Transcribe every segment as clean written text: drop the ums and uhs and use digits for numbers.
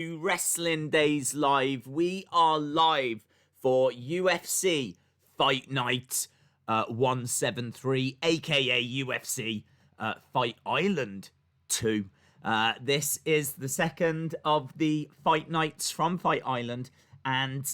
Wrestling Days Live. We are live for UFC Fight Night 173, aka UFC Fight Island 2. This is the second of the fight nights from Fight Island, and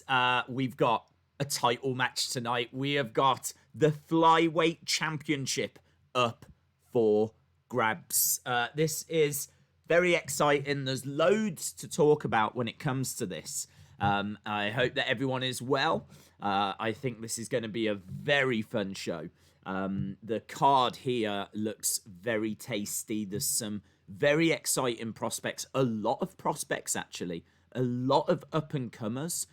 we've got a title match tonight. We have got the Flyweight Championship up for grabs. This is very exciting. There's loads to talk about when it comes to this. I hope that everyone is well. I think this is going to be a very fun show. The card here looks very tasty. There's some very exciting prospects. A lot of prospects, actually. A lot of up-and-comers.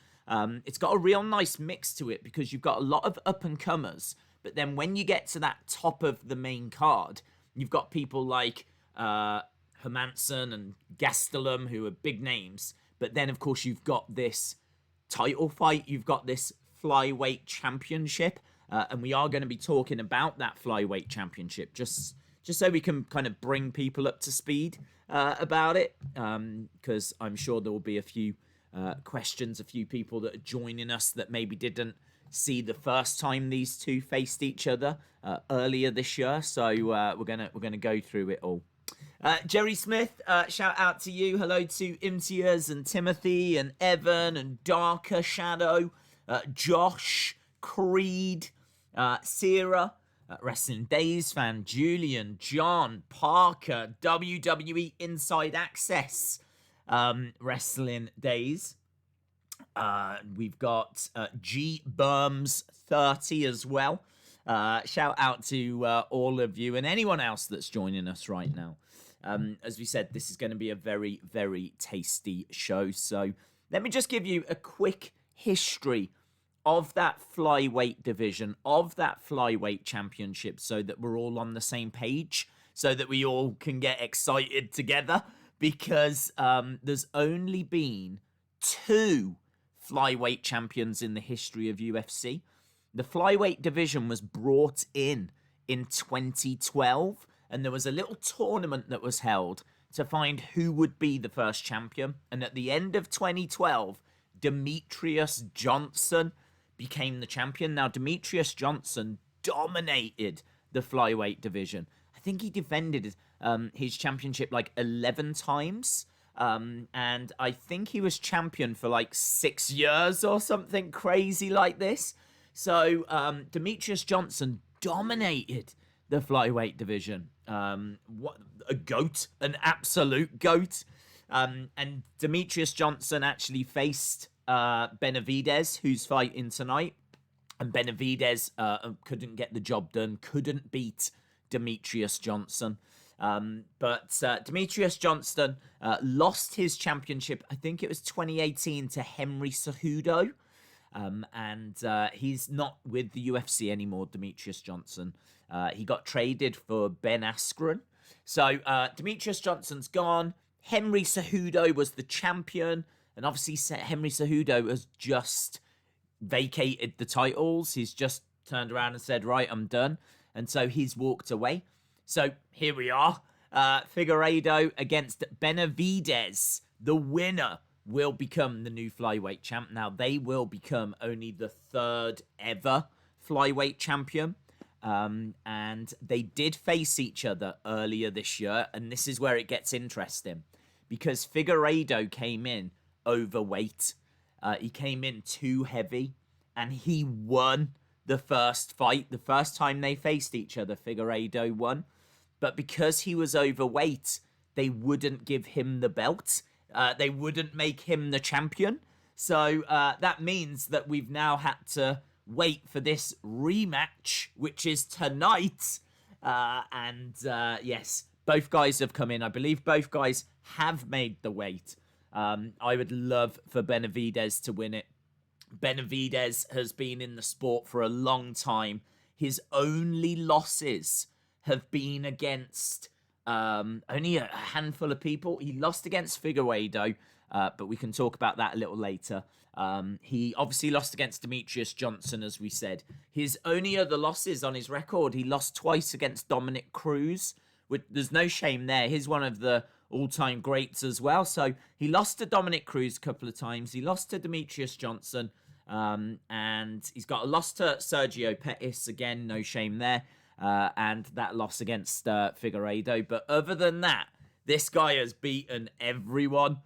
It's got a real nice mix to it because you've got a lot of up-and-comers. But then when you get to that top of the main card, you've got people like Hermansson and Gastelum, who are big names. But then, of course, you've got this title fight. You've got this Flyweight Championship. And we are going to be talking about that Flyweight Championship just so we can kind of bring people up to speed about it. Because I'm sure there will be a few questions, a few people that are joining us that maybe didn't see the first time these two faced each other earlier this year. So we're gonna go through it all. Jerry Smith, shout out to you. Hello to Imtiaz and Timothy and Evan and Darker Shadow, Josh, Creed, Sierra, Wrestling Days fan, Julian, John, Parker, WWE Inside Access, Wrestling Days. We've got G Burms 30 as well. Shout out to all of you and anyone else that's joining us right now. As we said, this is going to be a very, very tasty show. So let me just give you a quick history of that flyweight division, of that flyweight championship, so that we're all on the same page, so that we all can get excited together, because there's only been 2 flyweight champions in the history of UFC. The flyweight division was brought in 2012, and there was a little tournament that was held to find who would be the first champion. And at the end of 2012, Demetrius Johnson became the champion. Now, Demetrius Johnson dominated the flyweight division. I think he defended his championship like 11 times. And I think he was champion for like 6 years or something crazy like this. So Demetrius Johnson dominated the flyweight division. What a goat, an absolute goat. And Demetrius Johnson actually faced Benavidez, who's fighting tonight. And Benavidez couldn't get the job done, couldn't beat Demetrius Johnson. But Demetrius Johnson lost his championship, I think it was 2018, to Henry Cejudo. And he's not with the UFC anymore, Demetrius Johnson. He got traded for Ben Askren. So Demetrius Johnson's gone. Henry Cejudo was the champion. And obviously Henry Cejudo has just vacated the titles. He's just turned around and said, right, I'm done. And so he's walked away. So here we are. Figueiredo against Benavidez. The winner will become the new flyweight champ. Now, they will become only the 3rd ever flyweight champion. And they did face each other earlier this year. And this is where it gets interesting. Because Figueiredo came in overweight. He came in too heavy. And he won the first fight. The first time they faced each other, Figueiredo won. But because he was overweight, they wouldn't give him the belt. They wouldn't make him the champion. So that means that we've now had to wait for this rematch, which is tonight. Yes, both guys have come in. I believe both guys have made the weight. I would love for Benavidez to win it. Benavidez has been in the sport for a long time. His only losses have been against only a handful of people. He lost against Figueiredo, but we can talk about that a little later. He obviously lost against Demetrius Johnson, as we said. His only other losses on his record, he lost twice against Dominic Cruz. There's no shame there. He's one of the all-time greats as well. So he lost to Dominic Cruz a couple of times. He lost to Demetrius Johnson. And he's got a loss to Sergio Pettis. Again, no shame there. And that loss against Figueiredo. But other than that, this guy has beaten everyone.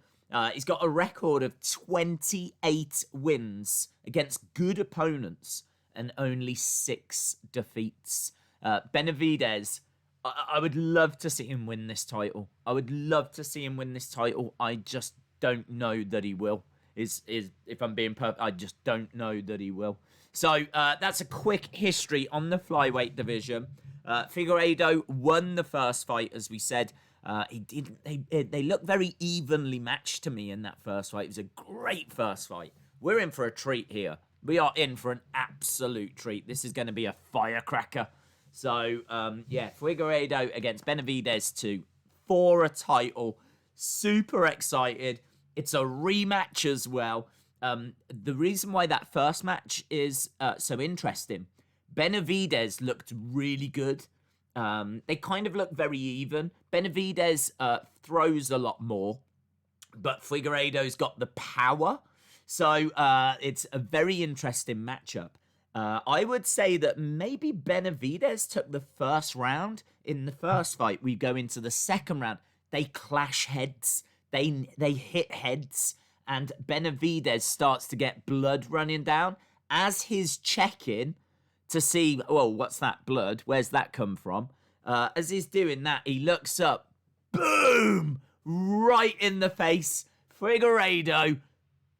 He's got a record of 28 wins against good opponents and only 6 defeats. Benavidez, I would love to see him win this title. I would love to see him win this title. I just don't know that he will. Is if I'm being perfect, I just don't know that he will. So that's a quick history on the flyweight division. Figueiredo won the first fight, as we said. They look very evenly matched to me in that first fight. It was a great first fight. We're in for a treat here. We are in for an absolute treat. This is going to be a firecracker. So, Figueiredo against Benavidez 2 for a title. Super excited. It's a rematch as well. The reason why that first match is so interesting, Benavidez looked really good. They kind of look very even. Benavidez throws a lot more, but Figueiredo's got the power. So it's a very interesting matchup. I would say that maybe Benavidez took the first round in the first fight. We go into the second round. They clash heads. They hit heads, and Benavidez starts to get blood running down. As he's checking to see, well, what's that blood? Where's that come from? As he's doing that, he looks up. Boom! Right in the face. Figueiredo.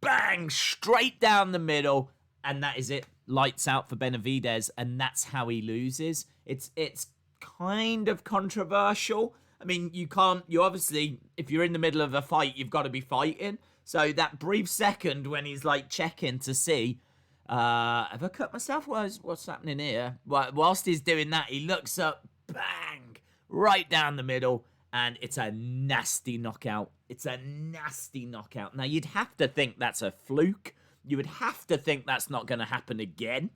Bang! Straight down the middle. And that is it. Lights out for Benavidez, and that's how he loses. It's kind of controversial. I mean, you obviously, if you're in the middle of a fight, you've got to be fighting. So that brief second when he's like checking to see, have I cut myself? What's happening here? Whilst he's doing that, he looks up, bang, right down the middle, and it's a nasty knockout. It's a nasty knockout. Now, you'd have to think that's a fluke. You would have to think that's not going to happen again.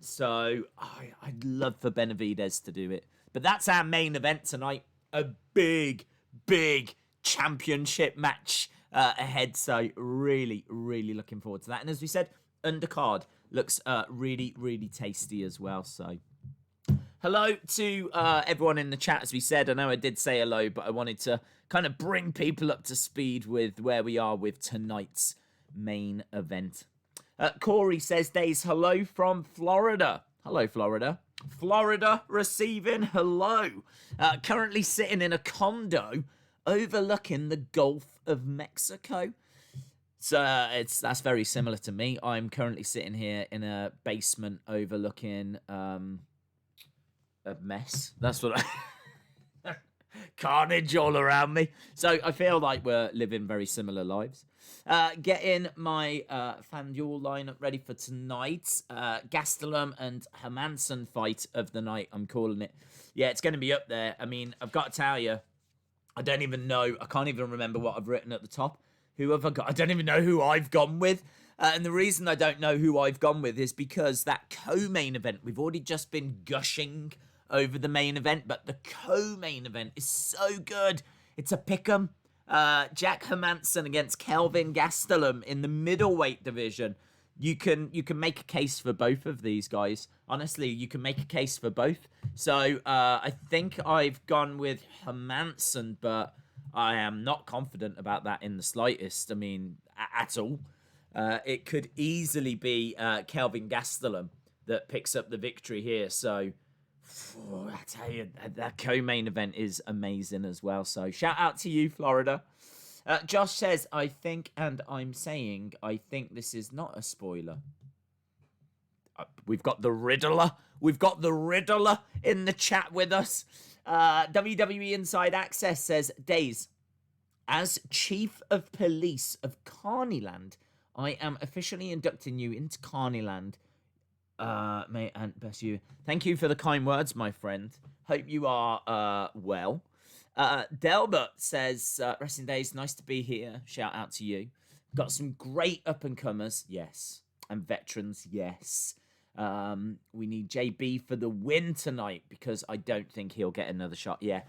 So I'd love for Benavidez to do it. But that's our main event tonight. A big, big championship match ahead. So really, really looking forward to that. And as we said, undercard looks really, really tasty as well. So hello to everyone in the chat. As we said, I know I did say hello, but I wanted to kind of bring people up to speed with where we are with tonight's main event. Corey says, Days, hello from Florida. Hello, Florida. Florida receiving hello. Currently sitting in a condo overlooking the Gulf of Mexico. So that's very similar to me. I'm currently sitting here in a basement overlooking a mess. That's what carnage all around me. So I feel like we're living very similar lives. Getting my FanDuel lineup ready for tonight's Gastelum and Hermansson fight of the night, I'm calling it. Yeah, it's going to be up there. I mean, I've got to tell you, I don't even know. I can't even remember what I've written at the top. Who have I got? I don't even know who I've gone with. And the reason I don't know who I've gone with is because that co-main event, we've already just been gushing over the main event, but the co-main event is so good. It's a pick'em. Jack Hermansson against Kelvin Gastelum in the middleweight division. You can make a case for both of these guys. Honestly, you can make a case for both. So I think I've gone with Hermansson, but I am not confident about that in the slightest. I mean, at all. It could easily be Kelvin Gastelum that picks up the victory here. So I tell you, that co-main event is amazing as well. So shout out to you, Florida. Josh says, I think, and I'm saying, I think this is not a spoiler. We've got the Riddler. We've got the Riddler in the chat with us. WWE Inside Access says, Days, as Chief of Police of Carneyland, I am officially inducting you into Carneyland. May and bless you. Thank you for the kind words, my friend. Hope you are well. Delbert says, Resting Days, nice to be here. Shout out to you. Got some great up-and-comers, yes. And veterans, yes. We need JB for the win tonight because I don't think he'll get another shot. Yeah,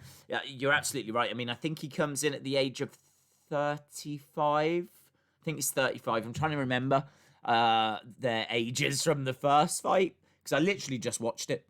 you're absolutely right. I mean, I think he comes in at the age of 35. I think it's 35. I'm trying to remember their ages from the first fight because I literally just watched it.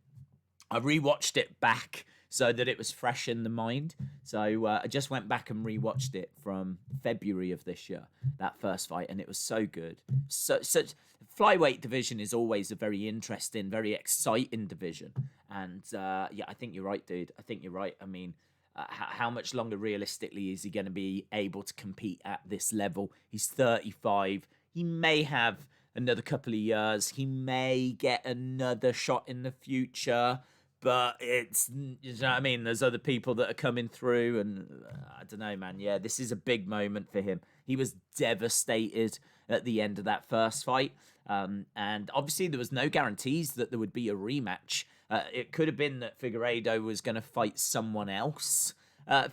I rewatched it back so that it was fresh in the mind. So I just went back and rewatched it from February of this year, that first fight, and it was so good. Such flyweight division is always a very interesting, very exciting division. And yeah, I think you're right, dude. I think you're right. I mean, how much longer realistically is he going to be able to compete at this level? He's 35. He may have another couple of years. He may get another shot in the future. But it's, you know what I mean? There's other people that are coming through, and I don't know, man. Yeah, this is a big moment for him. He was devastated at the end of that first fight. And obviously, there was no guarantees that there would be a rematch. It could have been that Figueiredo was going to fight someone else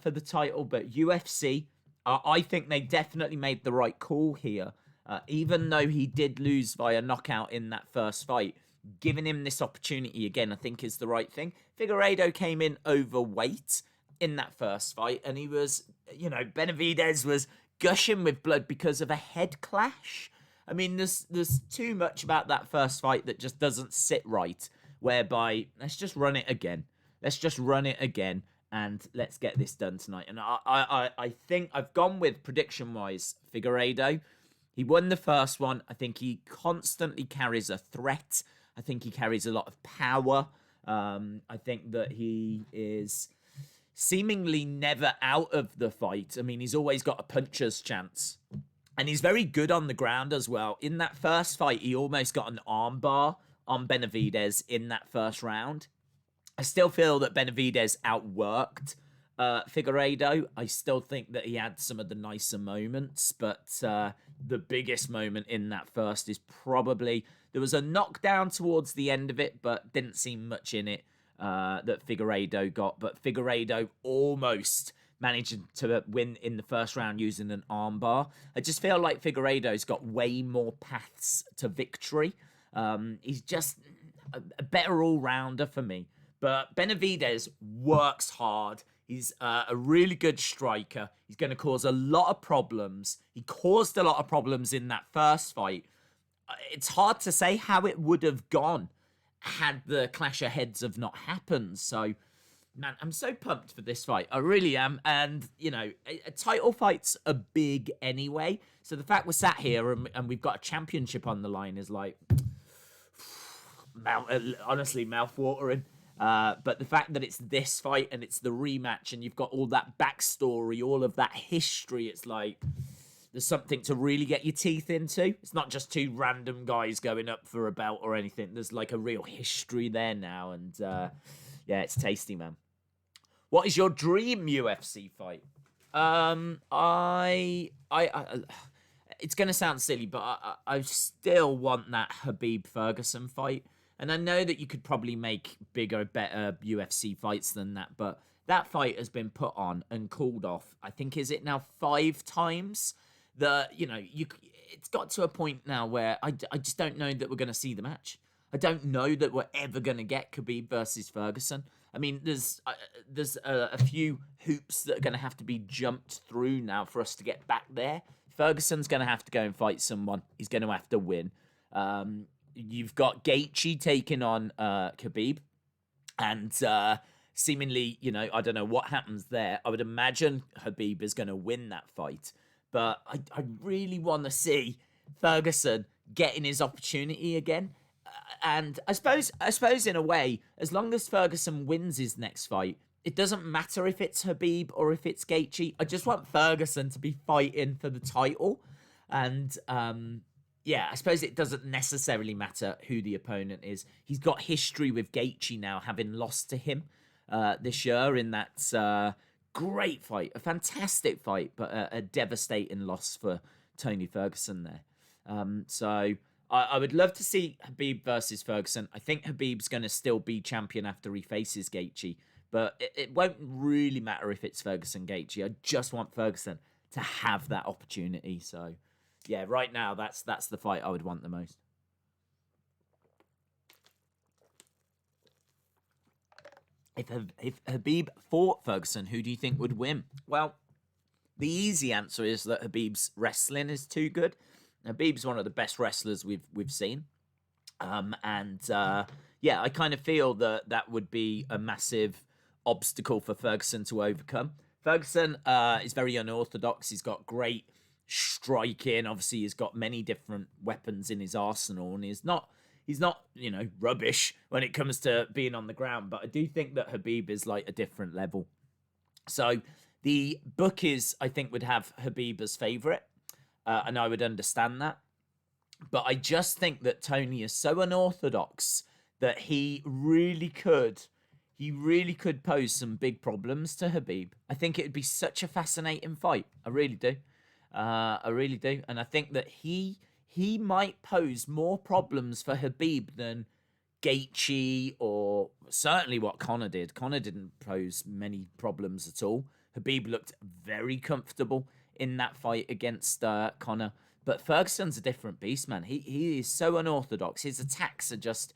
for the title, but UFC, I think they definitely made the right call here. Even though he did lose via knockout in that first fight, giving him this opportunity again, I think is the right thing. Figueiredo came in overweight in that first fight, and he was, you know, Benavidez was gushing with blood because of a head clash. I mean, there's too much about that first fight that just doesn't sit right, whereby, let's just run it again. Let's just run it again, and let's get this done tonight. And I think I've gone with, prediction-wise, Figueiredo. He won the first one. I think he constantly carries a threat. I think he carries a lot of power. I think that he is seemingly never out of the fight. I mean, he's always got a puncher's chance. And he's very good on the ground as well. In that first fight, he almost got an armbar on Benavidez in that first round. I still feel that Benavidez outworked Figueiredo. I still think that he had some of the nicer moments, but the biggest moment in that first is probably, there was a knockdown towards the end of it, but didn't seem much in it that Figueiredo got. But Figueiredo almost managed to win in the first round using an armbar. I just feel like Figueiredo's got way more paths to victory. He's just a better all-rounder for me. But Benavidez works hard. He's a really good striker. He's going to cause a lot of problems. He caused a lot of problems in that first fight. It's hard to say how it would have gone had the clash of heads have not happened. So, man, I'm so pumped for this fight. I really am. And, you know, title fights are big anyway. So the fact we're sat here and we've got a championship on the line is like, honestly, mouth-watering. But the fact that it's this fight and it's the rematch and you've got all that backstory, all of that history, it's like there's something to really get your teeth into. It's not just two random guys going up for a belt or anything. There's like a real history there now, and yeah, it's tasty, man. What is your dream UFC fight? It's gonna sound silly, but I still want that Khabib Ferguson fight. And I know that you could probably make bigger, better UFC fights than that, but that fight has been put on and called off. I think, is it now 5 times? It's got to a point now where I just don't know that we're going to see the match. I don't know that we're ever going to get Khabib versus Ferguson. I mean, there's a few hoops that are going to have to be jumped through now for us to get back there. Ferguson's going to have to go and fight someone. He's going to have to win. You've got Gaethje taking on Khabib, and seemingly, I don't know what happens there. I would imagine Khabib is going to win that fight, but I really want to see Ferguson getting his opportunity again. And I suppose in a way, as long as Ferguson wins his next fight, it doesn't matter if it's Khabib or if it's Gaethje. I just want Ferguson to be fighting for the title, and yeah, I suppose it doesn't necessarily matter who the opponent is. He's got history with Gaethje now, having lost to him this year in that great fight. A fantastic fight, but a devastating loss for Tony Ferguson there. So I would love to see Khabib versus Ferguson. I think Khabib's going to still be champion after he faces Gaethje, but it won't really matter if it's Ferguson-Gaethje. I just want Ferguson to have that opportunity, so... yeah, right now, that's the fight I would want the most. If Habib fought Ferguson, who do you think would win? Well, the easy answer is that Habib's wrestling is too good. Habib's one of the best wrestlers we've seen. Yeah, I kind of feel that that would be a massive obstacle for Ferguson to overcome. Ferguson is very unorthodox. He's got great striking. Obviously, he's got many different weapons in his arsenal, and he's not rubbish when it comes to being on the ground. But I do think that Habib is like a different level. So the bookies, I think, would have Habib as favourite, and I would understand that. But I just think that Tony is so unorthodox that he really could pose some big problems to Habib. I think it would be such a fascinating fight. I really do. I really do. And I think that he might pose more problems for Habib than Gaethje, or certainly what Conor did. Conor didn't pose many problems at all. Habib looked very comfortable in that fight against Conor. But Ferguson's a different beast, man. He is so unorthodox. His attacks are just...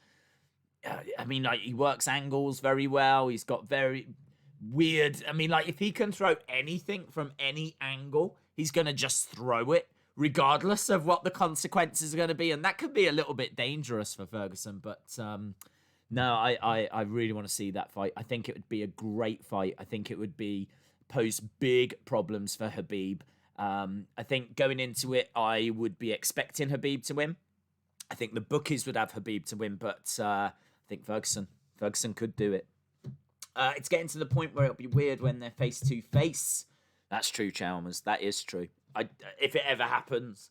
he works angles very well. He's got very weird... if he can throw anything from any angle, he's going to just throw it, regardless of what the consequences are going to be. And that could be a little bit dangerous for Ferguson. But no, I really want to see that fight. I think it would be a great fight. I think it would pose big problems for Habib. I think going into it, I would be expecting Habib to win. I think the bookies would have Habib to win, but I think Ferguson could do it. It's getting to the point where it'll be weird when they're face to face. That's true, Chalmers. That is true. If it ever happens.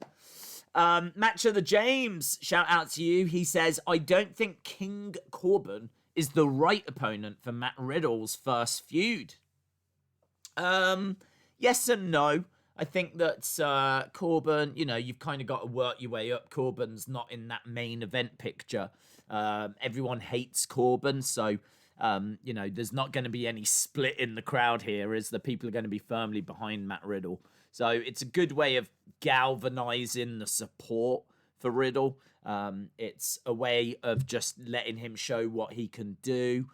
Match of the James. Shout out to you. He says, I don't think King Corbin is the right opponent for Matt Riddle's first feud. Yes and no. I think that Corbin, you've kind of got to work your way up. Corbin's not in that main event picture. Everyone hates Corbin, so, there's not going to be any split in the crowd here, as the people are going to be firmly behind Matt Riddle. So it's a good way of galvanizing the support for Riddle. It's a way of just letting him show what he can do.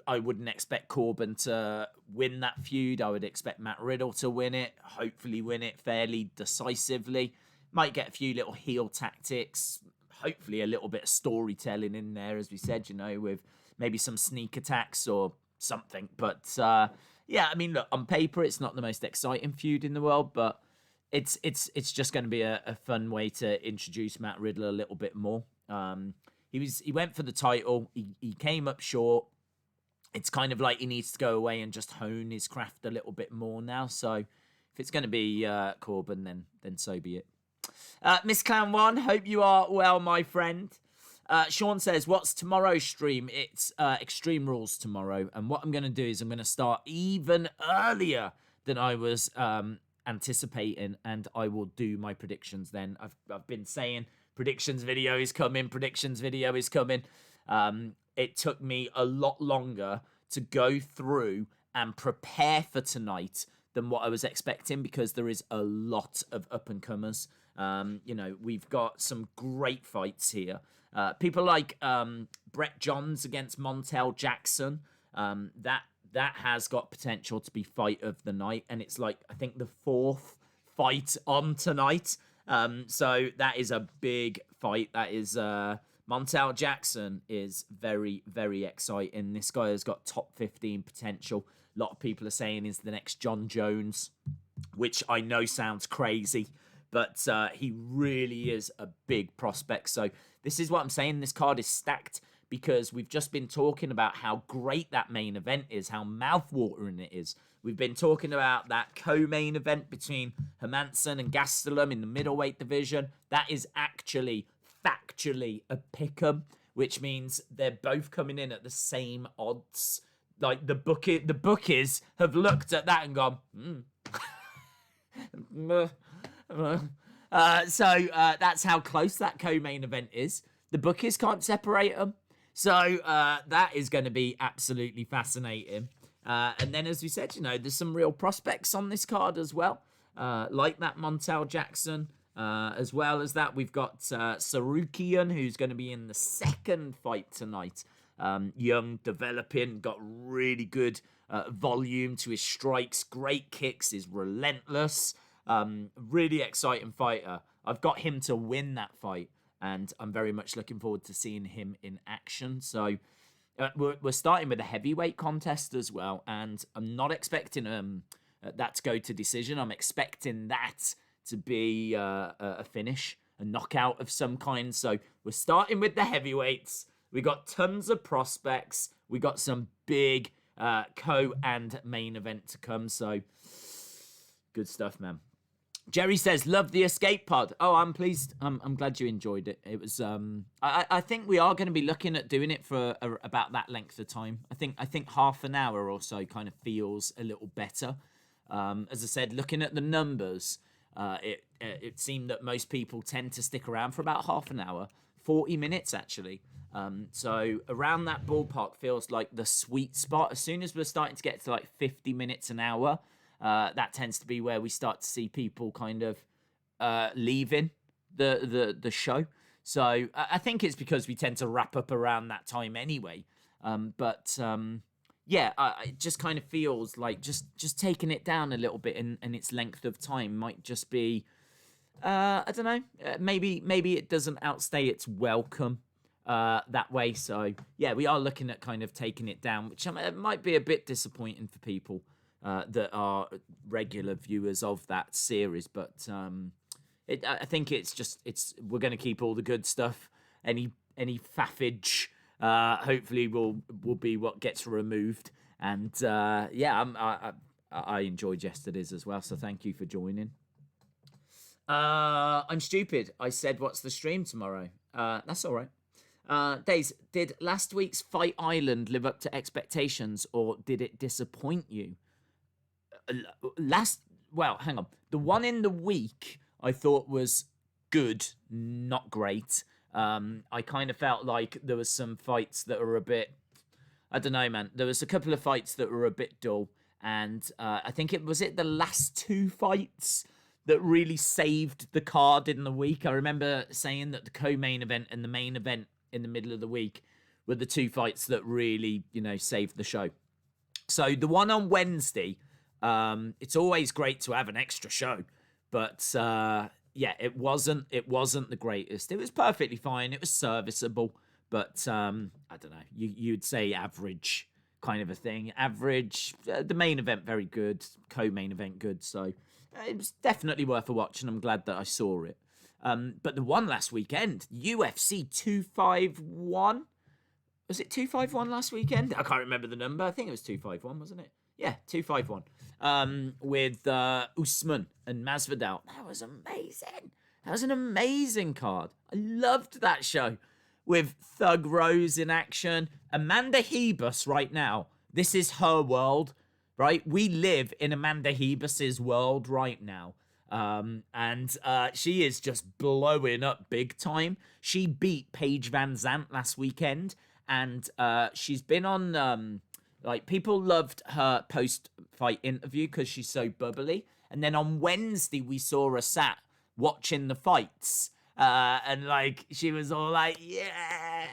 I wouldn't expect Corbin to win that feud. I would expect Matt Riddle to win it, hopefully win it fairly decisively. Might get a few little heel tactics, hopefully a little bit of storytelling in there, as we said, with maybe some sneak attacks or something. But look, on paper, it's not the most exciting feud in the world, but it's just going to be a fun way to introduce Matt Riddle a little bit more. He went for the title. He came up short. It's kind of like he needs to go away and just hone his craft a little bit more now. So if it's going to be Corbin, then so be it. Miss Clown 1, hope you are well, my friend. Sean says, what's tomorrow's stream? It's Extreme Rules tomorrow. And what I'm going to do is I'm going to start even earlier than I was anticipating. And I will do my predictions then. I've been saying predictions video is coming. It took me a lot longer to go through and prepare for tonight than what I was expecting, because there is a lot of up-and-comers. We've got some great fights here. People like Brett Johns against Montel Jackson. That has got potential to be fight of the night. And it's like, I think, the fourth fight on tonight. So that is a big fight. That is... Montel Jackson is very, very exciting. This guy has got top 15 potential. A lot of people are saying he's the next John Jones, which I know sounds crazy, but he really is a big prospect. So this is what I'm saying. This card is stacked because we've just been talking about how great that main event is, how mouthwatering it is. We've been talking about that co-main event between Hermansson and Gastelum in the middleweight division. That is actually... factually a pick'em, which means they're both coming in at the same odds. Like the bookies have looked at that and gone, So that's how close that co-main event is. The bookies can't separate them. So that is going to be absolutely fascinating. And then, as we said, there's some real prospects on this card as well, like that Montel Jackson. As well as that, we've got Sarukian, who's going to be in the second fight tonight Young, developing, got really good volume to his strikes, great kicks, is relentless. Really exciting fighter. I've got him to win that fight, and I'm very much looking forward to seeing him in action. So we're starting with a heavyweight contest as well, and I'm not expecting that to go to decision. I'm expecting that to be a finish, a knockout of some kind. So we're starting with the heavyweights. We got tons of prospects. We got some big co and main event to come. So good stuff, man. Jerry says, love the escape pod. Oh, I'm pleased. I'm glad you enjoyed it. It was, I think we are going to be looking at doing it for about that length of time. I think half an hour or so kind of feels a little better. As I said, looking at the numbers, it seemed that most people tend to stick around for about half an hour, 40 minutes actually. So around that ballpark feels like the sweet spot. As soon as we're starting to get to like 50 minutes an hour, that tends to be where we start to see people kind of leaving the show. So I think it's because we tend to wrap up around that time anyway. Yeah, it just kind of feels like just taking it down a little bit and its length of time might just be, I don't know, maybe it doesn't outstay its welcome that way. So yeah, we are looking at kind of taking it down, which might be a bit disappointing for people that are regular viewers of that series. But I think we're going to keep all the good stuff. Any faffage hopefully will be what gets removed. And yeah, I enjoyed yesterday's as well. So thank you for joining. I'm stupid. I said, what's the stream tomorrow? That's all right. Days, did last week's Fight Island live up to expectations, or did it disappoint you? Well, hang on. The one in the week I thought was good, not great. I kind of felt like there was some fights that were a bit, I don't know, man. There was a couple of fights that were a bit dull, and I think it was the last two fights that really saved the card in the week. I remember saying that the co-main event and the main event in the middle of the week were the two fights that really, saved the show. So the one on Wednesday, it's always great to have an extra show, but yeah, it wasn't the greatest. It was perfectly fine. It was serviceable, but I don't know. You'd say average kind of a thing. Average. The main event very good. Co-main event good. So it was definitely worth a watch, and I'm glad that I saw it. But the one last weekend, UFC 251. Was it 251 last weekend? I can't remember the number. I think it was 251, wasn't it? Yeah, 251. With Usman and Masvidal. That was amazing. That was an amazing card. I loved that show. With Thug Rose in action. Amanda Hebus right now. This is her world, right? We live in Amanda Hebus's world right now. And she is just blowing up big time. She beat Paige Van Zant last weekend. And she's been on... people loved her post-fight interview because she's so bubbly. And then on Wednesday, we saw her sat watching the fights. And, she was all like, yeah,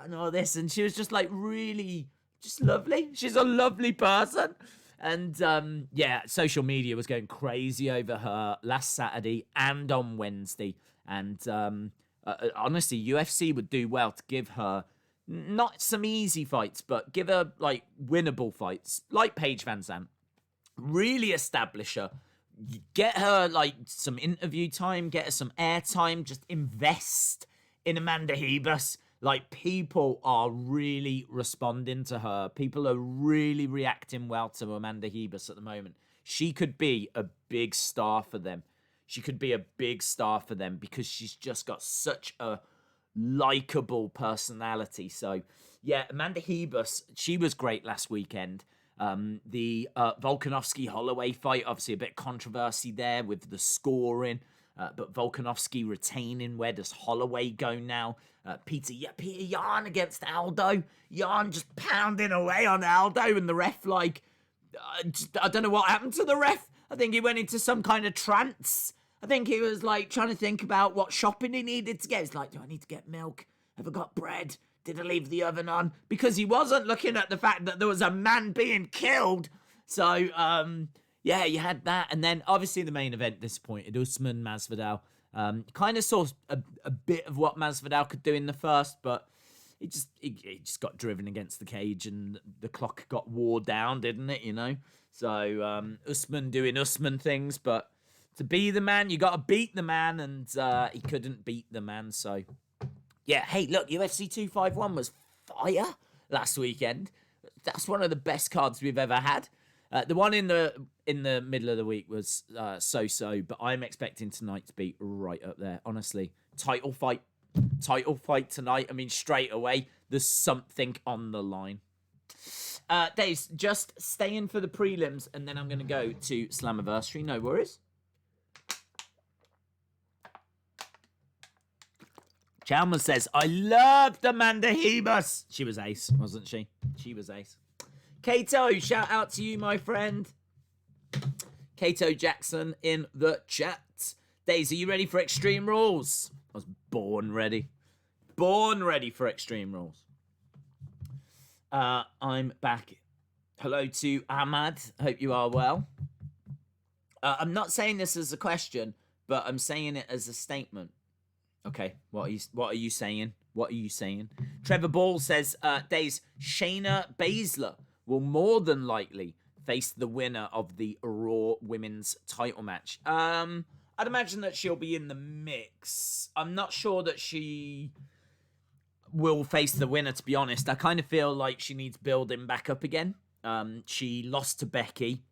and all this. And she was just, really just lovely. She's a lovely person. And, yeah, social media was going crazy over her last Saturday and on Wednesday. And, honestly, UFC would do well to give her... not some easy fights, but give her, winnable fights, like Paige Van Zandt. Really establish her. Get her, some interview time. Get her some airtime. Just invest in Amanda Hebus. People are really responding to her. People are really reacting well to Amanda Hebus at the moment. She could be a big star for them. She could be a big star for them because she's just got such a likable personality. So yeah, Amanda Hebus, she was great last weekend. The Volkanovski-Holloway fight, obviously a bit of controversy there with the scoring, but Volkanovski retaining. Where does Holloway go now? Peter Yan against Aldo. Yan just pounding away on Aldo, and the ref I don't know what happened to the ref. I think he went into some kind of trance. I think he was trying to think about what shopping he needed to get. He's like, do I need to get milk? Have I got bread? Did I leave the oven on? Because he wasn't looking at the fact that there was a man being killed. So, yeah, you had that. And then, obviously, the main event disappointed. Usman, Masvidal. Kind of saw a bit of what Masvidal could do in the first, but he just got driven against the cage and the clock got wore down, didn't it, you know? So, Usman doing Usman things, but to be the man, you got to beat the man, and he couldn't beat the man, so... Yeah, hey, look, UFC 251 was fire last weekend. That's one of the best cards we've ever had. The one in the middle of the week was so-so, but I'm expecting tonight to be right up there, honestly. Title fight tonight. I mean, straight away, there's something on the line. Dave's just staying for the prelims, and then I'm going to go to Slammiversary. No worries. Chalmers says, I loved Amanda Hebus. She was ace, wasn't she? She was ace. Kato, shout out to you, my friend. Kato Jackson in the chat. Daisy, are you ready for Extreme Rules? I was born ready. Born ready for Extreme Rules. I'm back. Hello to Ahmad. Hope you are well. I'm not saying this as a question, but I'm saying it as a statement. Okay, what are you saying? What are you saying? Trevor Ball says, Days, Shayna Baszler will more than likely face the winner of the Raw Women's title match. I'd imagine that she'll be in the mix. I'm not sure that she will face the winner, to be honest. I kind of feel like she needs building back up again. She lost to Becky.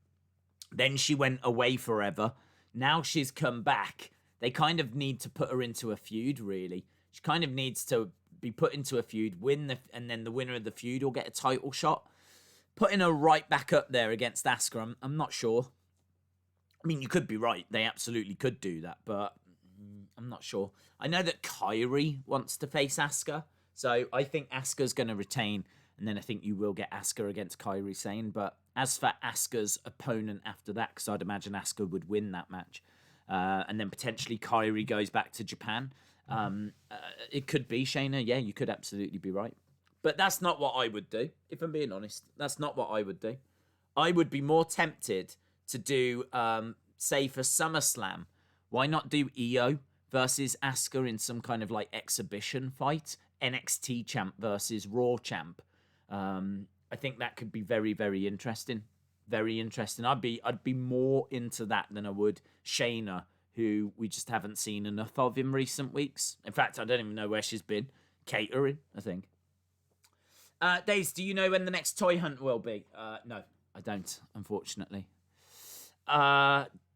Then she went away forever. Now she's come back. They kind of need to put her into a feud, really. She kind of needs to be put into a feud, and then the winner of the feud will get a title shot. Putting her right back up there against Asuka, I'm not sure. I mean, you could be right. They absolutely could do that, but I'm not sure. I know that Kairi wants to face Asuka, so I think Asuka's going to retain, and then I think you will get Asuka against Kairi Sane. But as for Asuka's opponent after that, because I'd imagine Asuka would win that match, and then potentially Kairi goes back to Japan. It could be Shayna. Yeah, you could absolutely be right. But that's not what I would do, if I'm being honest. That's not what I would do. I would be more tempted to do, say, for SummerSlam, why not do Io versus Asuka in some kind of like exhibition fight? NXT champ versus Raw champ. I think that could be very, very interesting. Very interesting. I'd be more into that than I would Shayna, who we just haven't seen enough of in recent weeks. In fact, I don't even know where she's been. Catering, I think. Days, do you know when the next toy hunt will be? No, I don't, unfortunately.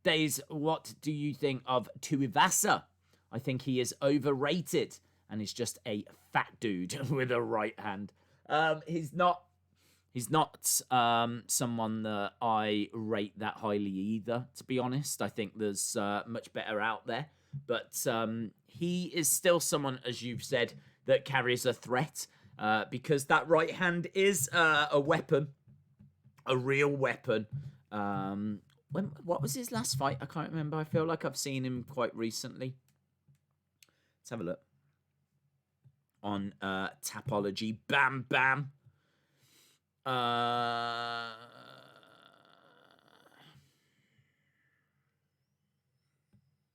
Days, what do you think of Tuivasa? I think he is overrated and is just a fat dude with a right hand. He's not someone that I rate that highly either, to be honest. I think there's much better out there. But he is still someone, as you've said, that carries a threat because that right hand is a weapon, a real weapon. What was his last fight? I can't remember. I feel like I've seen him quite recently. Let's have a look. On Tapology. Bam, bam.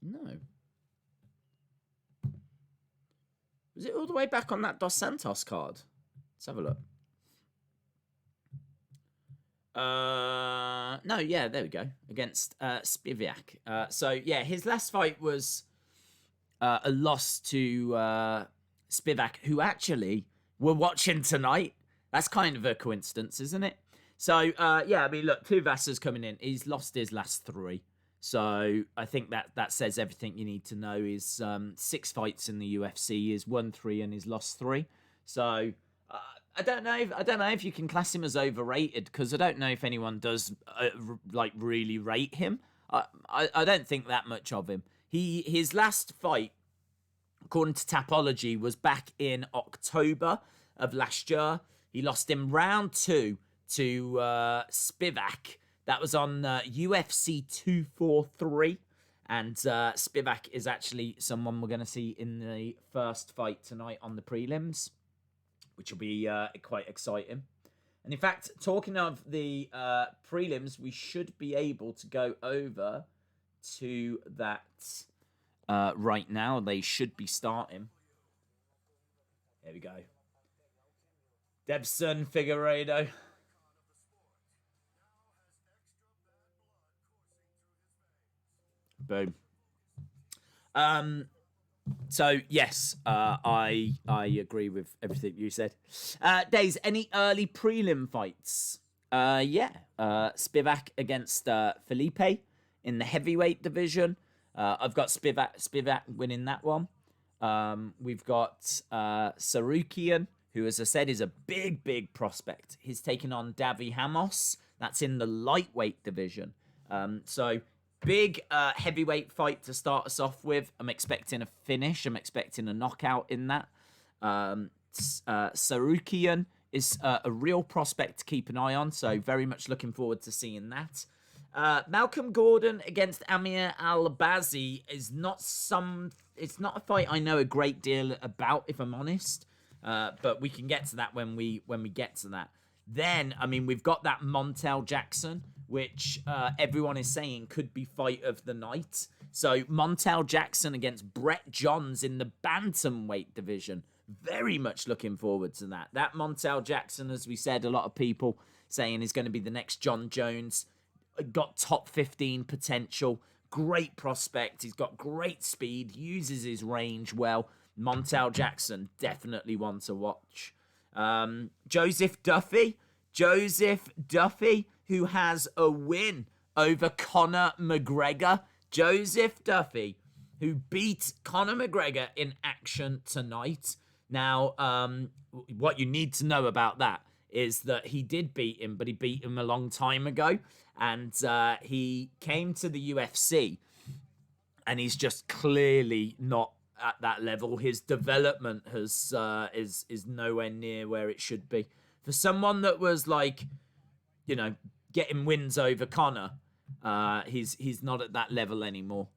No. Was it all the way back on that Dos Santos card? Let's have a look. No, yeah, there we go. Against Spivak. So, yeah, his last fight was a loss to Spivak, who actually we're watching tonight. That's kind of a coincidence, isn't it? So, yeah, I mean, look, Tuivasa's coming in. He's lost his last 3. So I think that says everything you need to know. He's 6 fights in the UFC. He's won 3 and he's lost 3. So I don't know if you can class him as overrated, because I don't know if anyone does like really rate him. I don't think that much of him. His last fight, according to Tapology, was back in October of last year. He lost in round 2 to Spivak. That was on UFC 243. And Spivak is actually someone we're going to see in the first fight tonight on the prelims, which will be quite exciting. And in fact, talking of the prelims, we should be able to go over to that right now. They should be starting. There we go. Deliveson Figueiredo. Boom. So yes, I agree with everything you said. Days, any early prelim fights? Yeah. Spivak against Felipe in the heavyweight division. I've got Spivak winning that one. We've got Sarukian, who, as I said, is a big prospect. He's taking on Davi Hamos. That's in the lightweight division. So big heavyweight fight to start us off with. I'm expecting a finish. I'm expecting a knockout in that. Sarukian is a real prospect to keep an eye on, so very much looking forward to seeing that. Malcolm Gordon against Amir Al-Bazi is not it's not a fight I know a great deal about, if I'm honest. But we can get to that when we get to that. Then, I mean, we've got that Montel Jackson, which everyone is saying could be fight of the night. So Montel Jackson against Brett Johns in the bantamweight division. Very much looking forward to that. That Montel Jackson, as we said, a lot of people saying is going to be the next John Jones. Got top 15 potential. Great prospect. He's got great speed. Uses his range well. Montel Jackson, definitely one to watch. Joseph Duffy, who has a win over Conor McGregor. Joseph Duffy, who beat Conor McGregor in action tonight. Now, what you need to know about that is that he did beat him, but he beat him a long time ago. And he came to the UFC, and he's just clearly not at that level. His development is nowhere near where it should be. For someone that was like, you know, getting wins over Conor, he's not at that level anymore.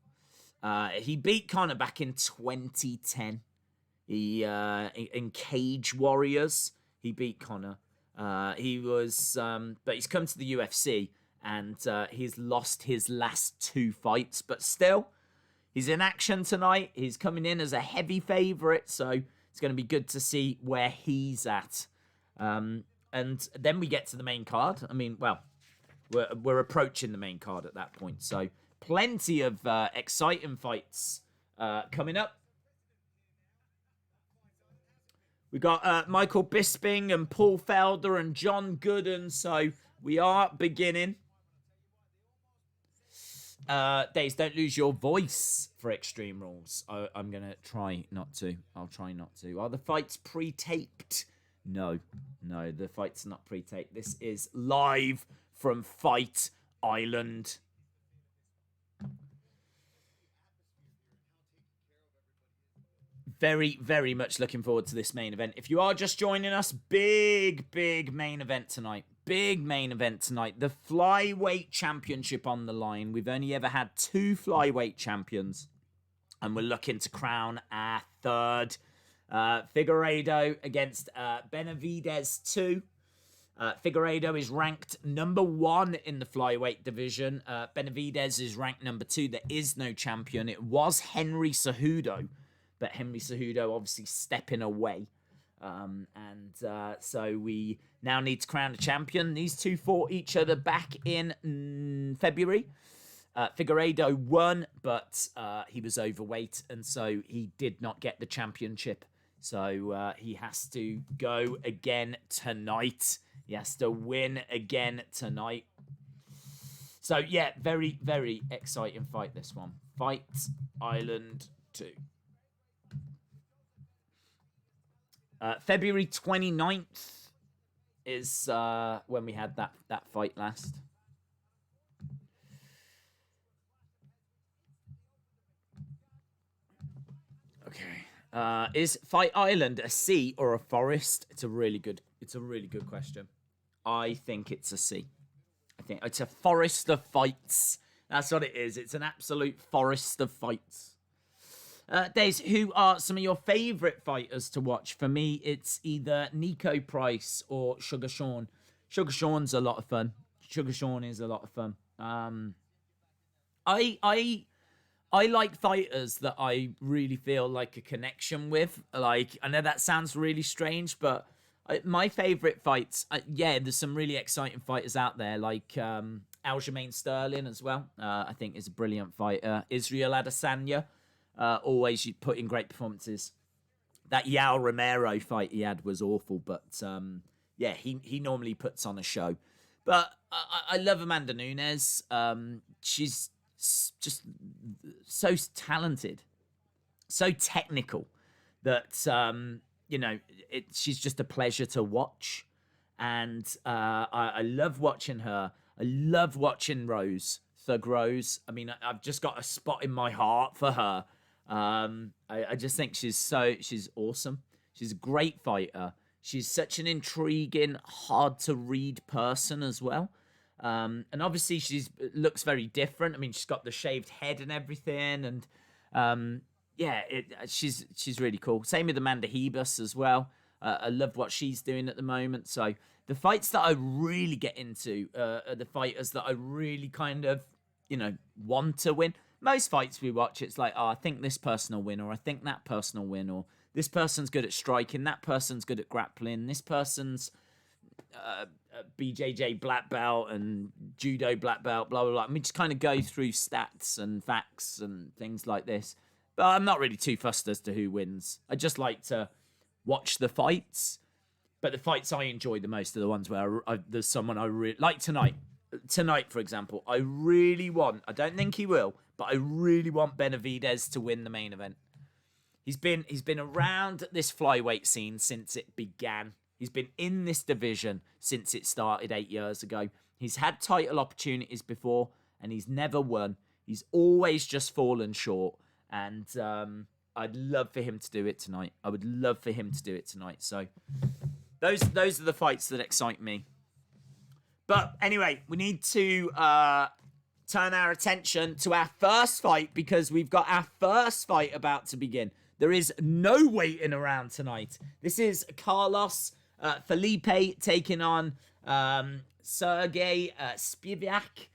He beat Conor back in 2010. He in Cage Warriors, he beat Conor. But he's come to the UFC, and he's lost his last 2 fights, but still, he's in action tonight. He's coming in as a heavy favourite, so it's going to be good to see where he's at. And then we get to the main card. I mean, well, we're approaching the main card at that point, so plenty of exciting fights coming up. We got Michael Bisping and Paul Felder and John Gooden, so we are beginning. Days, don't lose your voice for Extreme Rules. I'm going to try not to. I'll try not to. Are the fights pre-taped? No, the fight's not pre-taped. This is live from Fight Island. Very, very much looking forward to this main event. If you are just joining us, big main event tonight. Big main event tonight. The Flyweight Championship on the line. We've only ever had 2 Flyweight champions, and we're looking to crown our 3rd. Figueiredo against Benavidez 2. Figueiredo is ranked number 1 in the Flyweight division. Benavidez is ranked number 2. There is no champion. It was Henry Cejudo, but Henry Cejudo obviously stepping away. So we now need to crown a champion. These 2 fought each other back in February. Figueiredo won, but he was overweight, and so he did not get the championship. So he has to go again tonight. He has to win again tonight. So yeah, very, very exciting fight, this one. Fight Island 2. February 29th is when we had that fight last. Okay. Is Fight Island a sea or a forest? It's a really good question. I think it's a sea. I think it's a forest of fights. That's what it is. It's an absolute forest of fights. Days, who are some of your favourite fighters to watch? For me, it's either Nico Price or Sugar Sean. Sugar Sean's a lot of fun. Sugar Sean is a lot of fun. I like fighters that I really feel like a connection with. Like, I know that sounds really strange, but my favourite fights, there's some really exciting fighters out there, like Aljamain Sterling as well. I think is a brilliant fighter. Israel Adesanya, always put in great performances. That Yao Romero fight he had was awful, but he normally puts on a show. But I love Amanda Nunes. She's just so talented, so technical that she's just a pleasure to watch. And I love watching her. I love watching Thug Rose. I mean, I've just got a spot in my heart for her. I just think she's awesome. She's a great fighter. She's such an intriguing, hard to read person as well. And obviously looks very different. I mean, she's got the shaved head and everything. And she's really cool. Same with Amanda Hebus as well. I love what she's doing at the moment. So the fights that I really get into are the fighters that I really kind of, want to win. Most fights we watch, it's like, I think this person will win, or I think that person will win, or this person's good at striking, that person's good at grappling, this person's BJJ black belt and judo black belt, blah, blah, blah. And we just kind of go through stats and facts and things like this. But I'm not really too fussed as to who wins. I just like to watch the fights. But the fights I enjoy the most are the ones where there's someone I really... Like tonight. Tonight, for example, I don't think he will, but I really want Benavidez to win the main event. He's been around this flyweight scene since it began. He's been in this division since it started 8 years ago. He's had title opportunities before, and he's never won. He's always just fallen short. And I'd love for him to do it tonight. I would love for him to do it tonight. So those are the fights that excite me. But anyway, we need to turn our attention to our first fight, because we've got our first fight about to begin. There is no waiting around tonight. This is Carlos Felipe taking on Sergey Spivak.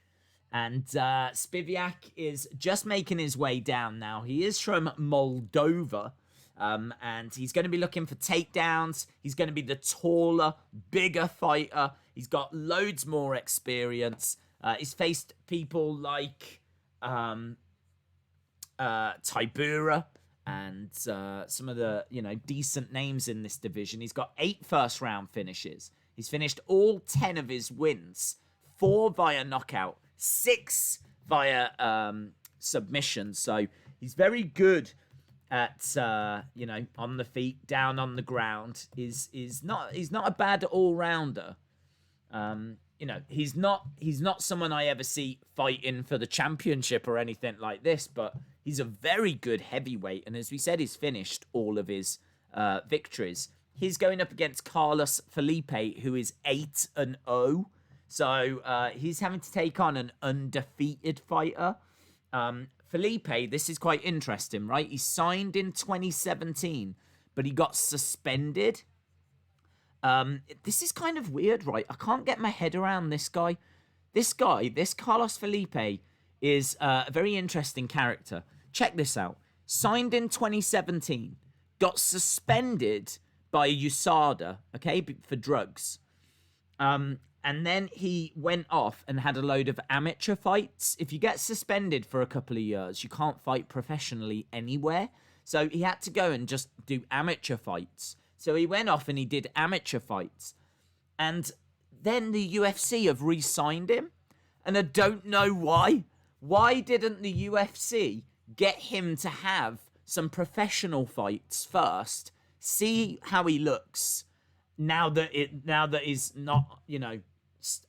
And Spivak is just making his way down now. He is from Moldova. And he's going to be looking for takedowns. He's going to be the taller, bigger fighter. He's got loads more experience. He's faced people like Tybura and some of the decent names in this division. He's got 8 first-round finishes. He's finished all 10 of his wins, 4 via knockout, 6 via submission. So he's very good at on the feet, down on the ground. He's not a bad all-rounder. He's not someone I ever see fighting for the championship or anything like this, but he's a very good heavyweight, and as we said, he's finished all of his victories. He's going up against Carlos Felipe, who is 8-0. So he's having to take on an undefeated fighter. Felipe, this is quite interesting, right? He signed in 2017, but he got suspended. This is kind of weird, right? I can't get my head around this guy. This Carlos Felipe, is a very interesting character. Check this out. Signed in 2017, got suspended by USADA, okay, for drugs. And then he went off and had a load of amateur fights. If you get suspended for a couple of years, you can't fight professionally anywhere. So he had to go and just do amateur fights. So he went off and he did amateur fights. And then the UFC have re-signed him. And I don't know why. Why didn't the UFC get him to have some professional fights first? See how he looks now that he's not,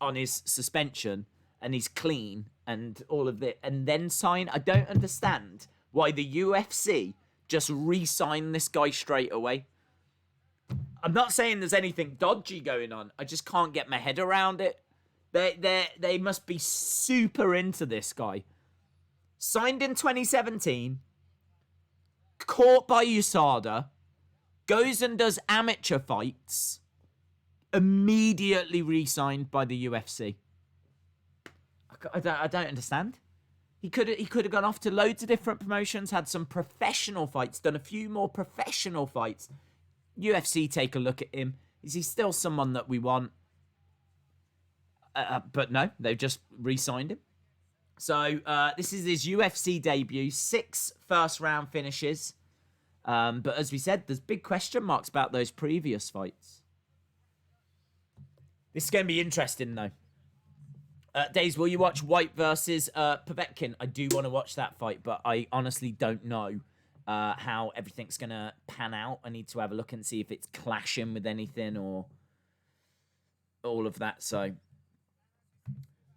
on his suspension and he's clean and all of it, and then sign. I don't understand why the UFC just re-signed this guy straight away. I'm not saying there's anything dodgy going on. I just can't get my head around it. They must be super into this guy. Signed in 2017. caught by USADA, goes and does amateur fights, immediately re-signed by the UFC. I don't understand. He could have gone off to loads of different promotions, had some professional fights, done a few more professional fights. UFC take a look at him. Is he still someone that we want? But no, they've just re-signed him. So this is his UFC debut, 6 first-round finishes. But as we said, there's big question marks about those previous fights. This is going to be interesting, though. Days, will you watch White versus Povetkin? I do want to watch that fight, but I honestly don't know how everything's going to pan out. I need to have a look and see if it's clashing with anything or all of that. So,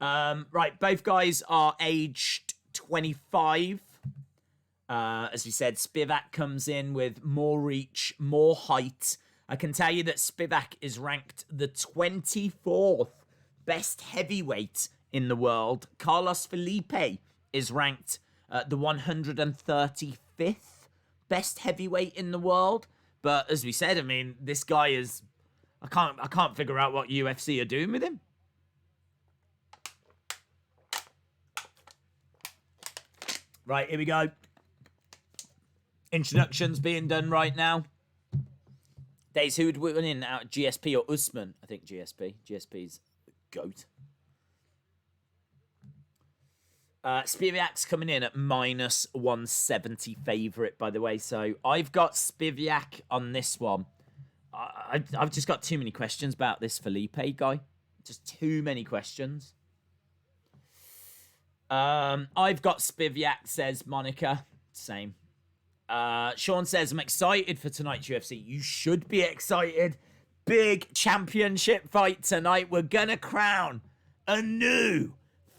right, both guys are aged 25. As we said, Spivak comes in with more reach, more height. I can tell you that Spivak is ranked the 24th best heavyweight in the world. Carlos Felipe is ranked the 135th best heavyweight in the world. But as we said, I mean, this guy is... I can't figure out what UFC are doing with him. Right, here we go. Introductions being done right now. Days, who would win in out GSP or Usman? I think GSP. GSP's GOAT. Spivak's coming in at minus 170 favourite, by the way. So I've got Spivak on this one. I've just got too many questions about this Felipe guy. Just too many questions. I've got Spivak, says Monica. Same. Sean says, I'm excited for tonight's UFC. You should be excited. Big championship fight tonight. We're going to crown a new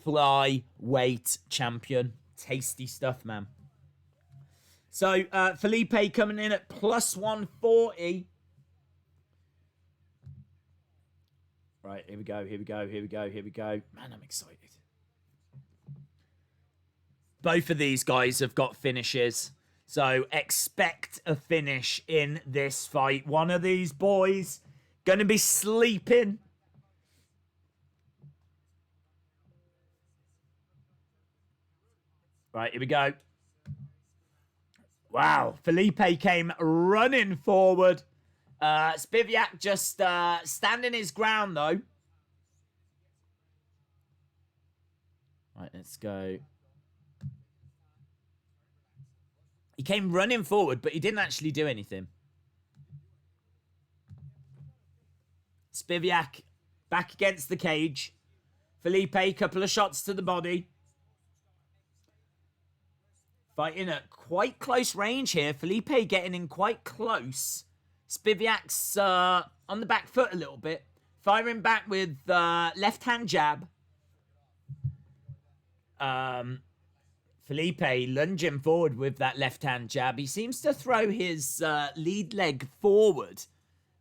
flyweight champion. Tasty stuff, man. So, Felipe coming in at plus 140. Right, here we go. Man, I'm excited. Both of these guys have got finishes. So expect a finish in this fight. One of these boys going to be sleeping. Right, here we go. Wow, Felipe came running forward. Spivak just standing his ground, though. Right, let's go. He came running forward, but he didn't actually do anything. Spivak back against the cage. Felipe, couple of shots to the body. Fighting at quite close range here. Felipe getting in quite close. Spivak's on the back foot a little bit. Firing back with left-hand jab. Felipe lunging forward with that left-hand jab. He seems to throw his lead leg forward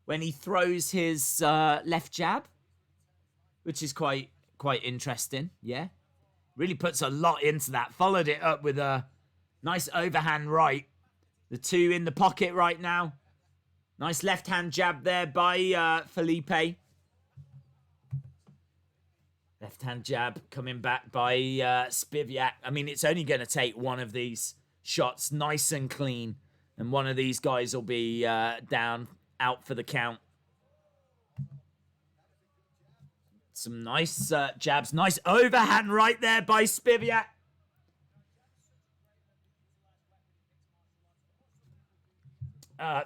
when he throws his left jab, which is quite interesting. Yeah, really puts a lot into that. Followed it up with a nice overhand right. The two in the pocket right now. Nice left-hand jab there by Felipe. Left-hand jab coming back by Spivak. I mean, it's only going to take one of these shots nice and clean. And one of these guys will be down, out for the count. Some nice jabs. Nice overhand right there by Spivak.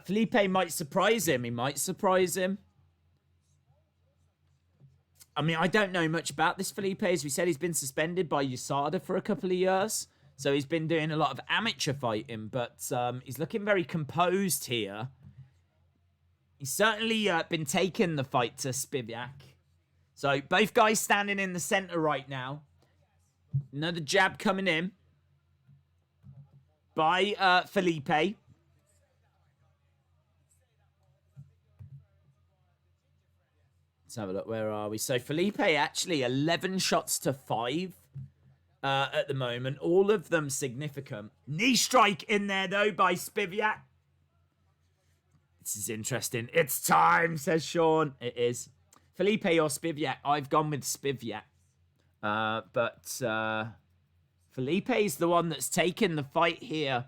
Felipe might surprise him. He might surprise him. I mean, I don't know much about this Felipe. As we said, he's been suspended by USADA for a couple of years. So he's been doing a lot of amateur fighting. But he's looking very composed here. He's certainly been taking the fight to Spivak. So both guys standing in the center right now. Another jab coming in by Felipe. Let's have a look. Where are we? So Felipe actually 11 shots to 5. at the moment. All of them significant. Knee strike in there, though, by Spivak. This is interesting. It's time, says Sean. It is. Felipe or Spivak? I've gone with Spivak. But Felipe's the one that's taken the fight here.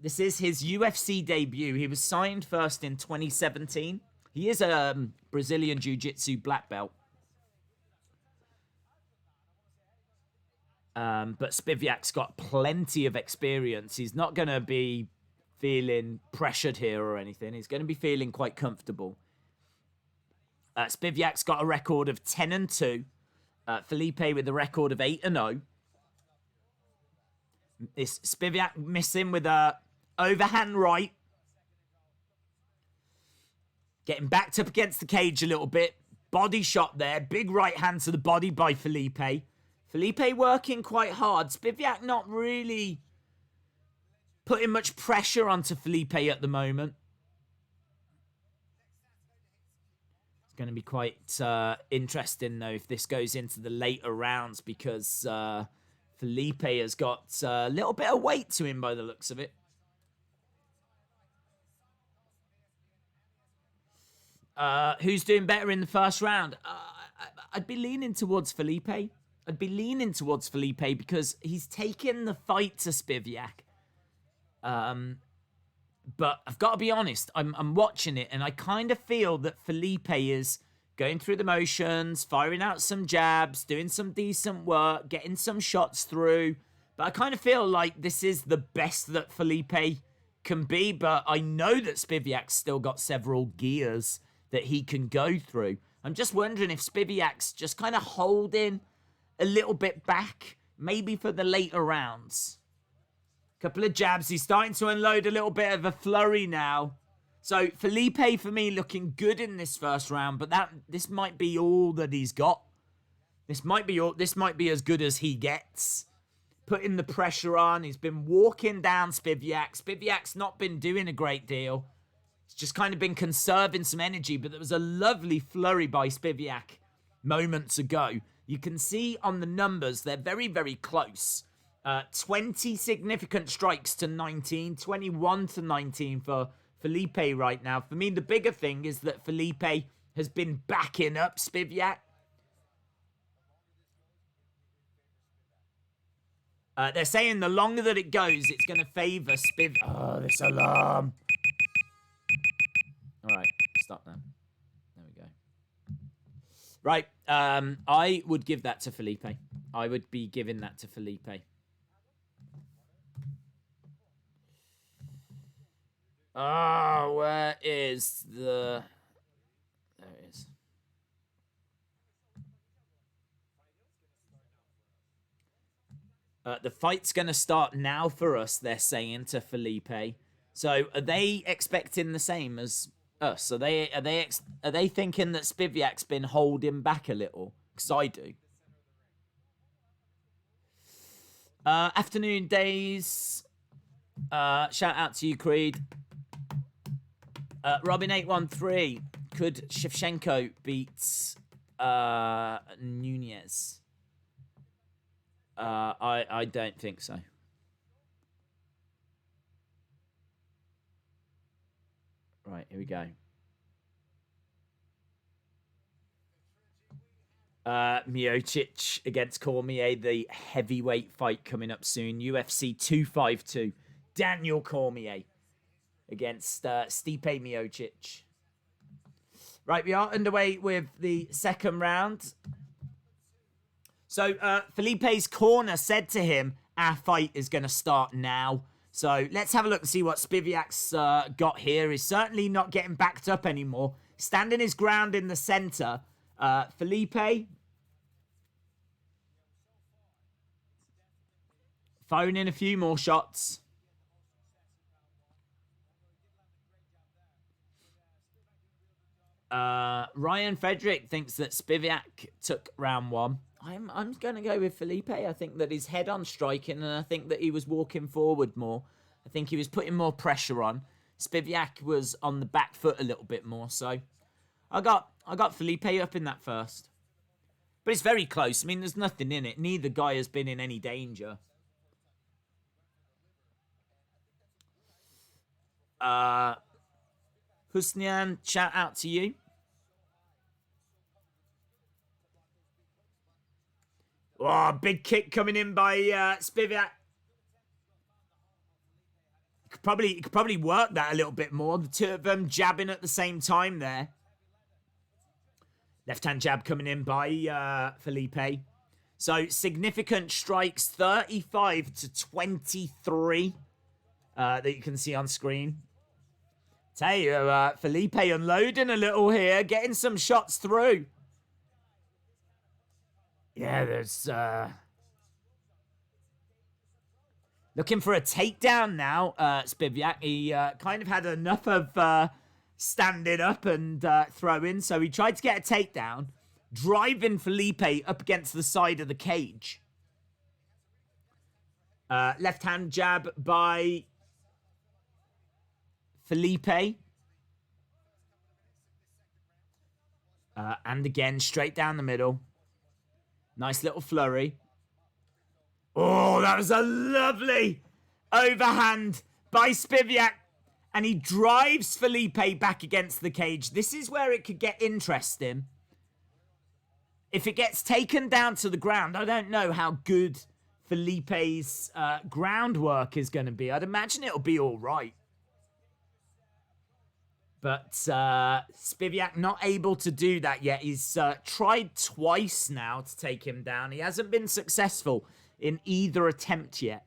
This is his UFC debut. He was signed first in 2017. He is a Brazilian Jiu-Jitsu black belt. But Spivak's got plenty of experience. He's not going to be feeling pressured here or anything. He's going to be feeling quite comfortable. Spivak's got a record of 10-2. Felipe with a record of 8-0. This Spivak missing with a overhand right. Getting backed up against the cage a little bit. Body shot there. Big right hand to the body by Felipe. Felipe working quite hard. Spivak not really putting much pressure onto Felipe at the moment. It's going to be quite interesting, though, if this goes into the later rounds, because Felipe has got a little bit of weight to him by the looks of it. Who's doing better in the first round? I'd be leaning towards Felipe. I'd be leaning towards Felipe because he's taken the fight to Spivak. But I've got to be honest, I'm watching it and I kind of feel that Felipe is going through the motions, firing out some jabs, doing some decent work, getting some shots through. But I kind of feel like this is the best that Felipe can be. But I know that Spivak's still got several gears that he can go through. I'm just wondering if Spivak's just kind of holding a little bit back, maybe for the later rounds. Couple of jabs. He's starting to unload a little bit of a flurry now. So Felipe, for me, looking good in this first round, but this might be all that he's got. This might be as good as he gets. Putting the pressure on. He's been walking down Spivak. Spivak's not been doing a great deal. He's just kind of been conserving some energy, but there was a lovely flurry by Spivak moments ago. You can see on the numbers, they're very, very close. 20 significant strikes to 19, 21 to 19 for Felipe right now. For me, the bigger thing is that Felipe has been backing up Spivak. They're saying the longer that it goes, it's going to favour Spivak. Oh, this alarm. All right, stop now. There we go. Right, I would give that to Felipe. I would be giving that to Felipe. Oh, where is the... There it is. The fight's going to start now for us, they're saying to Felipe. So are they expecting the same as us? Are they thinking that Spivak's been holding back a little? Because I do. Afternoon days. Shout out to you, Creed. Robin813. Could Shevchenko beat Nunez? I don't think so. Right, here we go. Miocic against Cormier, the heavyweight fight coming up soon. UFC 252. Daniel Cormier against Stipe Miocic. Right, we are underway with the second round. So Felipe's corner said to him, our fight is going to start now. So let's have a look and see what Spivak's got here. He's certainly not getting backed up anymore. Standing his ground in the center. Felipe firing in a few more shots. Ryan Frederick thinks that Spivak took round one. I'm going to go with Felipe. I think that he's head on striking, and I think that he was walking forward more. I think he was putting more pressure on. Spivak was on the back foot a little bit more, so I got Felipe up in that first. But it's very close. I mean, there's nothing in it. Neither guy has been in any danger. Husnian, shout out to you. Oh, big kick coming in by Spivak. He could probably work that a little bit more. The two of them jabbing at the same time there. Left-hand jab coming in by Felipe. So significant strikes, 35 to 23 that you can see on screen. Tell you, Felipe unloading a little here, getting some shots through. Yeah, there's... looking for a takedown now, Spivak. He kind of had enough of standing up and throwing, so he tried to get a takedown, driving Felipe up against the side of the cage. Left-hand jab by Felipe. And again, straight down the middle. Nice little flurry. Oh, that was a lovely overhand by Spivak. And he drives Felipe back against the cage. This is where it could get interesting. If it gets taken down to the ground, I don't know how good Felipe's groundwork is going to be. I'd imagine it'll be all right. But Spivak not able to do that yet. He's tried twice now to take him down. He hasn't been successful in either attempt yet.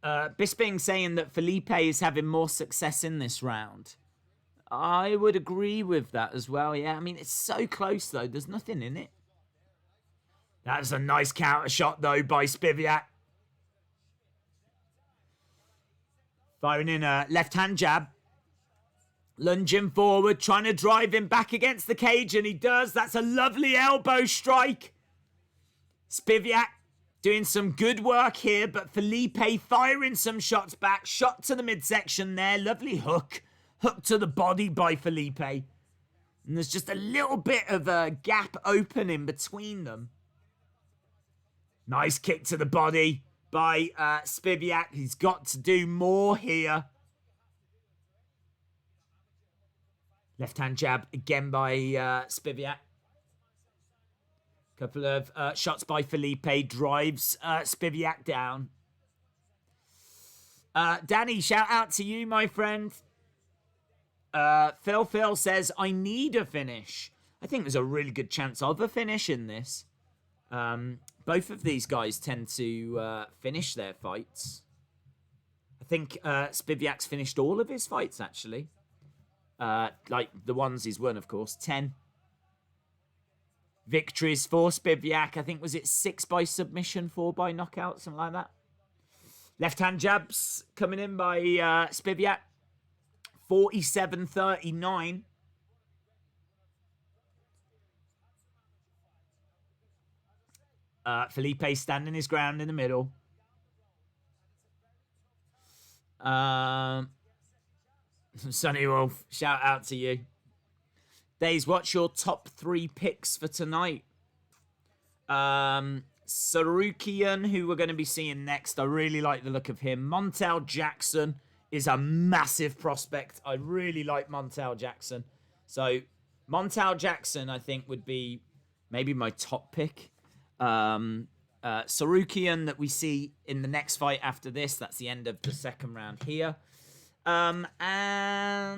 Bisping saying that Felipe is having more success in this round. I would agree with that as well, yeah. I mean, it's so close, though. There's nothing in it. That's a nice counter shot, though, by Spivak. Firing in a left-hand jab. Lunging forward, trying to drive him back against the cage, and he does. That's a lovely elbow strike. Spivak doing some good work here, but Felipe firing some shots back. Shot to the midsection there. Lovely hook. Hook to the body by Felipe. And there's just a little bit of a gap open in between them. Nice kick to the body by Spivak. He's got to do more here. Left-hand jab again by Spivak. Couple of shots by Felipe. Drives Spivak down. Danny, shout out to you, my friend. Phil says, I need a finish. I think there's a really good chance of a finish in this. Both of these guys tend to finish their fights. I think Spivak's finished all of his fights, actually. Like the ones he's won, of course. 10 victories for Spivak. I think, was it 6 by submission, 4 by knockout, something like that. Left-hand jabs coming in by Spivak. 47-39. Felipe standing his ground in the middle. Sonny Wolf, shout out to you. Days, what's your top 3 picks for tonight? Sarukian, who we're going to be seeing next. I really like the look of him. Montel Jackson is a massive prospect. I really like Montel Jackson. So, Montel Jackson, I think, would be maybe my top pick. Sarukian that we see in the next fight after this. That's the end of the second round here. And I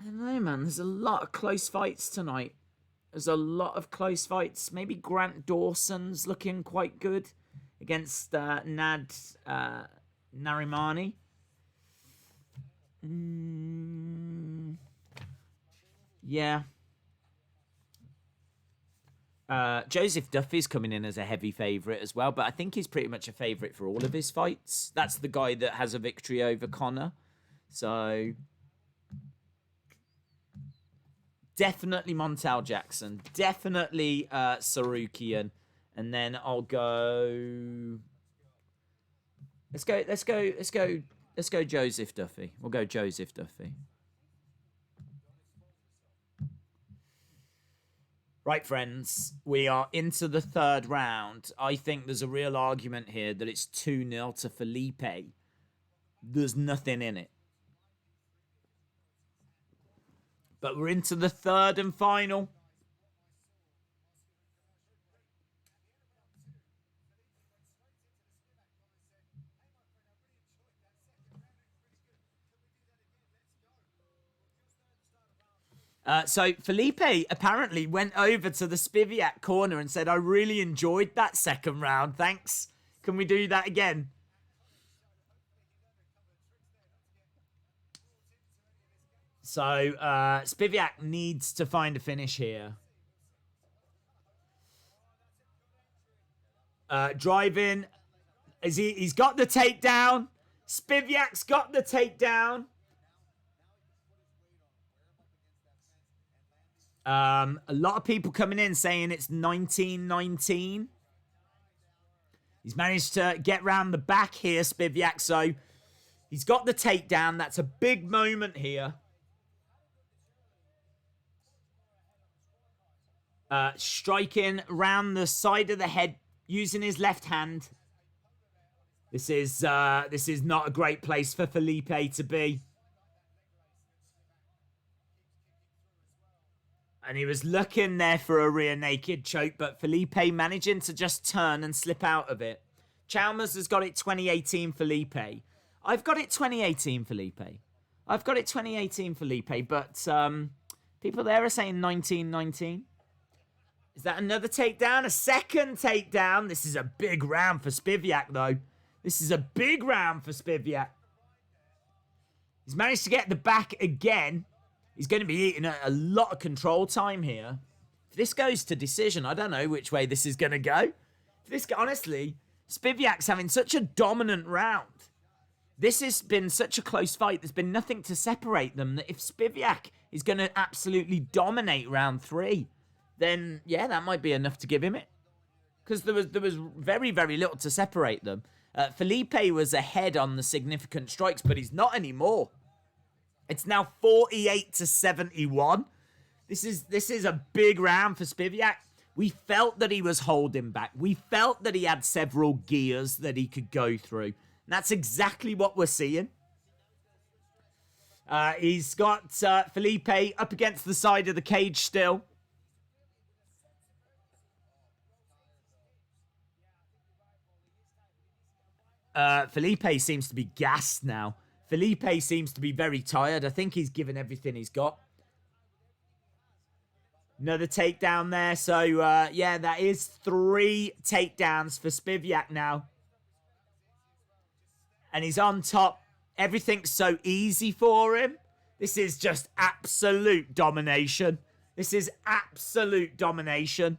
don't know, man. There's a lot of close fights tonight. There's a lot of close fights. Maybe Grant Dawson's looking quite good against Nad Narimani. Yeah. Joseph Duffy's coming in as a heavy favourite as well, but I think he's pretty much a favourite for all of his fights. That's the guy that has a victory over Connor. So, definitely Montel Jackson. Definitely Sarukian. And then I'll go Let's go Joseph Duffy. We'll go Joseph Duffy. Right, friends, we are into the third round. I think there's a real argument here that it's 2-0 to Felipe. There's nothing in it. But we're into the third and final. So Felipe apparently went over to the Spivak corner and said, I really enjoyed that second round. Thanks. Can we do that again? So Spivak needs to find a finish here. Driving. He's got the takedown. Spivak's got the takedown. A lot of people coming in saying it's 19-19. He's managed to get round the back here, Spivak. So he's got the takedown. That's a big moment here. Striking round the side of the head using his left hand. This is not a great place for Felipe to be. And he was looking there for a rear naked choke, but Felipe managing to just turn and slip out of it. Chalmers has got it 2018 Felipe. I've got it 2018 Felipe. I've got it 2018 Felipe, but people there are saying 19-19. Is that another takedown? A second takedown. This is a big round for Spivak, though. This is a big round for Spivak. He's managed to get the back again. He's going to be eating a lot of control time here. If this goes to decision, I don't know which way this is going to go. Honestly, Spivak's having such a dominant round. This has been such a close fight. There's been nothing to separate them. That if Spivak is going to absolutely dominate round 3, then yeah, that might be enough to give him it. Because there was very, very little to separate them. Felipe was ahead on the significant strikes, but he's not anymore. It's now 48-71. This is a big round for Spivak. We felt that he was holding back. We felt that he had several gears that he could go through. And that's exactly what we're seeing. He's got Felipe up against the side of the cage still. Felipe seems to be gassed now. Felipe seems to be very tired. I think he's given everything he's got. Another takedown there. So, yeah, that is 3 takedowns for Spivak now. And he's on top. Everything's so easy for him. This is just absolute domination. This is absolute domination.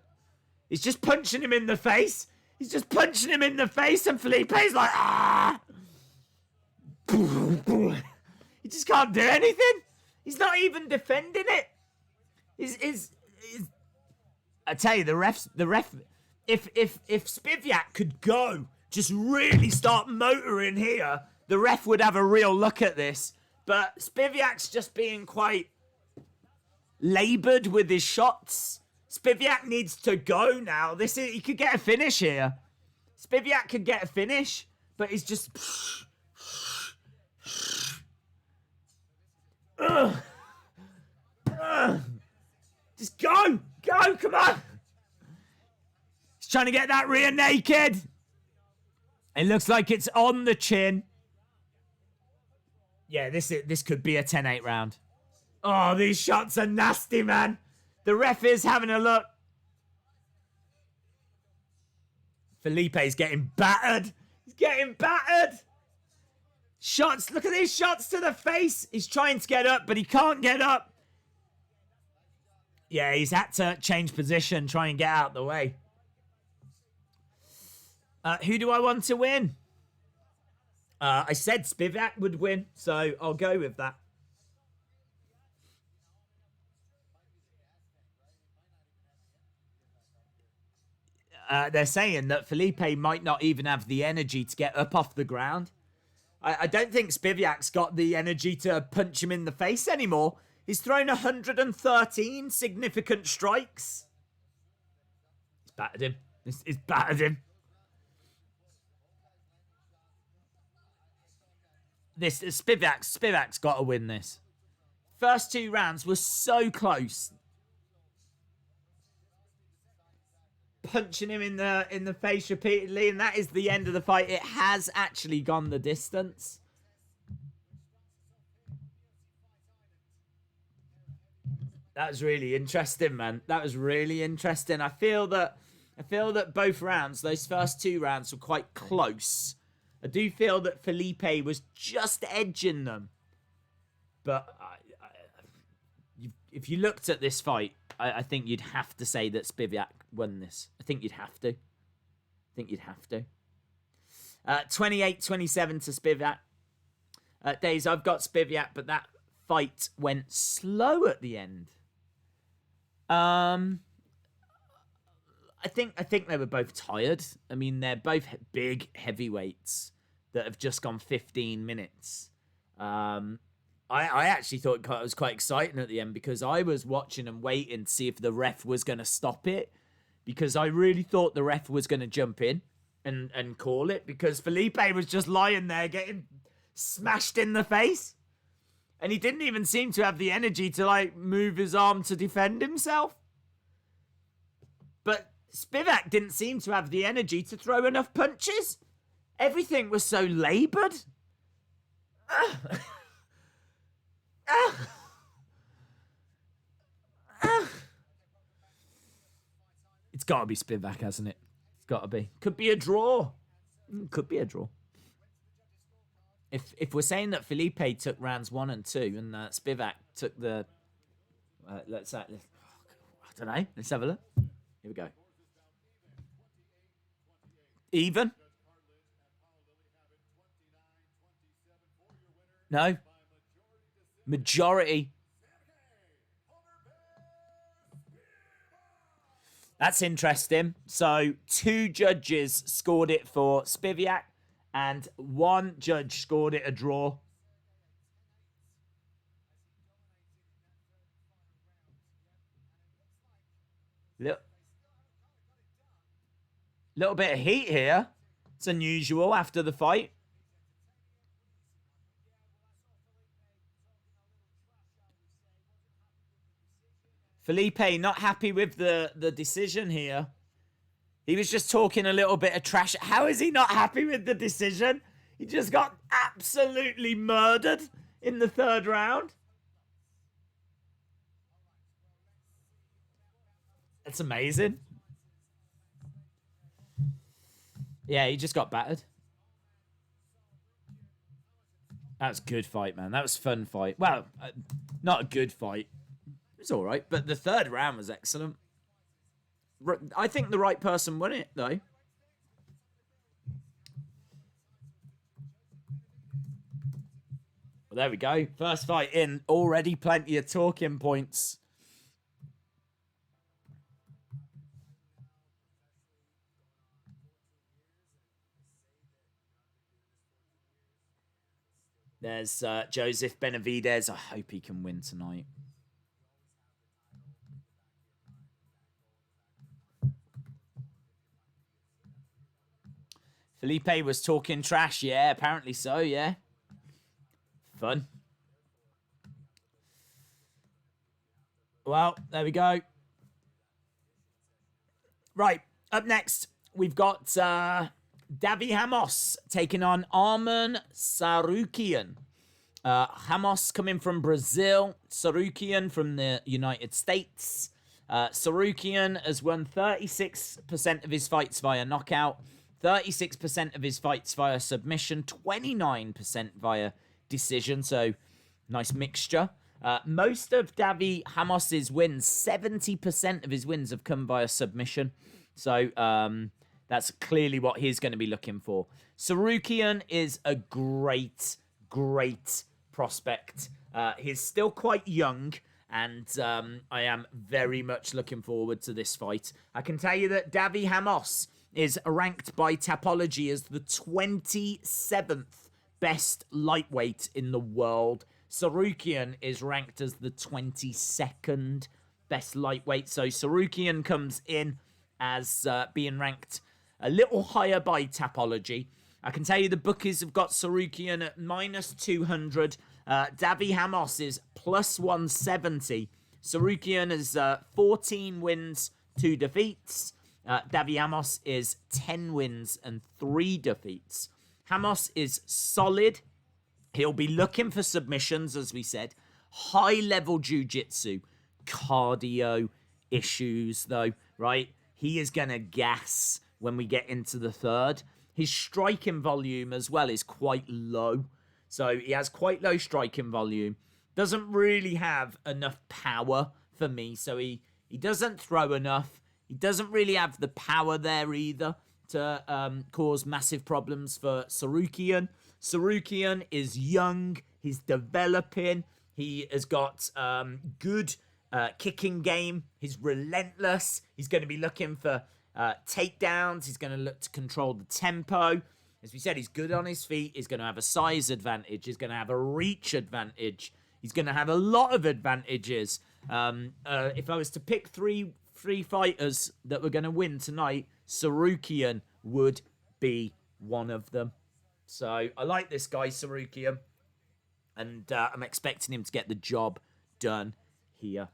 He's just punching him in the face. He's just punching him in the face. And Felipe's like, ah! He just can't do anything. He's not even defending it. I tell you, the ref, if Spivak could go, just really start motoring here, the ref would have a real look at this. But Spivak's just being quite laboured with his shots. Spivak needs to go now. He could get a finish here. Spivak could get a finish, but he's just... Just go! Go! Come on! He's trying to get that rear naked. It looks like it's on the chin. Yeah, this could be a 10-8 round. Oh, these shots are nasty, man. The ref is having a look. Felipe's getting battered. He's getting battered. Shots. Look at these shots to the face. He's trying to get up, but he can't get up. Yeah, he's had to change position, try and get out of the way. Who do I want to win? I said Spivak would win, so I'll go with that. they're saying that Felipe might not even have the energy to get up off the ground. I don't think Spiviak's got the energy to punch him in the face anymore. He's thrown 113 significant strikes. He's battered him. He's battered him. Spivak's got to win this. First 2 rounds were so close. Punching him in the face repeatedly, and that is the end of the fight. It has actually gone the distance. That was really interesting, man. That was really interesting. I feel that both rounds, those first 2 rounds, were quite close. I do feel that Felipe was just edging them. But if you looked at this fight, I think you'd have to say that Spiviak won this. I think you'd have to. 28-27 to Spiviak. Days, I've got Spiviak, but that fight went slow at the end. I think they were both tired. I mean, they're both big heavyweights that have just gone 15 minutes. I actually thought it was quite exciting at the end because I was watching and waiting to see if the ref was going to stop it, because I really thought the ref was going to jump in and call it, because Felipe was just lying there getting smashed in the face, and he didn't even seem to have the energy to like move his arm to defend himself. But Spivak didn't seem to have the energy to throw enough punches. Everything was so laboured. It's got to be Spivak, hasn't it? It's got to be. Could be a draw. Could be a draw. If we're saying that Felipe took rounds 1 and 2 and Spivak took the... I don't know. Let's have a look. Here we go. Even? No. Majority. That's interesting. So 2 judges scored it for Spiviak and 1 judge scored it a draw. Little bit of heat here. It's unusual after the fight. Felipe not happy with the decision here. He was just talking a little bit of trash. How is he not happy with the decision? He just got absolutely murdered in the 3rd round. That's amazing. Yeah, he just got battered. That was a good fight, man. That was a fun fight. Well, not a good fight. It's all right, but the 3rd round was excellent. I think the right person won it, though. Well, there we go. First fight in. Already plenty of talking points. There's Joseph Benavidez. I hope he can win tonight. Felipe was talking trash. Yeah, apparently so, yeah. Fun. Well, there we go. Right, up next, we've got Davi Ramos taking on Arman Sarukian. Ramos coming from Brazil, Sarukian from the United States. Sarukian has won 36% of his fights via knockout, 36% of his fights via submission, 29% via decision, so nice mixture. Most of Davi Ramos's wins, 70% of his wins have come via submission, so that's clearly what he's going to be looking for. Sarukian is a great prospect. He's still quite young, And I am very much looking forward to this fight. I can tell you that Davi Hamos is ranked by Tapology as the 27th best lightweight in the world. Sarukian is ranked as the 22nd best lightweight. So Sarukian comes in as being ranked a little higher by Tapology. I can tell you the bookies have got Sarukian at -200. Davi Hamos is +170. Sarukian is 14 wins, 2 defeats. Davi Hamos is 10 wins and 3 defeats. Hamos is solid. He'll be looking for submissions, as we said. High-level jiu-jitsu. Cardio issues, though, right? He is going to gas when we get into the third. His striking volume as well is quite low. So he has quite low striking volume. Doesn't really have enough power for me. So he doesn't throw enough. He doesn't really have the power there either to cause massive problems for Sarukian. Sarukian is young. He's developing. He has got good kicking game. He's relentless. He's going to be looking for takedowns. He's going to look to control the tempo. As we said, he's good on his feet. He's going to have a size advantage. He's going to have a reach advantage. He's going to have a lot of advantages. If I was to pick three fighters that were going to win tonight, Sarukian would be one of them. So I like this guy, Sarukian. And I'm expecting him to get the job done here.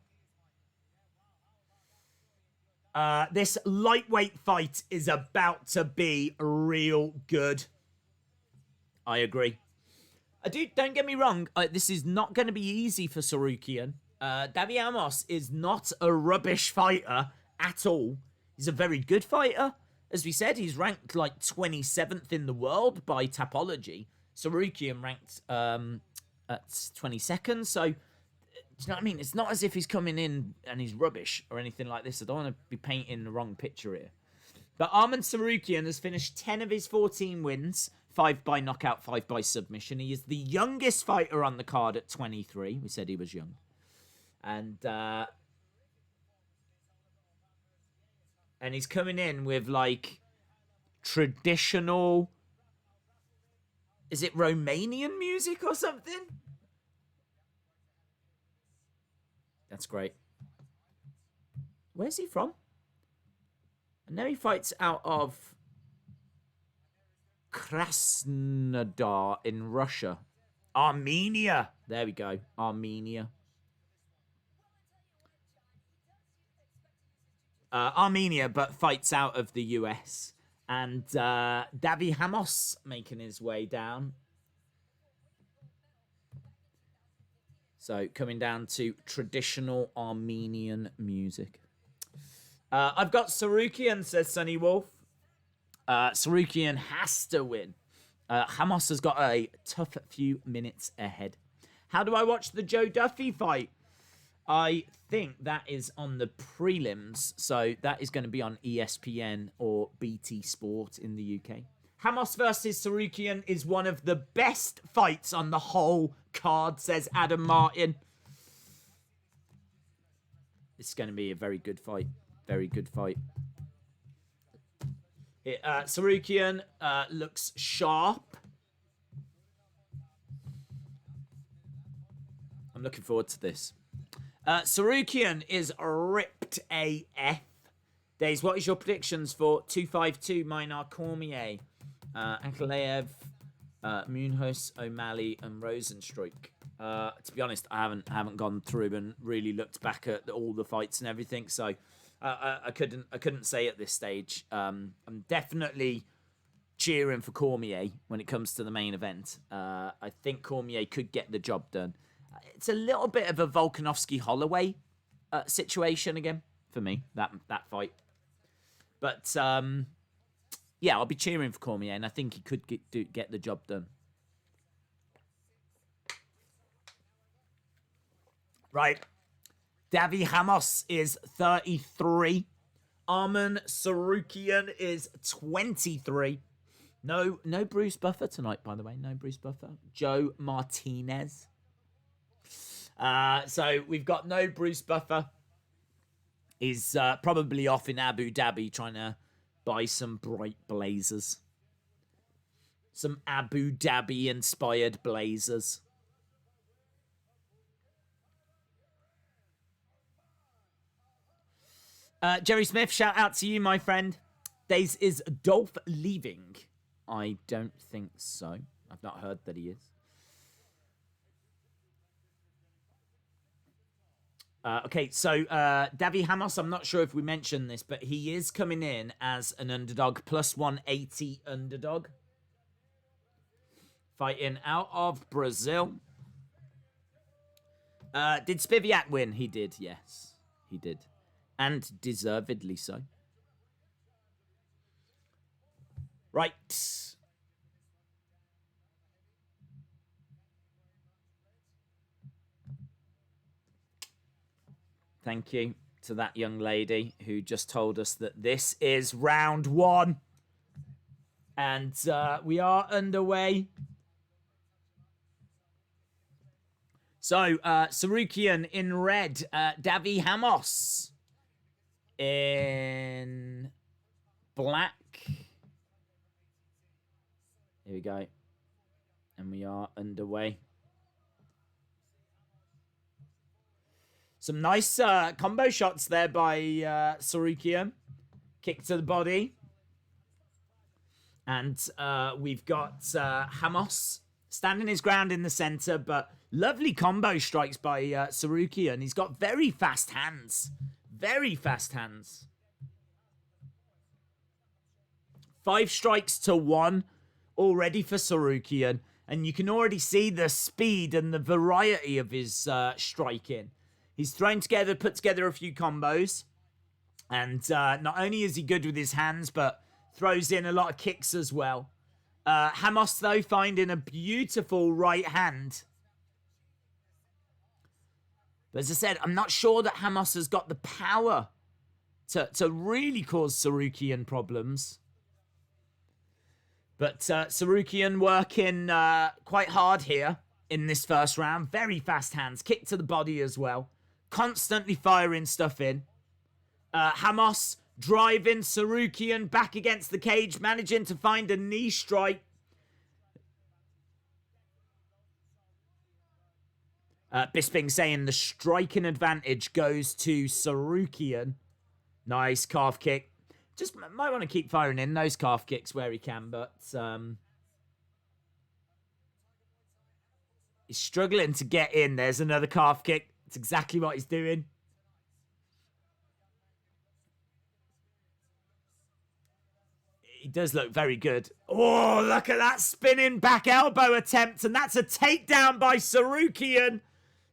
This lightweight fight is about to be real good. I agree. Don't get me wrong. This is not going to be easy for Sarukian. Davi Hamos is not a rubbish fighter at all. He's a very good fighter. As we said, he's ranked like 27th in the world by Tapology. Sarukian ranked at 22nd. So, do you know what I mean? It's not as if he's coming in and he's rubbish or anything like this. I don't want to be painting the wrong picture here. But Arman Sarukian has finished 10 of his 14 wins. 5 by knockout, 5 by submission. He is the youngest fighter on the card at 23. We said he was young. And he's coming in with, like, traditional... Is it Romanian music or something? That's great. Where's he from? I know he fights out of Krasnodar in Russia. Armenia. There we go. Armenia. Armenia, but fights out of the US. And Davi Hamos making his way down. So coming down to traditional Armenian music. I've got Sarukian, says Sunny Wolf. Sarukian has to win. Hamos has got a tough few minutes ahead. How do I watch the Joe Duffy fight? I think that is on the prelims. So that is going to be on ESPN or BT Sport in the UK. Hamos versus Sarukian is one of the best fights on the whole card, says Adam Martin. It's going to be a very good fight. Very good fight. Sarukian looks sharp. I'm looking forward to this. Sarukian is ripped AF. Days, what is your predictions for 252 Minar Cormier, Ankalaev, Munhoz, O'Malley, and Rosenstruik? To be honest, I haven't gone through and really looked back at all the fights and everything, so I couldn't say at this stage. I'm definitely cheering for Cormier when it comes to the main event. I think Cormier could get the job done. It's a little bit of a Volkanovski-Holloway situation again for me, that fight. But yeah, I'll be cheering for Cormier, and I think he could get the job done. Right. Davi Hamos is 33. Arman Sarukian is 23. No Bruce Buffer tonight, by the way. No Bruce Buffer. Joe Martinez. So we've got no Bruce Buffer. He's probably off in Abu Dhabi trying to buy some bright blazers. Some Abu Dhabi-inspired blazers. Jerry Smith, shout out to you, my friend. Days, is Dolph leaving? I don't think so. I've not heard that he is. Okay, so Davi Hamos, I'm not sure if we mentioned this, but he is coming in as an underdog, plus 180 underdog. Fighting out of Brazil. Did Spiviak win? He did, yes. He did. And deservedly so. Right. Thank you to that young lady who just told us that this is round 1. And we are underway. So, Sarukian in red. Davi Hamos in black. Here we go. And we are underway. Some nice combo shots there by Sarukian. Kick to the body. And we've got Hamos standing his ground in the center, but lovely combo strikes by Sarukian. He's got very fast hands. Very fast hands. 5 strikes to 1 already for Sarukian. And you can already see the speed and the variety of his striking. He's put together a few combos. And not only is he good with his hands, but throws in a lot of kicks as well. Hamos, though, finding a beautiful right hand. But as I said, I'm not sure that Hamos has got the power to really cause Sarukian problems. But Sarukian working quite hard here in this first round. Very fast hands. Kick to the body as well. Constantly firing stuff in. Hamos driving Sarukian back against the cage. Managing to find a knee strike. Bisping saying the striking advantage goes to Sarukian. Nice calf kick. Just might want to keep firing in those calf kicks where he can, but he's struggling to get in. There's another calf kick. It's exactly what he's doing. He does look very good. Oh, look at that spinning back elbow attempt, and that's a takedown by Sarukian.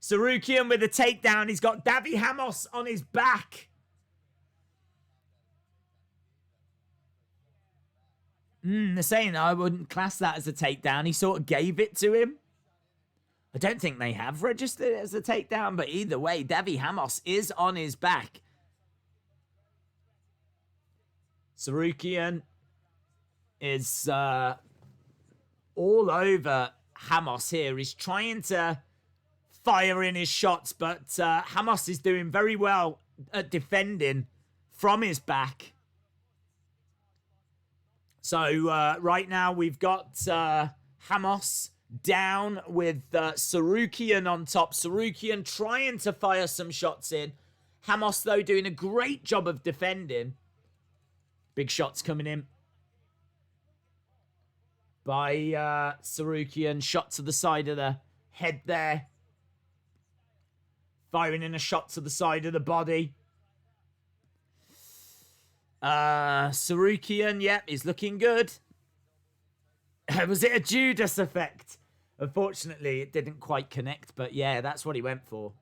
Sarukian with a takedown. He's got Davi Hamos on his back. They're saying I wouldn't class that as a takedown. He sort of gave it to him. I don't think they have registered it as a takedown, but either way, Davi Hamos is on his back. Sarukian is all over Hamos here. He's trying to fire in his shots, but Hamos is doing very well at defending from his back. So right now we've got Hamos down with Sarukian on top. Sarukian trying to fire some shots in. Hamos, though, doing a great job of defending. Big shots coming in by Sarukian. Shot to the side of the head there. Firing in a shot to the side of the body. Sarukian, yep, is looking good. Was it a Judas effect? Unfortunately, it didn't quite connect, but yeah, that's what he went for.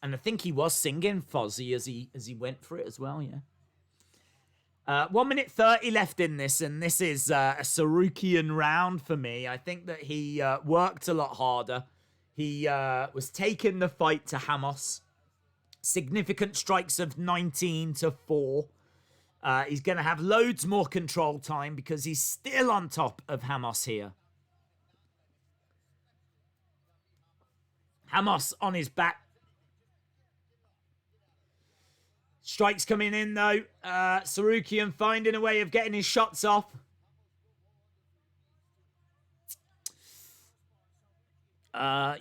And I think he was singing Fozzy as he went for it as well, yeah. 1 minute 30 left in this, and this is a Sarukian round for me. I think that he worked a lot harder. He was taking the fight to Hamos. Significant strikes of 19-4. He's going to have loads more control time because he's still on top of Hamos here. Hermansson on his back. Strikes coming in, though. Tsarukyan finding a way of getting his shots off.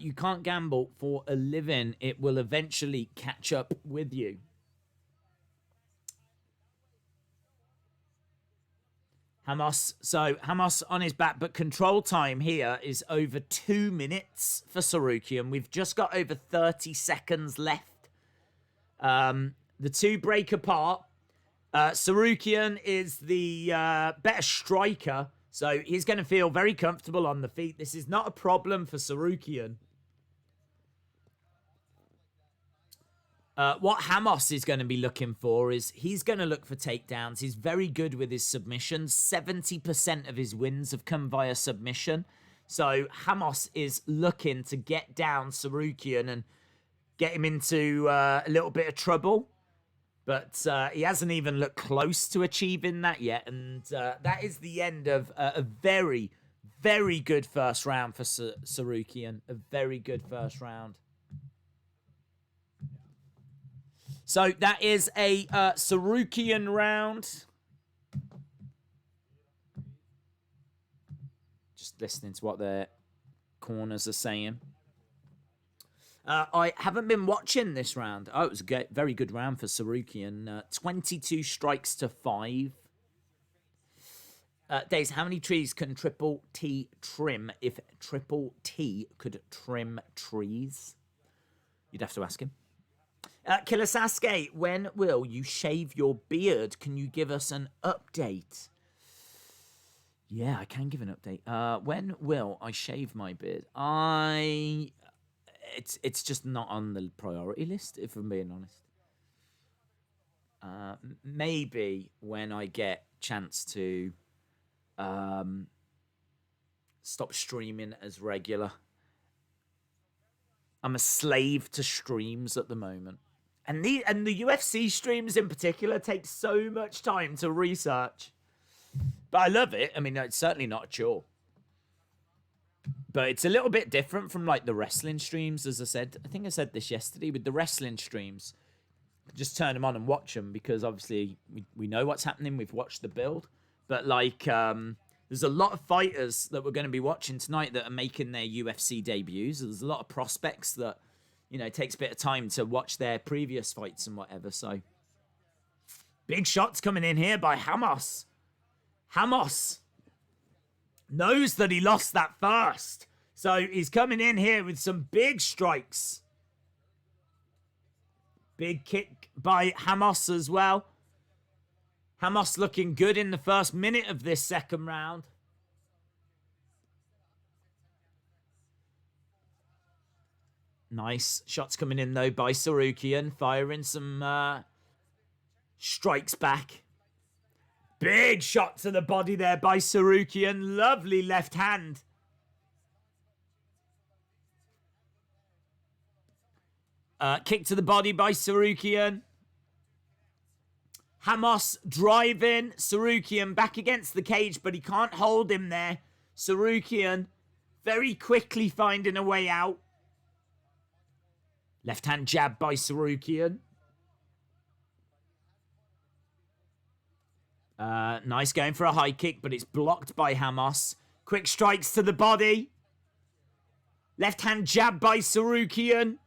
You can't gamble for a living. It will eventually catch up with you. Hermansson on his back, but control time here is over 2 minutes for Tsarukyan. We've just got over 30 seconds left. The two break apart. Tsarukyan is the better striker, so he's going to feel very comfortable on the feet. This is not a problem for Tsarukyan. What Hermansson is going to be looking for is he's going to look for takedowns. He's very good with his submissions. 70% of his wins have come via submission. So Hermansson is looking to get down Tsarukyan and get him into a little bit of trouble. But he hasn't even looked close to achieving that yet. And that is the end of a very, very good first round for Tsarukyan. A very good first round. So that is a Tsarukyan round. Just listening to what their corners are saying. I haven't been watching this round. Oh, it was a very good round for Tsarukyan. 22 strikes to 5. Days, how many trees can Triple T trim if Triple T could trim trees? You'd have to ask him. Killer Sasuke, when will you shave your beard? Can you give us an update? Yeah, I can give an update. When will I shave my beard? It's just not on the priority list, if I'm being honest. Maybe when I get chance to stop streaming as regular. I'm a slave to streams at the moment. And the UFC streams in particular take so much time to research. But I love it. I mean, it's certainly not a chore. But it's a little bit different from like the wrestling streams, as I said. I think I said this yesterday. With the wrestling streams, just turn them on and watch them because obviously we know what's happening. We've watched the build. But like, there's a lot of fighters that we're going to be watching tonight that are making their UFC debuts. There's a lot of prospects that, you know, it takes a bit of time to watch their previous fights and whatever. So, big shots coming in here by Hermansson. Hermansson knows that he lost that first. So, he's coming in here with some big strikes. Big kick by Hermansson as well. Hermansson looking good in the first minute of this second round. Nice shots coming in, though, by Tsarukyan. Firing some strikes back. Big shot to the body there by Tsarukyan. Lovely left hand. Kick to the body by Tsarukyan. Hermansson driving. Tsarukyan back against the cage, but he can't hold him there. Tsarukyan very quickly finding a way out. Left hand jab by Tsarukyan. Nice going for a high kick, but it's blocked by Hermansson. Quick strikes to the body. Left hand jab by Tsarukyan.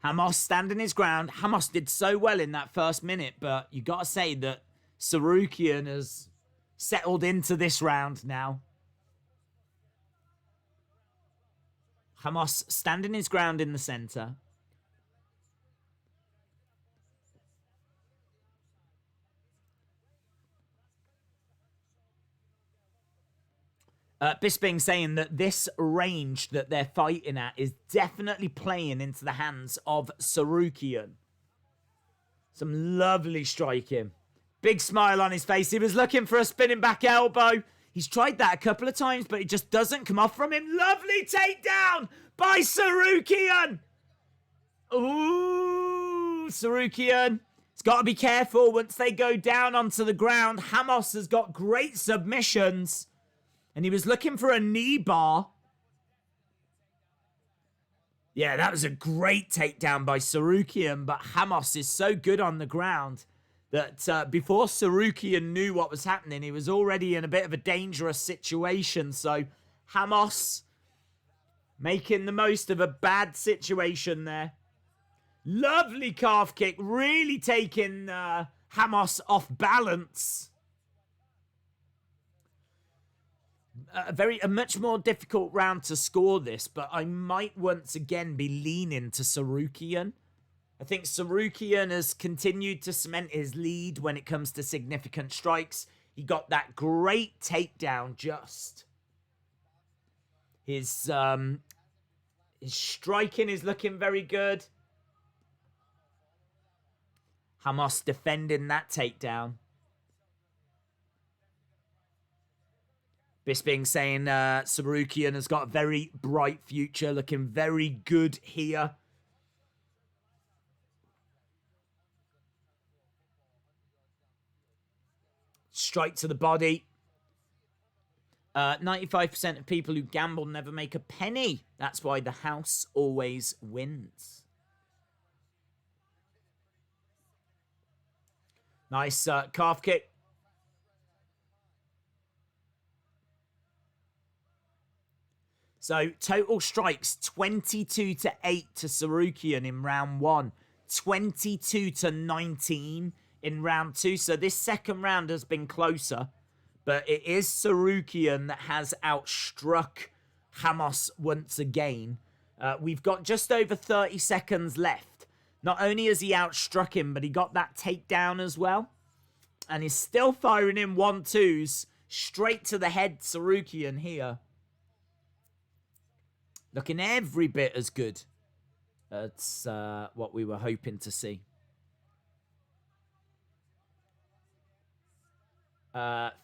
Hermansson standing his ground. Hermansson did so well in that first minute, but you got to say that Tsarukyan has settled into this round now. Hermansson standing his ground in the centre. Bisping saying that this range that they're fighting at is definitely playing into the hands of Tsarukyan. Some lovely striking. Big smile on his face. He was looking for a spinning back elbow. He's tried that a couple of times, but it just doesn't come off from him. Lovely takedown by Tsarukyan. Ooh, Tsarukyan. He's got to be careful once they go down onto the ground. Hermansson has got great submissions. And he was looking for a knee bar. Yeah, that was a great takedown by Sarukian, but Ramos is so good on the ground that before Sarukian knew what was happening, he was already in a bit of a dangerous situation. So Ramos making the most of a bad situation there. Lovely calf kick, really taking Ramos off balance. A much more difficult round to score this, but I might once again be leaning to Sarukian. I think Sarukian has continued to cement his lead when it comes to significant strikes. He got that great takedown just. His striking is looking very good. Ramos defending that takedown. Bisping saying Sarukian has got a very bright future, looking very good here. Strike to the body. 95% of people who gamble never make a penny. That's why the house always wins. Nice calf kick. So total strikes 22-8 to Sarukian in round 1. 22-19 in round 2. So this second round has been closer. But it is Sarukian that has outstruck Ramos once again. We've got just over 30 seconds left. Not only has he outstruck him, but he got that takedown as well. And he's still firing in 1-2s straight to the head, Sarukian here. Looking every bit as good. That's what we were hoping to see.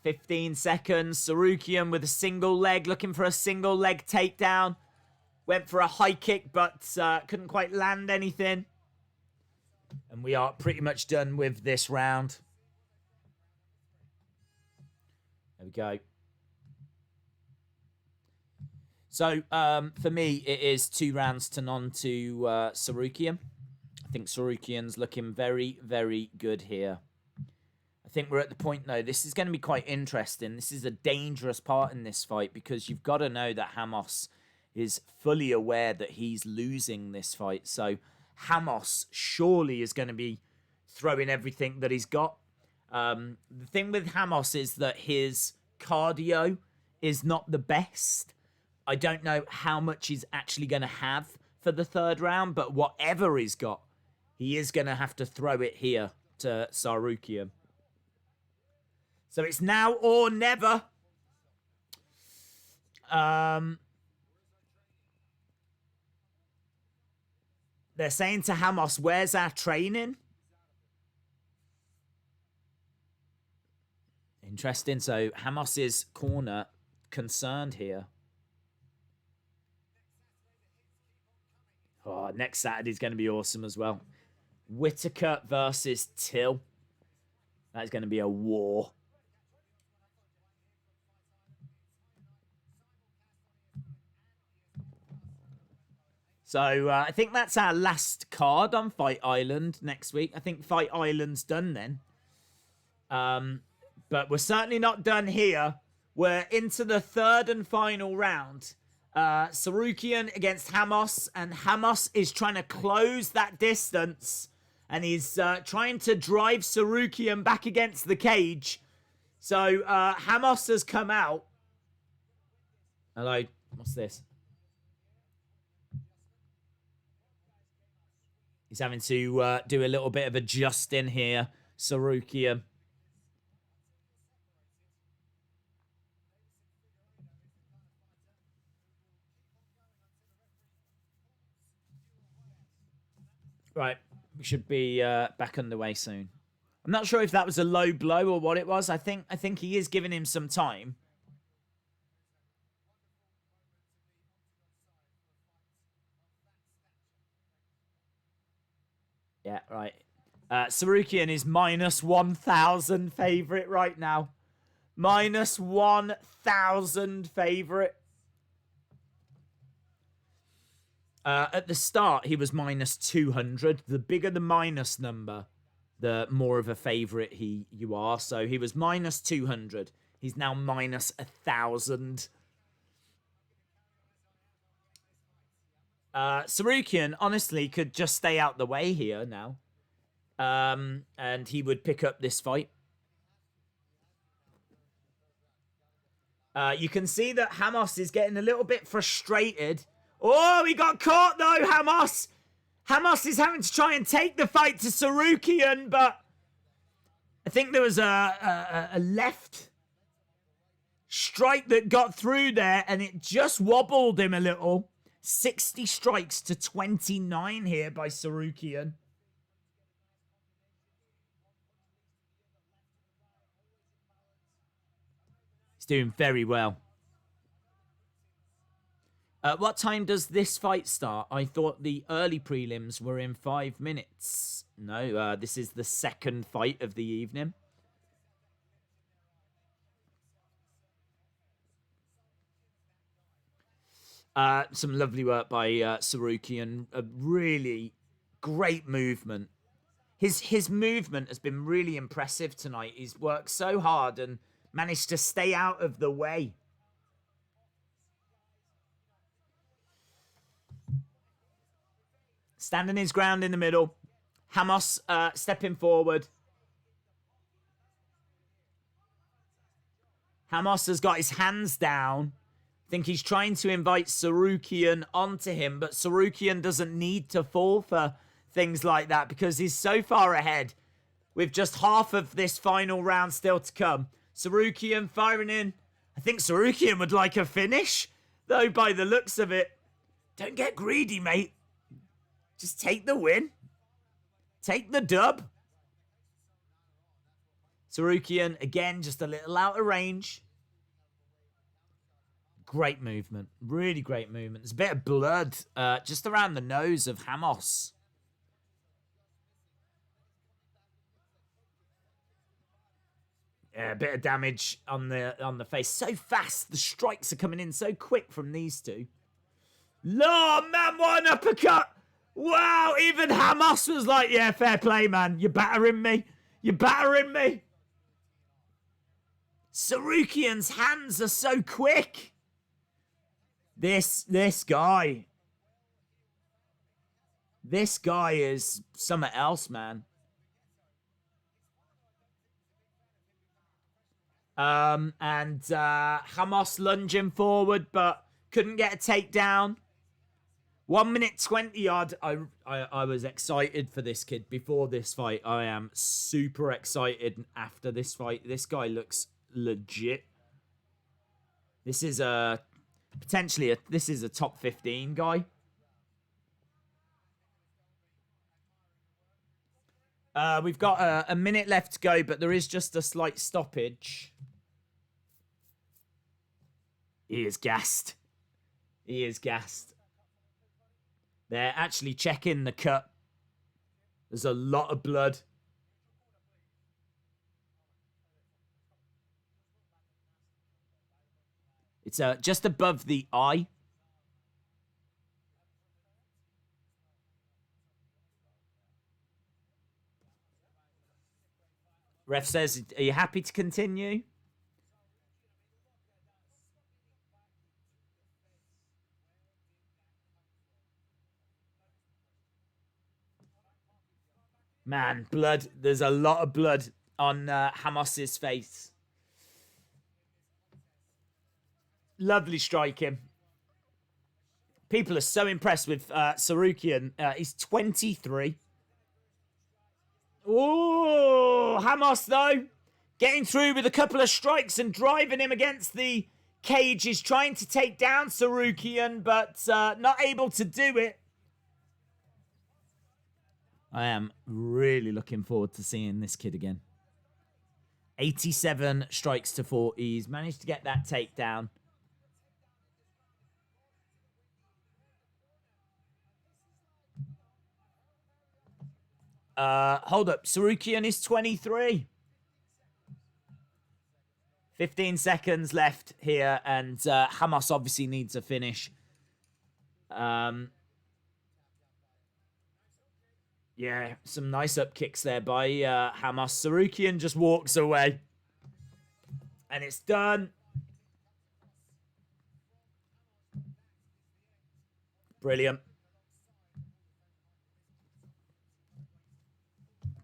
15 seconds. Sarukian with a single leg, looking for a single leg takedown. Went for a high kick, but couldn't quite land anything. And we are pretty much done with this round. There we go. So, for me, it is 2 rounds to none to Sarukian. I think Sarukian's looking very, very good here. I think we're at the point, though, this is going to be quite interesting. This is a dangerous part in this fight because you've got to know that Ramos is fully aware that he's losing this fight. So, Ramos surely is going to be throwing everything that he's got. The thing with Ramos is that his cardio is not the best. I don't know how much he's actually going to have for the third round, but whatever he's got, he is going to have to throw it here to Sarukian. So it's now or never. They're saying to Ramos, where's our training? Interesting. So Ramos's corner concerned here. Oh, next Saturday is going to be awesome as well. Whittaker versus Till. That's going to be a war. So I think that's our last card on Fight Island next week. I think Fight Island's done then. But we're certainly not done here. We're into the third and final round. Sarukian against Ramos. And Ramos is trying to close that distance. And he's trying to drive Sarukian back against the cage. So Ramos has come out. Hello. What's this? He's having to do a little bit of adjusting here, Sarukian. Right, we should be back underway soon. I'm not sure if that was a low blow or what it was. I think he is giving him some time. Yeah, right. Sarukian is minus 1,000 favorite right now. Minus 1,000 favorite. At the start, he was minus 200. The bigger the minus number, the more of a favourite you are. So he was minus 200. He's now minus 1,000. Sarukian, honestly, could just stay out the way here now. And he would pick up this fight. You can see that Hermansson is getting a little bit frustrated. Oh, he got caught though, Hermansson. Hermansson is having to try and take the fight to Sarukian, but I think there was a left strike that got through there, and it just wobbled him a little. 60 strikes to 29 here by Sarukian. He's doing very well. What time does this fight start? I thought the early prelims were in 5 minutes. No, this is the second fight of the evening. Some lovely work by Sarukian. A really great movement. His movement has been really impressive tonight. He's worked so hard and managed to stay out of the way. Standing his ground in the middle. Hermansson stepping forward. Hermansson has got his hands down. I think he's trying to invite Sarukian onto him, but Sarukian doesn't need to fall for things like that because he's so far ahead with just half of this final round still to come. Sarukian firing in. I think Sarukian would like a finish, though, by the looks of it. Don't get greedy, mate. Just take the win. Take the dub. Sarukian, again, just a little out of range. Great movement. Really great movement. There's a bit of blood just around the nose of Hermansson. Yeah, a bit of damage on the face. So fast. The strikes are coming in so quick from these two. Oh, man, what an uppercut. Wow, even Hermansson was like, yeah, fair play, man. You're battering me. You're battering me. Sarukian's hands are so quick. This guy. This guy is something else, man. And Hermansson lunging forward, but couldn't get a takedown. 1 minute 20 odd. I was excited for this kid before this fight. I am super excited after this fight. This guy looks legit. This is potentially this is a top 15 guy. We've got a minute left to go, but there is just a slight stoppage. He is gassed. He is gassed. They're actually checking the cut. There's a lot of blood. It's just above the eye. Ref says, are you happy to continue? Man, blood. There's a lot of blood on Hermansson's face. Lovely striking. People are so impressed with Sarukian. He's 23. Oh, Hermansson, though, getting through with a couple of strikes and driving him against the cage. He's trying to take down Sarukian, but not able to do it. I am really looking forward to seeing this kid again. 87 strikes to 40. He's managed to get that takedown. Hold up. Sarukian is 23. 15 seconds left here, and Hermansson obviously needs a finish. Yeah, some nice up kicks there by Hamas. Sarukian just walks away. And it's done. Brilliant.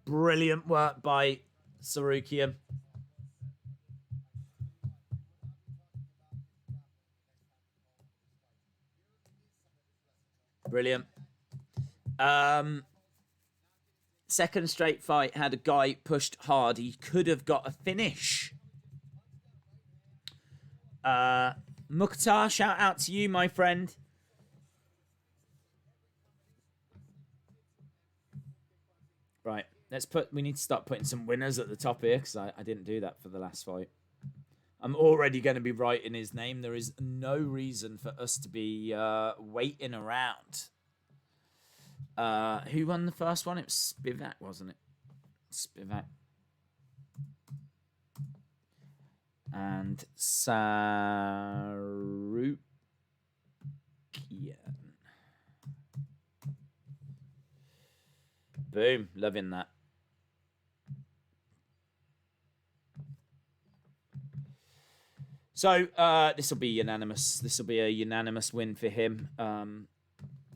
Brilliant work by Sarukian. Brilliant. Second straight fight had a guy pushed hard. He could have got a finish. Mukhtar, shout out to you, my friend. Right, we need to start putting some winners at the top here, because I didn't do that for the last fight. I'm already going to be writing his name. There is no reason for us to be waiting around. Who won the first one? It was Spivak, wasn't it? Spivak. And Sarukian. Boom. Loving that. So this will be unanimous. This will be a unanimous win for him.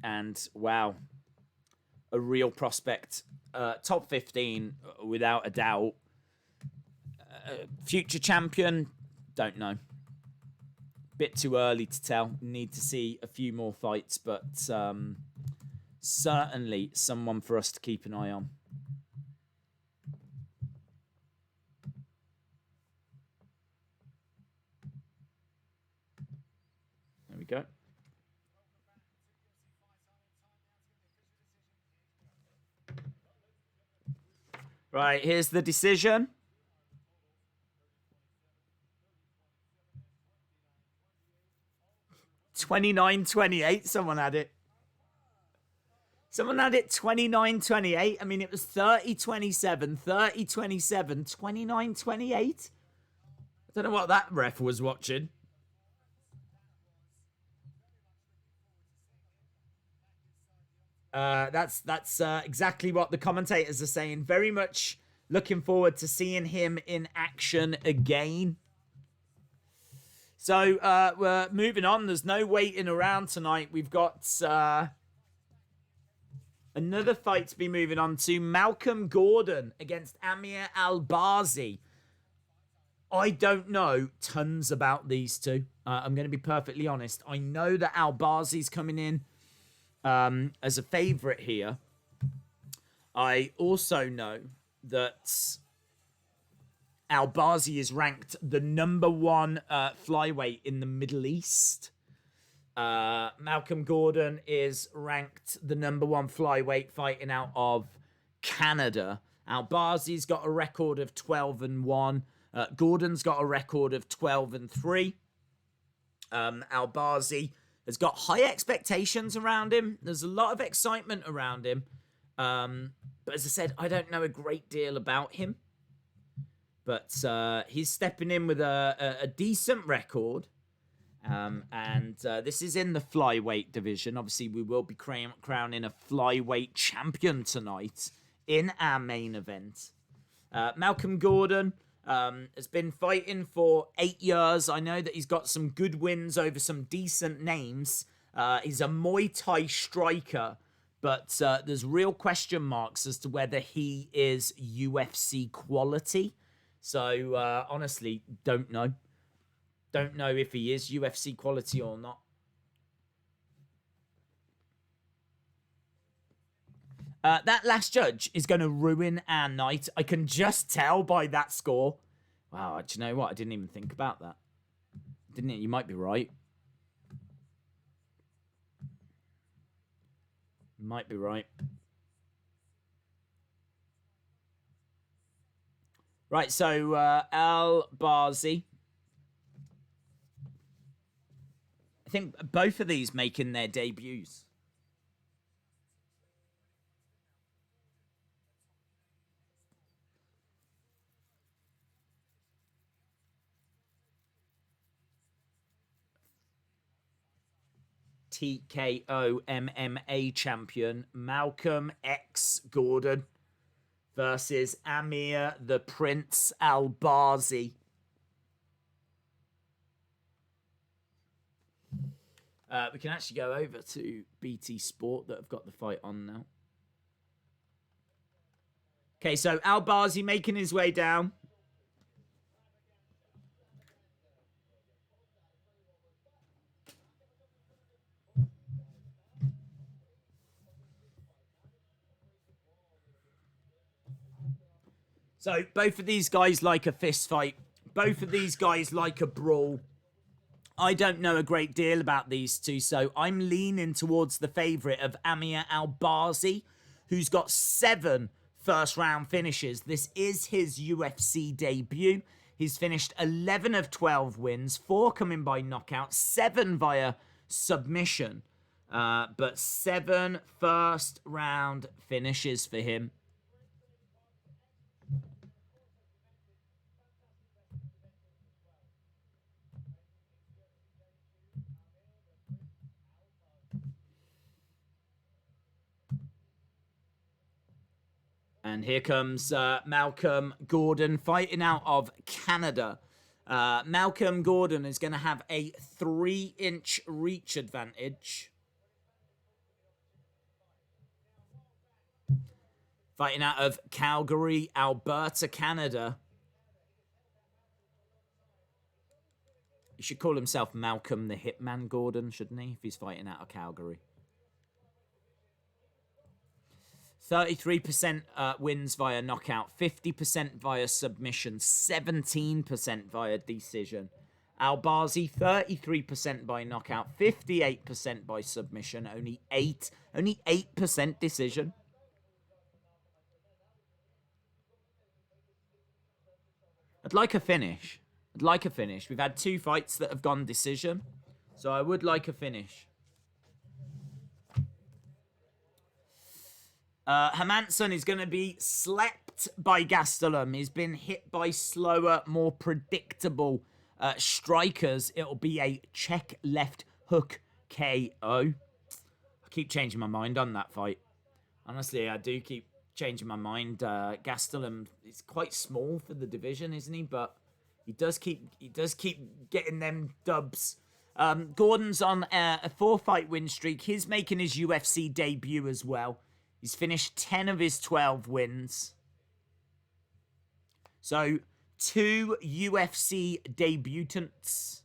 And wow, a real prospect. Top 15 without a doubt. Future champion, don't know. Bit too early to tell. Need to see a few more fights, but certainly someone for us to keep an eye on. There we go. Right, here's the decision. $29-28. Someone had it. Someone had it 29-28. I mean, it was 30-27, 30-27, 29-28. I don't know what that ref was watching. That's exactly what the commentators are saying. Very much looking forward to seeing him in action again. So we're moving on. There's no waiting around tonight. We've got another fight to be moving on to. Malcolm Gordon against Amir Albazi. I don't know tons about these two. I'm going to be perfectly honest. I know that Albazi's coming in as a favourite here. I also know that Albazi is ranked the #1 flyweight in the Middle East. Malcolm Gordon is ranked the #1 flyweight fighting out of Canada. Albazi's got a record of 12-1. Gordon's got a record of 12-3. Albazi has got high expectations around him. There's a lot of excitement around him. But as I said, I don't know a great deal about him. But he's stepping in with a decent record. And this is in the flyweight division. Obviously, we will be crowning a flyweight champion tonight in our main event. Malcolm Gordon has been fighting for 8 years. I know that he's got some good wins over some decent names. He's a Muay Thai striker, but there's real question marks as to whether he is UFC quality. So, honestly, don't know. Don't know if he is UFC quality or not. That last judge is going to ruin our night. I can just tell by that score. Wow, do you know what? I didn't even think about that. Didn't it? You might be right. You might be right. Right, so Albazi. I think both of these making their debuts. TKO MMA champion Malcolm X Gordon versus Amir the Prince Albazi. We can actually go over to BT Sport that have got the fight on now. Okay, so Albazi making his way down. So both of these guys like a fist fight. Both of these guys like a brawl. I don't know a great deal about these two, so I'm leaning towards the favourite of Amir Albazi, who's got 7 first-round finishes. This is his UFC debut. He's finished 11 of 12 wins, 4 coming by knockout, 7 via submission, but 7 first-round finishes for him. And here comes Malcolm Gordon fighting out of Canada. Malcolm Gordon is going to have a 3-inch reach advantage. Fighting out of Calgary, Alberta, Canada. He should call himself Malcolm the Hitman Gordon, shouldn't he? If he's fighting out of Calgary. 33% wins via knockout, 50% via submission, 17% via decision. Albazi, 33% by knockout, 58% by submission, only 8% decision. I'd like a finish. We've had 2 fights that have gone decision, so I would like a finish. Hermansson is going to be slept by Gastelum. He's been hit by slower, more predictable strikers. It'll be a check left hook KO. I keep changing my mind on that fight. Honestly, I do keep changing my mind. Gastelum is quite small for the division, isn't he? But he does keep getting them dubs. Gordon's on a 4-fight win streak. He's making his UFC debut as well. He's finished 10 of his 12 wins. So, 2 UFC debutants.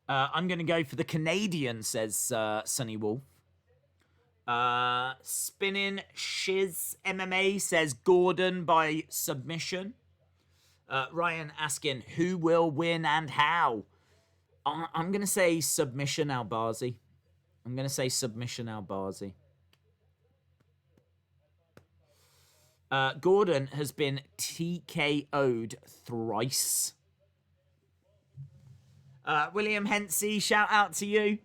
I'm going to go for the Canadian, says Sonny Wolf. Spinning Shiz MMA says Gordon by submission. Ryan asking who will win and how. I'm going to say submission Albazi. Gordon has been TKO'd thrice. William Hensey, shout out to you.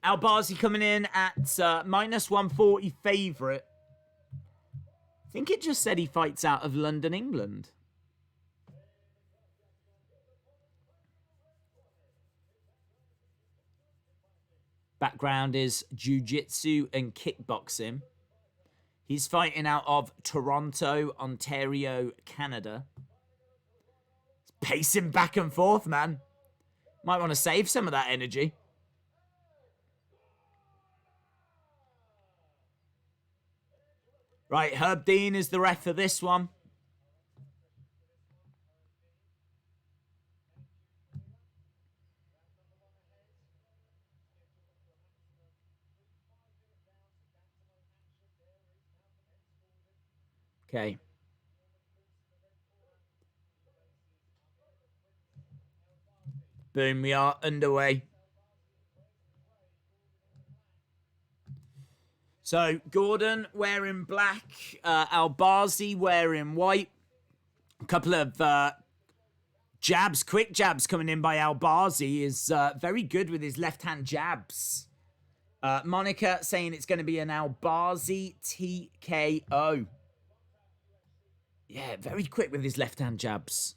Albazi coming in at minus 140 favourite. I think it just said he fights out of London, England. Background is jiu-jitsu and kickboxing. He's fighting out of Toronto, Ontario, Canada. He's pacing back and forth, man. Might want to save some of that energy. Right, Herb Dean is the ref for this one. Okay. Boom, we are underway. So, Gordon wearing black, Albazi wearing white. A couple of jabs, quick jabs coming in by Albazi. Is very good with his left-hand jabs. Monica saying it's going to be an Albazi TKO. Yeah, very quick with his left-hand jabs.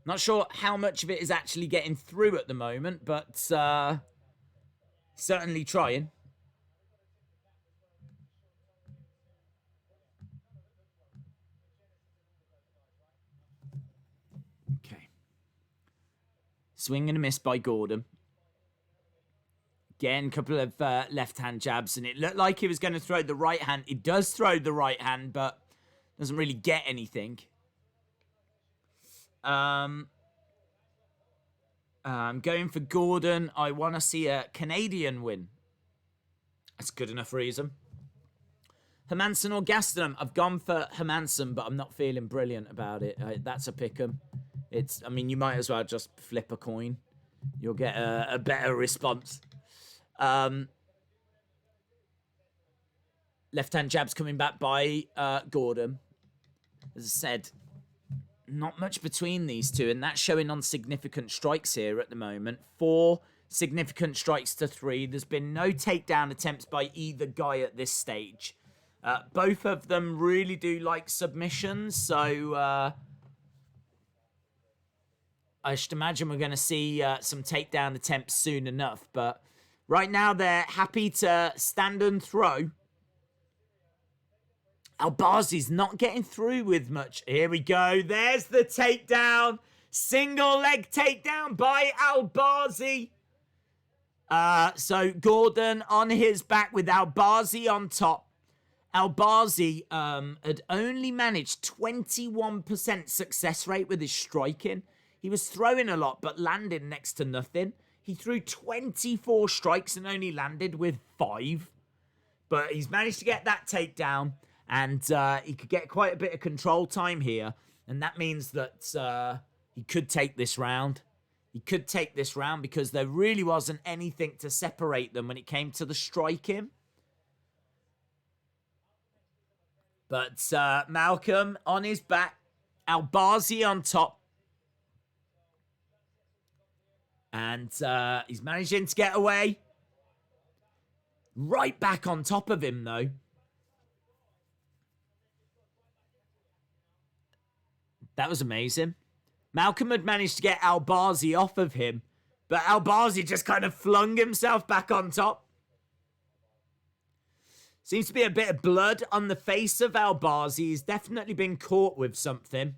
Not sure how much of it is actually getting through at the moment, but certainly trying. Okay. Swing and a miss by Gordon. Again, a couple of left-hand jabs, and it looked like he was going to throw the right hand. He does throw the right hand, but doesn't really get anything. I'm going for Gordon. I want to see a Canadian win. That's good enough reason. Hermansson or Gastelum? I've gone for Hermansson, but I'm not feeling brilliant about it. That's a pick'em. I mean, you might as well just flip a coin. You'll get a better response. Left-hand jabs coming back by Gordon. As I said, not much between these two, and that's showing on significant strikes here at the moment. 4 significant strikes to 3. There's been no takedown attempts by either guy at this stage. Both of them really do like submissions, so I should imagine we're going to see some takedown attempts soon enough, but right now they're happy to stand and throw. Albazi's not getting through with much. Here we go. There's the takedown. Single leg takedown by Albazi. So Gordon on his back with Albazi on top. Albazi had only managed 21% success rate with his striking. He was throwing a lot, but landed next to nothing. He threw 24 strikes and only landed with 5. But he's managed to get that takedown. And he could get quite a bit of control time here. And that means that he could take this round. He could take this round because there really wasn't anything to separate them when it came to the striking. But Malcolm on his back. Albazi on top. And he's managing to get away. Right back on top of him, though. That was amazing. Malcolm had managed to get Albazi off of him, but Albazi just kind of flung himself back on top. Seems to be a bit of blood on the face of Albazi. He's definitely been caught with something.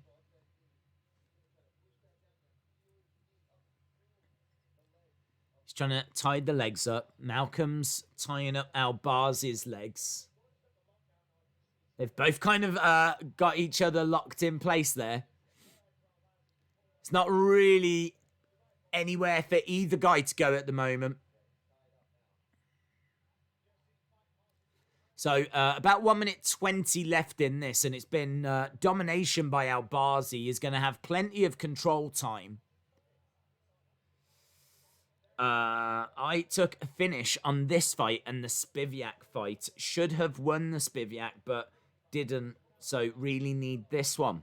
He's trying to tie the legs up. Malcolm's tying up Albazi's legs. They've both kind of got each other locked in place there. It's not really anywhere for either guy to go at the moment. So about 1 minute 20 left in this, and it's been domination by Albazi. He's going to have plenty of control time. I took a finish on this fight, and the Spivak fight. Should have won the Spivak, but didn't, so really need this one.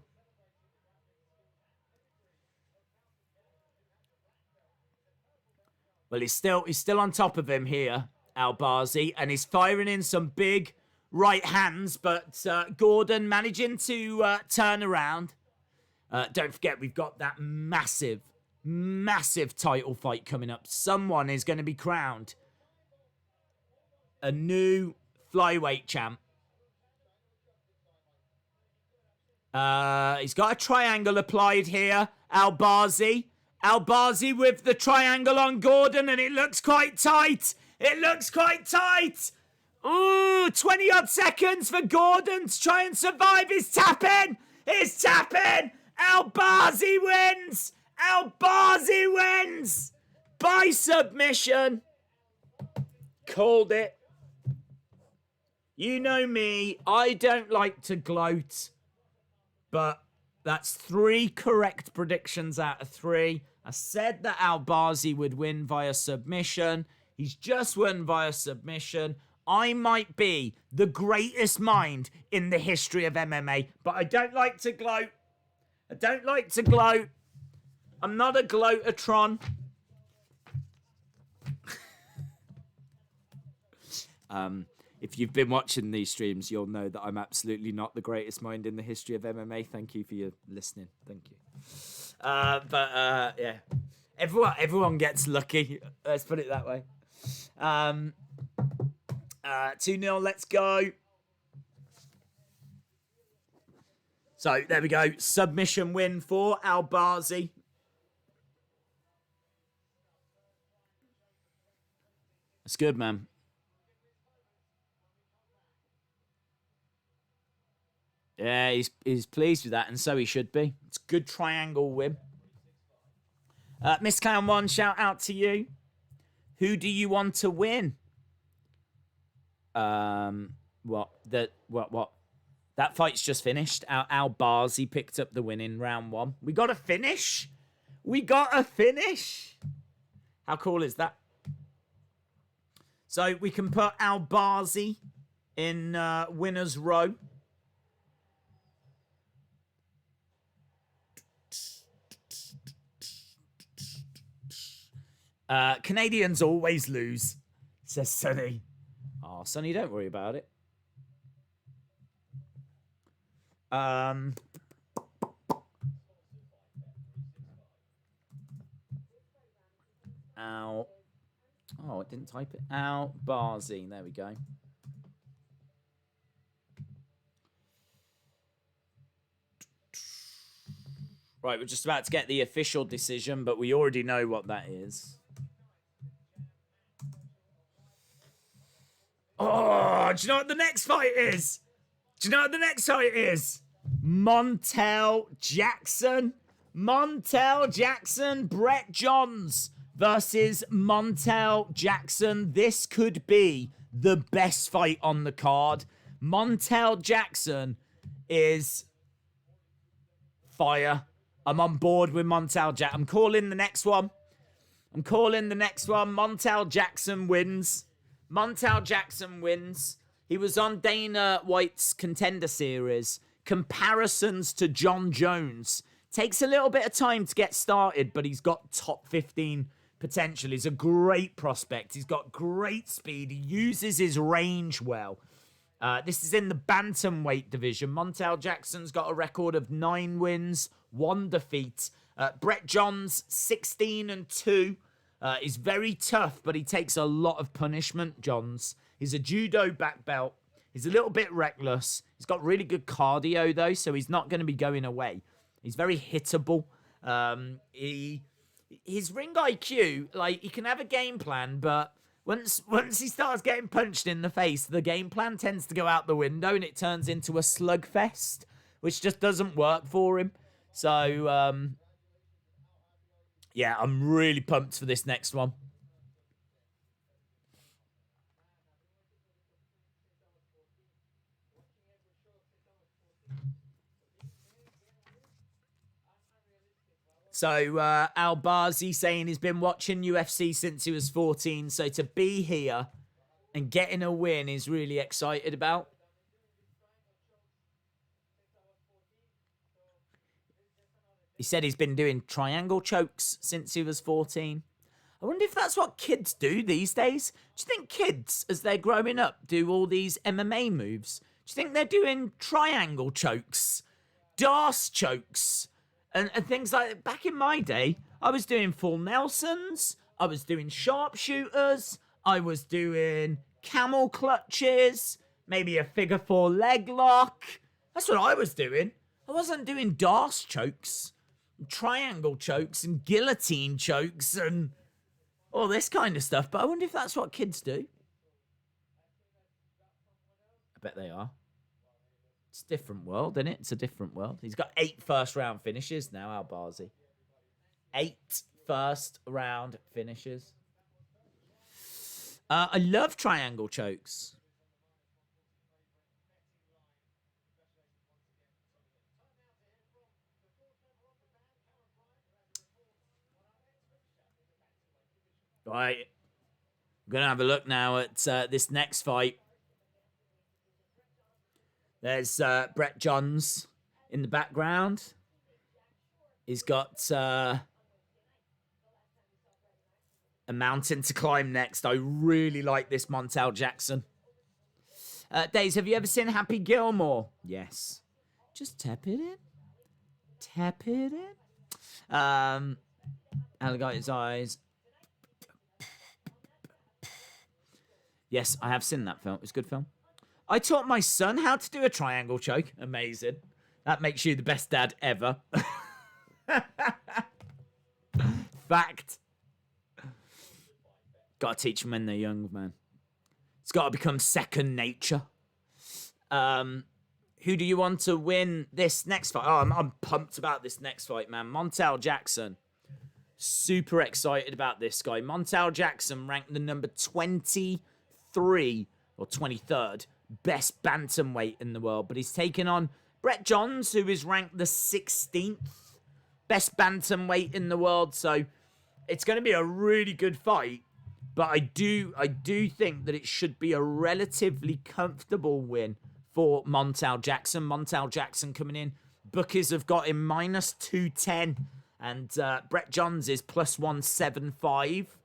Well, he's still on top of him here, Albazi, and he's firing in some big right hands, but Gordon managing to turn around. Don't forget, we've got that massive title fight coming up. Someone is going to be crowned a new flyweight champ. He's got a triangle applied here. Albazi with the triangle on Gordon, and it looks quite tight. It looks quite tight. Ooh, 20-odd seconds for Gordon to try and survive his tap-in. His tap-in. Albazi wins. Albazi wins by submission. Called it. You know me. I don't like to gloat. But that's 3 correct predictions out of 3. I said that Albazi would win via submission. He's just won via submission. I might be the greatest mind in the history of MMA, but I don't like to gloat. I don't like to gloat. I'm not a gloatatron. If you've been watching these streams, you'll know that I'm absolutely not the greatest mind in the history of MMA. Thank you for your listening. Thank you. Yeah, everyone gets lucky. Let's put it that way. 2-0. Let's go. So there we go. Submission win for Albazi. That's good, man. Yeah, he's pleased with that, and so he should be. It's a good triangle win. Miss Clown 1, shout out to you. Who do you want to win? What? That fight's just finished. Albazi picked up the win in round 1. We got a finish. We got a finish. How cool is that? So we can put Albazi in winner's row. Canadians always lose, says Sonny. Oh, Sonny, don't worry about it. Ow. Oh, it didn't type it. Albazi. There we go. Right, we're just about to get the official decision, but we already know what that is. Oh, do you know what the next fight is? Do you know what the next fight is? Montel Jackson. Montel Jackson. Brett Johns versus Montel Jackson. This could be the best fight on the card. Montel Jackson is fire. I'm on board with Montel Jackson. I'm calling the next one. Montel Jackson wins. Montel Jackson wins. He was on Dana White's Contender Series. Comparisons to John Jones. Takes a little bit of time to get started, but he's got top 15 potential. He's a great prospect. He's got great speed. He uses his range well. This is in the bantamweight division. Montel Jackson's got a record of 9 wins, 1 defeat. Brett Johns, 16-2. He's very tough, but he takes a lot of punishment, Johns. He's a judo black belt. He's a little bit reckless. He's got really good cardio, though, so he's not going to be going away. He's very hittable. His ring IQ, like, he can have a game plan, but once he starts getting punched in the face, the game plan tends to go out the window and it turns into a slugfest, which just doesn't work for him. So, yeah, I'm really pumped for this next one. So, Albazi saying he's been watching UFC since he was 14. So, to be here and getting a win is really excited about. He said he's been doing triangle chokes since he was 14. I wonder if that's what kids do these days. Do you think kids, as they're growing up, do all these MMA moves? Do you think they're doing triangle chokes, Darce chokes, and things like that? Back in my day, I was doing full Nelsons, I was doing sharpshooters, I was doing camel clutches, maybe a figure 4 leg lock. That's what I was doing. I wasn't doing Darce chokes, triangle chokes, and guillotine chokes, and all this kind of stuff. But I wonder if that's what kids do. I bet they are. It's a different world, isn't it? It's a different world. He's got 8 first-round finishes now, Albazi. 8 first-round finishes. I love triangle chokes. Right. I'm going to have a look now at this next fight. There's Brett Johns in the background. He's got a mountain to climb next. I really like this Montel Jackson. Days, have you ever seen Happy Gilmore? Yes. Just tap it in. Tap it in. Alligator's eyes. Yes, I have seen that film. It's a good film. I taught my son how to do a triangle choke. Amazing. That makes you the best dad ever. Fact. Gotta teach them when they're young, man. It's gotta become second nature. Who do you want to win this next fight? Oh, I'm pumped about this next fight, man. Montel Jackson. Super excited about this guy. Montel Jackson ranked the number 23 or 23rd best bantamweight in the world. But he's taken on Brett Johns, who is ranked the 16th best bantamweight in the world. So it's going to be a really good fight. But I do think that it should be a relatively comfortable win for Montel Jackson. Montel Jackson coming in. Bookies have got him minus 210. And Brett Johns is plus 175.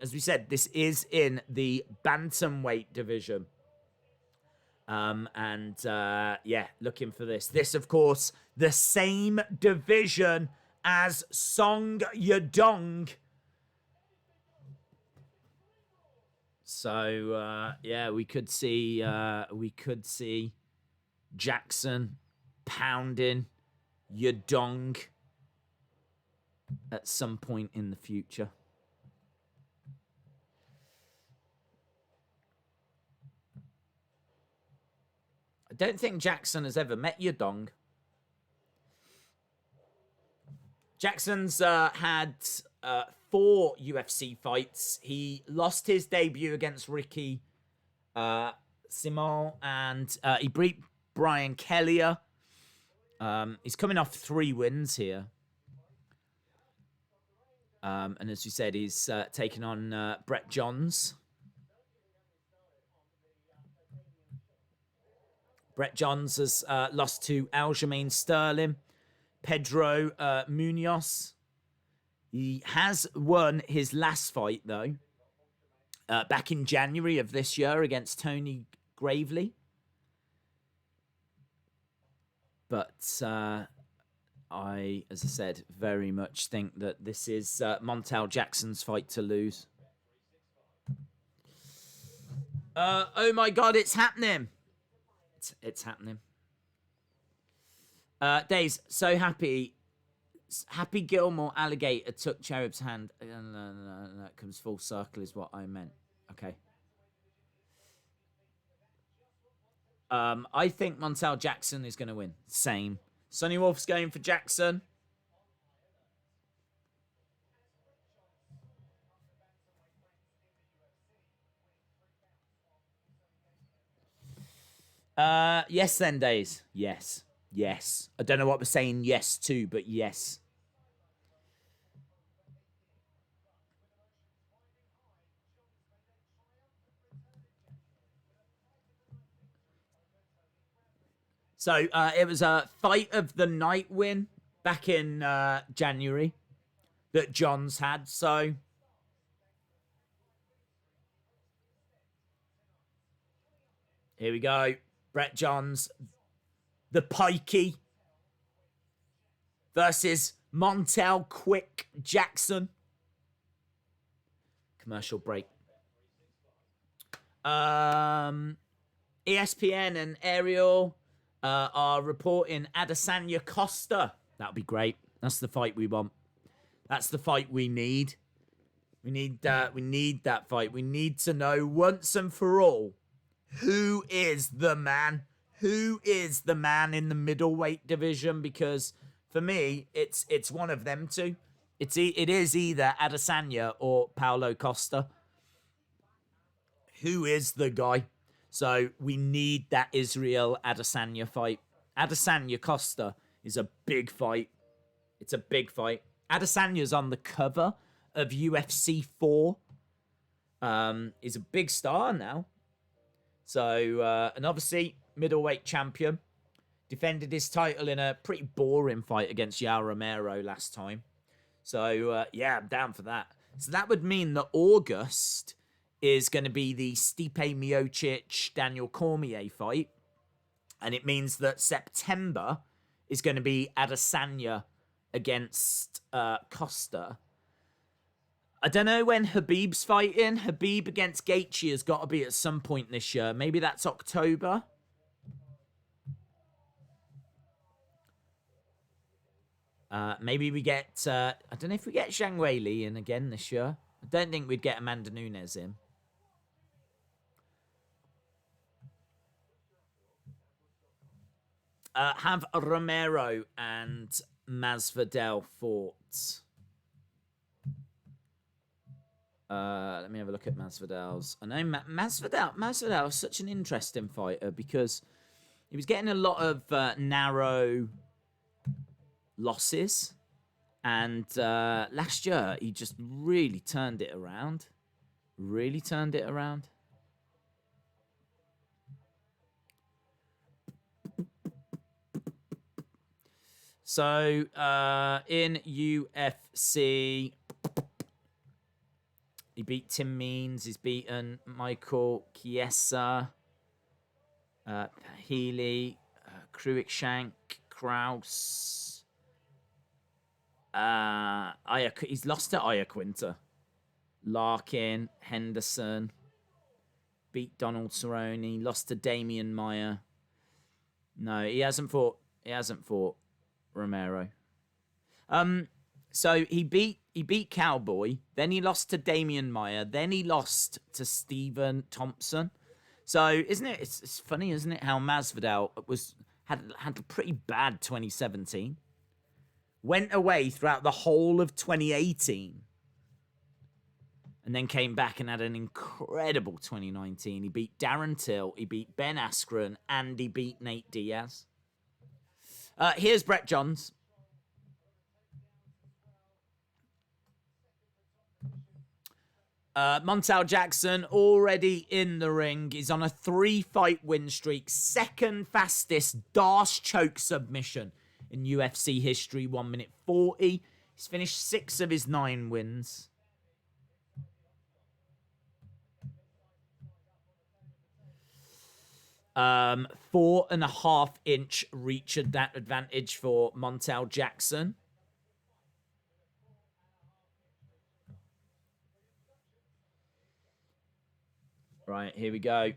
As we said, this is in the bantamweight division. Yeah, looking for this. This, of course, the same division as Song Yadong. So yeah, we could see Jackson pounding Yadong at some point in the future. I don't think Jackson has ever met Yadong. Jackson's had 4 UFC fights. He lost his debut against Ricky Simon, and he beat Brian Kelleher. He's coming off 3 wins here. And as you said, he's taken on Brett Johns. Brett Johns has lost to Aljamain Sterling, Pedro Munoz. He has won his last fight, though, back in January of this year against Tony Gravely. But I, as I said, very much think that this is Montel Jackson's fight to lose. Oh my God, it's happening. It's happening. Days, so happy. Happy Gilmore Alligator took Cherub's hand. No, it comes full circle is what I meant. Okay. I think Montel Jackson is going to win. Same. Sonny Wolf's going for Jackson. Yes then, Days. Yes. Yes. I don't know what we're saying yes to, but yes. So it was a fight of the night win back in January that Johns had. So here we go. Brett Johns, the Pikey versus Montel Quick Jackson. Commercial break. ESPN and Ariel are reporting Adesanya Costa. That'll be great. That's the fight we want. That's the fight we need. We need that fight. We need to know once and for all who is the man. Who is the man in the middleweight division? Because for me, it's one of them two. It is either Adesanya or Paulo Costa. Who is the guy? So we need that Israel Adesanya fight. Adesanya Costa is a big fight. It's a big fight. Adesanya's on the cover of UFC 4. He's a big star now. So, and obviously, middleweight champion. Defended his title in a pretty boring fight against Yair Romero last time. So, yeah, I'm down for that. So that would mean that August is going to be the Stipe Miocic Daniel Cormier fight. And it means that September is going to be Adesanya against Costa. I don't know when Khabib's fighting. Khabib against Gaethje has got to be at some point this year. Maybe that's October. Maybe we get... I don't know if we get Zhang Weili in again this year. I don't think we'd get Amanda Nunes in. Have Romero and Masvidal fought. Let me have a look at Masvidal's. I know Masvidal is such an interesting fighter because he was getting a lot of narrow losses, and last year he just really turned it around. So in UFC, he beat Tim Means. He's beaten Michael Chiesa, Healy, Cruikshank, Kraus. He's lost to Iaquinta. Larkin, Henderson. Beat Donald Cerrone. Lost to Damian Maia. No, he hasn't fought Romero. So he beat Cowboy, then he lost to Damian Maia, then he lost to Stephen Thompson. So isn't it? It's funny, isn't it? How Masvidal had a pretty bad 2017, went away throughout the whole of 2018, and then came back and had an incredible 2019. He beat Darren Till, he beat Ben Askren, and he beat Nate Diaz. Here's Brett Johns. Montel Jackson already in the ring. He's on a 3-fight win streak. Second fastest Darce choke submission in UFC history. 1 minute 40. He's finished 6 of his 9 wins. Um, 4.5-inch reach advantage for Montel Jackson. Right, here we go.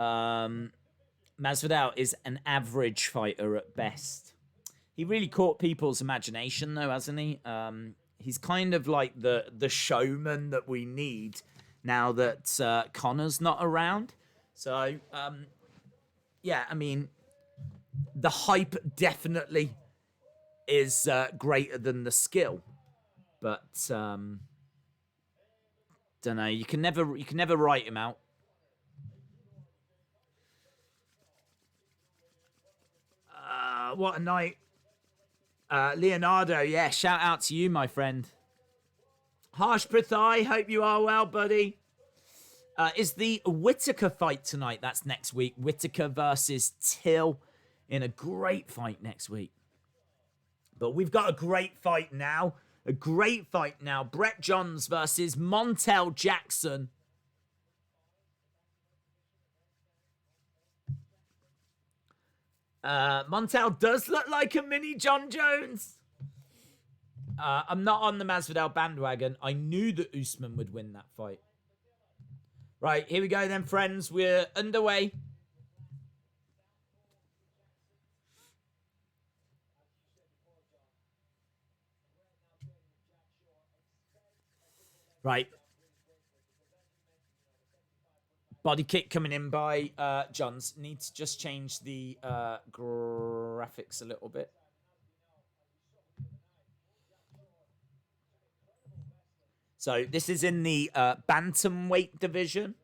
Masvidal is an average fighter at best. He really caught people's imagination, though, hasn't he? He's kind of like the showman that we need now that Connor's not around. So, yeah, I mean, the hype definitely is greater than the skill, but don't know. You can never write him out. What a night. Leonardo, yeah, shout out to you, my friend. Harsh Prathai, hope you are well, buddy. Is the Whittaker fight tonight? That's next week. Whittaker versus Till in a great fight next week. But we've got a great fight now. Brett Johns versus Montel Jackson. Montel does look like a mini John Jones. I'm not on the Masvidal bandwagon. I knew that Usman would win that fight. Right, here we go then, friends. We're underway. Right. Body kick coming in by Johns. Need to just change the graphics a little bit. So this is in the bantamweight division.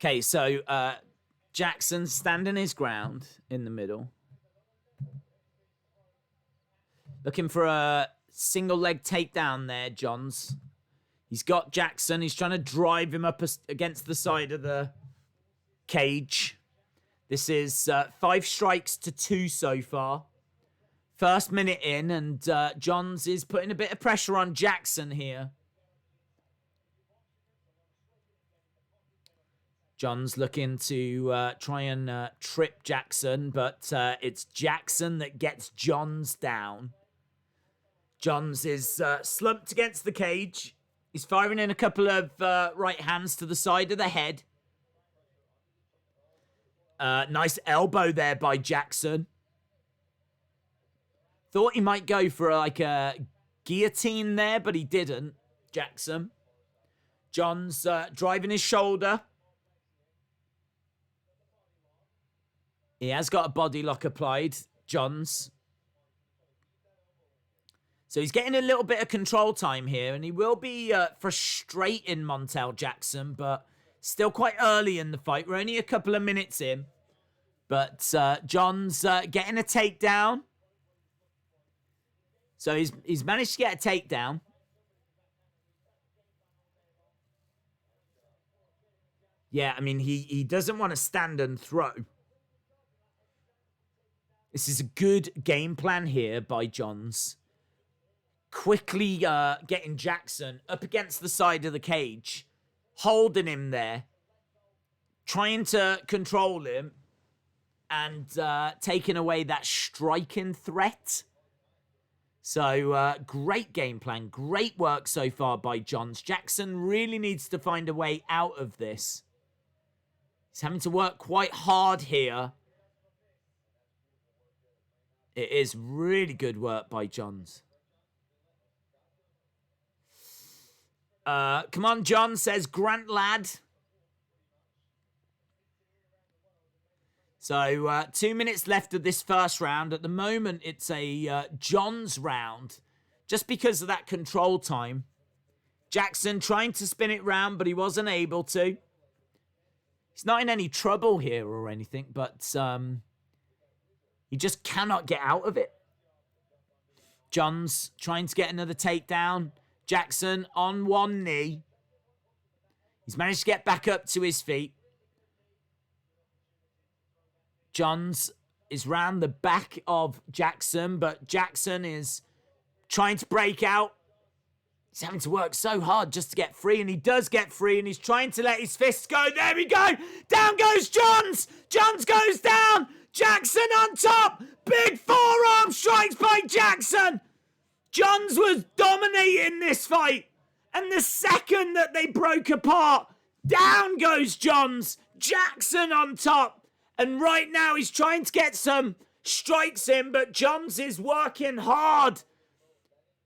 Okay, so Jackson standing his ground in the middle. Looking for a single leg takedown there, Johns. He's got Jackson. He's trying to drive him up against the side of the cage. This is 5 strikes to 2 so far First minute in, and Johns is putting a bit of pressure on Jackson here. Johns looking to try and trip Jackson, but it's Jackson that gets Johns down. Johns is slumped against the cage. He's firing in a couple of right hands to the side of the head. Nice elbow there by Jackson. Thought he might go for like a guillotine there, but he didn't, Jackson. Johns driving his shoulder. He has got a body lock applied, Johns. So he's getting a little bit of control time here, and he will be frustrating Montel Jackson, but still quite early in the fight. We're only a couple of minutes in. But Johns getting a takedown. So he's managed to get a takedown. Yeah, I mean, he doesn't want to stand and throw. This is a good game plan here by Johns. Quickly getting Jackson up against the side of the cage. Holding him there. Trying to control him. And taking away that striking threat. So, great game plan. Great work so far by Johns. Jackson really needs to find a way out of this. He's having to work quite hard here. It is really good work by Johns. Come on, John, says Grant Lad. So, 2 minutes left of this first round. At the moment, it's a Johns round. Just because of that control time. Jackson trying to spin it round, but he wasn't able to. He's not in any trouble here or anything, but he just cannot get out of it. Johns trying to get another takedown. Jackson on one knee. He's managed to get back up to his feet. Johns is round the back of Jackson, but Jackson is trying to break out. He's having to work so hard just to get free, and he does get free, and he's trying to let his fists go. There we go. Down goes Johns. Johns goes down. Jackson on top. Big forearm strikes by Jackson. Johns was dominating this fight. And the second that they broke apart, down goes Johns. Jackson on top. And right now he's trying to get some strikes in, but Johns is working hard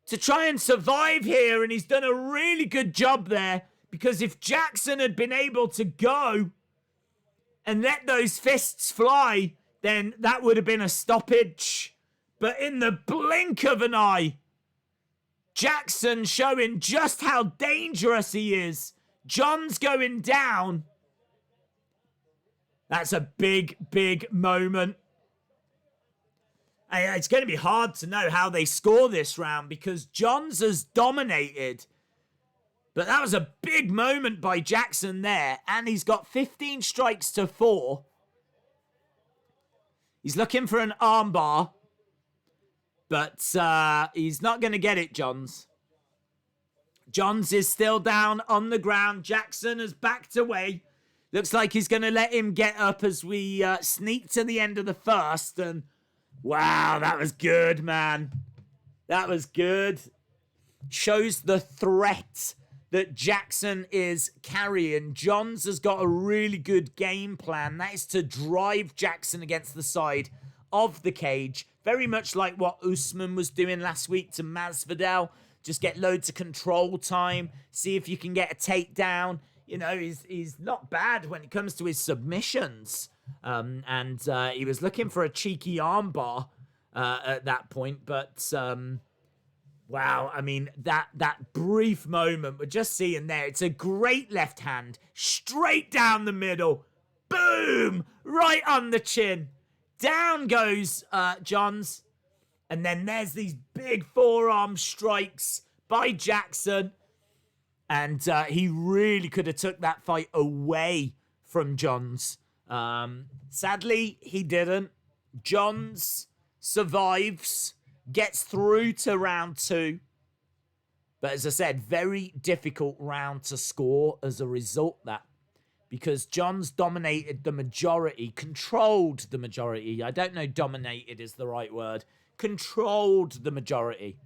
to try and survive here. And he's done a really good job there, because if Jackson had been able to go and let those fists fly, then that would have been a stoppage. But in the blink of an eye, Jackson showing just how dangerous he is. Johns going down. That's a big, big moment. It's going to be hard to know how they score this round, because Johns has dominated. But that was a big moment by Jackson there. And he's got 15 strikes to 4. He's looking for an armbar. But he's not going to get it, Johns. Johns is still down on the ground. Jackson has backed away. Looks like he's going to let him get up as we sneak to the end of the first. And wow, that was good, man. That was good. Shows the threat that Jackson is carrying. Johns has got a really good game plan. That is to drive Jackson against the side of the cage. Very much like what Usman was doing last week to Masvidal. Just get loads of control time. See if you can get a takedown. You know, he's not bad when it comes to his submissions. And he was looking for a cheeky armbar at that point. But, wow, I mean, that brief moment we're just seeing there. It's a great left hand. Straight down the middle. Boom! Right on the chin. Down goes Johns. And then there's these big forearm strikes by Jackson. And he really could have took that fight away from Johns. Sadly, he didn't. Johns survives. gets through to round 2. But as I said, very difficult round to score as a result of that. Because Johns dominated the majority, controlled the majority. I don't know dominated is the right word. Controlled the majority.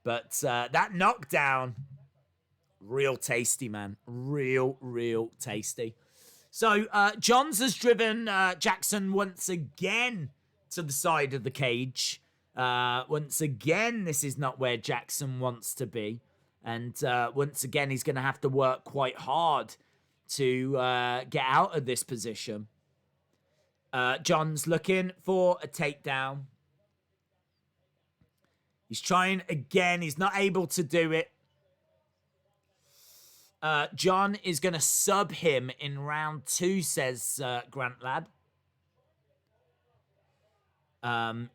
But that knockdown, real tasty, man. Real tasty. So Johns has driven Jackson once again to the side of the cage. Once again, this is not where Jackson wants to be. And once again, he's going to have to work quite hard to get out of this position. John's looking for a takedown. He's trying again. He's not able to do it. John is going to sub him in round 2, says Grant Lad.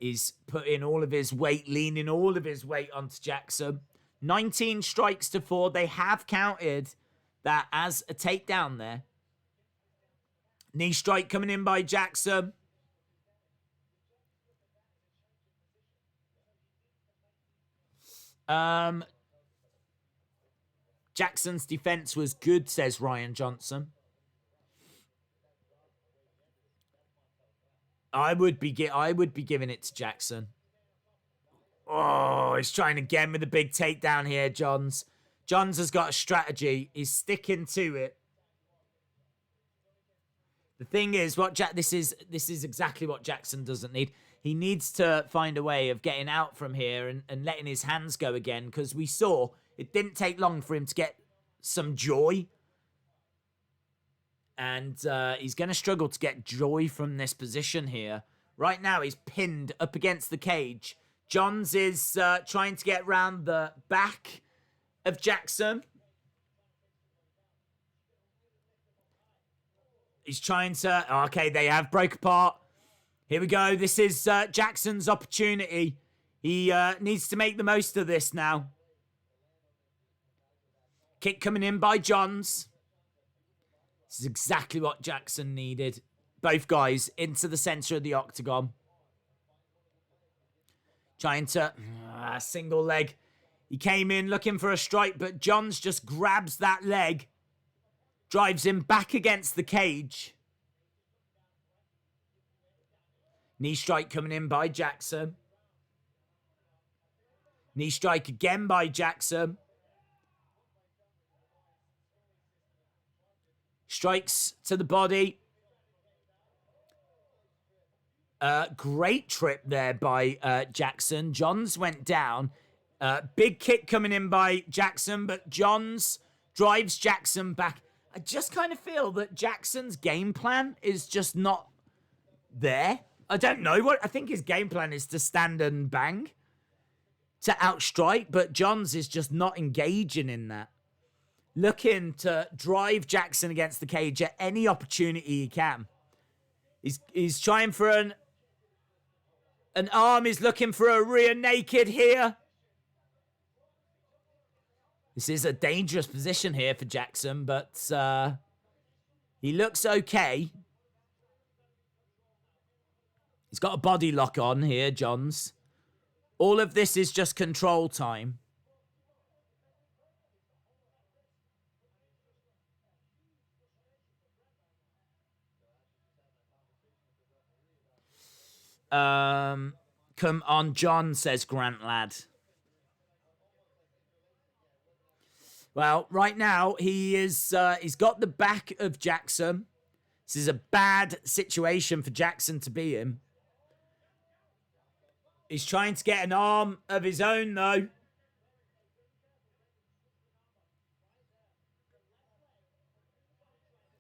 He's putting all of his weight, leaning all of his weight onto Jackson. 19 strikes to 4. They have counted that as a takedown there. Knee strike coming in by Jackson. Jackson's defense was good, says Ryan Johnson. I would be giving it to Jackson. Oh, he's trying again with a big takedown here, Johns. Johns has got a strategy. He's sticking to it. The thing is, this is exactly what Jackson doesn't need. He needs to find a way of getting out from here and letting his hands go again, because we saw it didn't take long for him to get some joy. And he's going to struggle to get joy from this position here. Right now, he's pinned up against the cage. Johns is trying to get round the back of Jackson. He's trying to... Okay, they have broke apart. Here we go. This is Jackson's opportunity. He needs to make the most of this now. Kick coming in by Johns. This is exactly what Jackson needed. Both guys into the center of the octagon. Trying to... single leg. He came in looking for a strike, but Johns just grabs that leg. Drives him back against the cage. Knee strike coming in by Jackson. Knee strike again by Jackson. Strikes to the body. Great trip there by Jackson. Johns went down. Big kick coming in by Jackson, but Johns drives Jackson back. I just kind of feel that Jackson's game plan is just not there. I don't know what. I think his game plan is to stand and bang, to outstrike, but Johns is just not engaging in that. Looking to drive Jackson against the cage at any opportunity he can. He's trying for an arm. He's looking for a rear naked here. This is a dangerous position here for Jackson, but he looks okay. He's got a body lock on here, Johns. All of this is just control time. Come on, John, says Grant Lad. Well, right now, he's got the back of Jackson. This is a bad situation for Jackson to be in. He's trying to get an arm of his own, though.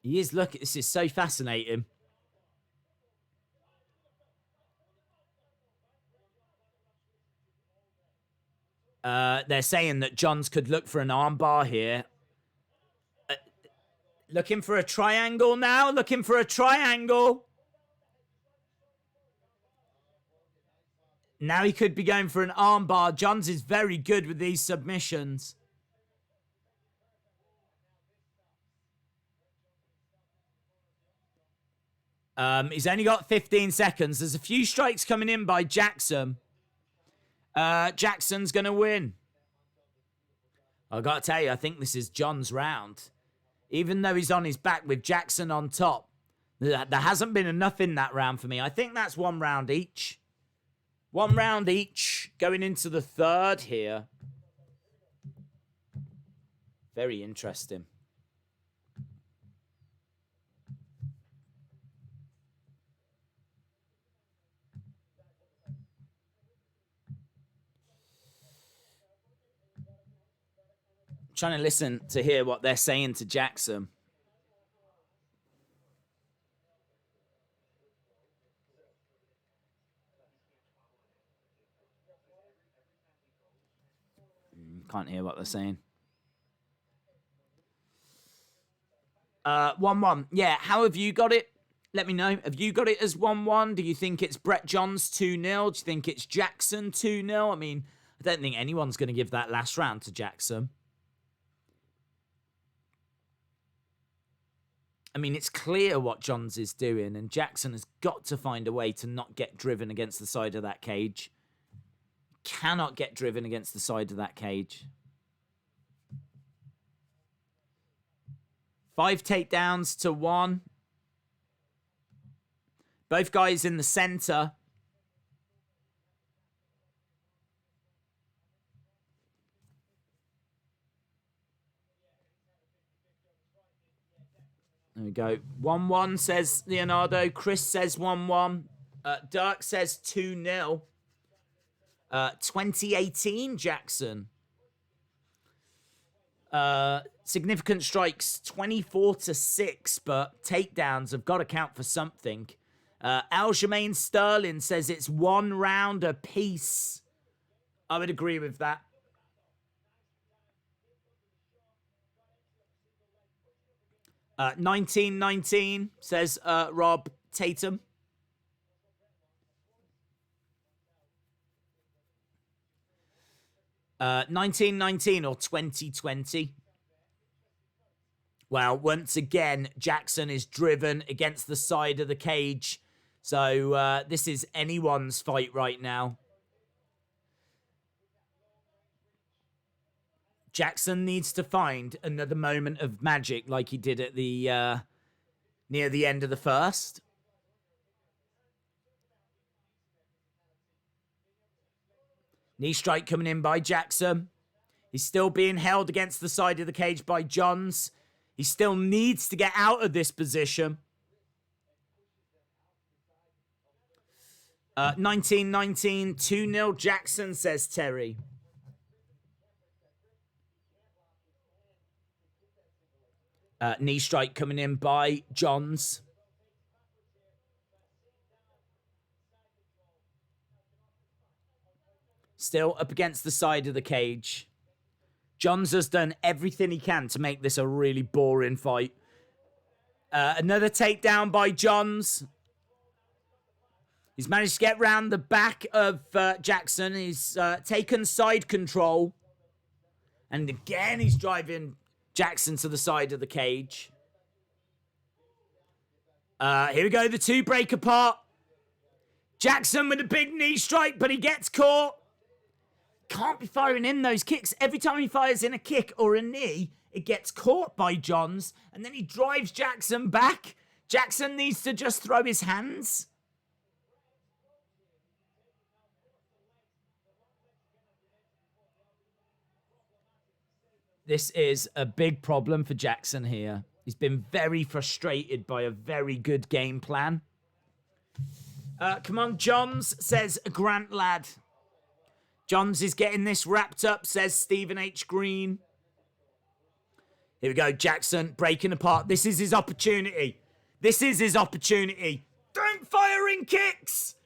He is looking... This is so fascinating. They're saying that Johns could look for an armbar here. Looking for a triangle now. Looking for a triangle. Now he could be going for an armbar. Johns is very good with these submissions. He's only got 15 seconds. There's a few strikes coming in by Jackson. Jackson's going to win. I got to tell you, I think this is John's round. Even though he's on his back with Jackson on top, there hasn't been enough in that round for me. I think that's 1 round each. 1 round each going into the third here. Very interesting. Trying to listen to hear what they're saying to Jackson. Can't hear what they're saying. 1-1. Yeah, how have you got it? Let me know. Have you got it as 1-1? Do you think it's Brett Johns 2-0? Do you think it's Jackson 2-0? I mean, I don't think anyone's going to give that last round to Jackson. I mean, it's clear what Johns is doing, and Jackson has got to find a way to not get driven against the side of that cage. Cannot get driven against the side of that cage. 5 takedowns to 1. Both guys in the center. There we go. 1-1 says Leonardo. Chris says 1-1. Dirk says 2-0. 2018 Jackson. Significant strikes 24-6, but takedowns have got to count for something. Aljamain Sterling says it's 1 round apiece. I would agree with that. 1919 says Rob Tatum. Uh, 1919 or 2020. Well, once again, Jackson is driven against the side of the cage. So this is anyone's fight right now. Jackson needs to find another moment of magic like he did at the near the end of the first. Knee strike coming in by Jackson. He's still being held against the side of the cage by Johns. He still needs to get out of this position. 1919, 2-0 Jackson, says Terry. Knee strike coming in by Johns. Still up against the side of the cage. Johns has done everything he can to make this a really boring fight. Another takedown by Johns. He's managed to get round the back of Jackson. He's taken side control. And again, he's driving Jackson to the side of the cage. Here we go, the two break apart. Jackson with a big knee strike, but he gets caught. Can't be firing in those kicks. Every time he fires in a kick or a knee, it gets caught by Johns, and then he drives Jackson back. Jackson needs to just throw his hands. This is a big problem for Jackson here. He's been very frustrated by a very good game plan. Come on, Johns, says Grant Ladd. Johns is getting this wrapped up, says Stephen H. Green. Here we go, Jackson breaking apart. This is his opportunity. This is his opportunity. Don't fire in kicks.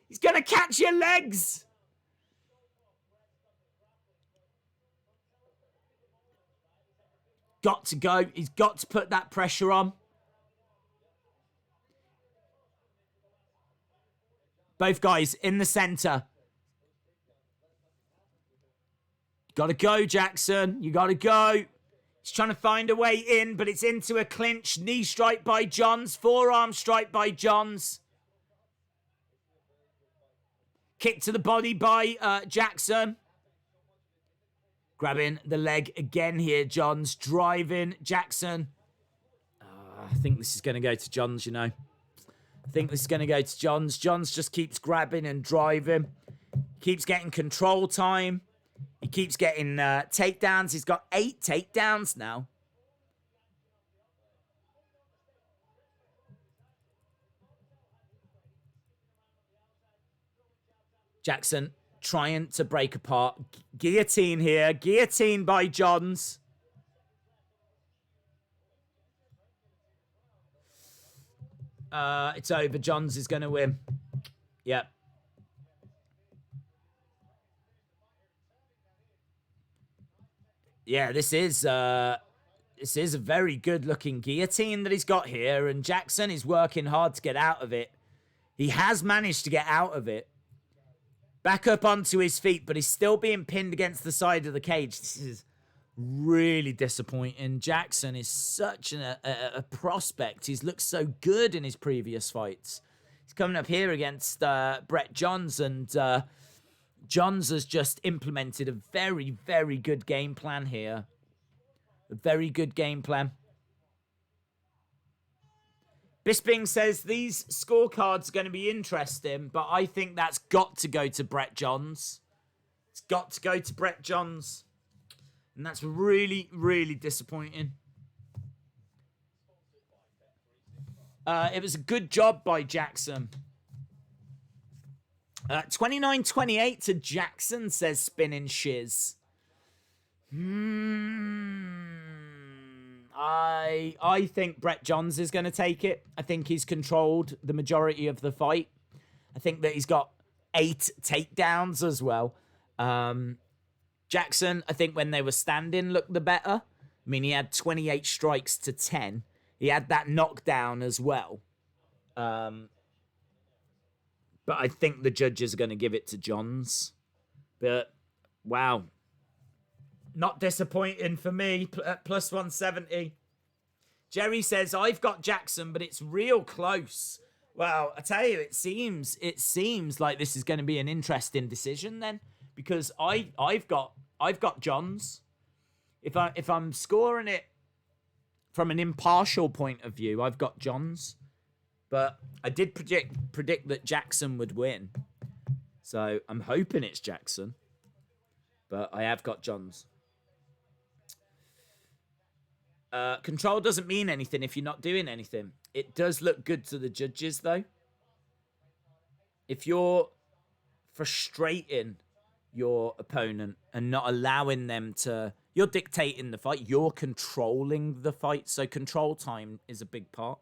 He's going to catch your legs. Got to go. He's got to put that pressure on. Both guys in the center. Got to go, Jackson. You got to go. He's trying to find a way in, but it's into a clinch. Knee strike by Johns. Forearm strike by Johns. Kick to the body by Jackson. Grabbing the leg again here. Johns driving Jackson. I think this is going to go to Johns, you know. I think this is going to go to Johns. Johns just keeps grabbing and driving. Keeps getting control time. He keeps getting takedowns. He's got 8 takedowns now. Jackson trying to break apart. Guillotine here. Guillotine by Johns. It's over. Johns is going to win. Yep. Yeah, this is a very good-looking guillotine that he's got here, and Jackson is working hard to get out of it. He has managed to get out of it. Back up onto his feet, but he's still being pinned against the side of the cage. This is really disappointing. Jackson is such a prospect. He's looked so good in his previous fights. He's coming up here against Brett Johns, and Johns has just implemented a very, very good game plan here. A very good game plan. Bisping says these scorecards are going to be interesting, but I think that's got to go to Brett Johns. It's got to go to Brett Johns. And that's really, really disappointing. It was a good job by Jackson. 29-28 to Jackson, says Spinning Shiz. I think Brett Johns is going to take it. I think he's controlled the majority of the fight. I think that he's got 8 takedowns as well. Jackson, I think when they were standing, looked the better. I mean, he had 28 strikes to 10. He had that knockdown as well. But I think the judges are going to give it to Johns. But, wow. Not disappointing for me. Plus 170. Jerry says, I've got Jackson, but it's real close. Well, I tell you, it seems like this is going to be an interesting decision then. Because I've got Johns. If I'm scoring it from an impartial point of view, I've got Johns. But I did predict that Jackson would win. So I'm hoping it's Jackson. But I have got Johns. Control doesn't mean anything if you're not doing anything. It does look good to the judges, though. If you're frustrating your opponent and not allowing them to... You're dictating the fight. You're controlling the fight. So control time is a big part.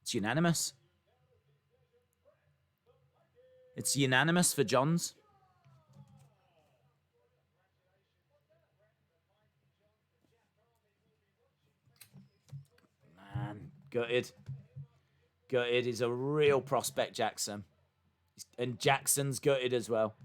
It's unanimous. It's unanimous for Johns. Man, gutted. Gutted. He's a real prospect, Jackson. And Jackson's gutted as well.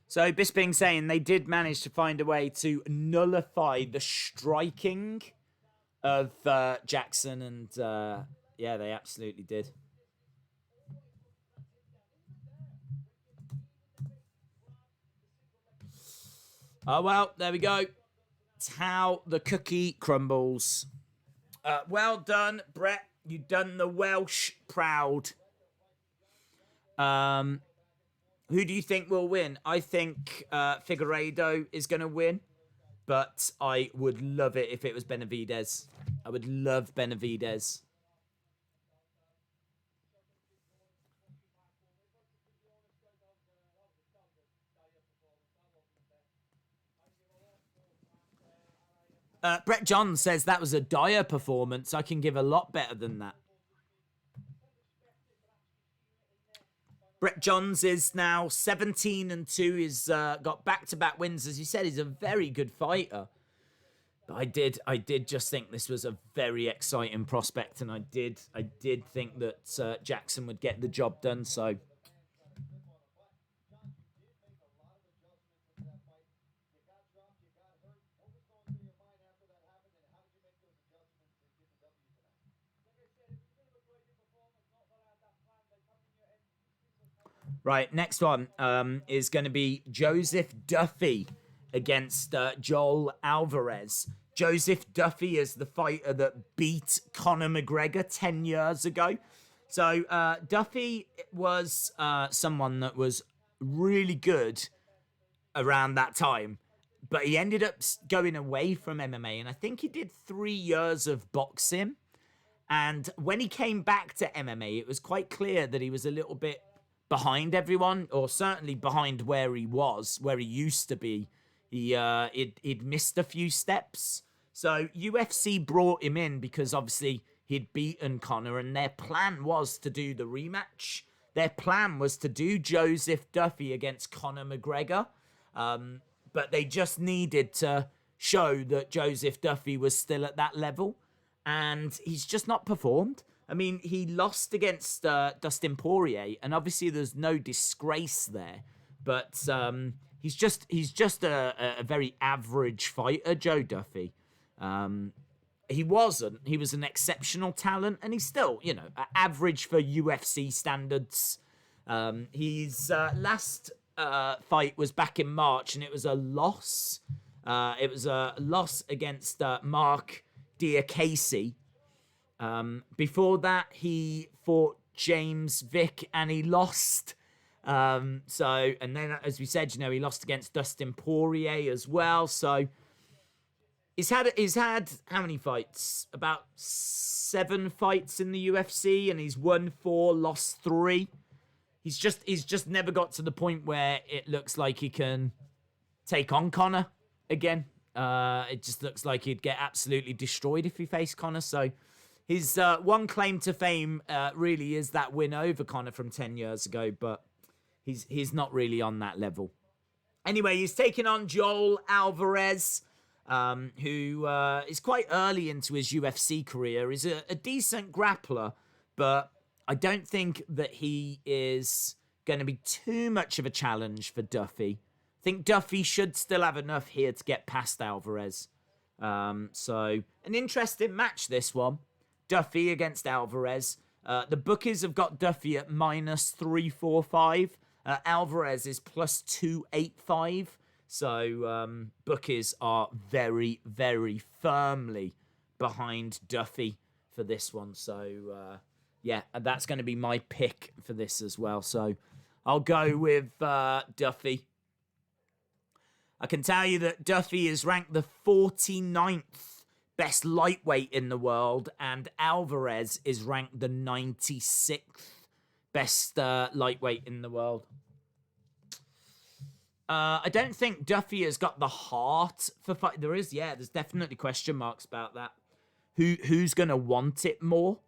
So Bisping saying they did manage to find a way to nullify the striking of Jackson, and yeah, they absolutely did. Oh, well, there we go. It's how the cookie crumbles. Well done, Brett. You've done the Welsh proud. Who do you think will win? I think Figueiredo is going to win, but I would love it if it was Benavidez. I would love Benavidez. Brett John says that was a dire performance. I can give a lot better than that. Brett Johns is now 17-2. He's got back-to-back wins. As you said, he's a very good fighter. But I did just think this was a very exciting prospect, and I did think that Jackson would get the job done. So right, next one is going to be Joseph Duffy against Joel Alvarez. Joseph Duffy is the fighter that beat Conor McGregor 10 years ago. So Duffy was someone that was really good around that time, but he ended up going away from MMA, and I think he did 3 years of boxing. And when he came back to MMA, it was quite clear that he was a little bit behind everyone, or certainly behind where he was, where he used to be. He'd missed a few steps. So UFC brought him in because obviously he'd beaten Conor, and their plan was to do the rematch. Their plan was to do Joseph Duffy against Conor McGregor. But they just needed to show that Joseph Duffy was still at that level. And he's just not performed. I mean, he lost against Dustin Poirier, and obviously there's no disgrace there. But he's just a very average fighter, Joe Duffy. He wasn't. He was an exceptional talent, and he's still, average for UFC standards. His last fight was back in March, and it was a loss. It was a loss against Mark Diakese. Before that, he fought James Vick, and he lost. And then, as we said, he lost against Dustin Poirier as well. So he's had how many fights? About 7 fights in the UFC, and he's won 4, lost 3. He's just never got to the point where it looks like he can take on Conor again. It just looks like he'd get absolutely destroyed if he faced Conor. So his one claim to fame really is that win over Conor from 10 years ago, but he's not really on that level. Anyway, he's taking on Joel Alvarez, who is quite early into his UFC career. He's a decent grappler, but I don't think that he is going to be too much of a challenge for Duffy. I think Duffy should still have enough here to get past Alvarez. So an interesting match, this one. Duffy against Alvarez. The bookies have got Duffy at -345. Alvarez is +285. So bookies are very, very firmly behind Duffy for this one. So yeah, that's going to be my pick for this as well. So I'll go with Duffy. I can tell you that Duffy is ranked the 49th best lightweight in the world, and Alvarez is ranked the 96th best lightweight in the world. I don't think Duffy has got the heart for fight. There's definitely question marks about that. Who's going to want it more?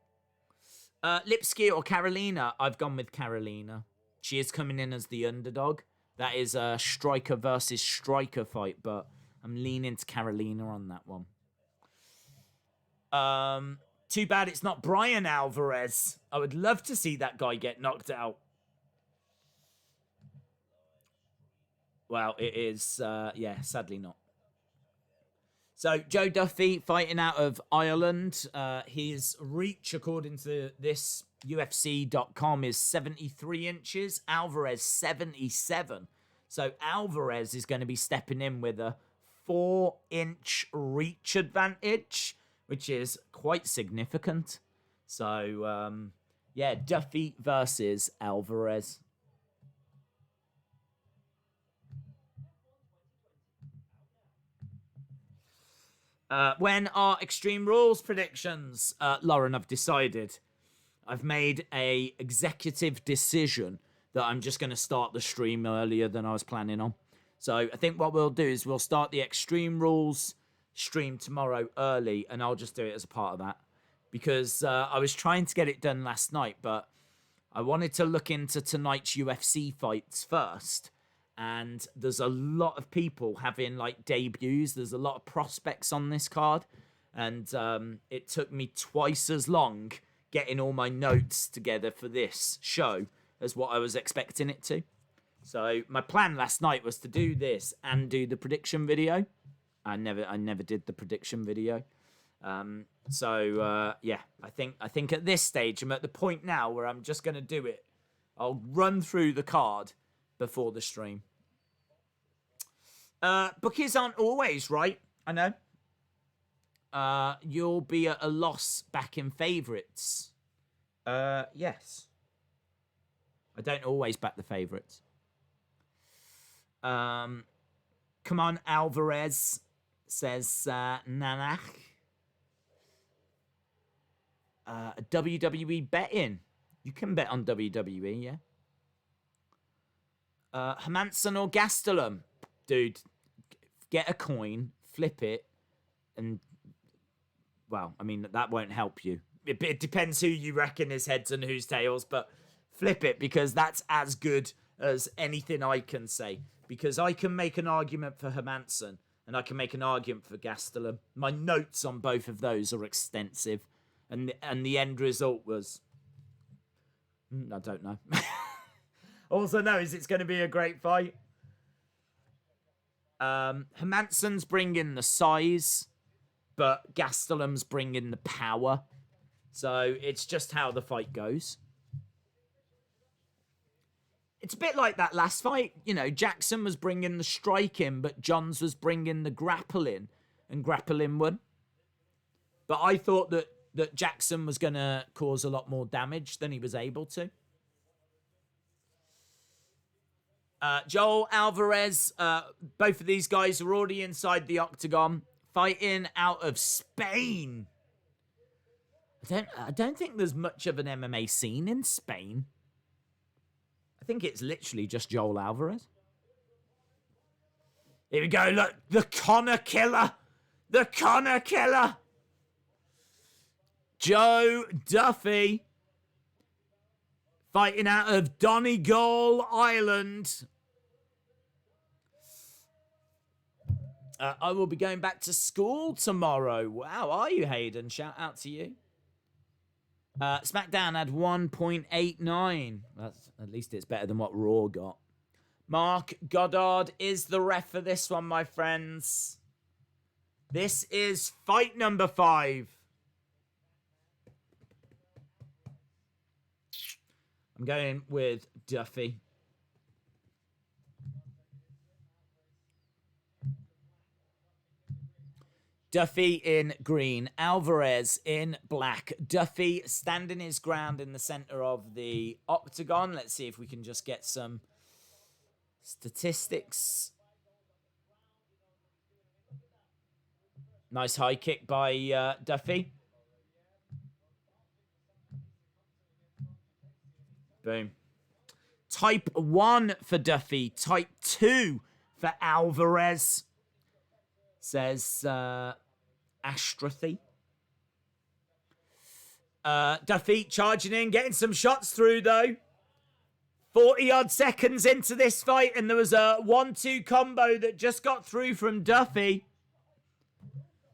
Lipski or Carolina? I've gone with Carolina. She is coming in as the underdog. That is a striker versus striker fight, but I'm leaning to Carolina on that one. Too bad it's not Brian Alvarez. I would love to see that guy get knocked out. Well, it is, sadly not. So, Joe Duffy fighting out of Ireland. His reach, according to this UFC.com, is 73 inches. Alvarez, 77. So, Alvarez is going to be stepping in with a 4-inch reach advantage, which is quite significant. So, Duffy versus Alvarez. When are Extreme Rules predictions? Lauren, I've decided. I've made a executive decision that I'm just going to start the stream earlier than I was planning on. So I think what we'll do is we'll start the Extreme Rules stream tomorrow early, and I'll just do it as a part of that. Because I was trying to get it done last night, but I wanted to look into tonight's UFC fights first. And there's a lot of people having like debuts. There's a lot of prospects on this card. And it took me twice as long getting all my notes together for this show as what I was expecting it to. So my plan last night was to do this and do the prediction video. I never did the prediction video. Yeah, I think at this stage I'm at the point now where I'm just going to do it. I'll run through the card before the stream. Bookies aren't always right, I know. You'll be at a loss back in favourites. Yes. I don't always back the favourites. Come on, Alvarez, says Nanak. WWE betting. You can bet on WWE, yeah. Hermansson or Gastelum. Dude, get a coin, flip it, and, well, I mean, that won't help you. It depends who you reckon is heads and who's tails, but flip it, because that's as good as anything I can say. Because I can make an argument for Hermansson, and I can make an argument for Gastelum. My notes on both of those are extensive, and the end result was... I don't know. All I know is it's going to be a great fight. Hermansson's bringing the size, but Gastelum's bringing the power. So it's just how the fight goes. It's a bit like that last fight. You know, Jackson was bringing the striking, but Johns was bringing the grappling, and grappling won. But I thought that Jackson was going to cause a lot more damage than he was able to. Joel Alvarez, both of these guys are already inside the octagon, fighting out of Spain. I don't think there's much of an MMA scene in Spain. I think it's literally just Joel Alvarez. Here we go, look, the Connor Killer. The Connor Killer. Joe Duffy, fighting out of Donegal Island. I will be going back to school tomorrow. How are you, Hayden? Shout out to you. SmackDown had 1.89. That's, at least it's better than what Raw got. Mark Goddard is the ref for this one, my friends. This is fight number 5. I'm going with Duffy. Duffy in green, Alvarez in black. Duffy standing his ground in the center of the octagon. Let's see if we can just get some statistics. Nice high kick by Duffy. Boom. Type 1 for Duffy. Type 2 for Alvarez. Says Astrathy. Duffy charging in, getting some shots through though. 40-odd seconds into this fight, and there was a 1-2 combo that just got through from Duffy.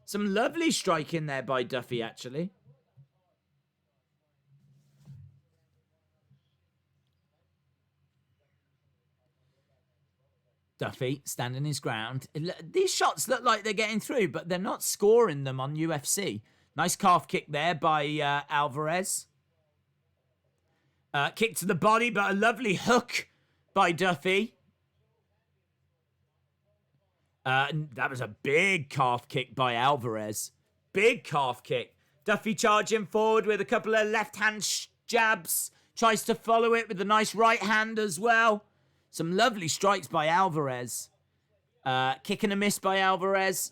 Some lovely striking there by Duffy, actually. Duffy standing his ground. These shots look like they're getting through, but they're not scoring them on UFC. Nice calf kick there by Alvarez. Kick to the body, but a lovely hook by Duffy. That was a big calf kick by Alvarez. Big calf kick. Duffy charging forward with a couple of left-hand jabs. Tries to follow it with a nice right hand as well. Some lovely strikes by Alvarez. Kick and a miss by Alvarez.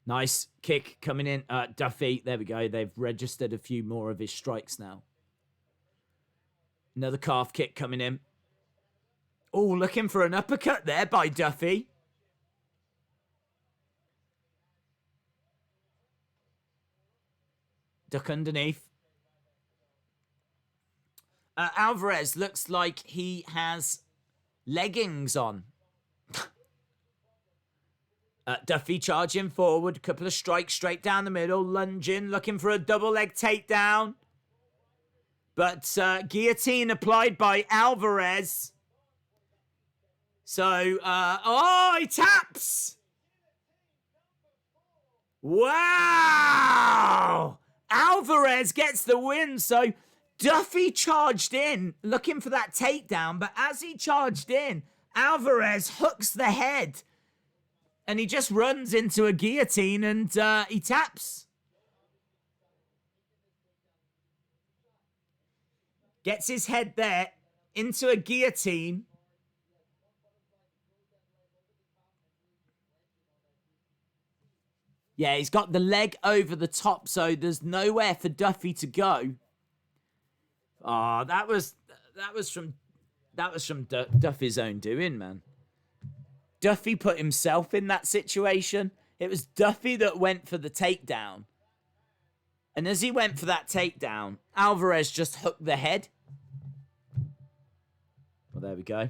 Nice kick coming in. Duffy, there we go. They've registered a few more of his strikes now. Another calf kick coming in. Oh, looking for an uppercut there by Duffy. Duck underneath. Alvarez looks like he has leggings on. Duffy charging forward. Couple of strikes straight down the middle. Lunging. Looking for a double leg takedown. But guillotine applied by Alvarez. So, he taps. Wow. Alvarez gets the win. So, Duffy charged in, looking for that takedown. But as he charged in, Alvarez hooks the head. And he just runs into a guillotine and he taps. Gets his head there into a guillotine. Yeah, he's got the leg over the top, so there's nowhere for Duffy to go. Oh, that was from Duffy's own doing, man. Duffy put himself in that situation. It was Duffy that went for the takedown. And as he went for that takedown, Alvarez just hooked the head. Well, there we go.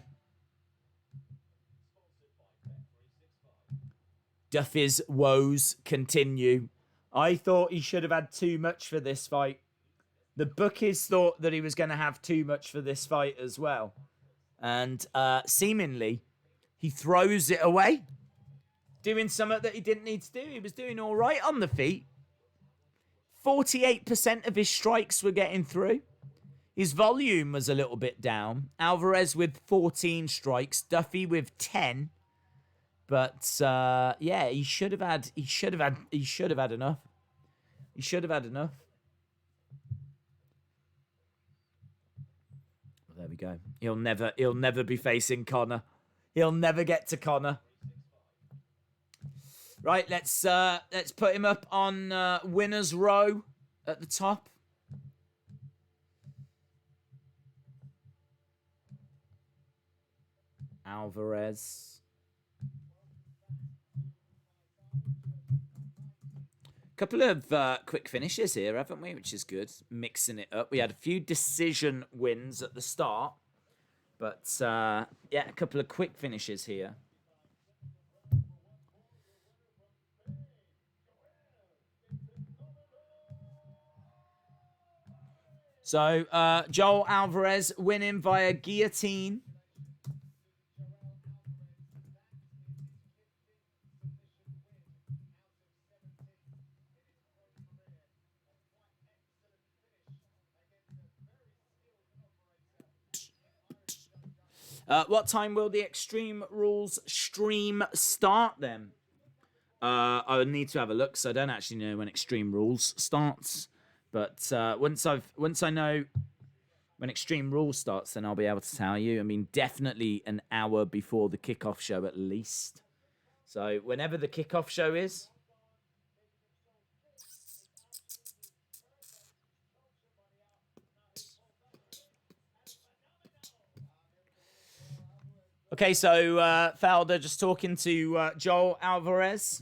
Duffy's woes continue. I thought he should have had too much for this fight. The bookies thought that he was going to have too much for this fight as well. And seemingly, he throws it away. Doing something that he didn't need to do. He was doing all right on the feet. 48% of his strikes were getting through. His volume was a little bit down. Alvarez with 14 strikes. Duffy with 10. But yeah, he should have had enough. He should have had enough. Well, there we go. He'll never be facing Conor. He'll never get to Conor. Right, let's put him up on winner's row at the top. Alvarez. Couple of quick finishes here, haven't we? Which is good. Mixing it up. We had a few decision wins at the start. But, yeah, a couple of quick finishes here. So, Joel Alvarez winning via guillotine. What time will the Extreme Rules stream start then? I would need to have a look, so I don't actually know when Extreme Rules starts. But once I know when Extreme Rules starts, then I'll be able to tell you. I mean, definitely an hour before the kickoff show at least. So whenever the kickoff show is. Okay, so Felder just talking to Joel Alvarez.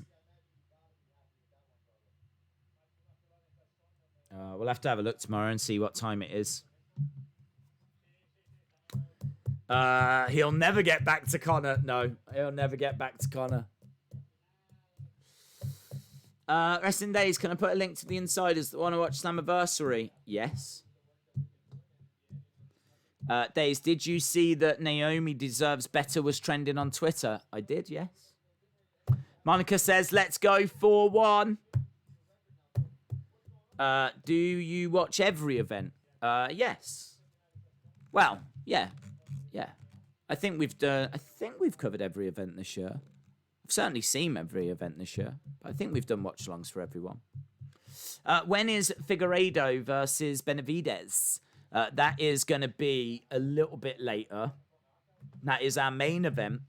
We'll have to have a look tomorrow and see what time it is. He'll never get back to Conor. No, he'll never get back to Conor. Resting Days, can I put a link to the insiders that want to watch Slammiversary? Yes. Days, did you see that Naomi Deserves Better was trending on Twitter? I did, yes. Monica says, let's go 4-1. Do you watch every event? Yes. Well, yeah. I think we've covered every event this year. I've certainly seen every event this year. But I think we've done watch-alongs for everyone. When is Figueiredo versus Benavidez? That is going to be a little bit later. That is our main event.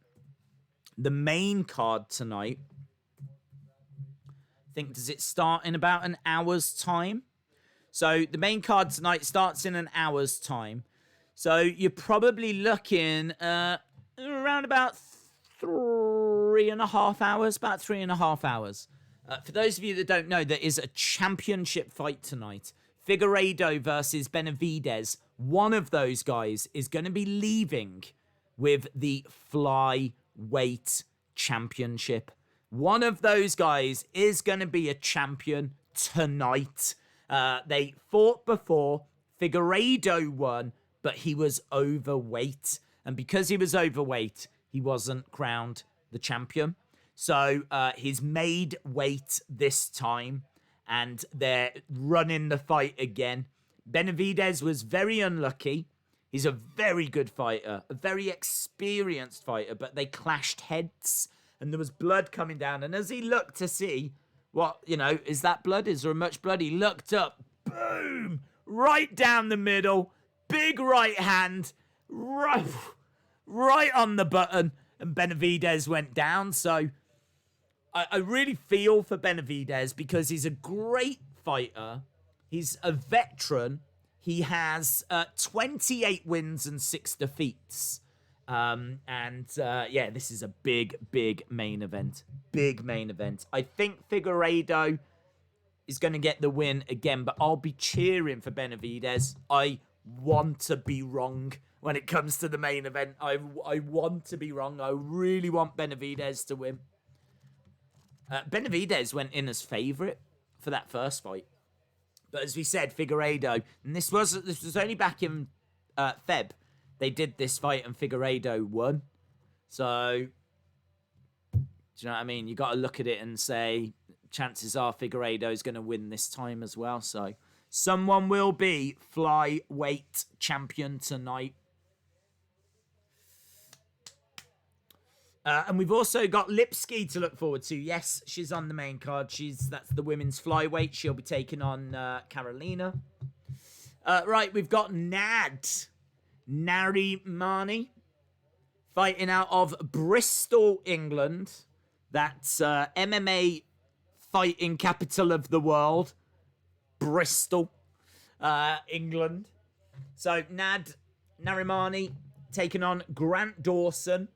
The main card tonight. I think, does it start in about an hour's time? So the main card tonight starts in an hour's time. So you're probably looking around about 3.5 hours. About 3.5 hours. For those of you that don't know, there is a championship fight tonight. Figueiredo versus Benavidez. One of those guys is going to be leaving with the Flyweight Championship. One of those guys is going to be a champion tonight. They fought before. Figueiredo won, but he was overweight. And because he was overweight, he wasn't crowned the champion. So he's made weight this time, and they're running the fight again. Benavidez was very unlucky. He's a very good fighter, a very experienced fighter, but they clashed heads, and there was blood coming down. And as he looked to see what, is that blood? Is there much blood? He looked up, boom, right down the middle, big right hand, right on the button, and Benavidez went down. So I really feel for Benavidez because he's a great fighter. He's a veteran. He has 28 wins and 6 defeats. This is a big main event. Big main event. I think Figueiredo is going to get the win again, but I'll be cheering for Benavidez. I want to be wrong when it comes to the main event. I want to be wrong. I really want Benavidez to win. Benavidez went in as favourite for that first fight. But as we said, Figueiredo, and this was only back in Feb, they did this fight and Figueiredo won. So, do you know what I mean? You got to look at it and say, chances are Figueiredo is going to win this time as well. So, someone will be flyweight champion tonight. And we've also got Lipski to look forward to. Yes, she's on the main card. That's the women's flyweight. She'll be taking on Carolina. Right, we've got Narimani fighting out of Bristol, England. That's MMA fighting capital of the world. Bristol, England. So Narimani taking on Grant Dawson.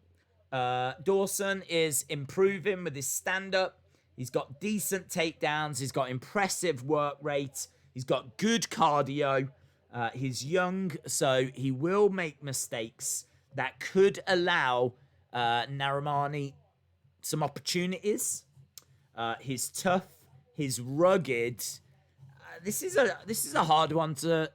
Dawson is improving with his stand-up. He's got decent takedowns. He's got impressive work rate. He's got good cardio. He's young, so he will make mistakes that could allow Narimani some opportunities. He's tough. He's rugged. This is a hard one to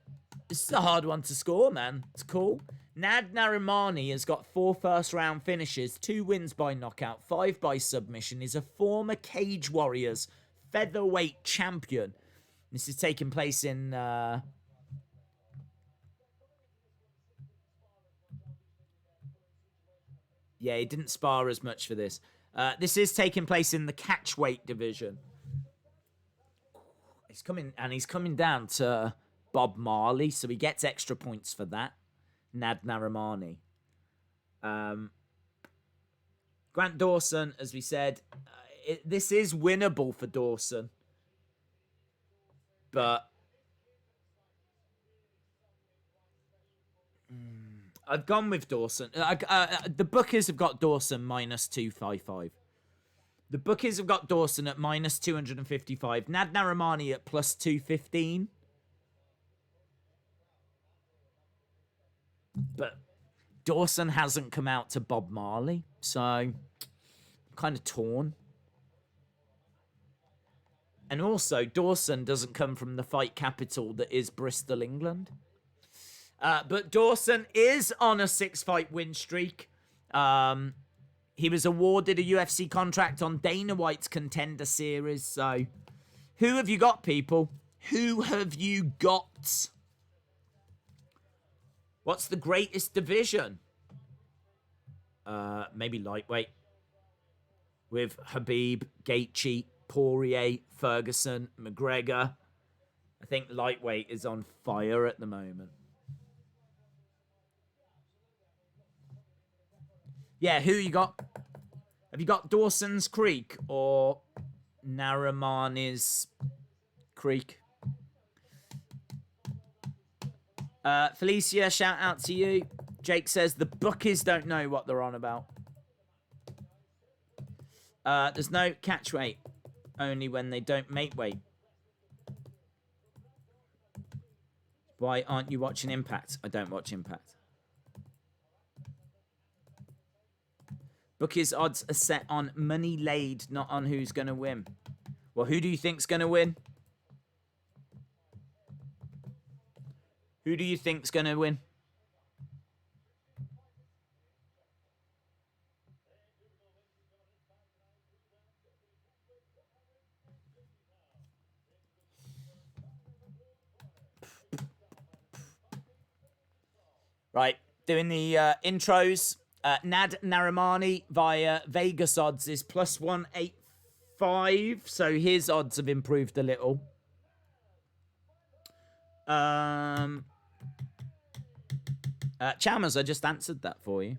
score, man. It's cool. Narimani has got 4 first-round finishes, 2 wins by knockout, 5 by submission. He's a former Cage Warriors featherweight champion. This is taking place in... Yeah, he didn't spar as much for this. This is taking place in the catchweight division. He's coming down to Bob Marley, so he gets extra points for that. Narimani. Grant Dawson, as we said, this is winnable for Dawson. But I've gone with Dawson. The bookies have got Dawson minus 255. The bookies have got Dawson at minus 255. Narimani at plus 215. But Dawson hasn't come out to Bob Marley, so I'm kind of torn. And also, Dawson doesn't come from the fight capital that is Bristol, England. But Dawson is on a 6-fight win streak. He was awarded a UFC contract on Dana White's Contender Series. So, who have you got, people? Who have you got? What's the greatest division? Maybe lightweight. With Khabib, Gaethje, Poirier, Ferguson, McGregor. I think lightweight is on fire at the moment. Yeah, who you got? Have you got Dawson's Creek or Narimani's Creek? Felicia, shout out to you. Jake says the bookies don't know what they're on about. There's no catch weight. only when they don't make weight. Why aren't you watching Impact? I don't watch Impact. Bookies odds are set on money laid, not on who's going to win. Well, who do you think's going to win? Who do you think's going to win? Right, doing the intros. Nad Narimani via Vegas odds is plus 185, so his odds have improved a little. Chalmers, I just answered that for you.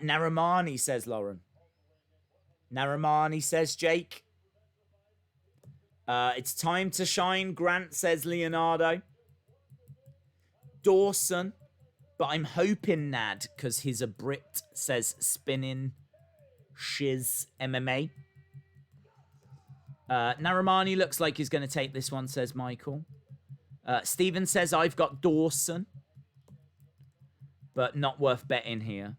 Narimani, says Lauren. Narimani, says Jake. It's time to shine, Grant, says Leonardo. Dawson, but I'm hoping Nad, because he's a Brit, says Spinning Shiz MMA. Narimani looks like he's going to take this one, says Michael. Steven says, I've got Dawson, but not worth betting here.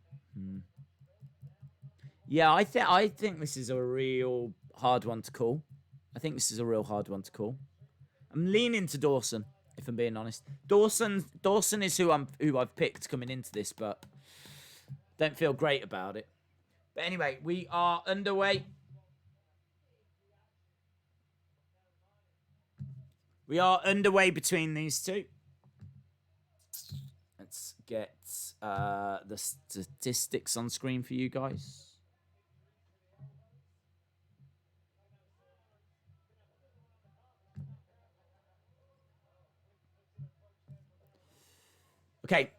Yeah, I think this is a real hard one to call. I'm leaning to Dawson, if I'm being honest. Dawson is who I've picked coming into this, but don't feel great about it. But anyway, we are underway. We are underway between these two. Let's get the statistics on screen for you guys. Okay,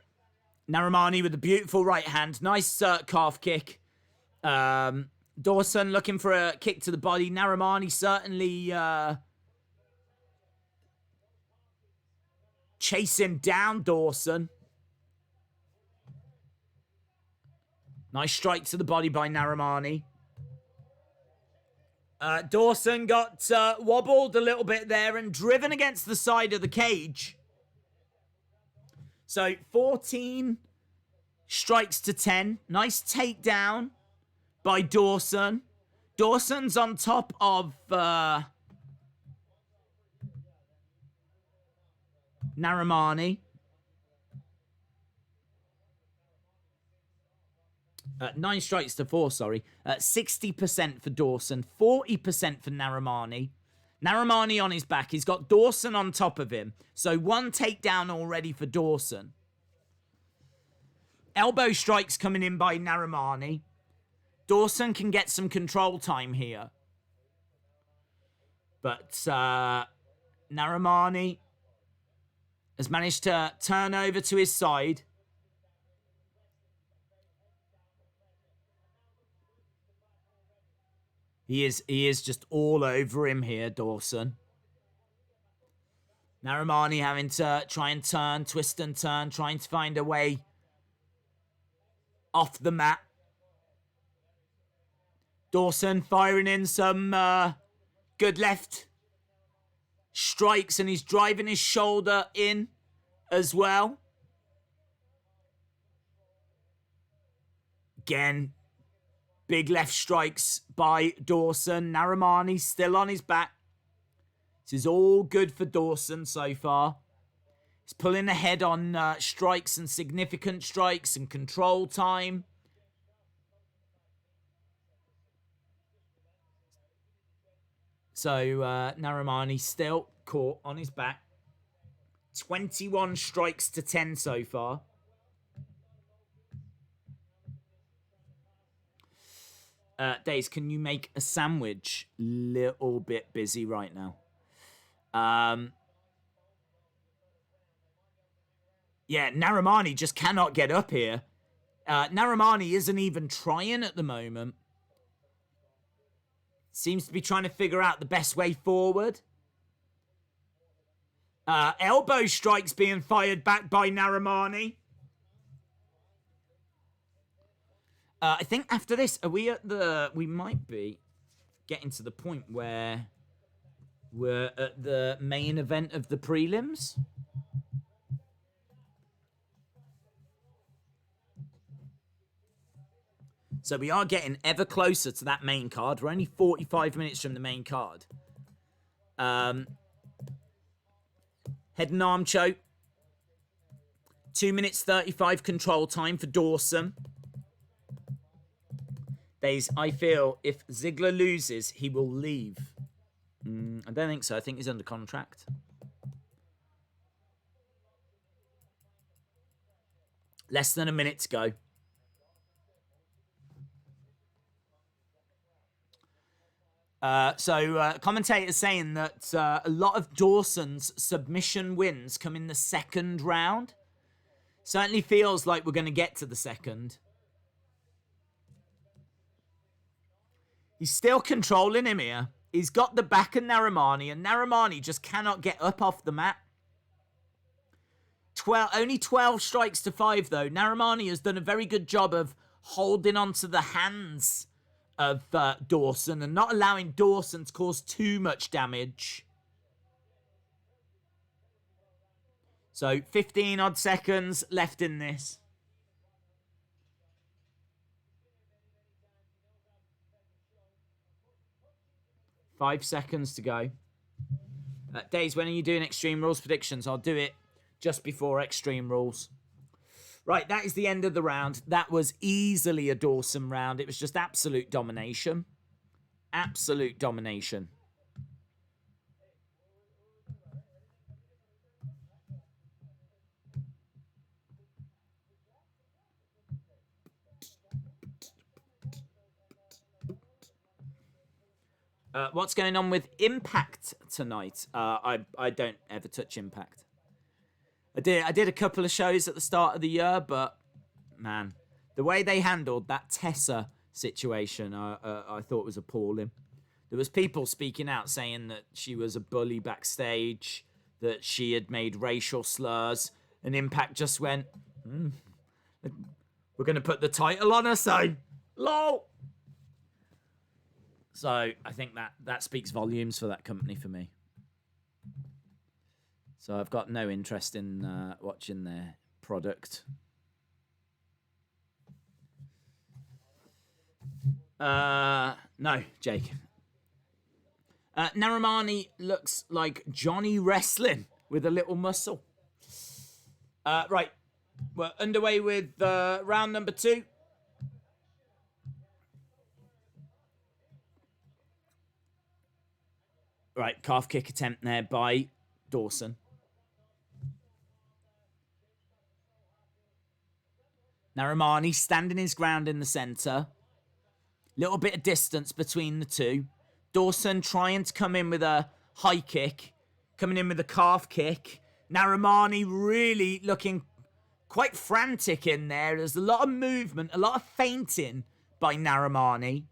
Narimani with a beautiful right hand. Nice calf kick. Dawson looking for a kick to the body. Narimani certainly chasing down Dawson. Nice strike to the body by Narimani. Dawson got wobbled a little bit there and driven against the side of the cage. So 14 strikes to 10. Nice takedown by Dawson. Dawson's on top of Narimani. 9 strikes to 4, sorry. 60% for Dawson, 40% for Narimani. Narimani on his back. He's got Dawson on top of him. So 1 takedown already for Dawson. Elbow strikes coming in by Narimani. Dawson can get some control time here. But Narimani has managed to turn over to his side. He is just all over him here, Dawson. Narimani having to try and turn, twist and turn, trying to find a way off the mat. Dawson firing in some good left strikes, and he's driving his shoulder in as well. Again, big left strikes by Dawson. Narimani still on his back. This is all good for Dawson so far. He's pulling ahead on strikes and significant strikes and control time. So Narimani still caught on his back. 21 strikes to 10 so far. Days, can you make a sandwich? Little bit busy right now. Yeah, Narimani just cannot get up here. Narimani isn't even trying at the moment. Seems to be trying to figure out the best way forward. Elbow strikes being fired back by Narimani. I think after this, are we at the... We might be getting to the point where we're at the main event of the prelims. So we are getting ever closer to that main card. We're only 45 minutes from the main card. Head and arm choke. 2 minutes 35 control time for Dawson. I feel if Ziggler loses, he will leave. I don't think so. I think he's under contract. Less than a minute to go. Commentators saying that a lot of Dawson's submission wins come in the second round. Certainly feels like we're going to get to the second. He's still controlling him here. He's got the back of Narimani, and Narimani just cannot get up off the mat. Only 12 strikes to 5, though. Narimani has done a very good job of holding onto the hands of Dawson and not allowing Dawson to cause too much damage. So 15 odd seconds left in this. Five seconds to go. Days, when are you doing Extreme Rules predictions? I'll do it just before Extreme Rules. Right, that is the end of the round. That was easily a Dawson round. It was just absolute domination. Absolute domination. What's going on with Impact tonight? I don't ever touch Impact. I did a couple of shows at the start of the year, but man, the way they handled that Tessa situation, I thought was appalling. There was people speaking out saying that she was a bully backstage, that she had made racial slurs, and Impact just went, we're going to put the title on her, so lol. So I think that speaks volumes for that company for me. So I've got no interest in watching their product. No, Jake. Narimani looks like Johnny Wrestling with a little muscle. Right. We're underway with round number 2. Right, calf kick attempt there by Dawson. Narimani standing his ground in the centre. Little bit of distance between the two. Dawson trying to come in with a high kick. Coming in with a calf kick. Narimani really looking quite frantic in there. There's a lot of movement, a lot of feinting by Narimani.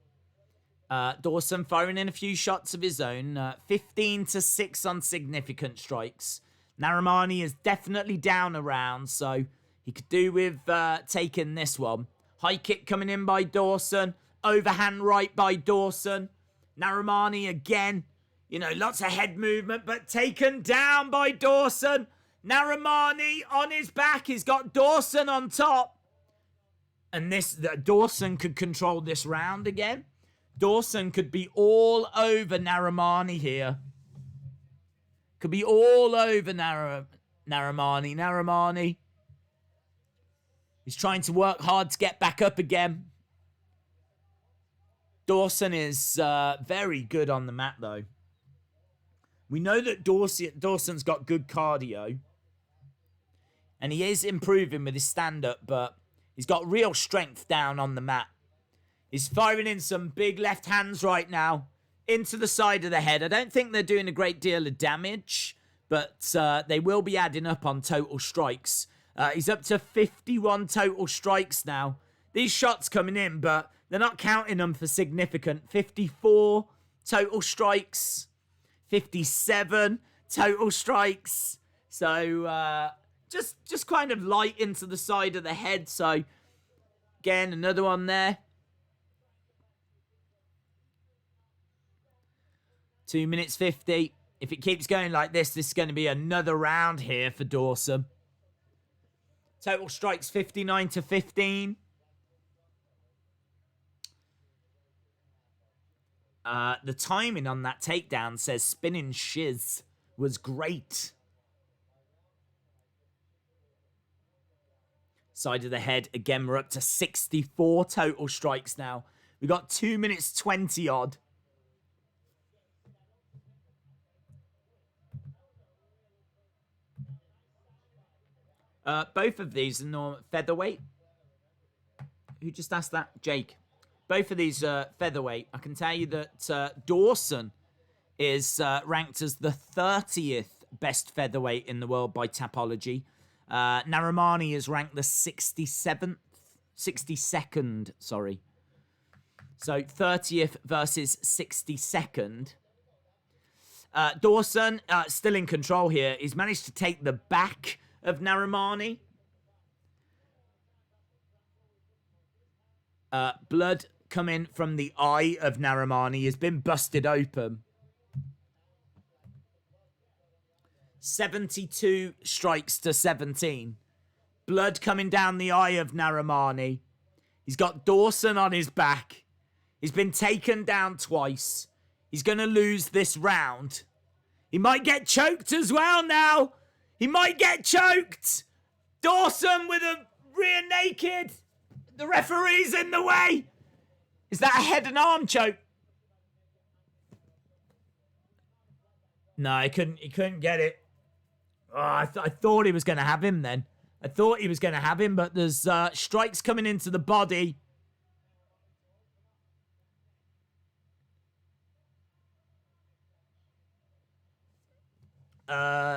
Dawson firing in a few shots of his own. 15-6 on significant strikes. Narimani is definitely down a round, so he could do with taking this one. High kick coming in by Dawson. Overhand right by Dawson. Narimani again. You know, lots of head movement, but taken down by Dawson. Narimani on his back. He's got Dawson on top. And Dawson could control this round again. Dawson could be all over Narimani here. Could be all over Narimani. Narimani. He's trying to work hard to get back up again. Dawson is very good on the mat, though. We know that Dawson's got good cardio. And he is improving with his stand-up, but he's got real strength down on the mat. He's firing in some big left hands right now. Into the side of the head. I don't think they're doing a great deal of damage. But they will be adding up on total strikes. He's up to 51 total strikes now. These shots coming in, but they're not counting them for significant. 54 total strikes. 57 total strikes. So just kind of light into the side of the head. So Again, another one there. 2 minutes 50. If it keeps going like this is going to be another round here for Dawson. Total strikes 59 to 15. The timing on that takedown says spinning shiz was great. Side of the head. Again, we're up to 64 total strikes now. We got 2 minutes 20 odd. Both of these are normal featherweight. Who just asked that? Jake. Both of these are featherweight. I can tell you that Dawson is ranked as the 30th best featherweight in the world by Tapology. Narimani is ranked the 62nd, sorry. So 30th versus 62nd. Dawson, still in control here. He's managed to take the back of Narimani. Blood coming from the eye of Narimani has been busted open. 72 strikes to 17. Blood coming down the eye of Narimani. He's got Dawson on his back. He's been taken down twice. He's going to lose this round. He might get choked as well now. He might get choked. Dawson with a rear naked. The referee's in the way. Is that a head and arm choke? No, he couldn't get it. Oh, I thought he was going to have him then. I thought he was going to have him, but there's strikes coming into the body.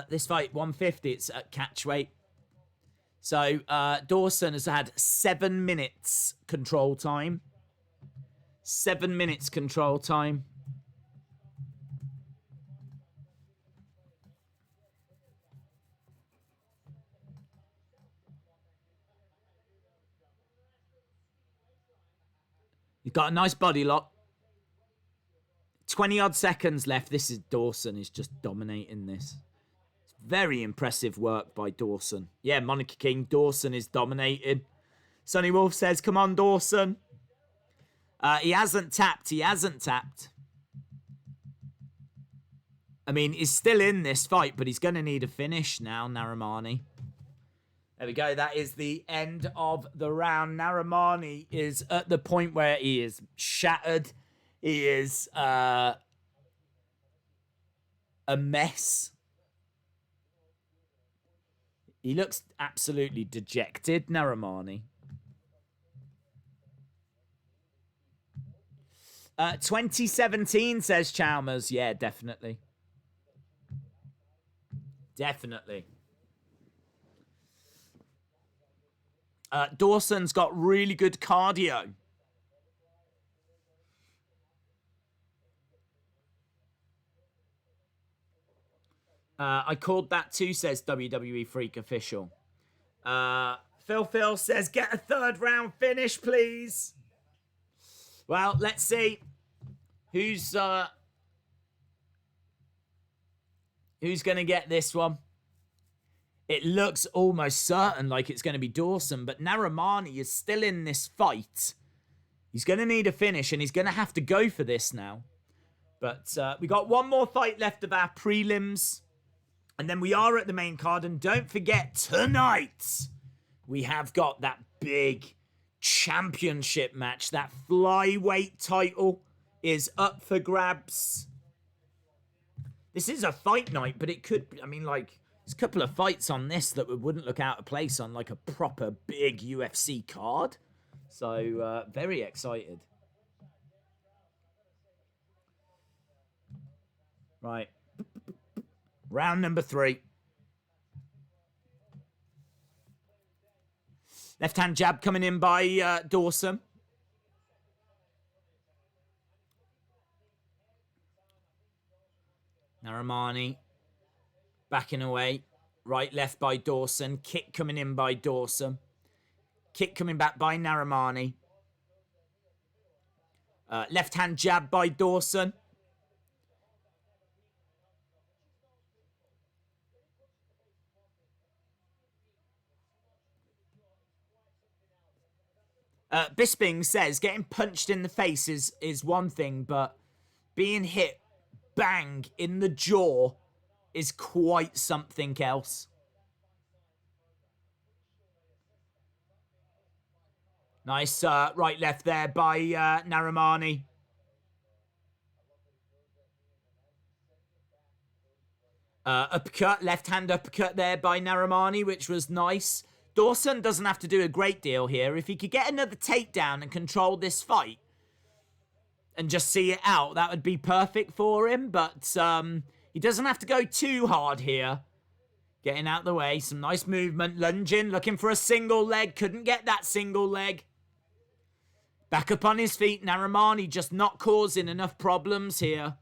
This fight, 150, it's at catch weight. So Dawson has had 7 minutes control time. 7 minutes control time. He's got a nice body lock. 20 odd seconds left. This is Dawson is just dominating this. It's very impressive work by Dawson. Yeah, Monica King, Dawson is dominating. Sonny Wolf says, come on, Dawson. He hasn't tapped. He hasn't tapped. I mean, he's still in this fight, but he's going to need a finish now, Narimani. There we go. That is the end of the round. Narimani is at the point where he is shattered. He is a mess. He looks absolutely dejected, Narimani. 2017, says Chalmers. Yeah, definitely. Definitely. Dawson's got really good cardio. I called that too, says WWE Freak Official. Phil says, get a third round finish, please. Well, let's see who's going to get this one. It looks almost certain like it's going to be Dawson, but Narimani is still in this fight. He's going to need a finish, and he's going to have to go for this now. But we got one more fight left of our prelims, and then we are at the main card. And don't forget, tonight we have got that big championship match. That flyweight title is up for grabs. This is a fight night, but it could, I mean, like, there's a couple of fights on this that wouldn't look out of place on like a proper big UFC card. So, very excited. Right. Round number 3. Left-hand jab coming in by Dawson. Narimani backing away. Right, left by Dawson. Kick coming in by Dawson. Kick coming back by Narimani. Left hand jab by Dawson. Bisping says getting punched in the face is one thing, but being hit bang in the jaw is quite something else. Nice right left there by Narimani. Uppercut, left hand uppercut there by Narimani, which was nice. Dawson doesn't have to do a great deal here. If he could get another takedown and control this fight and just see it out, that would be perfect for him. But he doesn't have to go too hard here. Getting out the way. Some nice movement. Lunging. Looking for a single leg. Couldn't get that single leg. Back up on his feet. Narimani just not causing enough problems here.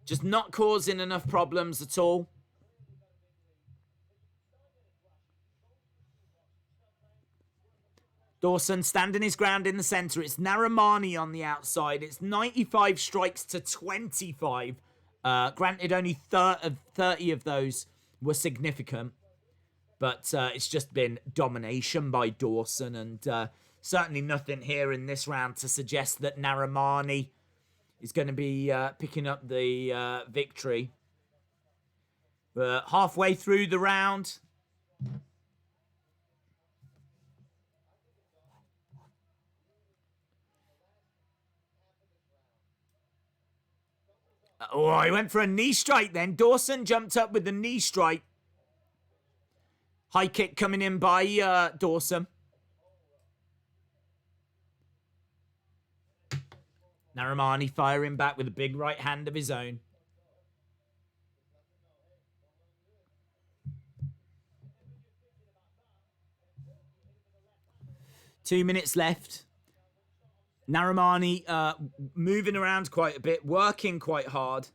Just not causing enough problems at all. Dawson standing his ground in the center. It's Narimani on the outside. It's 95 strikes to 25. Granted, only 30 of those were significant. But it's just been domination by Dawson. And certainly nothing here in this round to suggest that Narimani is going to be picking up the victory. We're halfway through the round. Oh, he went for a knee strike then. Dawson jumped up with the knee strike. High kick coming in by Dawson. Narimani firing back with a big right hand of his own. Two minutes left. Narimani moving around quite a bit, working quite hard.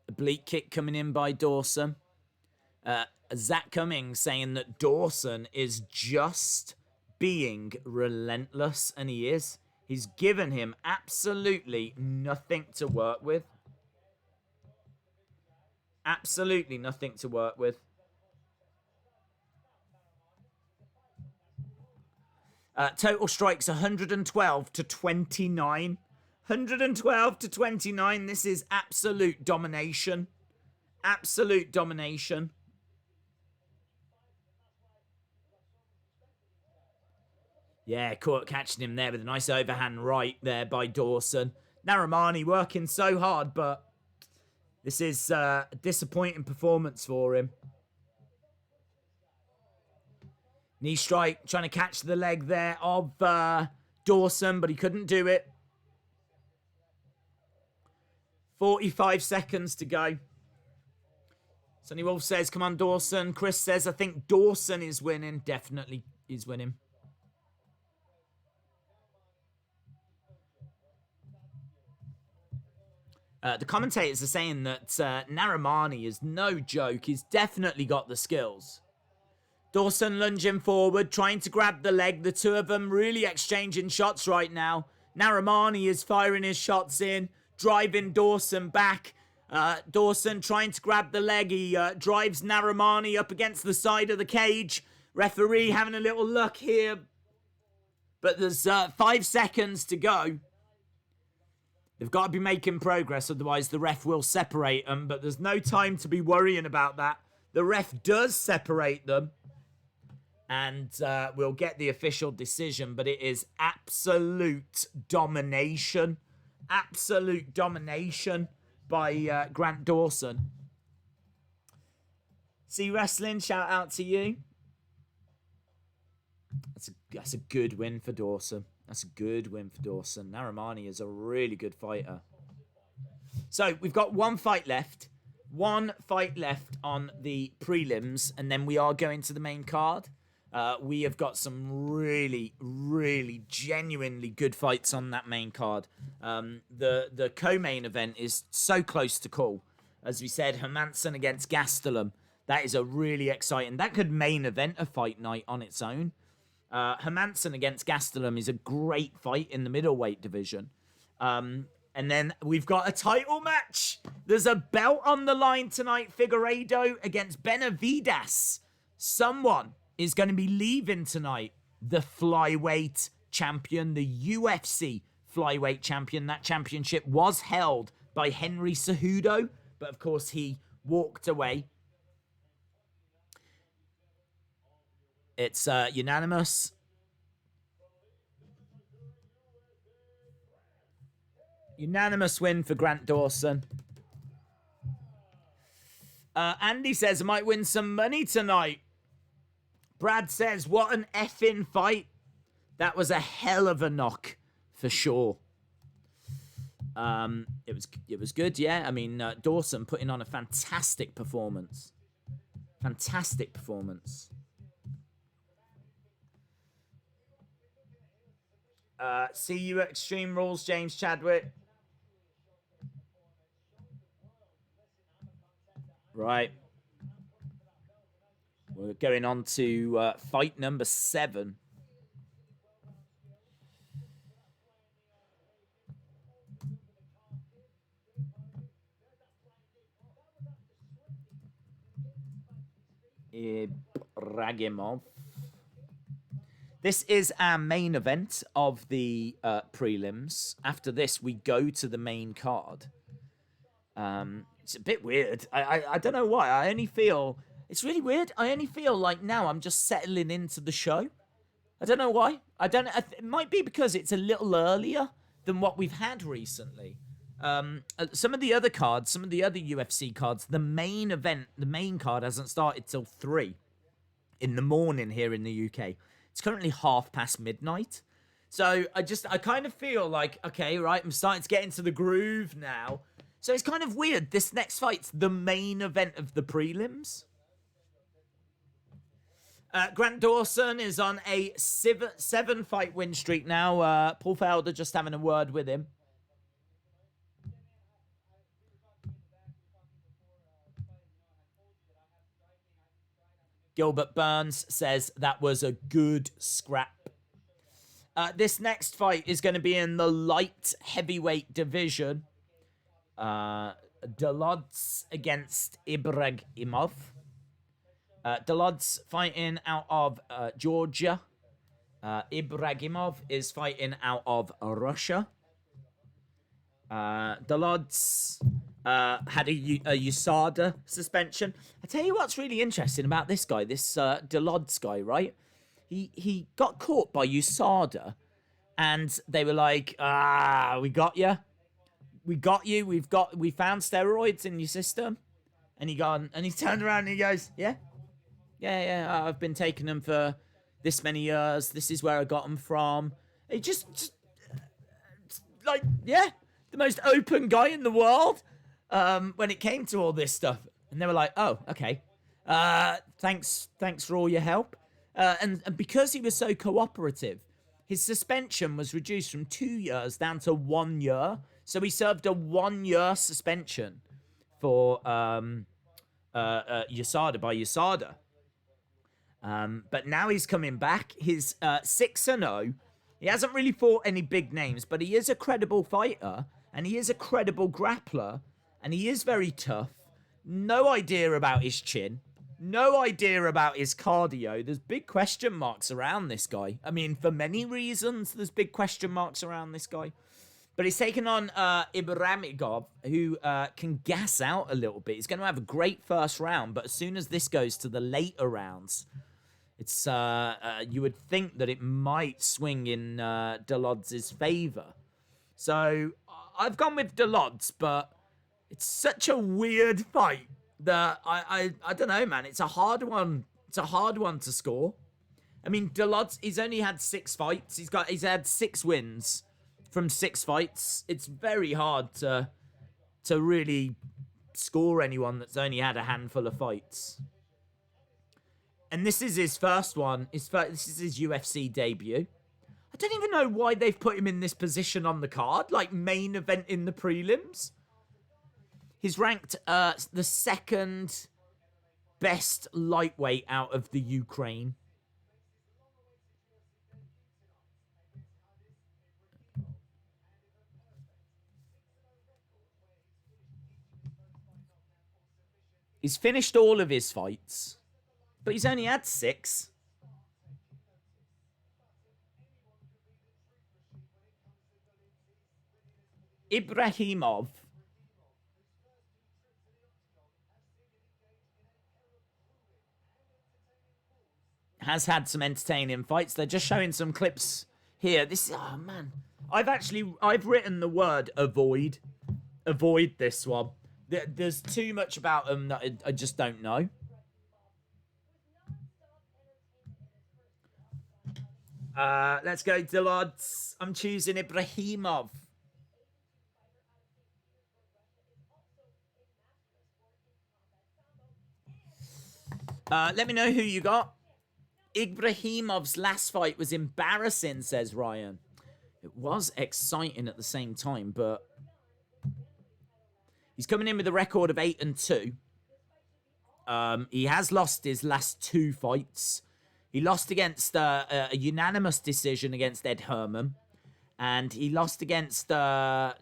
Oblique kick coming in by Dawson. Zach Cummings saying that Dawson is just being relentless, and he is. He's given him absolutely nothing to work with. Absolutely nothing to work with. Total strikes 112 to 29. 112 to 29. This is absolute domination. Absolute domination. Yeah, caught catching him there with a nice overhand right there by Dawson. Narimani working so hard, but this is a disappointing performance for him. Knee strike, trying to catch the leg there of Dawson, but he couldn't do it. 45 seconds to go. Sonny Wolf says, come on, Dawson. Chris says, I think Dawson is winning. Definitely is winning. The commentators are saying that Narimani is no joke. He's definitely got the skills. Dawson lunging forward, trying to grab the leg. The two of them really exchanging shots right now. Narimani is firing his shots in, driving Dawson back. Dawson trying to grab the leg. He drives Narimani up against the side of the cage. Referee having a little look here. But there's 5 seconds to go. They've got to be making progress, otherwise the ref will separate them. But there's no time to be worrying about that. The ref does separate them. And we'll get the official decision. But it is absolute domination. Absolute domination by Grant Dawson. See Wrestling, shout out to you. That's a good win for Dawson. That's a good win for Dawson. Narimani is a really good fighter. So we've got one fight left. One fight left on the prelims. And then we are going to the main card. We have got some really, really genuinely good fights on that main card. The co-main event is so close to call. As we said, Hermansson against Gastelum. That is a really exciting. That could main event a fight night on its own. Hermansson against Gastelum is a great fight in the middleweight division. And then we've got a title match. There's a belt on the line tonight. Figueiredo against Benavidez. Someone is going to be leaving tonight. The flyweight champion, the UFC Flyweight Champion. That championship was held by Henry Cejudo, but of course he walked away. It's unanimous. Unanimous win for Grant Dawson. Andy says, I might win some money tonight. Brad says, what an effing fight. That was a hell of a knock, for sure. It was good, yeah. I mean, Dawson putting on a fantastic performance. Fantastic performance. See you at Extreme Rules, James Chadwick. Right. We're going on to fight number 7. Ibragimov. This is our main event of the prelims. After this, we go to the main card. It's a bit weird. I don't know why. I only feel... It's really weird. I only feel like now I'm just settling into the show. I don't know why. It might be because it's a little earlier than what we've had recently. Some of the other cards, some of the other UFC cards, the main event, the main card hasn't started till 3 in the morning here in the UK. It's currently midnight. So I kind of feel like, okay, right, I'm starting to get into the groove now. So it's kind of weird. This next fight's the main event of the prelims. Grant Dawson is on a 7-fight win streak now. Paul Felder just having a word with him. Gilbert Burns says that was a good scrap. This next fight is going to be in the light heavyweight division. Deliveson against Ibragimov. Deliveson fighting out of Georgia. Ibragimov is fighting out of Russia. Deliveson had a USADA suspension. I tell you what's really interesting about this guy, this Deliveson guy, right? He got caught by USADA, and they were like, we got you. We got you. We found steroids in your system. And he turned around and he goes, yeah. I've been taking them for this many years. This is where I got them from. He just like, yeah, the most open guy in the world when it came to all this stuff. And they were like, oh, okay. Thanks for all your help. And because he was so cooperative, his suspension was reduced from 2 years down to 1 year. So he served a 1-year suspension for USADA by USADA. But now he's coming back. He's 6-0. He hasn't really fought any big names, but he is a credible fighter, and he is a credible grappler, and he is very tough. No idea about his chin. No idea about his cardio. There's big question marks around this guy. I mean, for many reasons, there's big question marks around this guy. But he's taken on Ibragimov, who can gas out a little bit. He's going to have a great first round, but as soon as this goes to the later rounds, it's you would think that it might swing in Delod's favor. So I've gone with Delod's, but it's such a weird fight that I don't know, man. It's a hard one. It's a hard one to score. I mean, Delod's, he's only had 6 fights. He's had 6 wins from 6 fights. It's very hard to really score anyone that's only had a handful of fights. And this is his first one. This is his UFC debut. I don't even know why they've put him in this position on the card, like main event in the prelims. He's ranked the second best lightweight out of the Ukraine. He's finished all of his fights, but he's only had 6. Ibrahimov has had some entertaining fights. They're just showing some clips here. This is, oh man. I've written the word avoid. Avoid this one. There's too much about him that I just don't know. Let's go to odds. I'm choosing Ibrahimov. Let me know who you got. Ibrahimov's last fight was embarrassing, says Ryan. It was exciting at the same time, but he's coming in with a record of 8-2. He has lost his last 2 fights. He lost against a unanimous decision against Ed Herman, and he lost against Eunjeong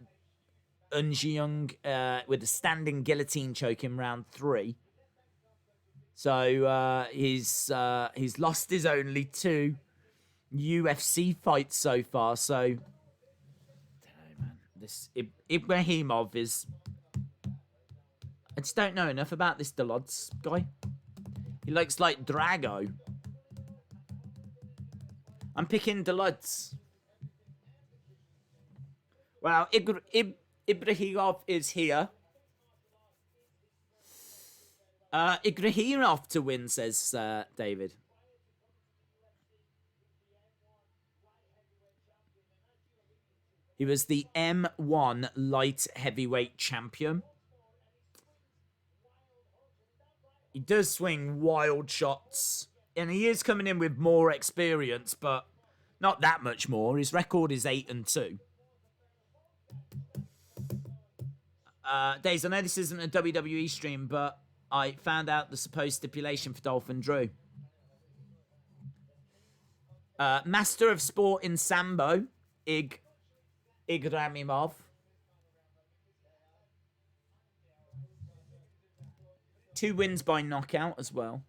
with a standing guillotine choke in round 3. So he's lost his only 2 UFC fights so far. So I don't know, man. This Ibrahimov is. I just don't know enough about this Delods guy. He looks like Drago. I'm picking Delods. Well, Ibrahimov is here. Ibrahimov to win, says David. He was the M1 light heavyweight champion. He does swing wild shots, and he is coming in with more experience, but not that much more. His record is 8-2. Days, I know this isn't a WWE stream, but I found out the supposed stipulation for Dolphin Drew. Master of Sport in Sambo, Ibrahimov. Two wins by knockout as well.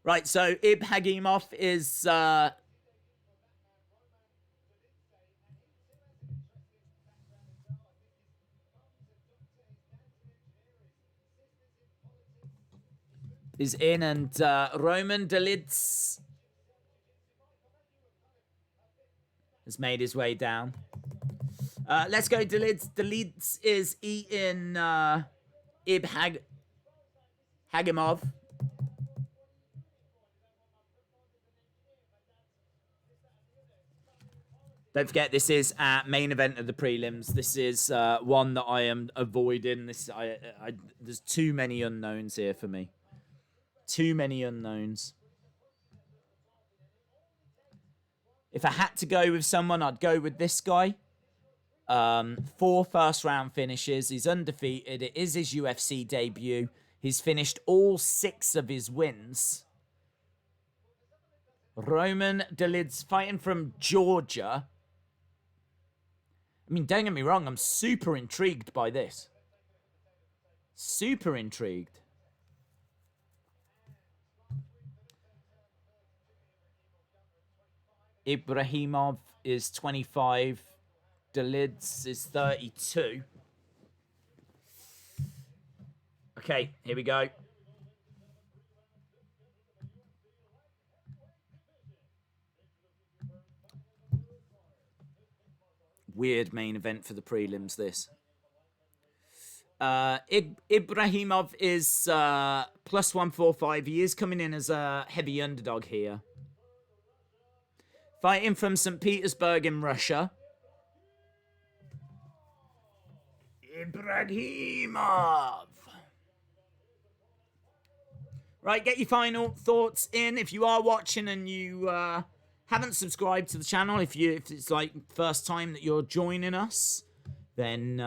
Right, so Ibrahimov is in, and Roman Delids has made his way down. Let's go, Delids. Delids is eating Ibrahimov. Don't forget, this is main event of the prelims. This is one that I am avoiding. There's too many unknowns here for me. Too many unknowns. If I had to go with someone, I'd go with this guy. 4 first-round finishes. He's undefeated. It is his UFC debut. He's finished all 6 of his wins. Roman Delids, fighting from Georgia. I mean, don't get me wrong, I'm super intrigued by this. Super intrigued. Ibrahimov is 25. Delids is 32. Okay, here we go. Weird main event for the prelims, this. Ibrahimov is plus 145. He is coming in as a heavy underdog here. Fighting from St. Petersburg in Russia, Ibrahimov. Right, get your final thoughts in. If you are watching and you haven't subscribed to the channel, if it's like first time that you're joining us, then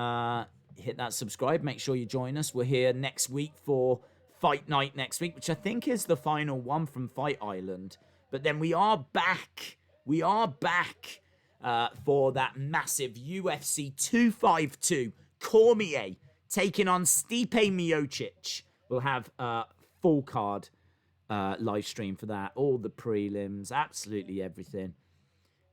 hit that subscribe. Make sure you join us. We're here next week for Fight Night next week, which I think is the final one from Fight Island. But then we are back. We are back for that massive UFC 252 Cormier taking on Stipe Miocic. We'll have full card live stream for that. All the prelims, absolutely everything.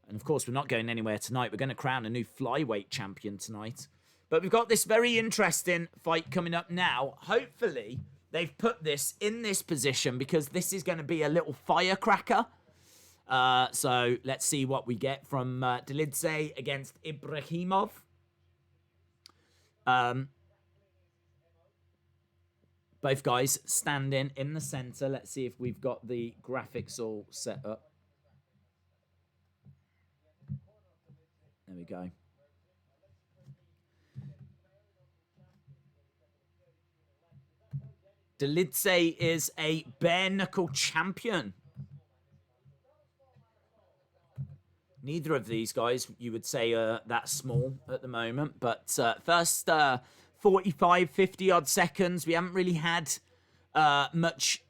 And of course, we're not going anywhere tonight. We're going to crown a new flyweight champion tonight. But we've got this very interesting fight coming up now. Hopefully, they've put this in this position because this is going to be a little firecracker. So let's see what we get from Deliveson against Ibrahimov. Both guys standing in the center. Let's see if we've got the graphics all set up. There we go. Deliveson is a bare knuckle champion. Neither of these guys, you would say, are that small at the moment. But first 45, 50 odd seconds. We haven't really had much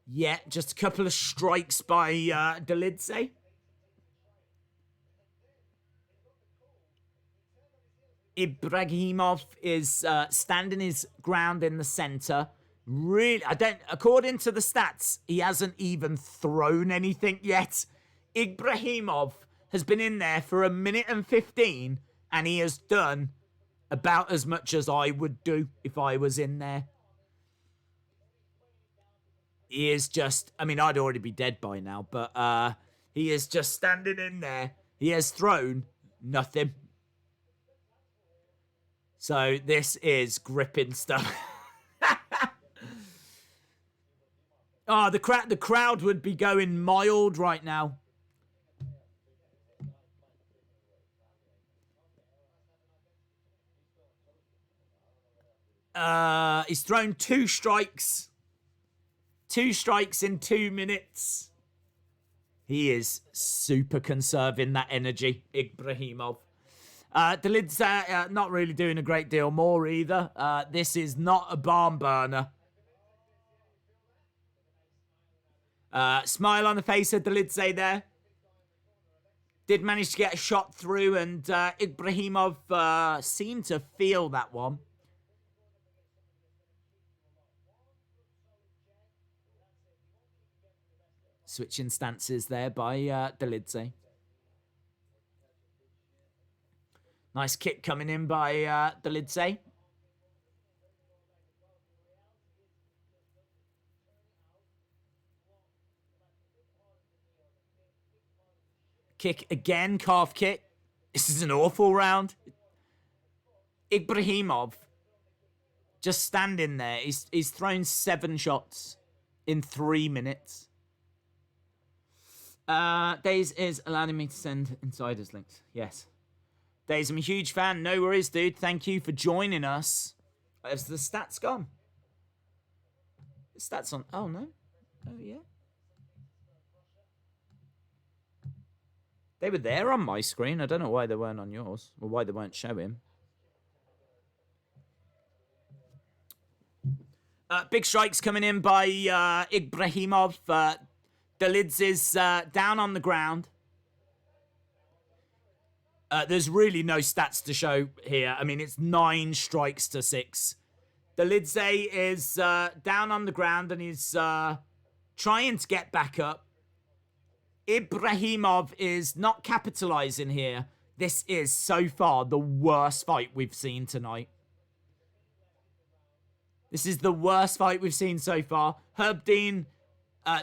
yet. Just a couple of strikes by Deliveson. Ibrahimov is standing his ground in the center. Really, according to the stats, he hasn't even thrown anything yet. Ibrahimov has been in there for 1 minute and 15, and he has done about as much as I would do if I was in there. He is just, I mean, I'd already be dead by now, but he is just standing in there. He has thrown nothing. So this is gripping stuff. Oh, the crowd would be going mild right now. He's thrown 2 strikes. 2 strikes in 2 minutes. He is super conserving that energy, Ibrahimov. Deliveson not really doing a great deal more either. This is not a barn burner. Smile on the face of Deliveson there. Did manage to get a shot through, and Ibrahimov seemed to feel that one. Switching stances there by Deliveson. Nice kick coming in by Deliveson. Kick again, calf kick. This is an awful round. Ibrahimov just standing there. He's thrown 7 shots in 3 minutes. Days is allowing me to send insiders links. Yes. Days, I'm a huge fan. No worries, dude. Thank you for joining us. Has the stats gone? The stats on... Oh, no. Oh, yeah. They were there on my screen. I don't know why they weren't on yours. Or why they weren't showing. Big strikes coming in by Ibrahimov. Delids is down on the ground. There's really no stats to show here. I mean, it's 9 strikes to 6. Deliveson is down on the ground and he's trying to get back up. Ibrahimov is not capitalizing here. This is so far the worst fight we've seen tonight. This is the worst fight we've seen so far. Herb Dean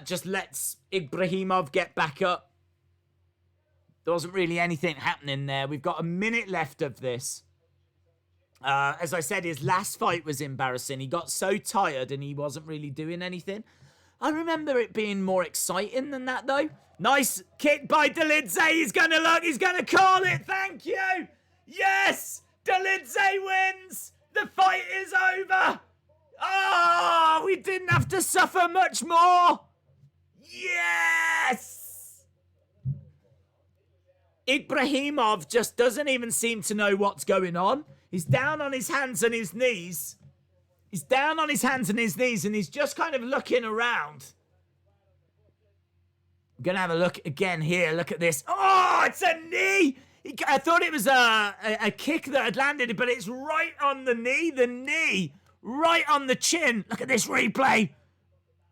just lets Ibrahimov get back up. There wasn't really anything happening there. We've got a minute left of this. As I said, his last fight was embarrassing. He got so tired and he wasn't really doing anything. I remember it being more exciting than that, though. Nice kick by Deliveson. He's going to look. He's going to call it. Thank you. Yes. Deliveson wins. The fight is over. Oh, we didn't have to suffer much more. Yes. Ibrahimov just doesn't even seem to know what's going on. He's down on his hands and his knees. He's down on his hands and his knees, and he's just kind of looking around. I'm going to have a look again here. Look at this. Oh, it's a knee. I thought it was a kick that had landed, but it's right on the knee, right on the chin. Look at this replay.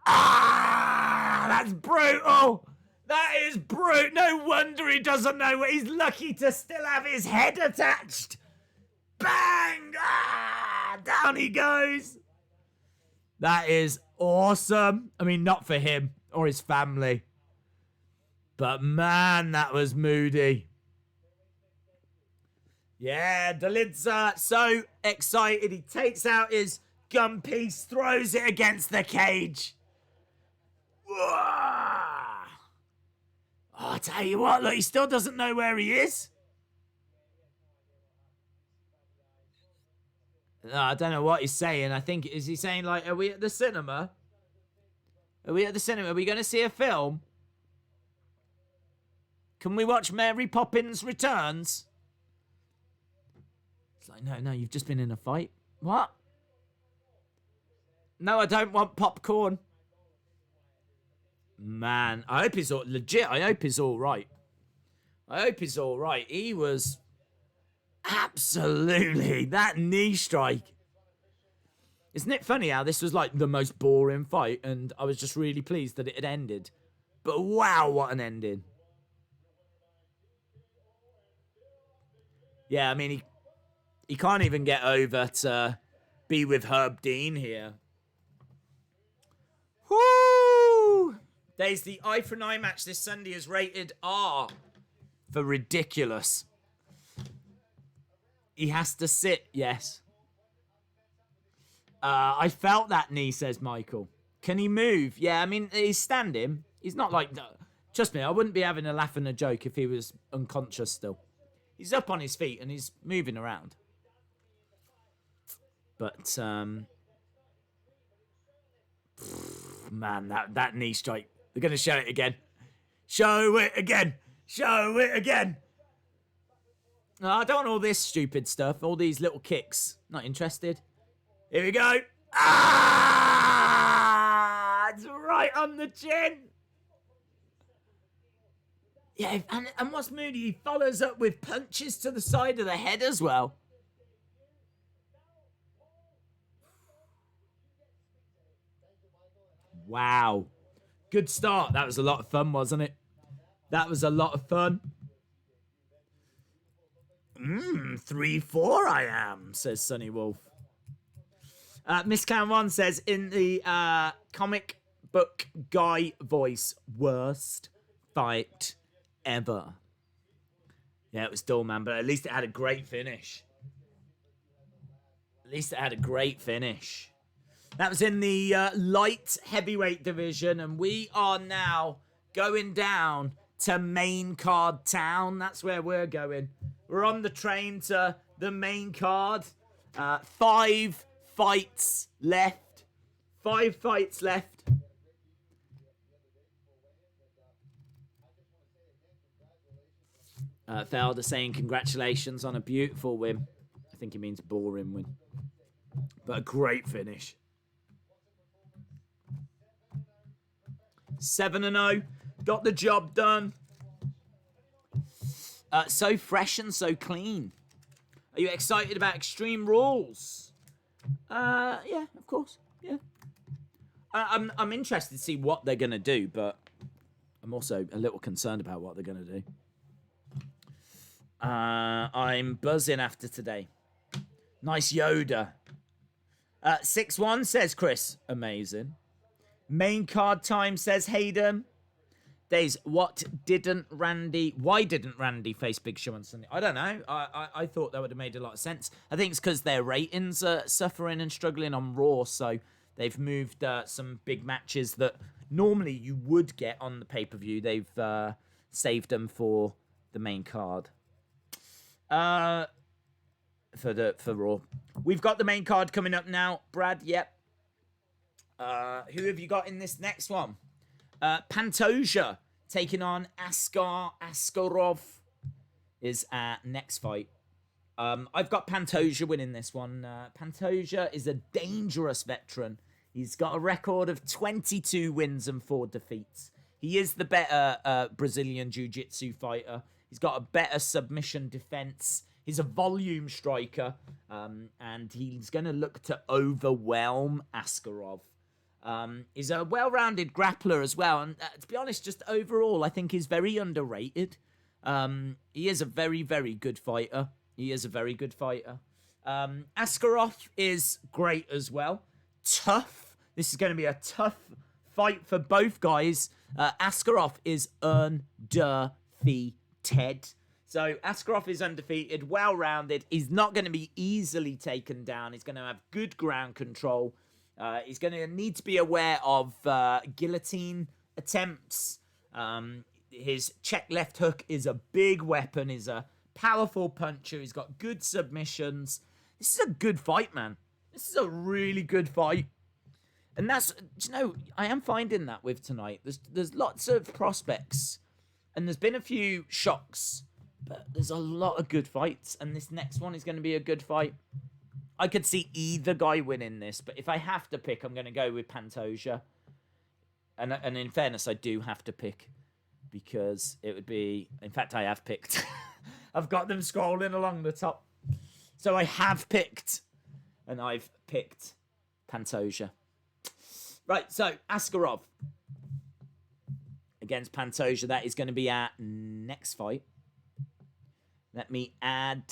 Ah, that's brutal. That is brutal. No wonder he doesn't know what. He's lucky to still have his head attached. Bang! Ah, down he goes. That is awesome. I mean, not for him or his family. But man, that was moody. Yeah, Deliveson so excited. He takes out his gun piece, throws it against the cage. Whoa. Oh, I tell you what, look, he still doesn't know where he is. No, I don't know what he's saying. I think, is he saying, like, are we at the cinema? Are we at the cinema? Are we going to see a film? Can we watch Mary Poppins Returns? It's like, no, you've just been in a fight. What? No, I don't want popcorn. Man, I hope he's all legit. I hope he's all right. I hope he's all right. He was absolutely that knee strike. Isn't it funny how this was like the most boring fight, and I was just really pleased that it had ended. But wow, what an ending. Yeah, I mean, he can't even get over to be with Herb Dean here. Woo! There's the eye for an eye match this Sunday is rated R for ridiculous. He has to sit, yes. I felt that knee, says Michael. Can he move? Yeah, I mean, he's standing. He's not like... Trust me, I wouldn't be having a laugh and a joke if he was unconscious still. He's up on his feet and he's moving around. But, man, that knee strike. They're going to show it again. Show it again. Show it again. No, I don't want all this stupid stuff. All these little kicks. Not interested. Here we go. Ah! It's right on the chin. Yeah, and what's moody? He follows up with punches to the side of the head as well. Wow. Good start. That was a lot of fun, wasn't it? That was a lot of fun. 3-4 I am, says Sunny Wolf. Miss Can One says, in the comic book guy voice, worst fight ever. Yeah, it was dull, man, but at least it had a great finish. At least it had a great finish. That was in the light heavyweight division, and we are now going down to main card town. That's where we're going. We're on the train to the main card. 5 fights left. 5 fights left. Felder saying congratulations on a beautiful win. I think he means boring win. But a great finish. 7-0. Got the job done. So fresh and so clean. Are you excited about Extreme Rules? Yeah, of course. Yeah. I'm interested to see what they're going to do, but I'm also a little concerned about what they're going to do. I'm buzzing after today. Nice Yoda. 6-1 says Chris. Amazing. Main card time says Hayden. Days, why didn't Randy face Big Show on Sunday? I don't know. I thought that would have made a lot of sense. I think it's because their ratings are suffering and struggling on Raw, so They've moved some big matches that normally you would get on the pay-per-view. They've saved them for the main card. For Raw. We've got the main card coming up now. Brad, yep. Who have you got in this next one? Pantoja taking on Askarov is our next fight. I've got Pantoja winning this one. Pantoja is a dangerous veteran. He's got a record of 22 wins and 4 defeats. He is the better Brazilian Jiu-Jitsu fighter. He's got a better submission defense. He's a volume striker, and he's going to look to overwhelm Askarov. He's a well-rounded grappler as well, and to be honest, just overall, I think he's very underrated. He is a very, very good fighter. Askarov is great as well. Tough. This is going to be a tough fight for both guys. Askarov is undefeated. So Askarov is undefeated, well-rounded. He's not going to be easily taken down. He's going to have good ground control. He's going to need to be aware of guillotine attempts. His check left hook is a big weapon. He's a powerful puncher. He's got good submissions. This is a good fight, man. This is a really good fight. And that's, I am finding that with tonight. There's lots of prospects. And there's been a few shocks. But there's a lot of good fights. And this next one is going to be a good fight. I could see either guy winning this. But if I have to pick, I'm going to go with Pantoja. And in fairness, I do have to pick. Because it would be... In fact, I have picked. I've got them scrolling along the top. So I have picked. And I've picked Pantoja. Right, so Askarov against Pantoja. That is going to be our next fight. Let me add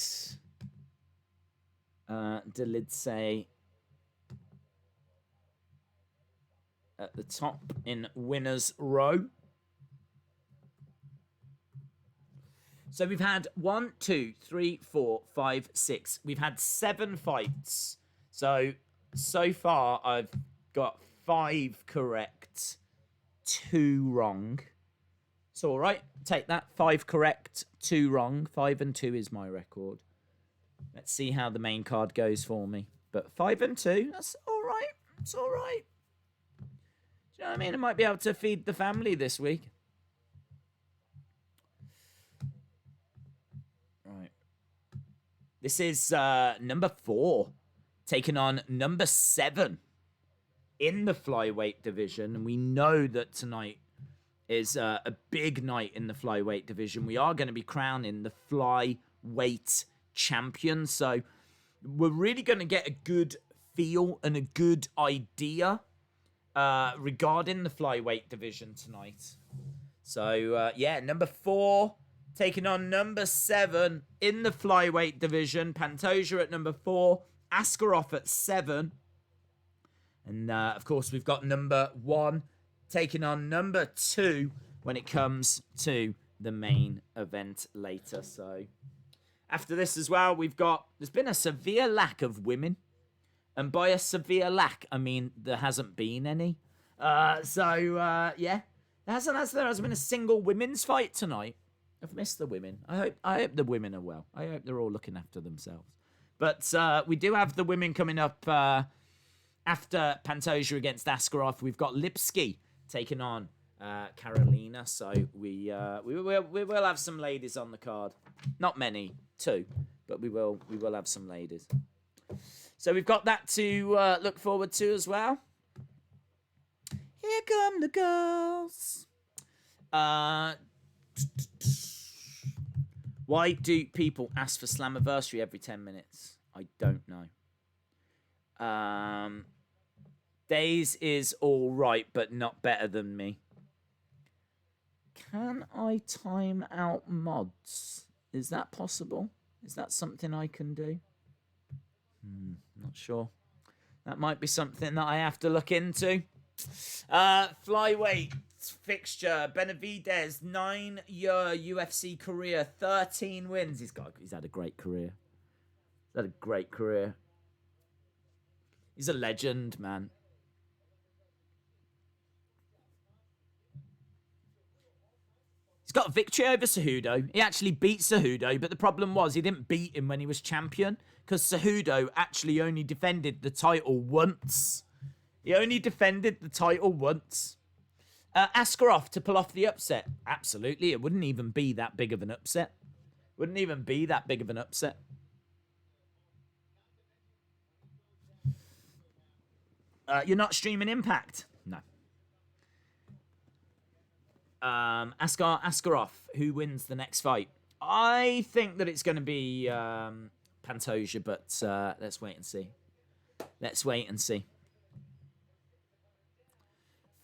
Deliveson at the top in winners row. So we've had 1, 2, 3, 4, 5, 6. We've had 7 fights. So far I've got 5 correct, 2 wrong. It's all right. Take that. 5 correct, 2 wrong. 5 and 2 is my record. Let's see how the main card goes for me. But 5 and 2, that's all right. It's all right. Do you know what I mean? I might be able to feed the family this week. Right. This is number 4 taking on number 7 in the flyweight division. And we know that tonight is a big night in the flyweight division. We are going to be crowning the flyweight champion. So we're really going to get a good feel and a good idea regarding the flyweight division tonight. So, yeah, number 4 taking on number 7 in the flyweight division. Pantoja at number 4. Askarov at 7. And, of course, we've got number 1 taking on number 2 when it comes to the main event later. So after this as well, there's been a severe lack of women. And by a severe lack, I mean there hasn't been any. Yeah, there hasn't been a single women's fight tonight. I've missed the women. I hope the women are well. I hope they're all looking after themselves. But we do have the women coming up after Pantoja against Askarov. We've got Lipski taking on Carolina. So we will have some ladies on the card. Not many, 2, but we will have some ladies. So we've got that to look forward to as well. Here come the girls. Why do people ask for Slammiversary every 10 minutes? I don't know. Days is all right, but not better than me. Can I time out mods? Is that possible? Is that something I can do? Not sure. That might be something that I have to look into. Flyweight fixture. Benavidez, 9-year UFC career, 13 wins. He's had a great career. He's had a great career. He's a legend, man. got a victory over Cejudo. He actually beat Cejudo, but the problem was he didn't beat him when he was champion because Cejudo actually only defended the title once. He only defended the title once. Askarov to pull off the upset. Absolutely. It wouldn't even be that big of an upset. Wouldn't even be that big of an upset. You're not streaming Impact? No. Askarov, who wins the next fight? I think that it's going to be Pantoja, but let's wait and see. Let's wait and see.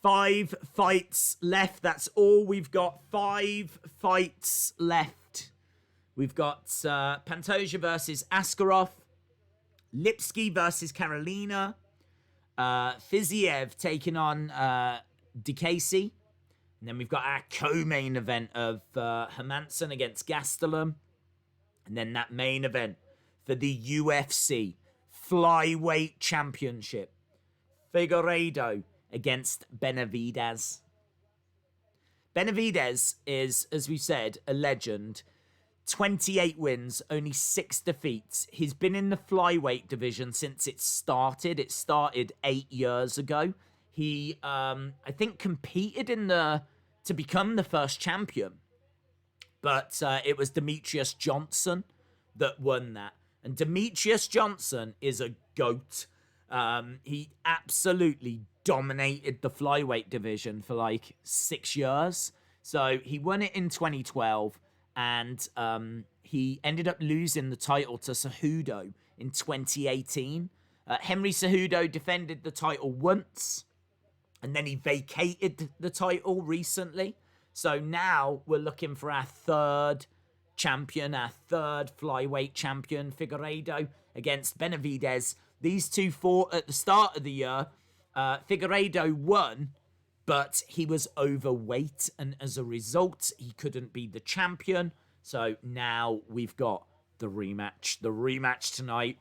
5 fights left. That's all we've got. 5 fights left. We've got Pantoja versus Askarov, Lipski versus Carolina, Fiziev taking on DeCasey. And then we've got our co-main event of Hermansson against Gastelum. And then that main event for the UFC Flyweight Championship. Figueiredo against Benavidez. Benavidez is, as we said, a legend. 28 wins, only 6 defeats. He's been in the flyweight division since it started. It started 8 years ago. He, I think, competed to become the first champion. But it was Demetrius Johnson that won that. And Demetrius Johnson is a GOAT. He absolutely dominated the flyweight division for like 6 years. So he won it in 2012. And he ended up losing the title to Cejudo in 2018. Henry Cejudo defended the title once. And then he vacated the title recently. So now we're looking for our third champion, our third flyweight champion, Figueiredo against Benavidez. These two fought at the start of the year. Figueiredo won, but he was overweight. And as a result, he couldn't be the champion. So now we've got the rematch. The rematch tonight.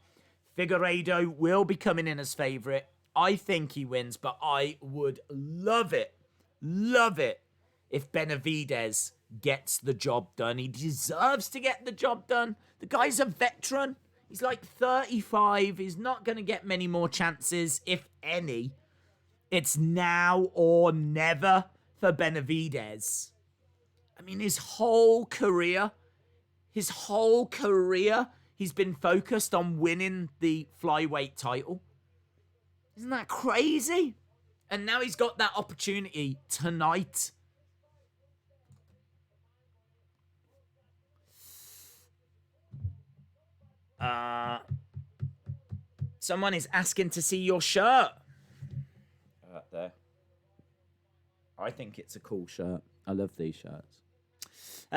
Figueiredo will be coming in as favourite. I think he wins, but I would love it if Benavidez gets the job done. He deserves to get the job done. The guy's a veteran. He's like 35. He's not going to get many more chances, if any. It's now or never for Benavidez. I mean, his whole career, he's been focused on winning the flyweight title. Isn't that crazy? And now he's got that opportunity tonight. Someone is asking to see your shirt. There. I think it's a cool shirt. I love these shirts.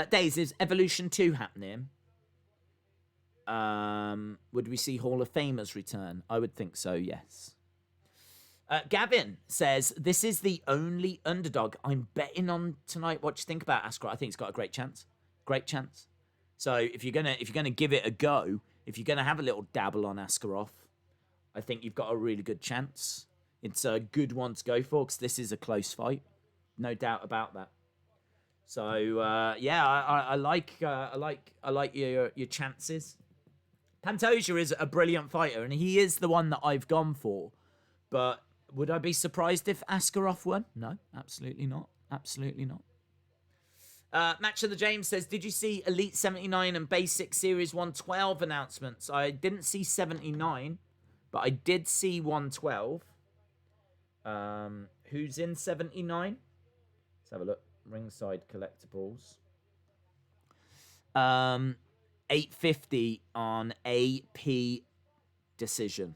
Days, is Evolution 2 happening? Would we see Hall of Famers return? I would think so, yes. Gavin says, this is the only underdog I'm betting on tonight. What do you think about Askarov? I think he's got a great chance. Great chance. So if you're gonna give it a go, if you're gonna have a little dabble on Askarov, I think you've got a really good chance. It's a good one to go for because this is a close fight, no doubt about that. So yeah, I like your chances. Pantoja is a brilliant fighter, and he is the one that I've gone for. But would I be surprised if Askarov won? No, absolutely not. Absolutely not. Match of the James says, did you see Elite 79 and Basic Series 112 announcements? I didn't see 79, but I did see 112. Who's in 79? Let's have a look. Ringside Collectibles. 850 on AP decision.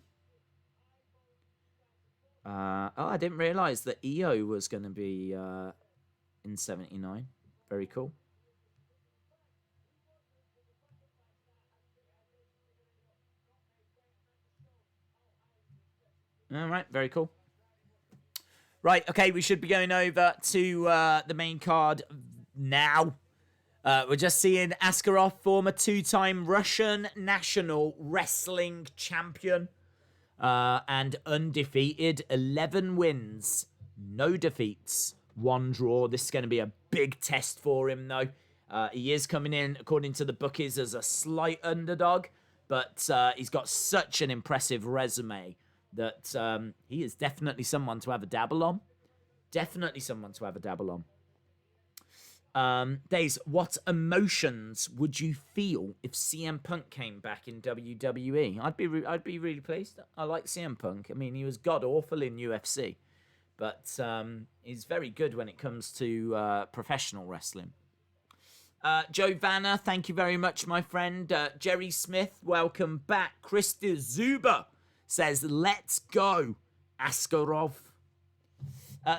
I didn't realise that EO was going to be in 79. Very cool. All right, very cool. Right, okay, we should be going over to the main card now. We're just seeing Askarov, former 2-time Russian national wrestling champion. And undefeated, 11 wins, no defeats, 1 draw. This is going to be a big test for him, though. He is coming in, according to the bookies, as a slight underdog, but he's got such an impressive resume that he is definitely someone to have a dabble on. Definitely someone to have a dabble on. Days, what emotions would you feel if CM Punk came back in WWE? I'd be really pleased. I like CM Punk. I mean, he was god awful in UFC, but he's very good when it comes to professional wrestling. Joe Vanna, thank you very much, my friend. Jerry Smith, welcome back. Krista Zuba says, let's go, Askarov.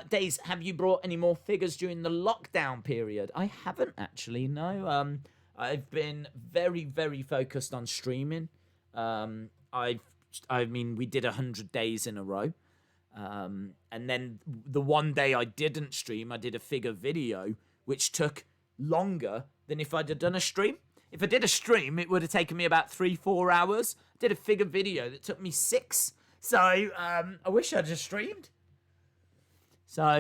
Days, have you brought any more figures during the lockdown period? I haven't actually, no. I've been very, very focused on streaming. I mean, we did 100 days in a row. And then the one day I didn't stream, I did a figure video, which took longer than if I'd have done a stream. If I did a stream, it would have taken me about 3-4 hours. I did a figure video that took me 6. So, I wish I'd just streamed. So,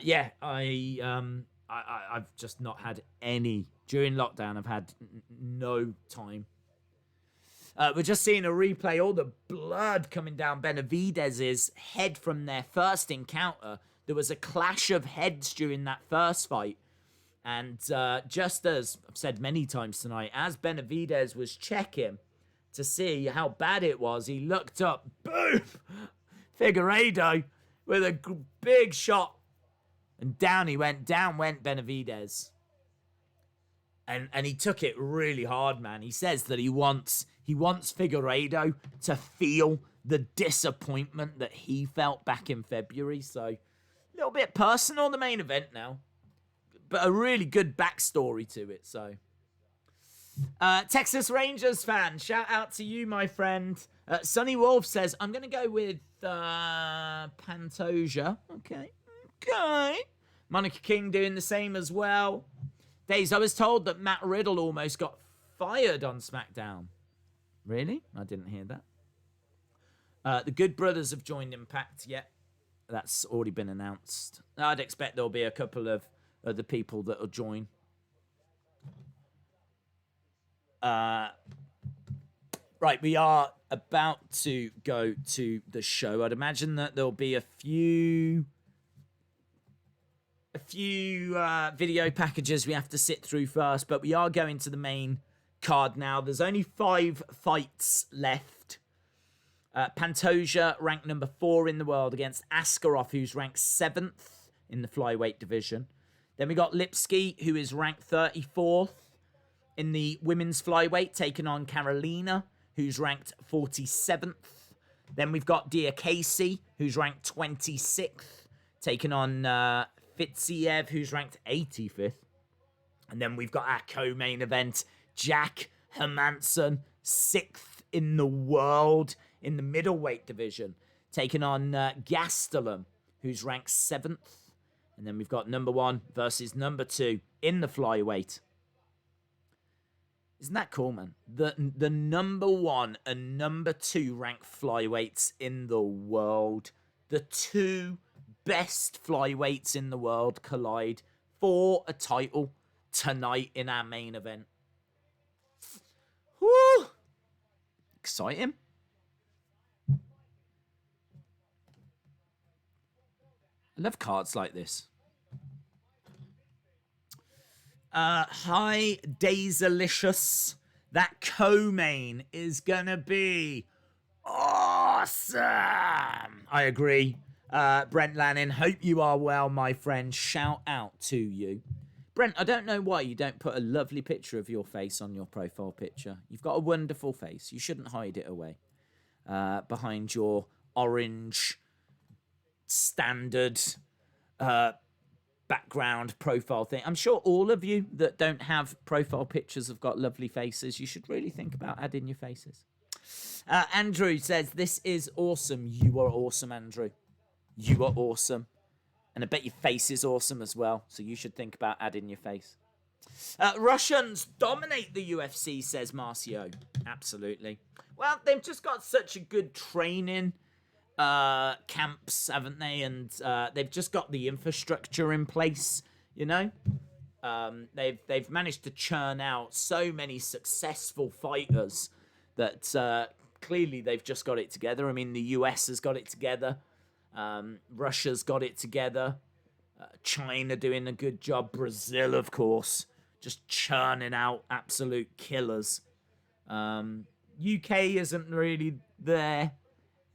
yeah, I've just not had any. During lockdown, I've had no time. We're just seeing a replay, all the blood coming down Benavidez's head from their first encounter. There was a clash of heads during that first fight. And just as I've said many times tonight, as Benavidez was checking to see how bad it was, he looked up, boom, Figueiredo with a big shot, and down went Benavidez. And he took it really hard, man. He says that he wants Figueiredo to feel the disappointment that he felt back in February. So, a little bit personal, the main event now. But a really good backstory to it, so. Texas Rangers fan, shout out to you, my friend. Sonny Wolf says, I'm going to go with Pantoja. Okay. Monica King doing the same as well. Days, I was told that Matt Riddle almost got fired on SmackDown. Really? I didn't hear that. The Good Brothers have joined Impact. Yeah, that's already been announced. I'd expect there'll be a couple of other people that will join. Right, we are about to go to the show. I'd imagine that there'll be a few video packages we have to sit through first, but we are going to the main card now. There's only 5 fights left. Pantoja, ranked number 4 in the world, against Askarov, who's ranked 7th in the flyweight division. Then we got Lipsky, who is ranked 34th in the women's flyweight, taking on Carolina, who's ranked 47th. Then we've got Dia Casey, who's ranked 26th, taking on Fiziev, who's ranked 85th. And then we've got our co-main event, Jack Hermansson, 6th in the world in the middleweight division, taking on Gastelum, who's ranked 7th. And then we've got number 1 versus number 2 in the flyweight. Isn't that cool, man? The number 1 and number 2 ranked flyweights in the world. The 2 best flyweights in the world collide for a title tonight in our main event. Woo! Exciting. I love cards like this. Hi, Dazalicious. That co-main is gonna be awesome. I agree. Brent Lanning, hope you are well, my friend. Shout out to you. Brent, I don't know why you don't put a lovely picture of your face on your profile picture. You've got a wonderful face. You shouldn't hide it away behind your orange standard background profile thing. I'm sure all of you that don't have profile pictures have got lovely faces. You should really think about adding your faces. Andrew says, this is awesome. You are awesome, Andrew. You are awesome. And I bet your face is awesome as well. So you should think about adding your face. Russians dominate the UFC, says Marcio. Absolutely. Well, they've just got such a good training camps, haven't they? And they've just got the infrastructure in place. You know, they've managed to churn out so many successful fighters that clearly they've just got it together. I mean, the US has got it together. Russia's got it together. China doing a good job. Brazil, of course, just churning out absolute killers. UK isn't really there.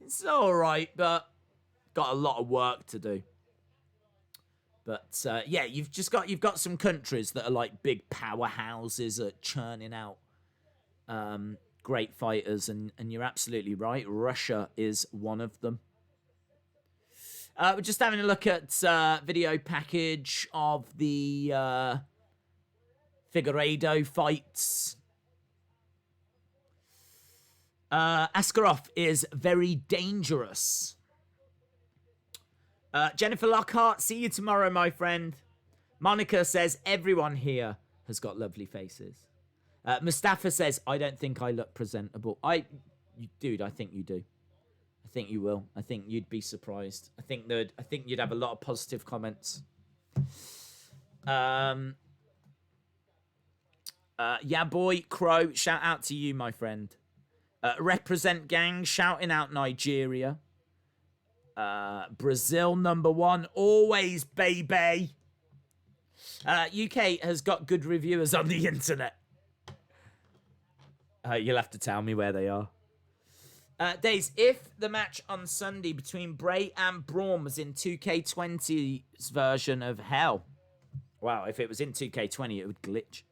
It's all right, but got a lot of work to do. But yeah, you've got some countries that are like big powerhouses at churning out great fighters, and you're absolutely right. Russia is one of them. We're just having a look at video package of the Figueiredo fights. Askarov is very dangerous. Jennifer Lockhart, see you tomorrow, my friend. Monica says, everyone here has got lovely faces. Mustafa says, I don't think I look presentable. Dude, I think you do. I think you will. I think you'd be surprised. I think you'd have a lot of positive comments. Yeah, boy, Crow, shout out to you, my friend. Represent gang, shouting out Nigeria. Brazil #1, always, baby. UK has got good reviewers on the internet. You'll have to tell me where they are. Days, if the match on Sunday between Bray and Braun was in 2K20's version of hell. Wow, if it was in 2K20, it would glitch.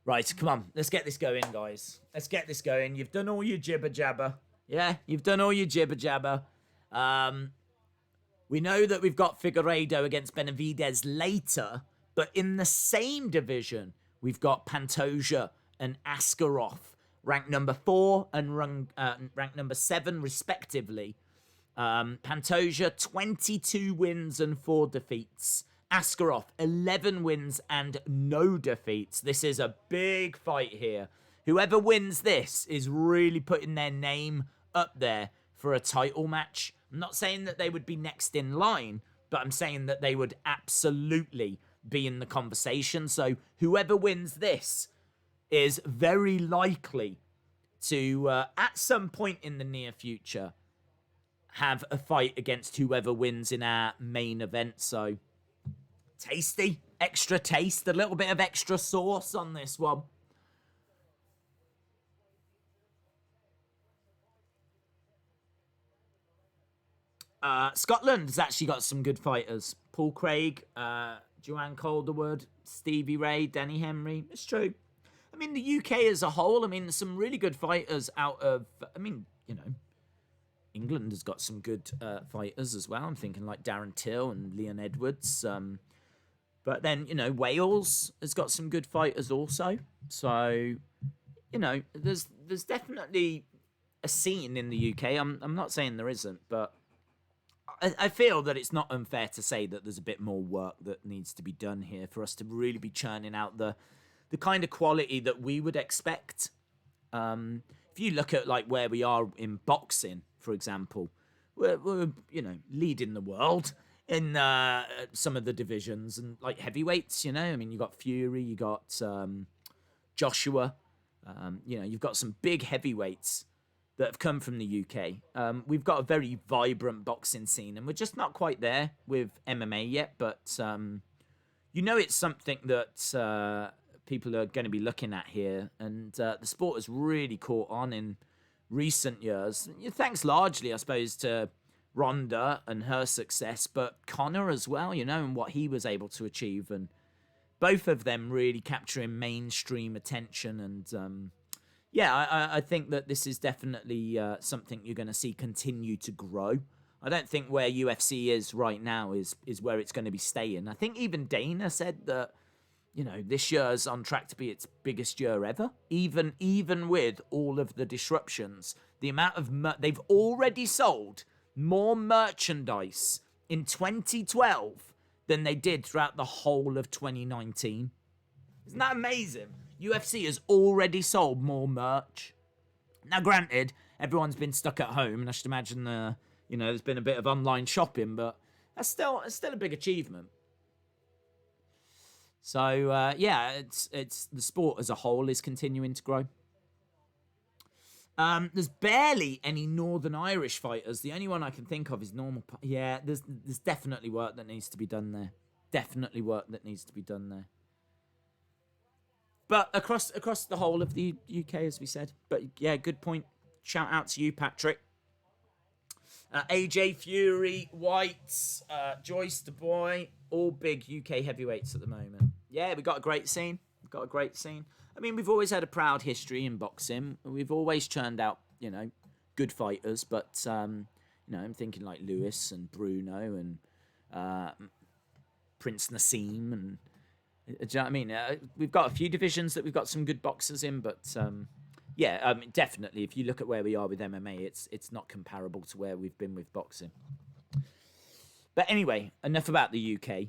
Right, come on. Let's get this going, guys. Let's get this going. You've done all your jibber jabber. Yeah, you've done all your jibber jabber. We know that we've got Figueiredo against Benavidez later, but in the same division, we've got Pantoja and Askarov, ranked number 4 and ranked number 7, respectively. Pantoja, 22 wins and 4 defeats. Askarov, 11 wins and no defeats. This is a big fight here. Whoever wins this is really putting their name up there for a title match. I'm not saying that they would be next in line, but I'm saying that they would absolutely be in the conversation. So whoever wins this is very likely to, at some point in the near future, have a fight against whoever wins in our main event. So tasty, extra taste, a little bit of extra sauce on this one. Scotland has actually got some good fighters. Paul Craig, Joanne Calderwood, Stevie Ray, Danny Henry. It's true. I mean, the UK as a whole, I mean, there's some really good fighters out of, I mean, you know, England has got some good fighters as well. I'm thinking like Darren Till and Leon Edwards. But then, you know, Wales has got some good fighters also. So, you know, there's definitely a scene in the UK. I'm not saying there isn't, but I feel that it's not unfair to say that there's a bit more work that needs to be done here for us to really be churning out the kind of quality that we would expect. If you look at like where we are in boxing, for example, we're you know, leading the world in some of the divisions, and like heavyweights, you know, I mean, you got Fury, you got Joshua, you know, you've got some big heavyweights that have come from the UK. We've got a very vibrant boxing scene, and we're just not quite there with MMA yet, but you know, it's something that people are going to be looking at here, and the sport has really caught on in recent years, thanks largely, I suppose, to Ronda and her success, but Conor as well, you know, and what he was able to achieve, and both of them really capturing mainstream attention. And yeah, I think that this is definitely something you're going to see continue to grow. I don't think where UFC is right now is where it's going to be staying. I think even Dana said that, you know, this year's on track to be its biggest year ever. Even with all of the disruptions, the amount of they've already sold more merchandise in 2012 than they did throughout the whole of 2019. Isn't that amazing? UFC has already sold more merch. Now, granted, everyone's been stuck at home, and I should imagine you know, there's been a bit of online shopping, but that's still a big achievement. So yeah, it's the sport as a whole is continuing to grow. There's barely any Northern Irish fighters. The only one I can think of is normal. Yeah, there's definitely work that needs to be done there. Definitely work that needs to be done there. But across the whole of the UK, as we said. But yeah, good point. Shout out to you, Patrick. AJ Fury, White, Joyce DuBois, all big UK heavyweights at the moment. Yeah, we got a great scene. I mean, we've always had a proud history in boxing. We've always churned out, good fighters. But, I'm thinking like Lewis and Bruno and Prince Nassim. And, do you know what I mean? We've got a few divisions that we've got some good boxers in. But, definitely, if you look at where we are with MMA, it's not comparable to where we've been with boxing. But anyway, enough about the UK.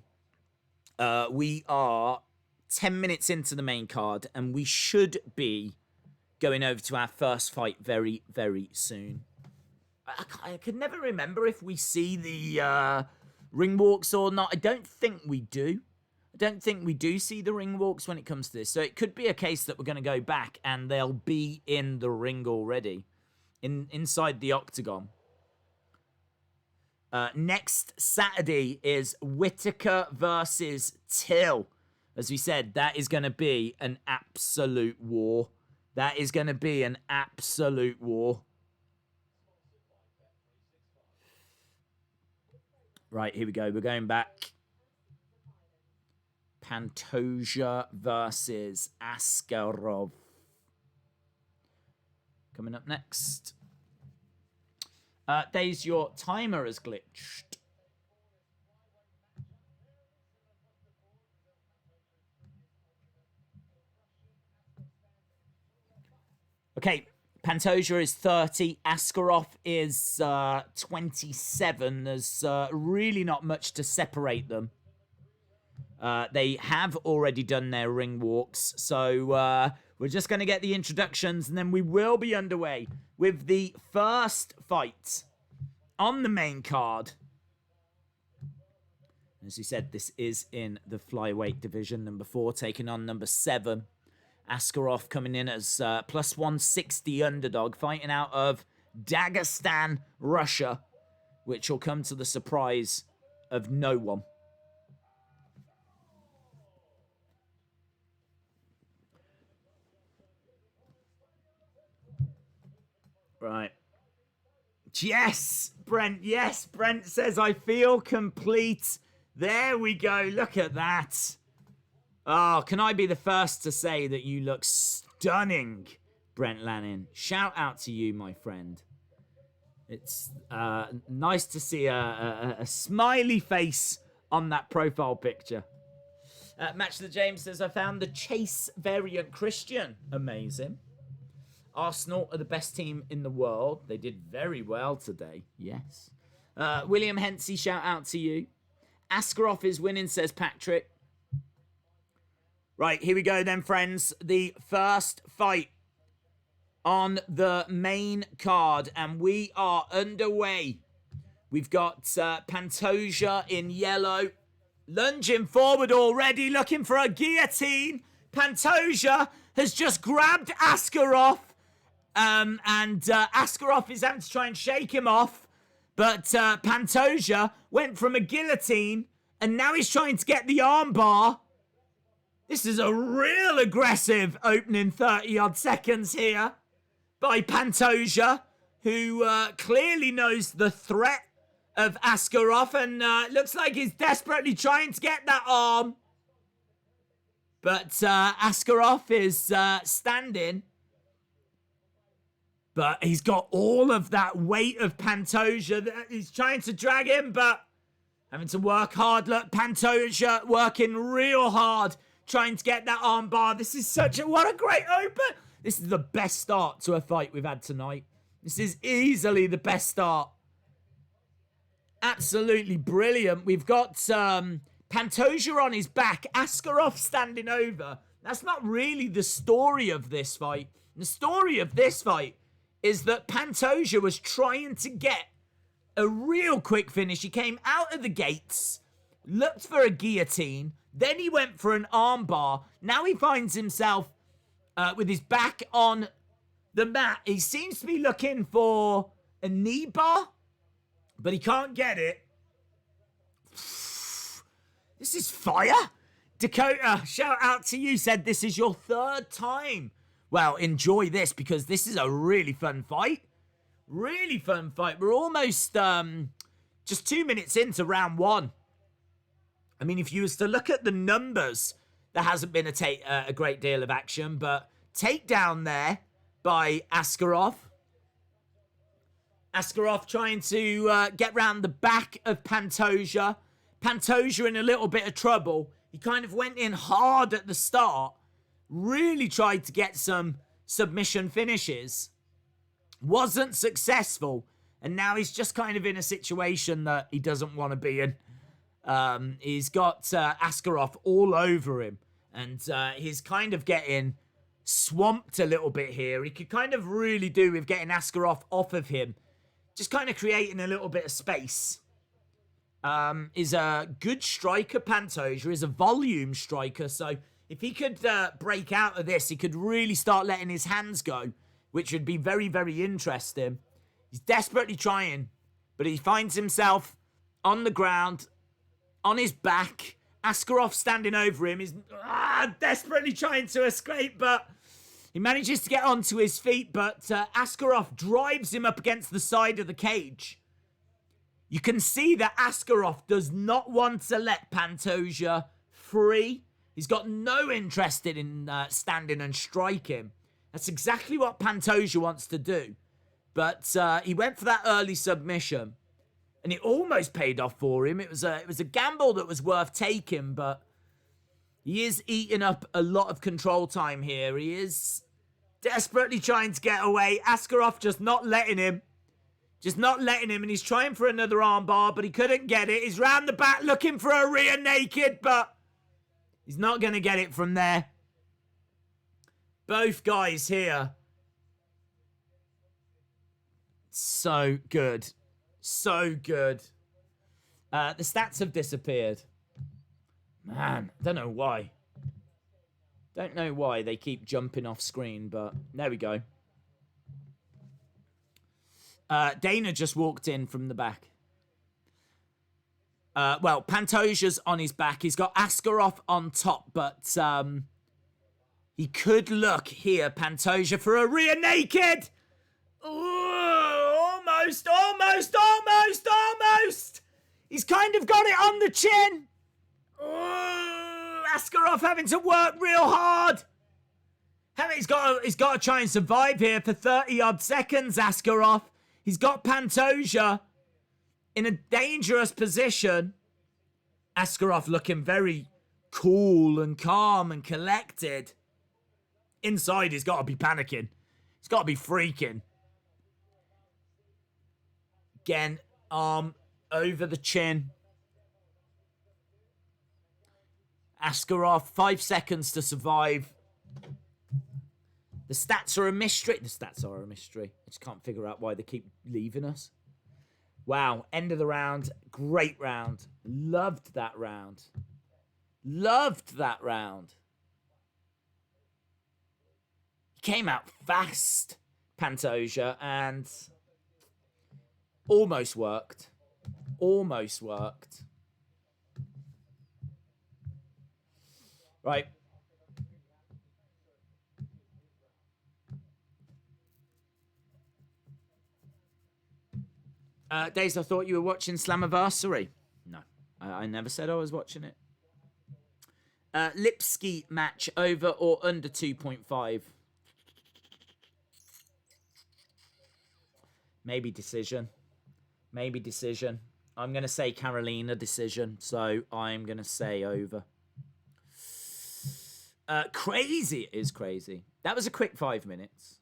We are 10 minutes into the main card, and we should be going over to our first fight very, very soon. I could never remember if we see the ring walks or not. I don't think we do. I don't think we do see the ring walks when it comes to this. So it could be a case that we're going to go back and they'll be in the ring already, inside the octagon. Next Saturday is Whittaker versus Till. As we said, that is going to be an absolute war. Right, here we go. We're going back. Pantoja versus Askarov. Coming up next. Days, your timer has glitched. Okay, Pantoja is 30. Askarov is 27. There's really not much to separate them. They have already done their ring walks, so we're just going to get the introductions, and then we will be underway with the first fight on the main card. As we said, this is in the flyweight division. Number 4 taking on number 7. Askarov coming in as plus 160 underdog, fighting out of Dagestan, Russia, which will come to the surprise of no one. Right. Yes, Brent. Yes, Brent says, I feel complete. There we go. Look at that. Oh, can I be the first to say that you look stunning, Brent Lannin? Shout out to you, my friend. It's nice to see a smiley face on that profile picture. Match the James says, I found the Chase variant Christian. Amazing. Arsenal are the best team in the world. They did very well today. Yes. William Hensey, shout out to you. Askarov is winning, says Patrick. Right, here we go then, friends. The first fight on the main card, and we are underway. We've got Pantoja in yellow, lunging forward already, looking for a guillotine. Pantoja has just grabbed Askarov, and Askarov is having to try and shake him off, but Pantoja went from a guillotine, and now he's trying to get the armbar. This is a real aggressive opening 30-odd seconds here by Pantoja, who clearly knows the threat of Askarov, and looks like he's desperately trying to get that arm. But Askarov is standing. But he's got all of that weight of Pantoja. He's trying to drag him, but having to work hard. Look, Pantoja working real hard, trying to get that arm bar. This is what a great open. This is the best start to a fight we've had tonight. This is easily the best start. Absolutely brilliant. We've got Pantoja on his back, Askarov standing over. That's not really the story of this fight. The story of this fight is that Pantoja was trying to get a real quick finish. He came out of the gates, looked for a guillotine, Then he went for an armbar. Now he finds himself with his back on the mat. He seems to be looking for a knee bar, but he can't get it. This is fire. Dakota, shout out to you, said this is your 3rd time. Well, enjoy this because this is a really fun fight. Really fun fight. We're almost just 2 minutes into round 1. I mean, if you was to look at the numbers, there hasn't been a great deal of action, but takedown there by Askarov. Askarov trying to get round the back of Pantoja. Pantoja in a little bit of trouble. He kind of went in hard at the start. Really tried to get some submission finishes. Wasn't successful. And now he's just kind of in a situation that he doesn't want to be in. He's got Askarov all over him. And he's kind of getting swamped a little bit here. He could kind of really do with getting Askarov off of him. Just kind of creating a little bit of space. Is a good striker, Pantoja. Is a volume striker. So if he could break out of this, he could really start letting his hands go, which would be very, very interesting. He's desperately trying, but he finds himself on the ground, on his back. Askarov standing over him. He's desperately trying to escape, but he manages to get onto his feet, but Askarov drives him up against the side of the cage. You can see that Askarov does not want to let Pantoja free. He's got no interest in standing and striking. That's exactly what Pantoja wants to do. But he went for that early submission. And it almost paid off for him. It was a gamble that was worth taking, but he is eating up a lot of control time here. He is desperately trying to get away. Askarov just not letting him. Just not letting him, and he's trying for another armbar, but he couldn't get it. He's round the back looking for a rear naked, but he's not going to get it from there. Both guys here. So good. So good. The stats have disappeared. Man, don't know why. Don't know why they keep jumping off screen, but there we go. Dana just walked in from the back. Well, Pantoja's on his back. He's got Askarov on top, but he could look here, Pantoja, for a rear naked. Ooh, almost. He's kind of got it on the chin. Ooh, Askarov having to work real hard. He's got to try and survive here for 30-odd seconds, Askarov. He's got Pantoja in a dangerous position. Askarov looking very cool and calm and collected. Inside, he's got to be panicking. He's got to be freaking. Again, arm over the chin. Askarov, 5 seconds to survive. The stats are a mystery. The stats are a mystery. I just can't figure out why they keep leaving us. Wow. End of the round. Great round. Loved that round. Loved that round. He came out fast, Pantoja, and almost worked. Almost worked. Right. Days, I thought you were watching Slammiversary. No, I never said I was watching it. Lipski match over or under 2.5. Maybe decision. Maybe decision. I'm going to say Carolina decision, so I'm going to say over. Crazy. It is crazy. That was a quick 5 minutes.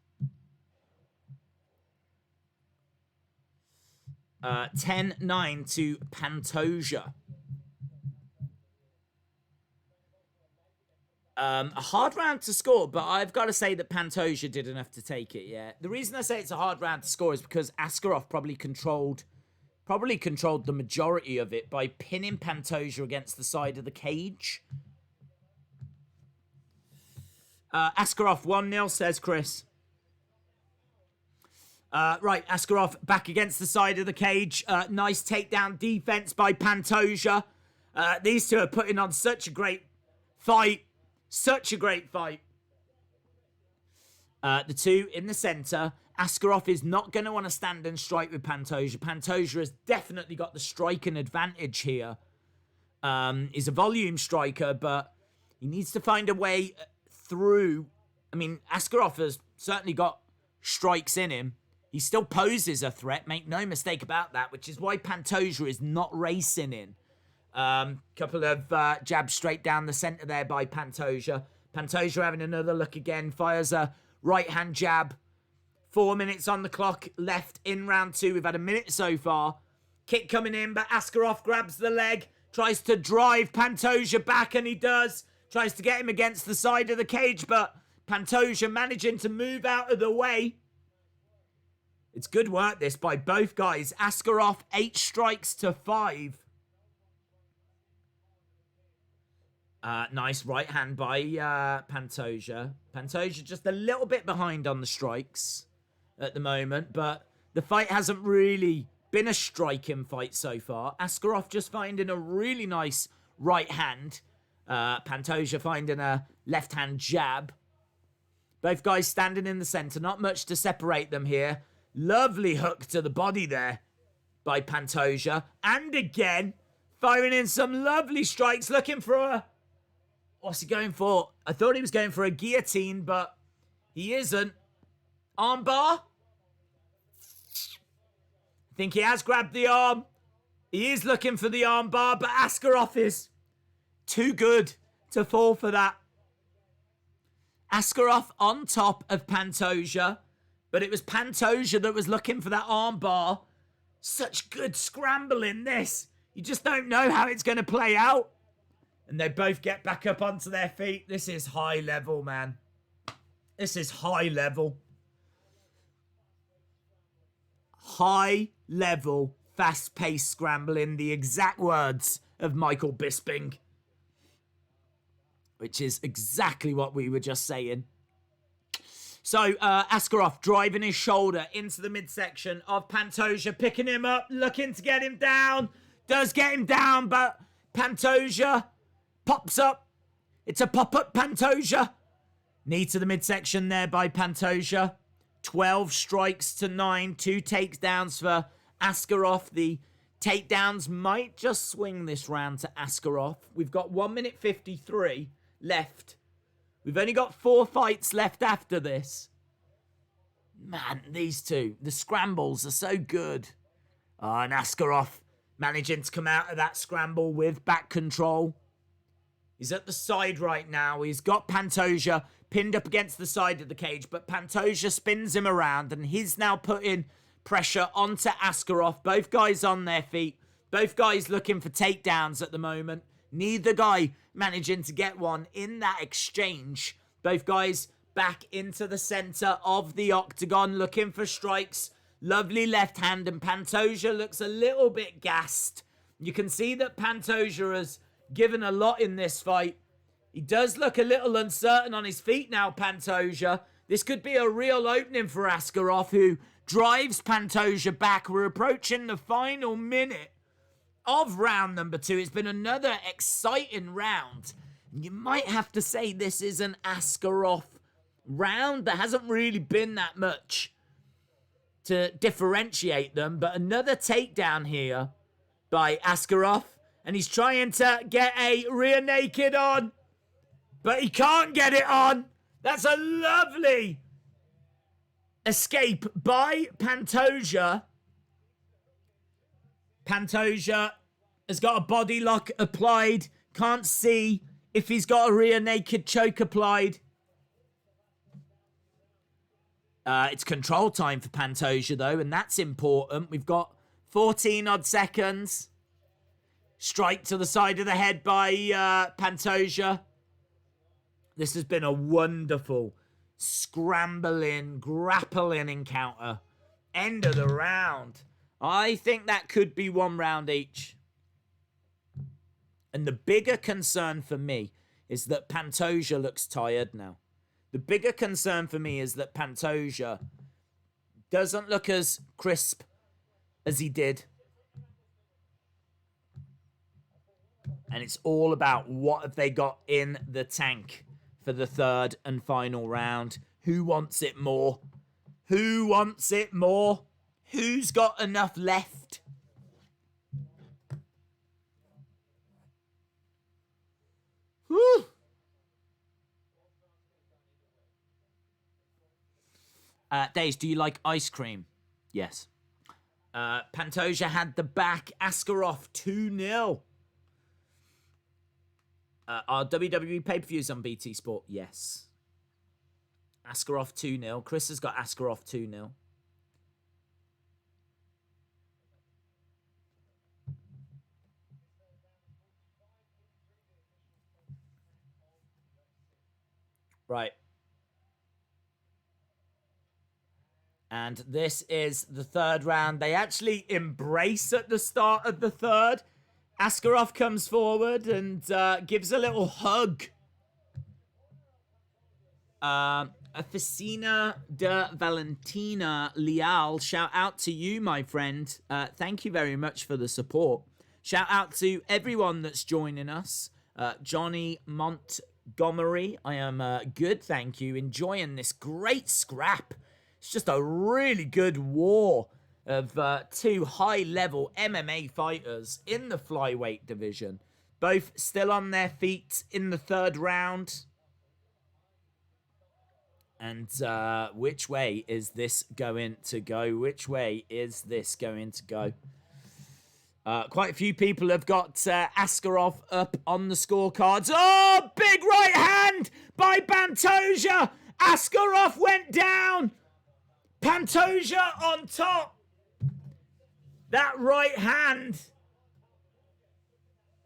10-9 to Pantoja. A hard round to score, but I've got to say that Pantoja did enough to take it, yeah. The reason I say it's a hard round to score is because Askarov probably controlled probably controlled the majority of it by pinning Pantoja against the side of the cage. Askarov 1-0, says Chris. Right, Askarov back against the side of the cage. Nice takedown defense by Pantoja. These two are putting on such a great fight. Such a great fight. The two in the center. Askarov is not going to want to stand and strike with Pantoja. Pantoja has definitely got the striking advantage here. He's a volume striker, but he needs to find a way through. I mean, Askarov has certainly got strikes in him. He still poses a threat, make no mistake about that, which is why Pantoja is not racing in. Couple of jabs straight down the center there by Pantoja. Pantoja having another look again, fires a right-hand jab. 4 minutes on the clock left in round 2. We've had a minute so far. Kick coming in, but Askarov grabs the leg, tries to drive Pantoja back, and he does. Tries to get him against the side of the cage, but Pantoja managing to move out of the way. It's good work, this, by both guys. Askarov, 8 strikes to 5. Nice right hand by Pantoja. Pantoja just a little bit behind on the strikes at the moment, but the fight hasn't really been a striking fight so far. Askarov just finding a really nice right hand. Pantoja finding a left hand jab. Both guys standing in the center. Not much to separate them here. Lovely hook to the body there by Pantoja. And again, firing in some lovely strikes. Looking for a... What's he going for? I thought he was going for a guillotine, but he isn't. Armbar? I think he has grabbed the arm. He is looking for the armbar, but Askarov is too good to fall for that. Askarov on top of Pantoja, but it was Pantoja that was looking for that armbar. Such good scrambling, this. You just don't know how it's going to play out. And they both get back up onto their feet. This is high level, man. This is high level. High level, fast-paced scrambling. The exact words of Michael Bisping. Which is exactly what we were just saying. So, Askarov driving his shoulder into the midsection of Pantoja. Picking him up, looking to get him down. Does get him down, but Pantoja pops up. It's a pop-up Pantoja. Knee to the midsection there by Pantoja. 12 strikes to 9. 2 takedowns for Askarov. The takedowns might just swing this round to Askarov. We've got 1 minute 53 left. We've only got 4 fights left after this. Man, these two. The scrambles are so good. And Askarov managing to come out of that scramble with back control. He's at the side right now. He's got Pantoja pinned up against the side of the cage, but Pantoja spins him around, and he's now putting pressure onto Askarov. Both guys on their feet. Both guys looking for takedowns at the moment. Neither guy managing to get one in that exchange. Both guys back into the center of the octagon looking for strikes. Lovely left hand, and Pantoja looks a little bit gassed. You can see that Pantoja has given a lot in this fight. He does look a little uncertain on his feet now, Pantoja. This could be a real opening for Askarov, who drives Pantoja back. We're approaching the final minute of round number 2. It's been another exciting round. You might have to say this is an Askarov round. There hasn't really been that much to differentiate them, but another takedown here by Askarov, and he's trying to get a rear naked on, but he can't get it on. That's a lovely escape by Pantoja. Pantoja has got a body lock applied. Can't see if he's got a rear naked choke applied. It's control time for Pantoja, though, and that's important. We've got 14 odd seconds. Strike to the side of the head by Pantoja. This has been a wonderful scrambling, grappling encounter. End of the round. I think that could be 1 round each. And the bigger concern for me is that Pantoja looks tired now. The bigger concern for me is that Pantoja doesn't look as crisp as he did. And it's all about what have they got in the tank for the 3rd and final round. Who wants it more? Who wants it more? Who's got enough left? Whew. Days, do you like ice cream? Yes. Pantoja had the back. Askarov 2-0. Are WWE pay-per-views on BT Sport? Yes. Askarov 2-0. Chris has got Askarov 2-0. Right. And this is the 3rd round. They actually embrace at the start of the 3rd. Askarov comes forward and gives a little hug. Oficina de Valentina Leal, shout out to you, my friend. Thank you very much for the support. Shout out to everyone that's joining us. Johnny Montgomery, I am good, thank you. Enjoying this great scrap. It's just a really good war of 2 high-level MMA fighters in the flyweight division. Both still on their feet in the 3rd round. And which way is this going to go? Which way is this going to go? Quite a few people have got Askarov up on the scorecards. Oh, big right hand by Pantoja. Askarov went down. Pantoja on top. That right hand.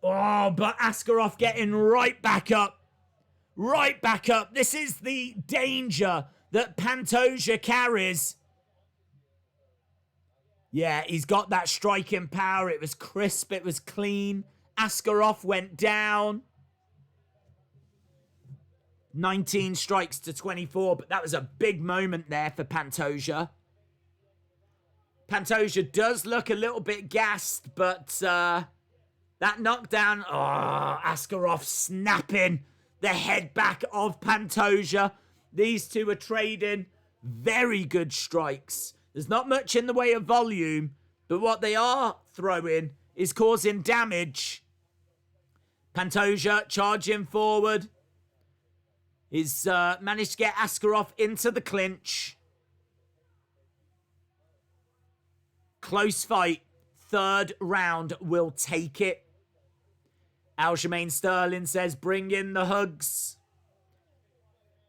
Oh, but Askarov getting right back up. Right back up. This is the danger that Pantoja carries. Yeah, he's got that striking power. It was crisp. It was clean. Askarov went down. 19 strikes to 24, but that was a big moment there for Pantoja. Pantoja does look a little bit gassed, but that knockdown... Oh, Askarov snapping the head back of Pantoja. These two are trading very good strikes. There's not much in the way of volume, but what they are throwing is causing damage. Pantoja charging forward. He's managed to get Askarov into the clinch. Close fight. 3rd round will take it. Aljamain Sterling says, bring in the hugs.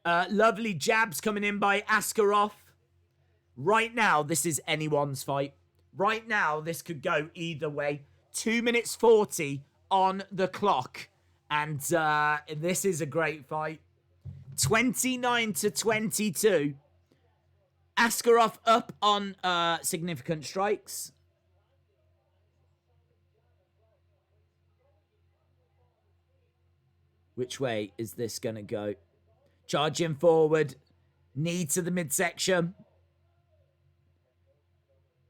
Lovely jabs coming in by Askarov. Right now, this is anyone's fight. Right now, this could go either way. 2 minutes 40 on the clock. And this is a great fight. 29 to 22. Askarov up on significant strikes. Which way is this going to go? Charging forward. Knee to the midsection.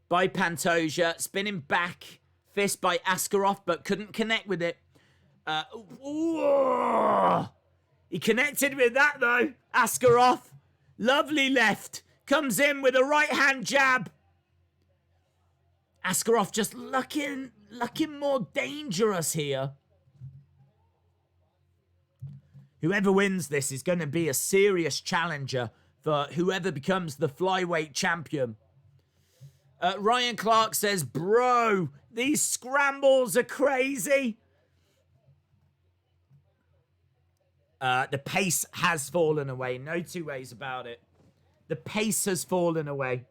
By Pantoja. Spinning back. Fist by Askarov, but couldn't connect with it. He connected with that, though. Askarov. Lovely left. Comes in with a right-hand jab. Askarov just looking more dangerous here. Whoever wins this is going to be a serious challenger for whoever becomes the flyweight champion. Ryan Clark says, bro, these scrambles are crazy. The pace has fallen away. No two ways about it. The pace has fallen away.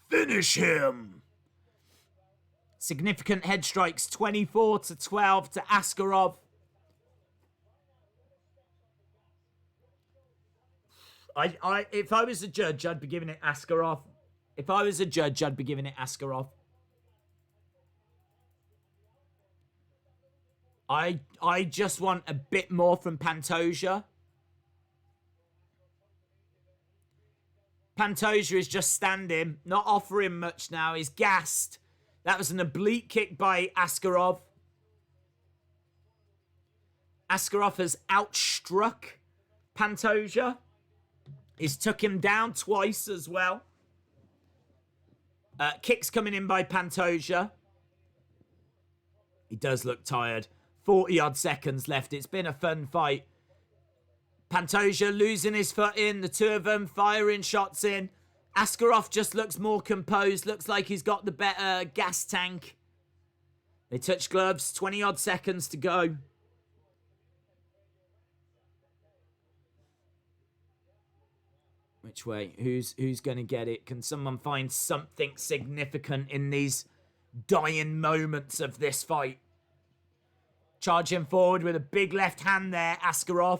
Finish him. Significant head strikes, 24 to 12 to Askarov. If I was a judge, I'd be giving it Askarov. If I was a judge, I'd be giving it Askarov. I just want a bit more from Pantoja. Pantoja is just standing, not offering much now. He's gassed. That was an oblique kick by Askarov. Askarov has outstruck Pantoja. He's took him down twice as well. Kicks coming in by Pantoja. He does look tired. 40-odd seconds left. It's been a fun fight. Pantoja losing his foot in. The two of them firing shots in. Askarov just looks more composed. Looks like he's got the better gas tank. They touch gloves. 20-odd seconds to go. Which way? Who's going to get it? Can someone find something significant in these dying moments of this fight? Charging forward with a big left hand there, Askarov.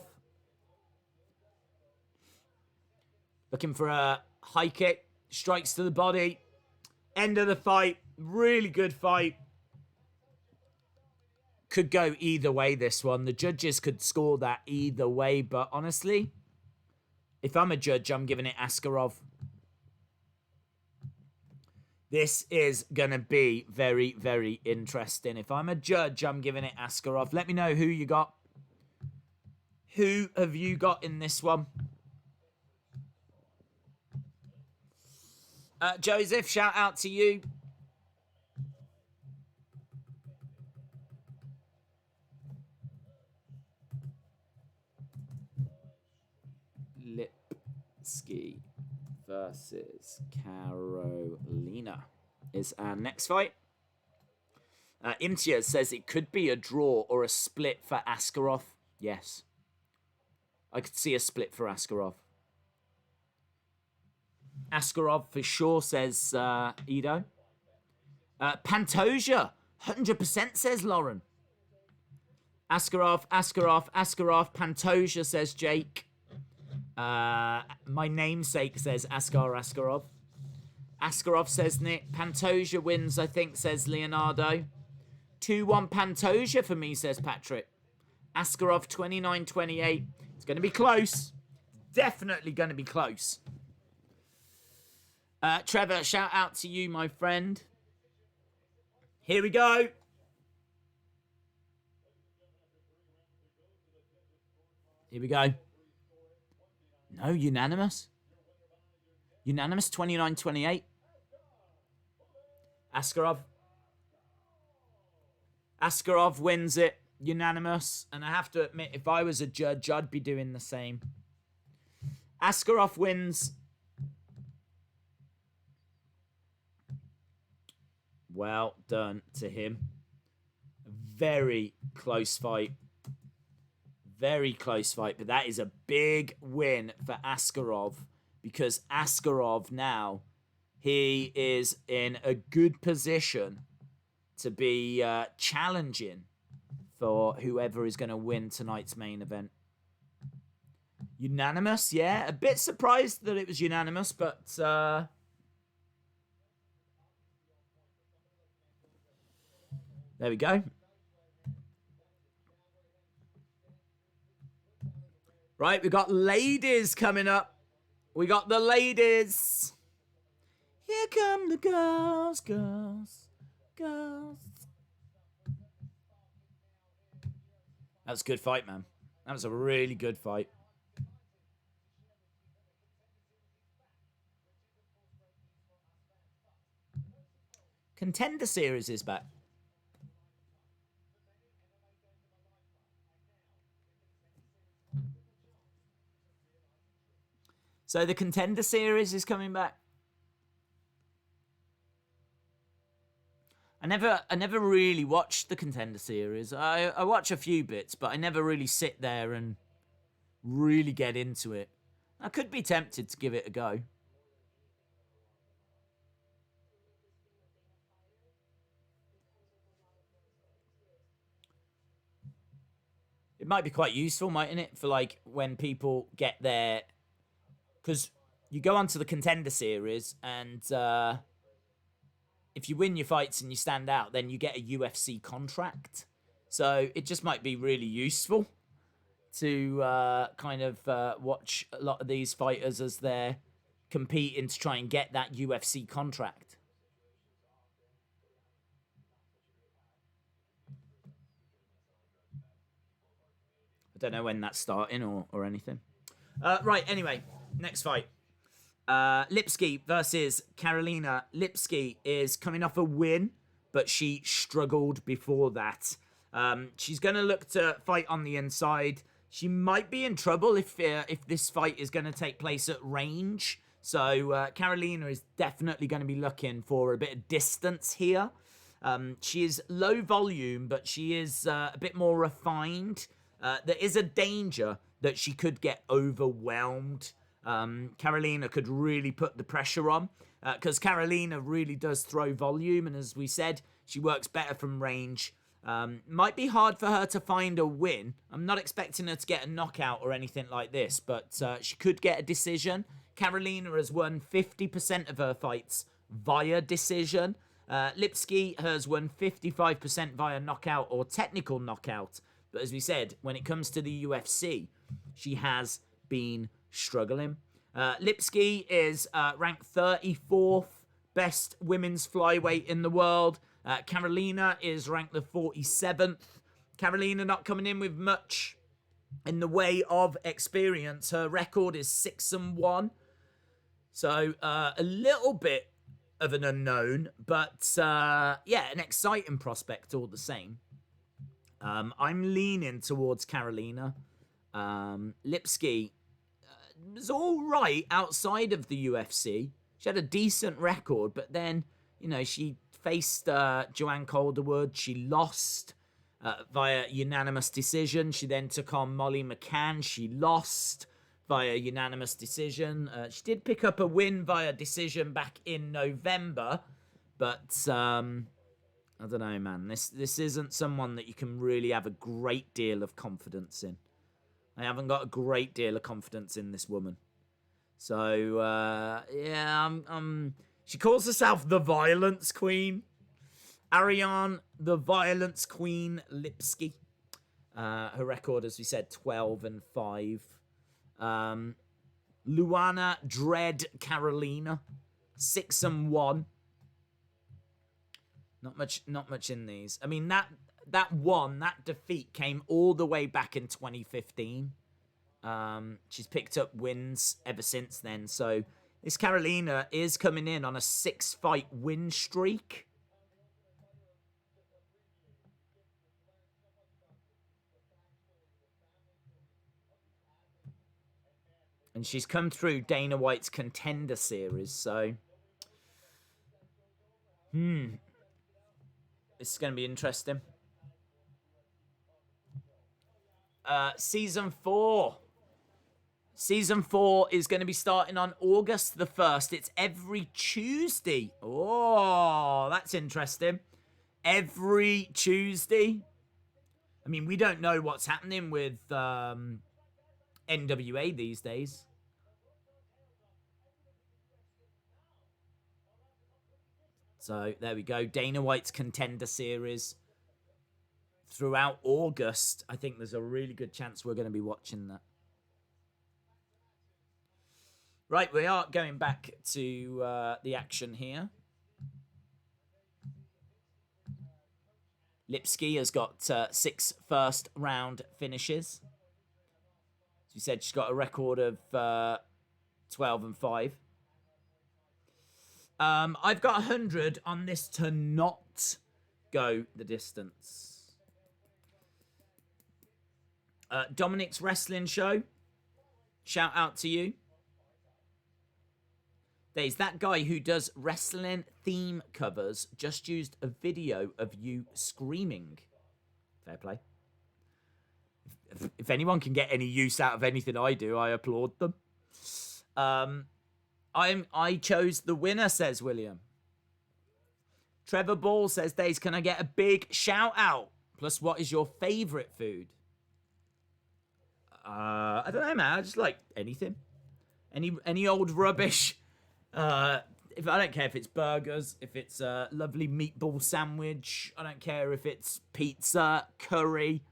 Looking for a high kick. Strikes to the body. End of the fight. Really good fight. Could go either way, this one. The judges could score that either way, but honestly, if I'm a judge, I'm giving it Askarov. This is going to be very, very interesting. If I'm a judge, I'm giving it Askarov. Let me know who you got. Who have you got in this one? Joseph, shout out to you. Lipski versus Carolina is our next fight. Imtiaz says it could be a draw or a split for Askarov. Yes. I could see a split for Askarov. Askarov for sure, says Edo. Pantoja, 100% says Lauren. Askarov, Pantoja, says Jake. My namesake says Askarov. Askarov, says Nick. Pantoja wins, I think, says Leonardo. 2-1 Pantoja for me, says Patrick. Askarov, 29-28. It's going to be close. Definitely going to be close. Trevor, shout out to you, my friend. Here we go. Here we go. No, unanimous. Unanimous, 29-28. Askarov wins it. Unanimous. And I have to admit, if I was a judge, I'd be doing the same. Askarov wins. Well done to him. Very close fight. Very close fight. But that is a big win for Askarov. Because Askarov now, he is in a good position to be challenging for whoever is going to win tonight's main event. Unanimous, yeah. A bit surprised that it was unanimous, but there we go. Right, we got ladies coming up. We got the ladies. Here come the girls, girls, girls. That was a good fight, man. That was a really good fight. Contender Series is back. So the Contender Series is coming back. I never really watched the Contender Series. I watch a few bits, but I never really sit there and really get into it. I could be tempted to give it a go. It might be quite useful, mightn't it? For like when people get their... Because you go onto the Contender Series and if you win your fights and you stand out, then you get a UFC contract. So it just might be really useful to kind of watch a lot of these fighters as they're competing to try and get that UFC contract. I don't know when that's starting or anything. Right, anyway, next fight. Lipski versus Karolina. Lipski is coming off a win, but she struggled before that. She's going to look to fight on the inside. She might be in trouble if this fight is going to take place at range. So Karolina is definitely going to be looking for a bit of distance here. She is low volume, but she is a bit more refined. There is a danger that she could get overwhelmed. Karolina could really put the pressure on because Karolina really does throw volume, and as we said, she works better from range. Might be hard for her to find a win. I'm not expecting her to get a knockout or anything like this, but she could get a decision. Karolina has won 50% of her fights via decision. Lipski has won 55% via knockout or technical knockout. But as we said, when it comes to the UFC, she has been struggling. Lipski is ranked 34th best women's flyweight in the world. Karolina is ranked the 47th. Karolina not coming in with much in the way of experience. Her record is 6-1. So a little bit of an unknown, but yeah, an exciting prospect all the same. I'm leaning towards Karolina. Lipski was all right outside of the UFC. She had a decent record, but then, she faced Joanne Calderwood. She lost via unanimous decision. She then took on Molly McCann. She lost via unanimous decision. She did pick up a win via decision back in November, but I don't know, man. This isn't someone that you can really have a great deal of confidence in. I haven't got a great deal of confidence in this woman. So, yeah, she calls herself the Violence Queen. Ariane, the Violence Queen Lipski. Her record, as we said, 12-5. Luana Dread Karolina, 6-1. Not much in these. I mean, that defeat came all the way back in 2015. She's picked up wins ever since then. So this Karolina is coming in on a 6-fight win streak. And she's come through Dana White's Contender Series, so this is going to be interesting. Season 4. Season 4 is going to be starting on August the 1st. It's every Tuesday. Oh, that's interesting. Every Tuesday. I mean, we don't know what's happening with NWA these days. So, there we go. Dana White's Contender Series. Throughout August, I think there's a really good chance we're going to be watching that. Right, we are going back to the action here. Lipski has got 6 first-round finishes. As you said, she's got a record of 12-5. I've got 100 on this to not go the distance. Dominic's Wrestling Show. Shout out to you. There's that guy who does wrestling theme covers just used a video of you screaming. Fair play. If anyone can get any use out of anything I do, I applaud them. I chose the winner, says William. Trevor Ball says, Days, can I get a big shout out? Plus, what is your favourite food? I don't know, man. I just like anything. Any old rubbish. if I don't care if it's burgers, if it's a lovely meatball sandwich, I don't care if it's pizza, curry.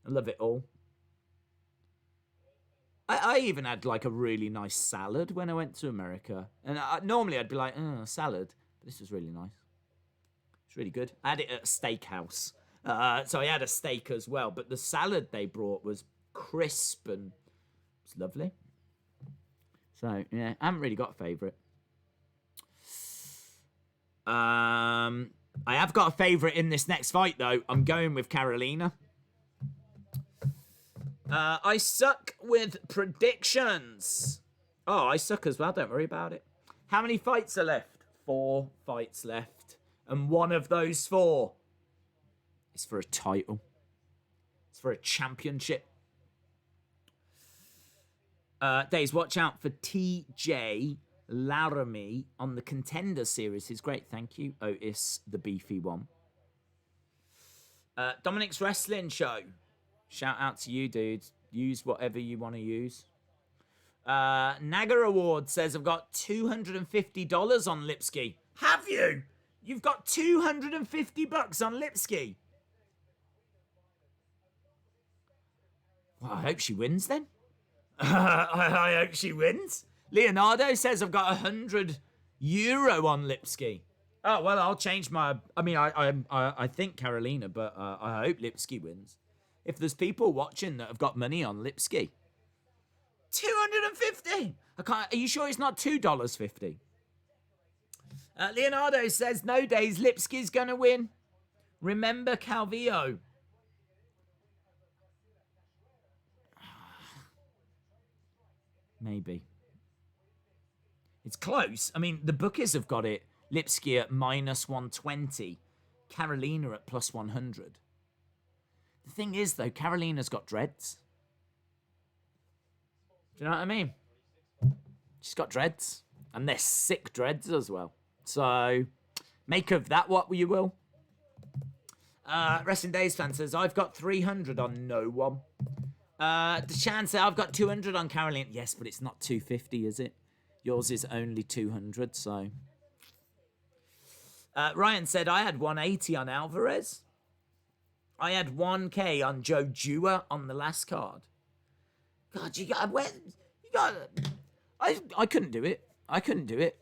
I love it all. I even had like a really nice salad when I went to America. And normally I'd be like, salad. But this was really nice. It's really good. I had it at a steakhouse. So I had a steak as well. But the salad they brought was crisp and it's lovely. So, yeah, I haven't really got a favourite. I have got a favourite in this next fight, though. I'm going with Carolina. I suck with predictions. Oh, I suck as well. Don't worry about it. How many fights are left? 4 fights left. And one of those 4 is for a title. It's for a championship. Days, watch out for TJ Laramie on the Contender Series. He's great. Thank you, Otis, the beefy one. Dominic's Wrestling Show. Shout out to you, dude. Use whatever you want to use. Nagar Award says, I've got $250 on Lipski. Have you? You've got $250 on Lipski. Well, I hope she wins then. I hope she wins. Leonardo says, I've got €100 on Lipski. Oh, well, I'll change my... I mean, I think Carolina, but I hope Lipski wins. If there's people watching that have got money on Lipski, $250. I can't. Are you sure it's not $2.50? Leonardo says, no days, Lipski's gonna win. Remember Calvillo. Maybe. It's close. I mean, the bookies have got it. Lipski at -120. Carolina at +100. The thing is, though, Carolina's got dreads. Do you know what I mean? She's got dreads. And they're sick dreads as well. So, make of that what you will. Wrestling Days fan says, I've got 300 on no one. Deshan said, I've got 200 on Carolina. Yes, but it's not 250, is it? Yours is only 200, so... Ryan said, I had 180 on Alvarez. I had 1K on Joe Dewar on the last card. God, I couldn't do it. I couldn't do it.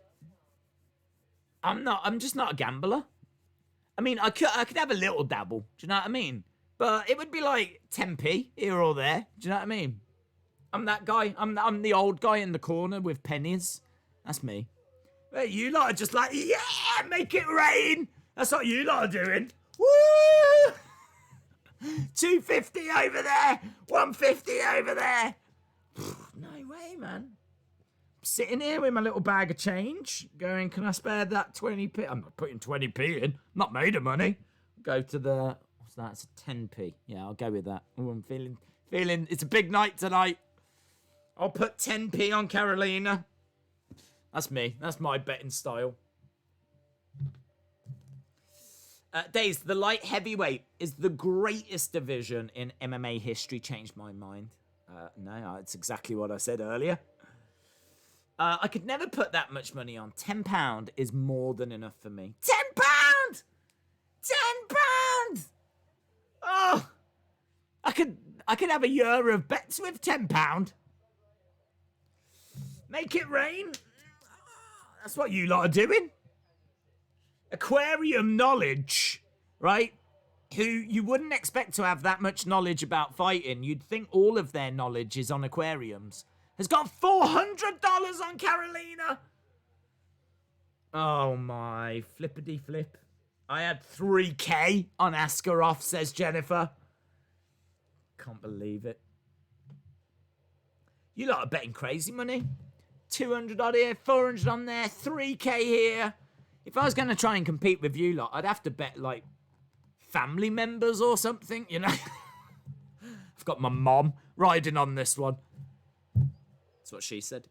I'm just not a gambler. I mean, I could have a little dabble. Do you know what I mean? But it would be like 10p here or there. Do you know what I mean? I'm that guy. I'm the old guy in the corner with pennies. That's me. But you lot are just like, yeah, make it rain. That's what you lot are doing. Woo! 250 over there. 150 over there. No way, man. I'm sitting here with my little bag of change, going, can I spare that 20p? I'm not putting 20p in. I'm not made of money. Go to the, what's that? It's a 10p. Yeah, I'll go with that. Oh, I'm feeling, it's a big night tonight. I'll put 10p on Carolina. That's me. That's my betting style. Days, the light heavyweight is the greatest division in MMA history. Changed my mind. No, it's exactly what I said earlier. I could never put that much money on. £10 is more than enough for me. £10! £10! Oh! I could have a year of bets with £10. Make it rain. That's what you lot are doing. Aquarium knowledge, right? Who you wouldn't expect to have that much knowledge about fighting. You'd think all of their knowledge is on aquariums. Has got $400 on Carolina. Oh my flippity flip. I had 3K on Askarov, says Jennifer. Can't believe it. You lot are betting crazy money. 200 on here, 400 on there, 3K here. If I was going to try and compete with you lot, I'd have to bet, like, family members or something, you know? I've got my mom riding on this one. That's what she said.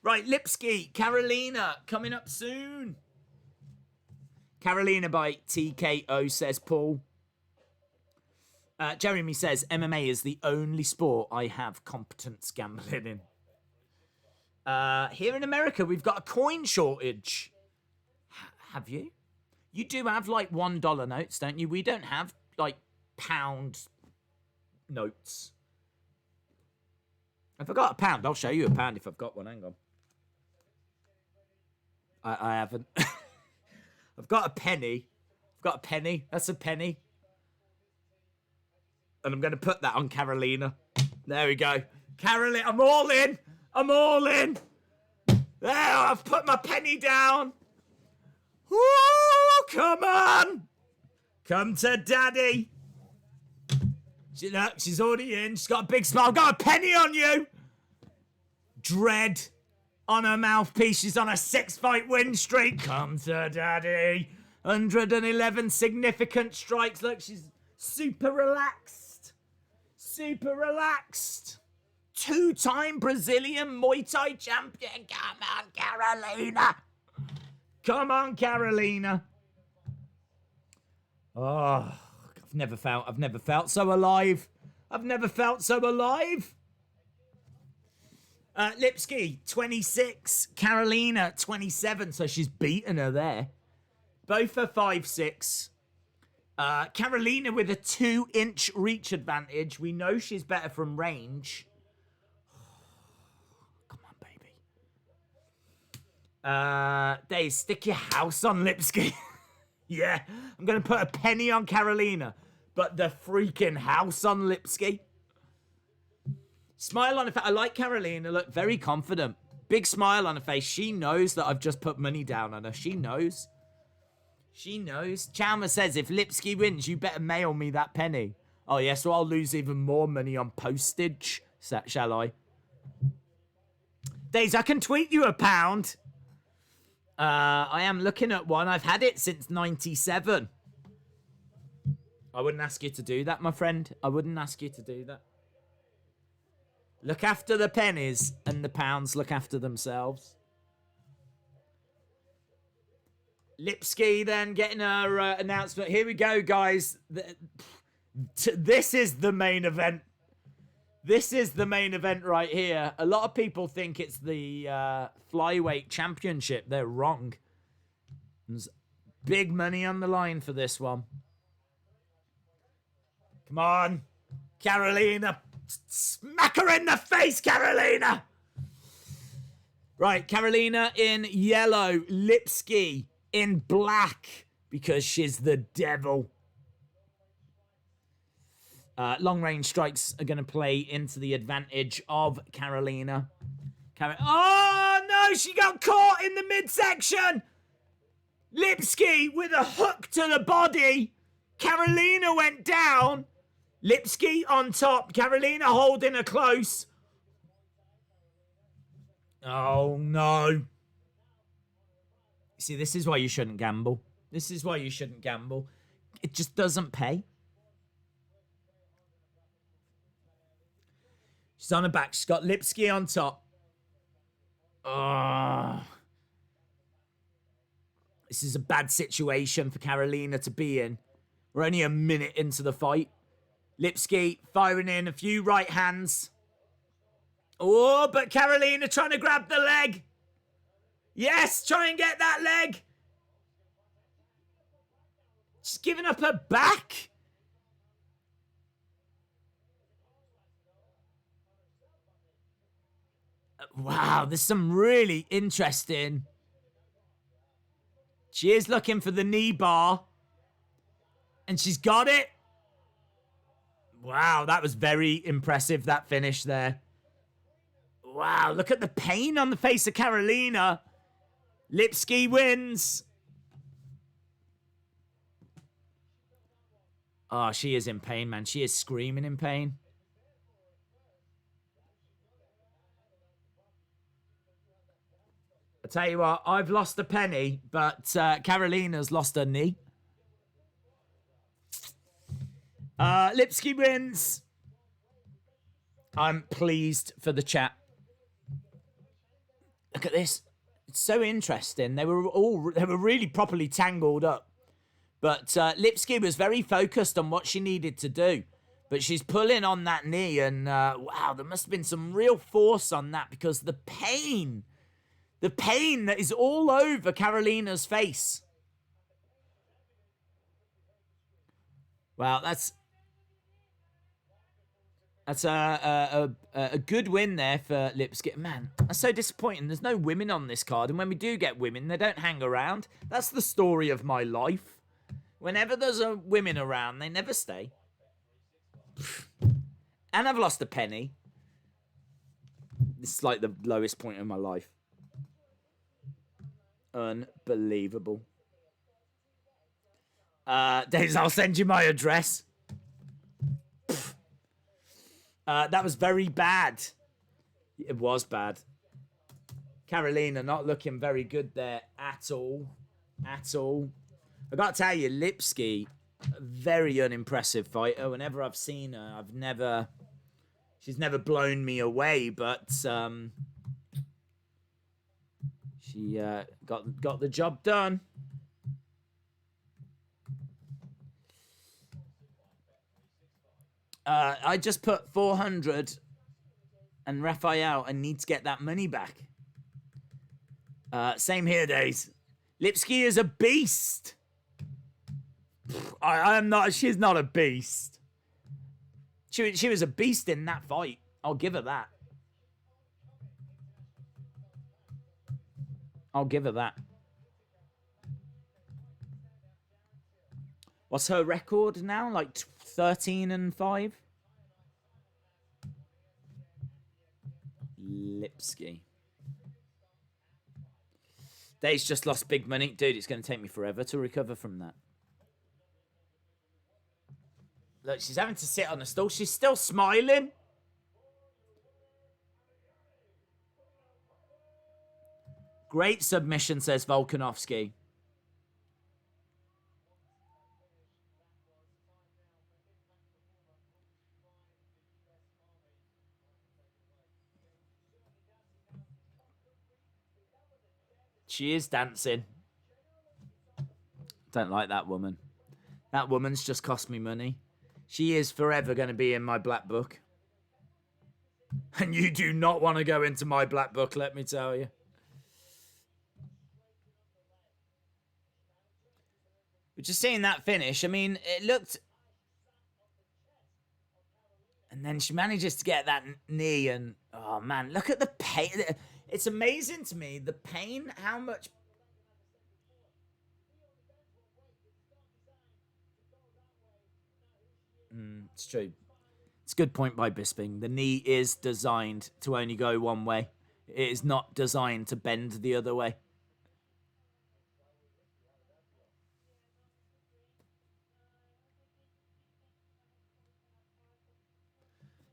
Right, Lipski, Carolina, coming up soon. Carolina by TKO, says Paul. Jeremy says, MMA is the only sport I have competence gambling in. Here in America, we've got a coin shortage. Have you? You do have like $1 notes, don't you? We don't have like pound notes. If I got a pound, I'll show you a pound if I've got one. Hang on. I haven't. I've got a penny. I've got a penny. That's a penny. And I'm going to put that on Carolina. There we go. Carolina, I'm all in. I'm all in. There, I've put my penny down. Woo, come on. Come to daddy. She's already in. She's got a big smile. I've got a penny on you. Dread on her mouthpiece. She's on a 6-fight win streak. Come to daddy. 111 significant strikes. Look, she's super relaxed. Super relaxed. 2-time Brazilian Muay Thai champion. Come on, Carolina. Come on, Carolina. Oh, I've never felt so alive. I've never felt so alive. Lipski, 26. Carolina, 27. So she's beaten her there. Both are 5'6". Carolina with a 2-inch reach advantage. We know she's better from range. Come on, baby. Dave, stick your house on Lipski. Yeah, I'm going to put a penny on Carolina, but the freaking house on Lipski. Smile on her face. I like Carolina. Look, very confident. Big smile on her face. She knows that I've just put money down on her. She knows. She knows. Chalmers says, if Lipski wins, you better mail me that penny. Oh, yeah, so I'll lose even more money on postage, shall I? Days, I can tweet you £1. I am looking at one. I've had it since 97. I wouldn't ask you to do that, my friend. I wouldn't ask you to do that. Look after the pennies, and the pounds look after themselves. Lipski then getting her announcement. Here we go, guys. This is the main event. This is the main event right here. A lot of people think it's the Flyweight Championship. They're wrong. There's big money on the line for this one. Come on. Carolina. Smack her in the face, Carolina. Right, Carolina in yellow. Lipski in black because she's the devil. Long-range strikes are going to play into the advantage of Carolina. Oh, no, she got caught in the midsection. Lipski with a hook to the body. Carolina went down. Lipski on top. Carolina holding her close. Oh, no. See, this is why you shouldn't gamble. This is why you shouldn't gamble. It just doesn't pay. She's on her back. She's got Lipski on top. Oh. This is a bad situation for Carolina to be in. We're only a minute into the fight. Lipski firing in a few right hands. Oh, but Carolina trying to grab the leg. Yes, try and get that leg. She's giving up her back. Wow, there's some really interesting. She is looking for the knee bar. And she's got it. Wow, that was very impressive, that finish there. Wow, look at the pain on the face of Carolina. Lipski wins. Oh, she is in pain, man. She is screaming in pain. I tell you what, I've lost a penny, but Carolina's lost her knee. Lipski wins. I'm pleased for the chat. Look at this. It's so interesting. They were really properly tangled up. But Lipski was very focused on what she needed to do. But she's pulling on that knee, and wow, there must have been some real force on that, because the pain that is all over Carolina's face. Wow, that's a good win there for Lipski. Man, that's so disappointing. There's no women on this card, and when we do get women, they don't hang around. That's the story of my life. Whenever there's a women around, they never stay. And I've lost a penny. This is like the lowest point in my life. Unbelievable. Days, I'll send you my address. That was very bad. It was bad. Carolina not looking very good there at all. At all. I got to tell you, Lipski, a very unimpressive fighter. Whenever I've seen her, she's never blown me away, but she got the job done. I just put 400, and Raphael, I need to get that money back. Same here, Days. Lipski is a beast. I am not. She's not a beast. She was a beast in that fight. I'll give her that. I'll give her that. What's her record now? Like 13-5? Lipski. Dave's just lost big money. Dude, it's going to take me forever to recover from that. Look, she's having to sit on a stool. She's still smiling. Great submission, says Volkanovski. She is dancing. Don't like that woman. That woman's just cost me money. She is forever going to be in my black book. And you do not want to go into my black book, let me tell you. But just seeing that finish, I mean, it looked... And then she manages to get that knee, and... Oh, man, look at the pain. It's amazing to me, the pain, how much... It's true. It's a good point by Bisping. The knee is designed to only go one way. It is not designed to bend the other way.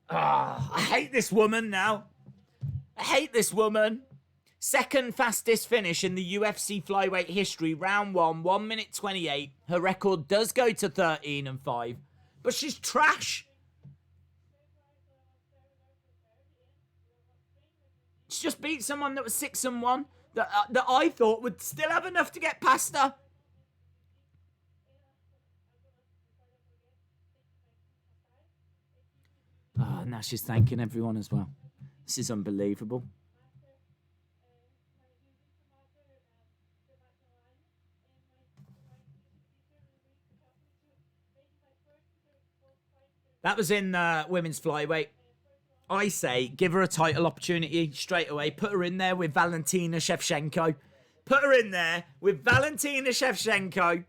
I hate this woman now. I hate this woman. Second fastest finish in the UFC Flyweight history. Round 1, 1 minute 28. Her record does go to 13-5. But she's trash. She just beat someone that was 6-1. That I thought would still have enough to get past her. Oh, now she's thanking everyone as well. This is unbelievable. That was in women's flyweight. I say, give her a title opportunity straight away. Put her in there with Valentina Shevchenko. Put her in there with Valentina Shevchenko.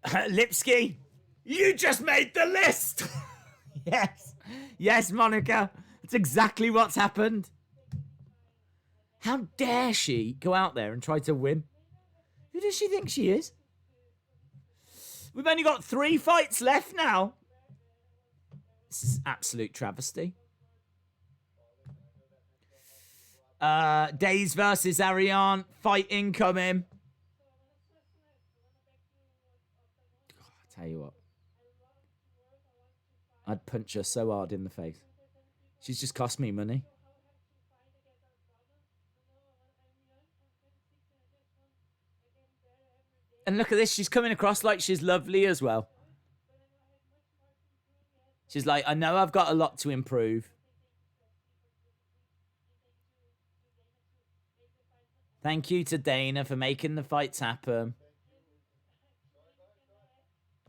Lipski, you just made the list. Yes. Yes, Monica. That's exactly what's happened. How dare she go out there and try to win? Who does she think she is? We've only got 3 fights left now. This is absolute travesty. Days versus Ariane. Fight incoming. I tell you what. I'd punch her so hard in the face. She's just cost me money. And look at this. She's coming across like she's lovely as well. She's like, I know I've got a lot to improve. Thank you to Dana for making the fights happen.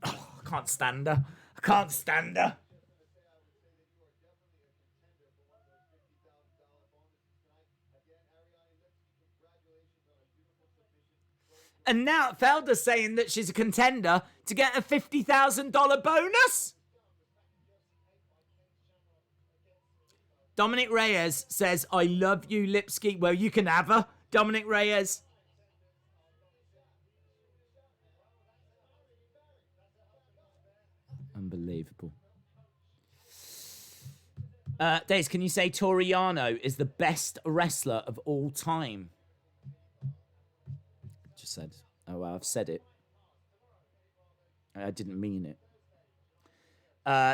Oh, I can't stand her. I can't stand her. And now Felder's saying that she's a contender to get a $50,000 bonus. Dominic Reyes says, I love you, Lipski. Well, you can have her, Dominic Reyes. Unbelievable. Days, can you say Toriano is the best wrestler of all time? Just said. Oh, well, I've said it. I didn't mean it.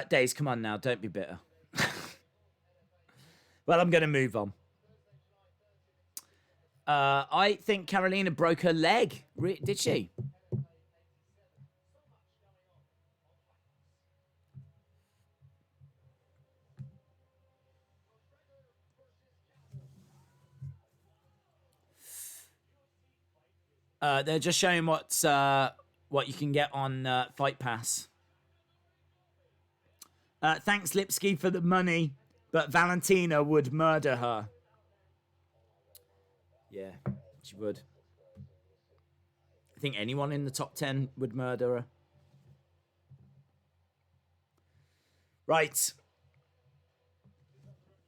Days, come on now. Don't be bitter. Well, I'm going to move on. I think Carolina broke her leg. Did she? They're just showing what you can get on Fight Pass. Thanks, Lipski, for the money, but Valentina would murder her. Yeah, she would. I think anyone in the top 10 would murder her. Right.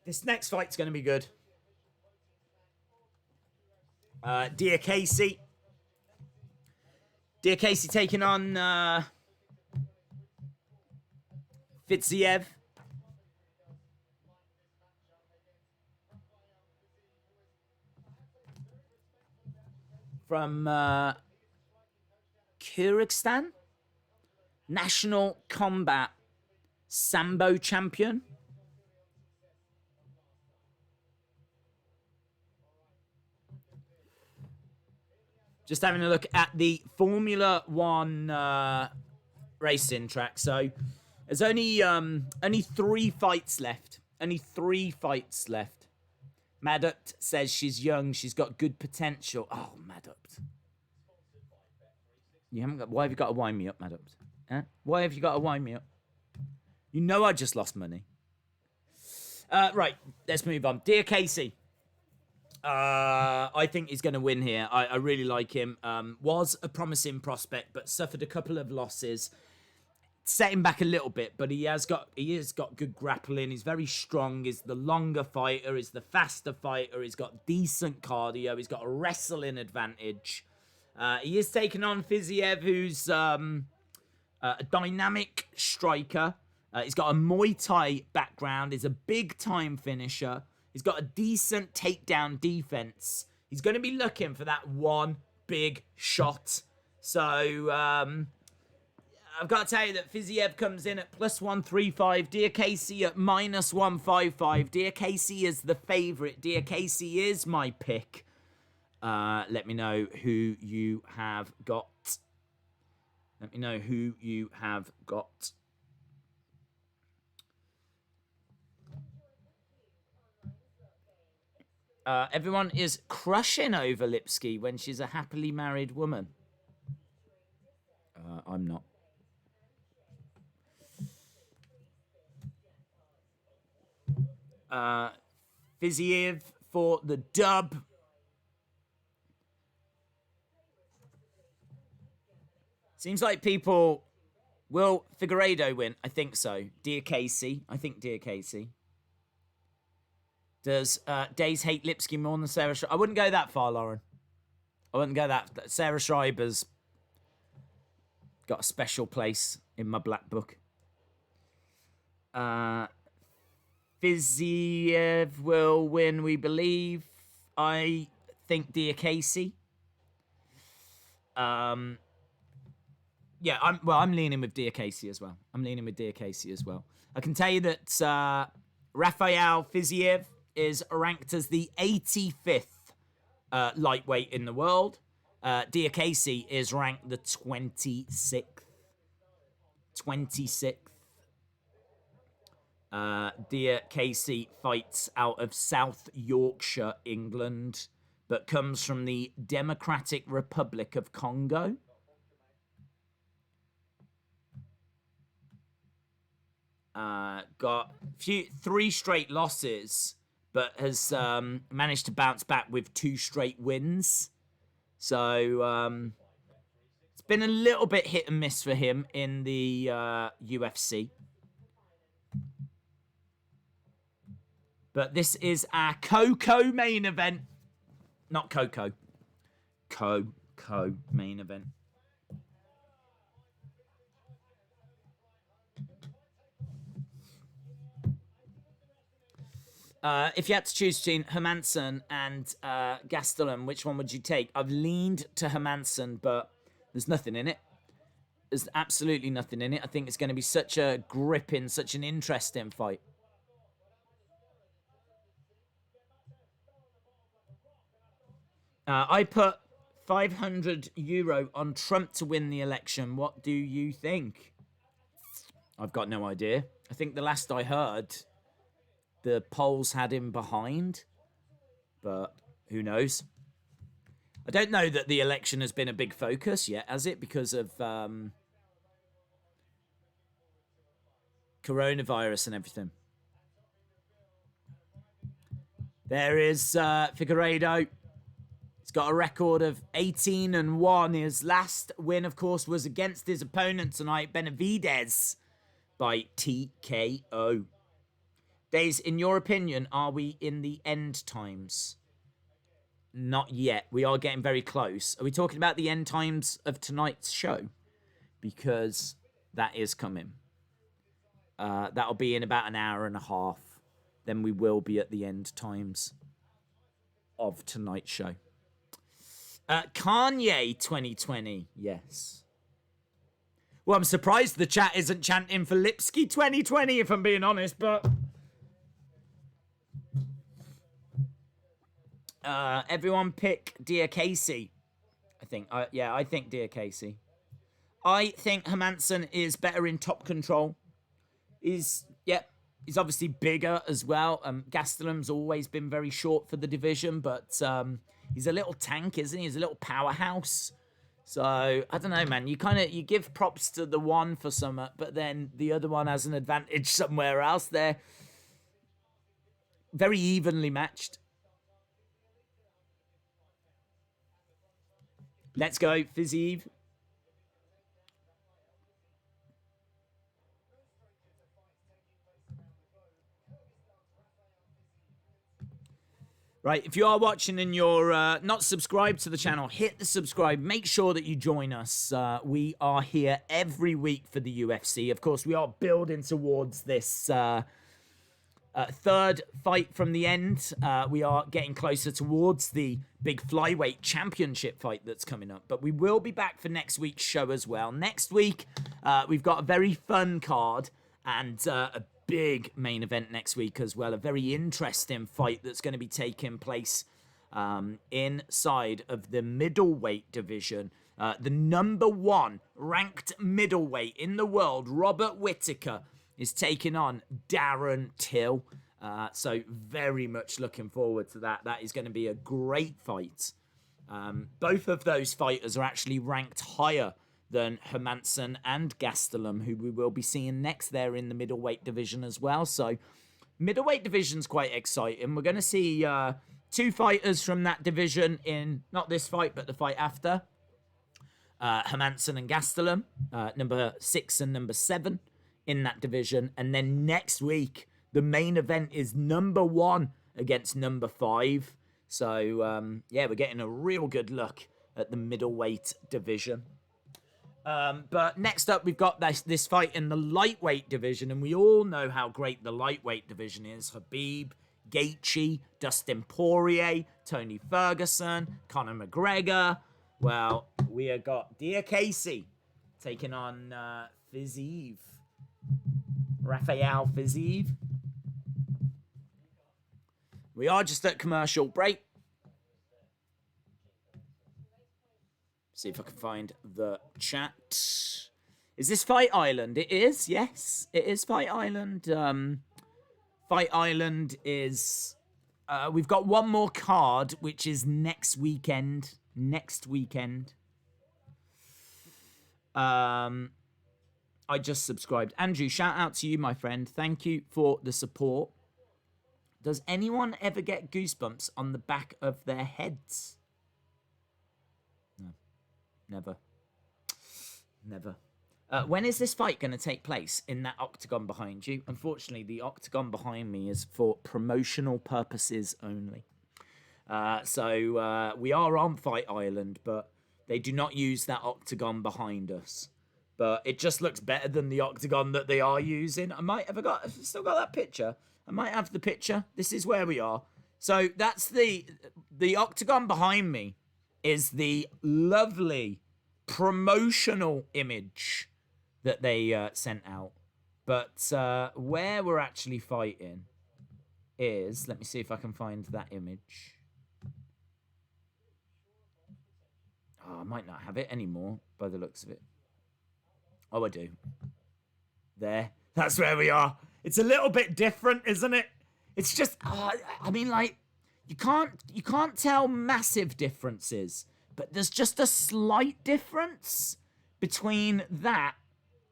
This next fight's going to be good. Dear Casey. Dear Casey taking on Fiziev. From Kyrgyzstan. National Combat Sambo Champion. Just having a look at the Formula One racing track. So there's only 3 fights left. Only 3 fights left. Madupt says she's young. She's got good potential. Oh, Madupt. You haven't got. Why have you got to wind me up, Madupt? Huh? Why have you got to wind me up? You know I just lost money. Right, let's move on. Dear Casey. I think he's going to win here. I really like him. Was a promising prospect, but suffered a couple of losses. Set him back a little bit, but he has got good grappling. He's very strong. He's the longer fighter. He's the faster fighter. He's got decent cardio. He's got a wrestling advantage. He is taking on Fiziev, who's a dynamic striker. He's got a Muay Thai background. He's a big-time finisher. He's got a decent takedown defense. He's going to be looking for that one big shot. So, I've got to tell you that Fiziev comes in at +135. Dear Casey at -155. Dear Casey is the favourite. Dear Casey is my pick. Let me know who you have got. Let me know who you have got. Everyone is crushing over Lipski when she's a happily married woman. I'm not. Fiziev for the dub. Seems like people will Figueiredo win. I think so. Dear Casey. I think Dear Casey. Does Days hate Lipski more than Sarah Schreiber? I wouldn't go that far, Lauren. I wouldn't go that. Sarah Schreiber's got a special place in my black book. Fiziev will win, we believe. I think Dear Casey. Yeah, I'm leaning with Dear Casey as well. I can tell you that Rafael Fiziev is ranked as the 85th lightweight in the world. Diakese is ranked the 26th. 26th. Diakese fights out of South Yorkshire, England, but comes from the Democratic Republic of Congo. Got 3 straight losses, but has managed to bounce back with 2 straight wins. So it's been a little bit hit and miss for him in the UFC. But this is our Coco main event. Not Coco. Coco main event. If you had to choose between Hermansson and Gastelum, which one would you take? I've leaned to Hermansson, but there's nothing in it. There's absolutely nothing in it. I think it's going to be such a gripping, such an interesting fight. I put €500 on Trump to win the election. What do you think? I've got no idea. I think the last I heard, the polls had him behind, but who knows? I don't know that the election has been a big focus yet, has it? Because of coronavirus and everything. There is Figueiredo. He's got a record of 18-1. His last win, of course, was against his opponent tonight, Benavidez, by TKO. Days, in your opinion, are we in the end times? Not yet. We are getting very close. Are we talking about the end times of tonight's show? Because that is coming. That'll be in about an hour and a half. Then we will be at the end times of tonight's show. Kanye 2020. Yes. Well, I'm surprised the chat isn't chanting for Lipsky 2020, if I'm being honest, but... everyone pick Diakese. I think. I think Diakese. I think Hermansson is better in top control. He's obviously bigger as well. Gastelum's always been very short for the division, but he's a little tank, isn't he? He's a little powerhouse. So, I don't know, man. You give props to the one for some, but then the other one has an advantage somewhere else. They're very evenly matched. Let's go, Fiziev. Right, if you are watching and you're not subscribed to the channel, hit the subscribe. Make sure that you join us. We are here every week for the UFC. Of course, we are building towards this third fight from the end. We are getting closer towards the big Flyweight Championship fight that's coming up. But we will be back for next week's show as well. Next week, we've got a very fun card and a big main event next week as well. A very interesting fight that's going to be taking place inside of the middleweight division. The number 1 ranked middleweight in the world, Robert Whittaker, is taking on Darren Till. So very much looking forward to that. That is going to be a great fight. Both of those fighters are actually ranked higher than Hermansson and Gastelum, who we will be seeing next there in the middleweight division as well. So middleweight division's quite exciting. We're going to see 2 fighters from that division in, not this fight, but the fight after. Hermansson and Gastelum, number 6 and number 7 in that division. And then next week, the main event is number 1 against number 5. So, we're getting a real good look at the middleweight division. But next up, we've got this fight in the lightweight division, and we all know how great the lightweight division is. Khabib, Gaethje, Dustin Poirier, Tony Ferguson, Conor McGregor. Well, we have got Diakese taking on Fiziev. Rafael Fiziev. We are just at commercial break. See if I can find the chat. Is this Fight Island? It is, yes. It is Fight Island. Fight Island is... we've got one more card, which is next weekend. I just subscribed. Andrew, shout out to you, my friend. Thank you for the support. Does anyone ever get goosebumps on the back of their heads? No. Never. When is this fight going to take place in that octagon behind you? Unfortunately, the octagon behind me is for promotional purposes only. So we are on Fight Island, but they do not use that octagon behind us. But it just looks better than the octagon that they are using. I've still got that picture. I might have the picture. This is where we are. So that's the octagon behind me is the lovely promotional image that they sent out. But where we're actually fighting is, let me see if I can find that image. Oh, I might not have it anymore by the looks of it. Oh, I do. There. That's where we are. It's a little bit different, isn't it? It's just, I mean, like, you can't tell massive differences, but there's just a slight difference between that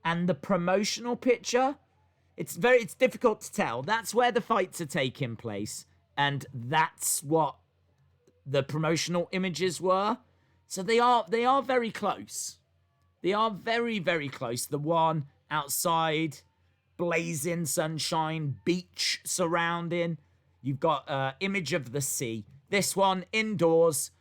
and the promotional picture. It's difficult to tell. That's where the fights are taking place, and that's what the promotional images were. So they are very close. They are very, very close. The one outside, blazing sunshine, beach surrounding. You've got image of the sea. This one, indoors,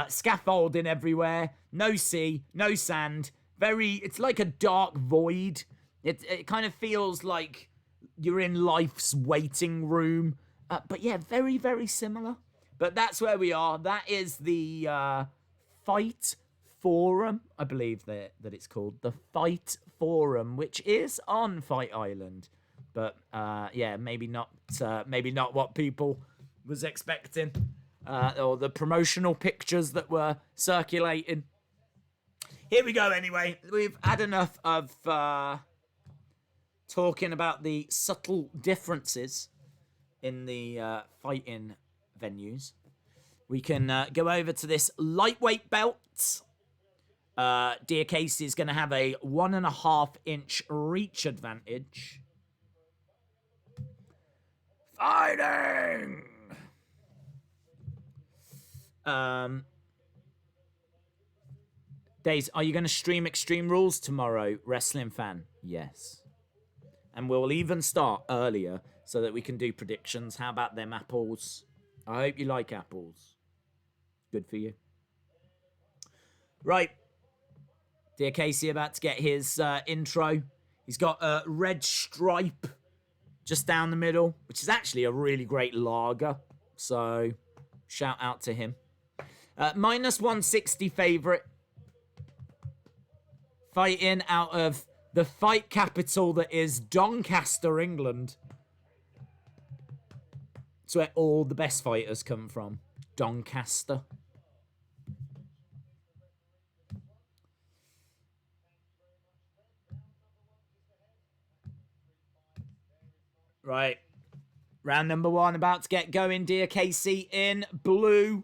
scaffolding everywhere. No sea, no sand. It's like a dark void. It kind of feels like you're in life's waiting room. But yeah, very, very similar. But that's where we are. That is the Fight Forum, I believe that it's called. The Fight Forum, which is on Fight Island. But yeah, maybe not what people was expecting. Or the promotional pictures that were circulating. Here we go anyway. We've had enough of talking about the subtle differences in the fighting venues. We can go over to this lightweight belt. Dear Casey is going to have a 1.5-inch reach advantage. Fighting! Days, are you going to stream Extreme Rules tomorrow, wrestling fan? Yes. And we'll even start earlier so that we can do predictions. How about them apples? I hope you like apples. Good for you. Right. Dear Casey about to get his intro. He's got a red stripe just down the middle, which is actually a really great lager. So, shout out to him. Minus 160 favourite. Fighting out of the fight capital that is Doncaster, England. It's where all the best fighters come from. Doncaster. Right. Round number 1 about to get going, dear Casey, in blue.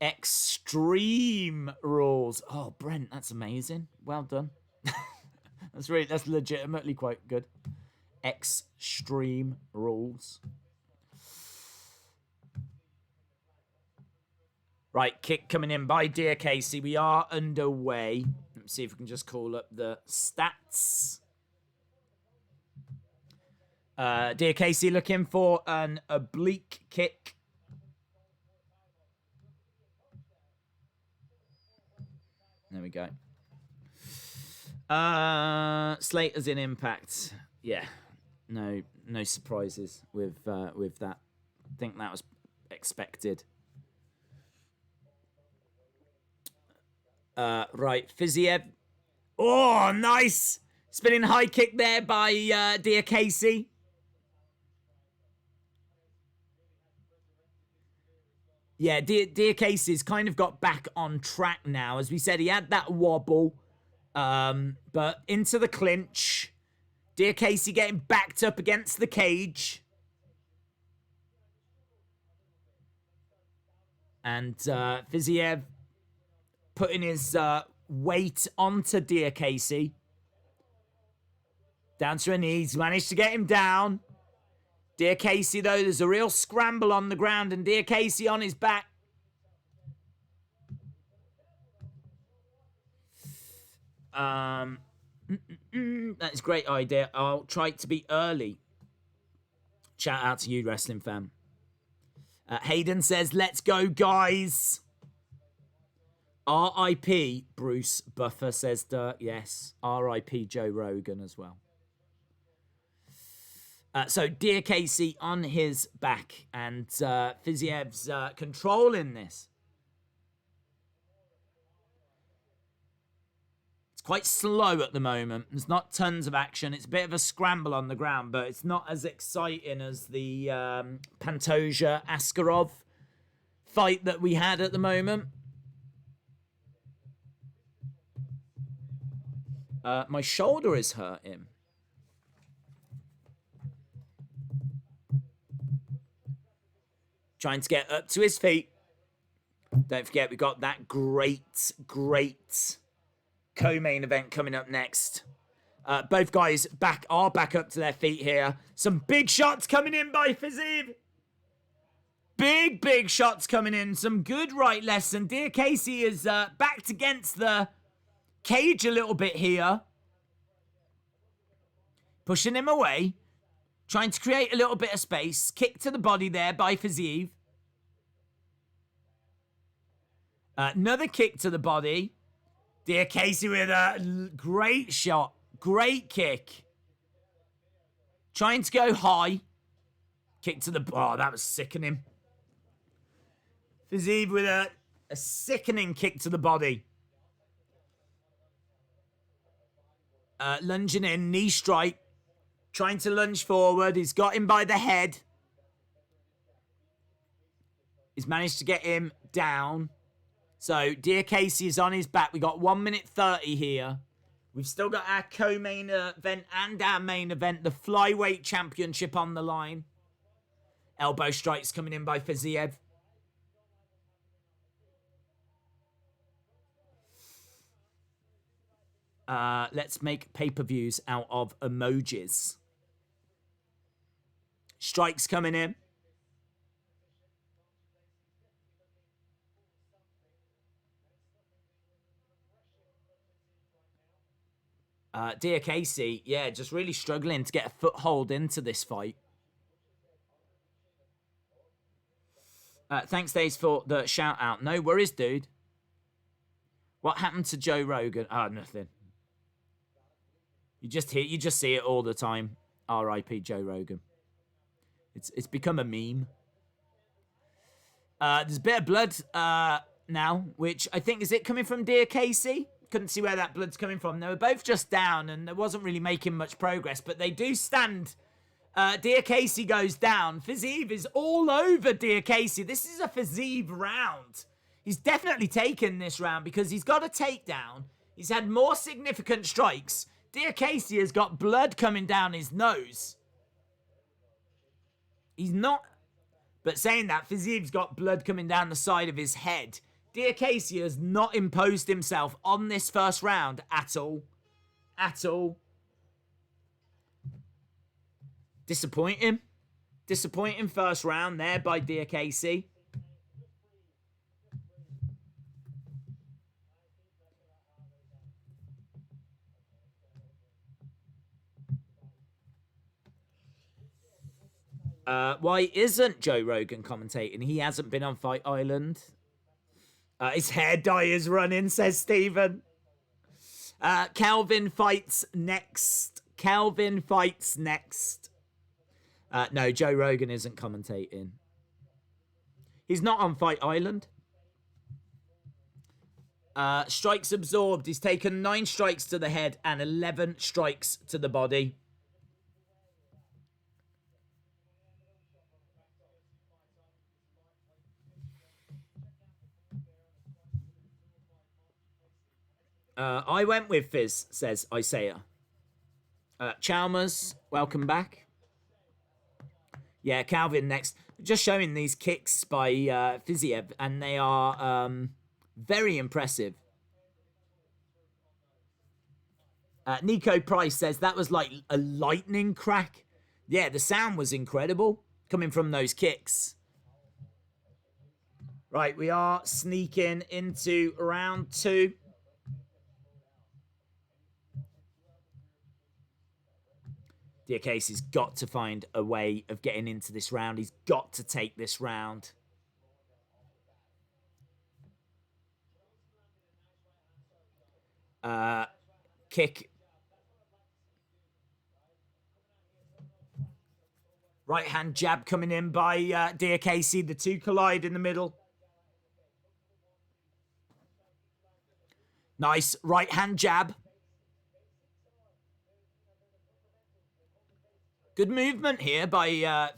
Extreme Rules. Oh, Brent, that's amazing. Well done. That's legitimately quite good. Extreme Rules. Right, kick coming in by dear Casey. We are underway. Let's see if we can just call up the stats. Dear Casey looking for an oblique kick. There we go. Slater's in Impact. Yeah. No surprises with that. I think that was expected. Right, Fiziev. Oh, nice! Spinning high kick there by dear Casey. Yeah, Dear Casey's kind of got back on track now. As we said, he had that wobble, but into the clinch. Dear Casey getting backed up against the cage. And Fiziev putting his weight onto Dear Casey. Down to her knees, managed to get him down. Dear Casey, though, there's a real scramble on the ground, and Dear Casey on his back. That's a great idea. I'll try to be early. Shout out to you, wrestling fan. Hayden says, let's go, guys. R.I.P. Bruce Buffer, says Dirk. Yes. R.I.P. Joe Rogan as well. So, Dear Casey on his back, and Fiziev's controlling this. It's quite slow at the moment. There's not tons of action. It's a bit of a scramble on the ground, but it's not as exciting as the Pantoja-Askarov fight that we had at the moment. My shoulder is hurting. Trying to get up to his feet. Don't forget, we got that great co-main event coming up next. Both guys are back up to their feet here. Some big shots coming in by Fiziev. Big shots coming in. Some good right lesson. Dear Casey is backed against the cage a little bit here. Pushing him away. Trying to create a little bit of space. Kick to the body there by Fiziev. Another kick to the body. Dear Casey with a great shot. Great kick. Trying to go high. Kick to the... Oh, that was sickening. Fiziev with a sickening kick to the body. Lunging in. Knee strike. Trying to lunge forward. He's got him by the head. He's managed to get him down. So, Dear Casey is on his back. We got 1 minute 30 here. We've still got our co-main event and our main event, the Flyweight Championship on the line. Elbow strikes coming in by Fiziev. Let's make pay-per-views out of emojis. Strikes coming in. Dear Casey, yeah, just really struggling to get a foothold into this fight. Thanks, Days, for the shout out. No worries, dude. What happened to Joe Rogan? Oh, nothing. You just see it all the time. R.I.P. Joe Rogan. It's become a meme. There's a bit of blood now, which I think, is it coming from Dear Casey? Couldn't see where that blood's coming from. They were both just down, and they wasn't really making much progress, but they do stand. Dear Casey goes down. Fiziev is all over Dear Casey. This is a Fiziev round. He's definitely taken this round because he's got a takedown. He's had more significant strikes. Dear Casey has got blood coming down his nose. He's not... But saying that, Fiziev's got blood coming down the side of his head. Dear Casey has not imposed himself on this first round at all. At all. Disappointing. Disappointing first round there by Dear Casey. Why isn't Joe Rogan commentating? He hasn't been on Fight Island. His hair dye is running, says Stephen. Calvin fights next. Calvin fights next. No, Joe Rogan isn't commentating. He's not on Fight Island. Strikes absorbed. He's taken 9 strikes to the head and 11 strikes to the body. I went with Fizz, says Isaiah. Chalmers, welcome back. Yeah, Calvin next. Just showing these kicks by Fiziev, and they are very impressive. Nico Price says that was like a lightning crack. Yeah, the sound was incredible coming from those kicks. Right, we are sneaking into round 2. Diakasey's got to find a way of getting into this round. He's got to take this round. Kick. Right hand jab coming in by Diakasey. The two collide in the middle. Nice right hand jab. Good movement here by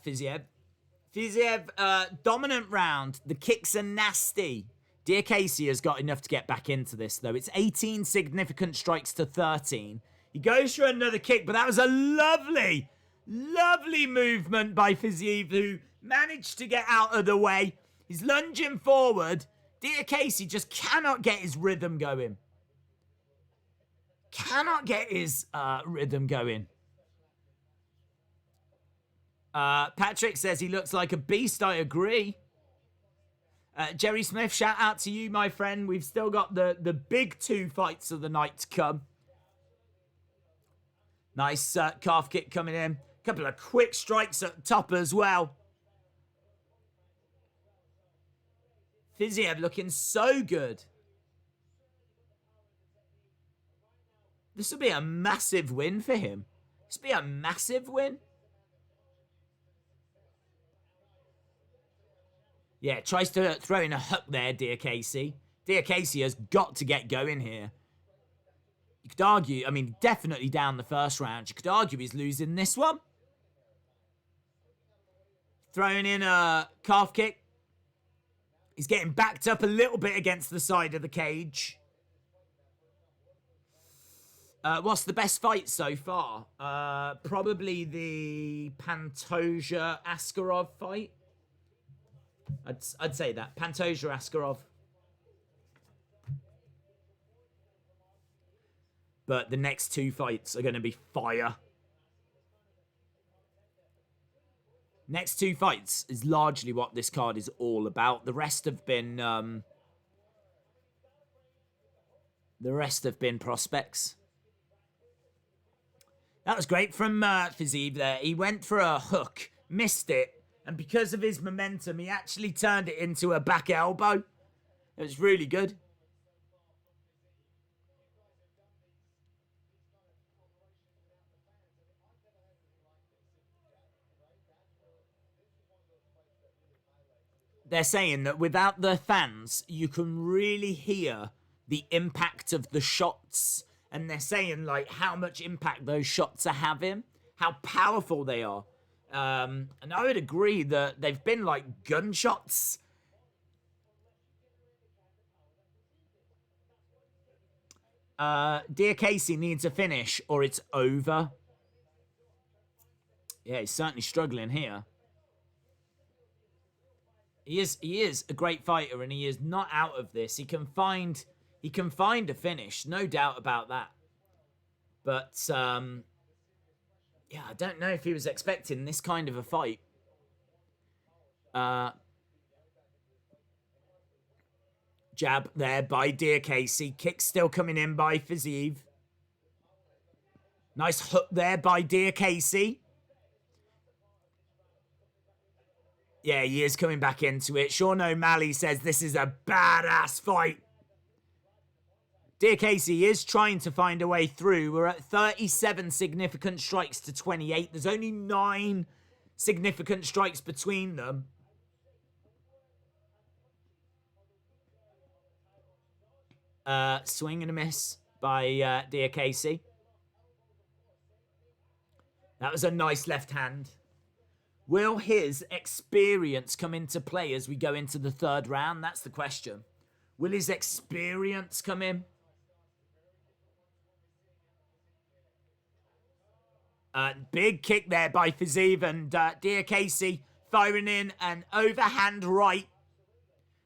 Fiziev. Fiziev, dominant round. The kicks are nasty. Diakasey has got enough to get back into this, though. It's 18 significant strikes to 13. He goes for another kick, but that was a lovely, lovely movement by Fiziev, who managed to get out of the way. He's lunging forward. Diakasey just cannot get his rhythm going. Cannot get his rhythm going. Patrick says he looks like a beast. I agree. Jerry Smith, shout out to you, my friend. We've still got the big 2 fights of the night to come. Nice calf kick coming in. A couple of quick strikes at the top as well. Fiziev looking so good. This will be a massive win for him. This will be a massive win. Yeah, tries to throw in a hook there, Diakasey. Diakasey has got to get going here. You could argue, I mean, definitely down the first round. You could argue he's losing this one. Throwing in a calf kick. He's getting backed up a little bit against the side of the cage. What's the best fight so far? Probably the Pantoja-Askarov fight. I'd say that. Pantoja-Askarov. But the next 2 fights are going to be fire. Next 2 fights is largely what this card is all about. The rest have been prospects. That was great from Fiziev there. He went for a hook, missed it, and because of his momentum, he actually turned it into a back elbow. It was really good. They're saying that without the fans, you can really hear the impact of the shots. And they're saying, like, how much impact those shots are having, how powerful they are. And I would agree that they've been like gunshots. Diakasey needs a finish or it's over. Yeah, he's certainly struggling here. He is a great fighter and he is not out of this. He can find a finish, no doubt about that. But yeah, I don't know if he was expecting this kind of a fight. Jab there by Diakasey. Kick still coming in by Fiziev. Nice hook there by Diakasey. Yeah, he is coming back into it. Sean O'Malley says this is a badass fight. Diakasey is trying to find a way through. We're at 37 significant strikes to 28. There's only 9 significant strikes between them. Swing and a miss by Diakasey. That was a nice left hand. Will his experience come into play as we go into the 3rd round? That's the question. Will his experience come in? Big kick there by Fiziev, and Diakese firing in an overhand right.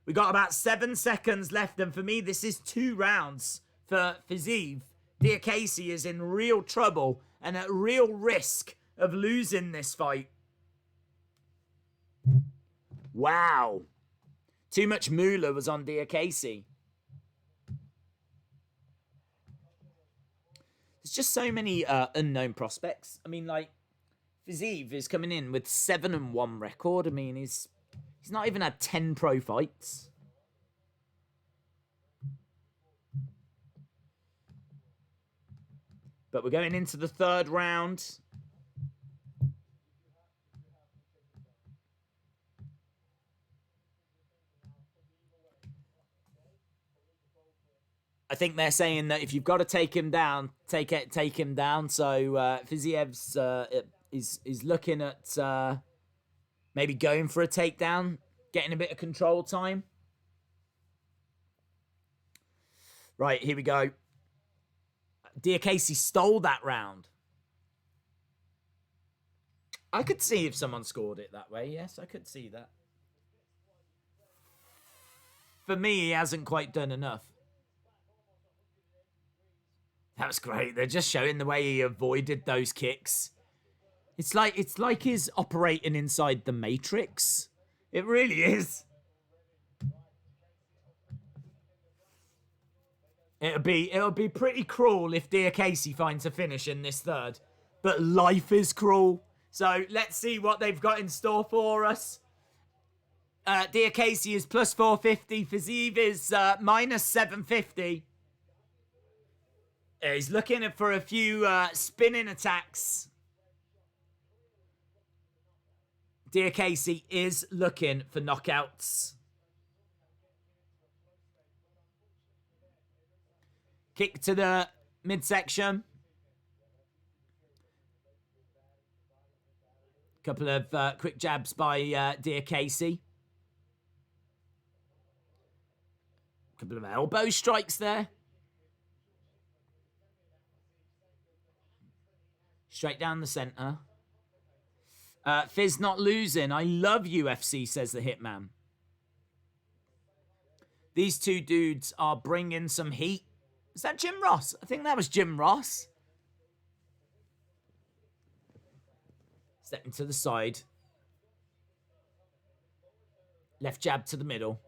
We got about 7 seconds left, and for me, this is 2 rounds for Fiziev. Diakese is in real trouble and at real risk of losing this fight. Wow. Too much moolah was on Diakese. There's just so many unknown prospects. I mean, like, Fiziev is coming in with 7-1 record. I mean, he's not even had 10 pro fights. But we're going into the 3rd round. I think they're saying that if you've got to take him down, take him down. So Fiziev's is looking at maybe going for a takedown, getting a bit of control time. Right, here we go. Diakese stole that round. I could see if someone scored it that way. Yes, I could see that. For me, he hasn't quite done enough. That was great. They're just showing the way he avoided those kicks. It's like he's operating inside the Matrix. It really is. It'll be pretty cruel if Diakese finds a finish in this 3rd. But life is cruel. So let's see what they've got in store for us. Diakese is plus 450. Fiziev is minus 750. He's looking for a few spinning attacks. Diakese is looking for knockouts. Kick to the midsection. Couple of quick jabs by Diakese. Couple of elbow strikes there. Straight down the center. Fizz not losing. I love UFC, says the Hitman. These 2 dudes are bringing some heat. Is that Jim Ross? I think that was Jim Ross. Stepping to the side. Left jab to the middle.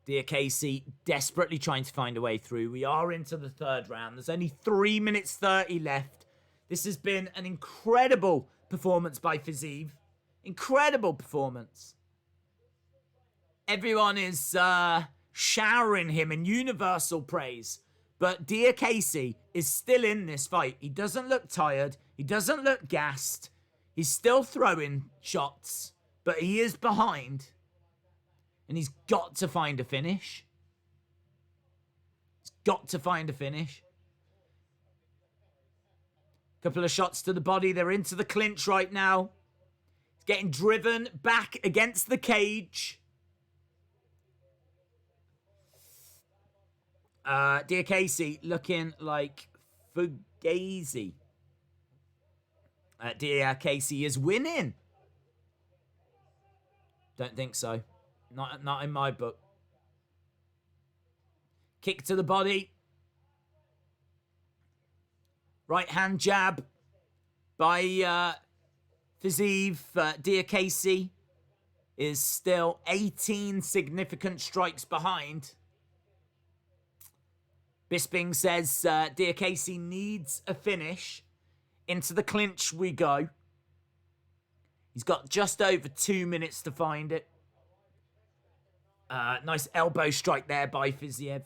Diakese desperately trying to find a way through. We are into the 3rd round. There's only 3 minutes 30 left. This has been an incredible performance by Fiziev. Incredible performance. Everyone is showering him in universal praise. But Diakese is still in this fight. He doesn't look tired. He doesn't look gassed. He's still throwing shots. But he is behind. And he's got to find a finish. He's got to find a finish. Couple of shots to the body. They're into the clinch right now. He's getting driven back against the cage. Diakese looking like Fugazi. Diakese is winning. Don't think so. Not in my book. Kick to the body. Right hand jab by Fiziev. Diakese is still 18 significant strikes behind. Bisping says Diakese needs a finish. Into the clinch we go. He's got just over 2 minutes to find it. Nice elbow strike there by Fiziev.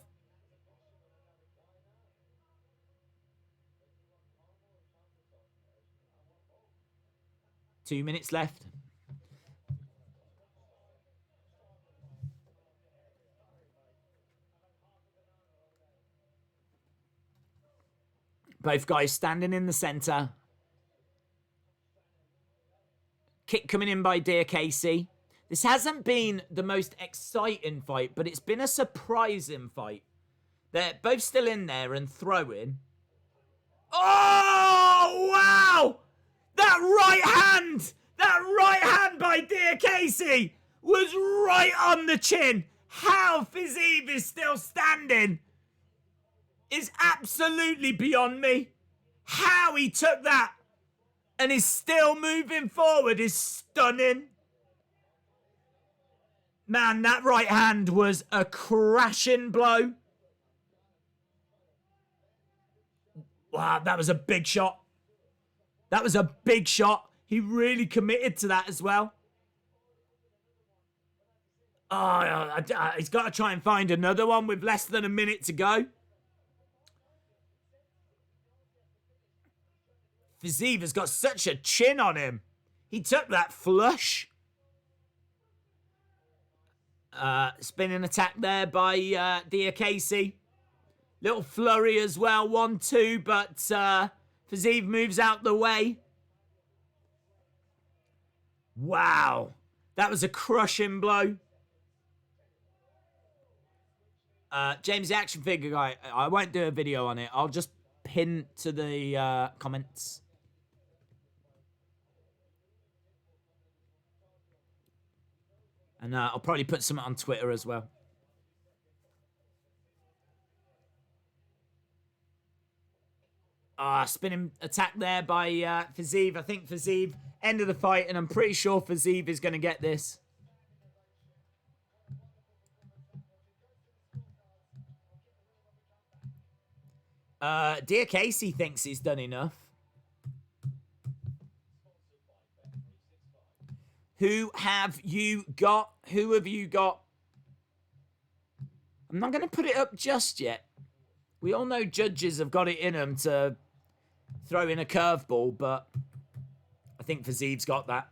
Two minutes left. Both guys standing in the center. Kick coming in by Diakese. This hasn't been the most exciting fight, but it's been a surprising fight. They're both still in there and throwing. Oh, wow! That right hand by Diakese was right on the chin. How Fiziev is still standing is absolutely beyond me. How he took that and is still moving forward is stunning. Man, that right hand was a crashing blow. Wow, that was a big shot. That was a big shot. He really committed to that as well. Oh, he's got to try and find another one with less than a minute to go. Fiziev has got such a chin on him. He took that flush. Spinning attack there by Diakese. Little flurry as well. 1-2, but Fiziev moves out the way. Wow. That was a crushing blow. James the Action Figure Guy, I won't do a video on it. I'll just pin to the comments. And I'll probably put something on Twitter as well. Spinning attack there by Fiziev. I think Fiziev ended the fight, and I'm pretty sure Fiziev is going to get this. Diakese thinks he's done enough. Who have you got? Who have you got? I'm not going to put it up just yet. We all know judges have got it in them to throw in a curveball, but I think Fiziev's got that.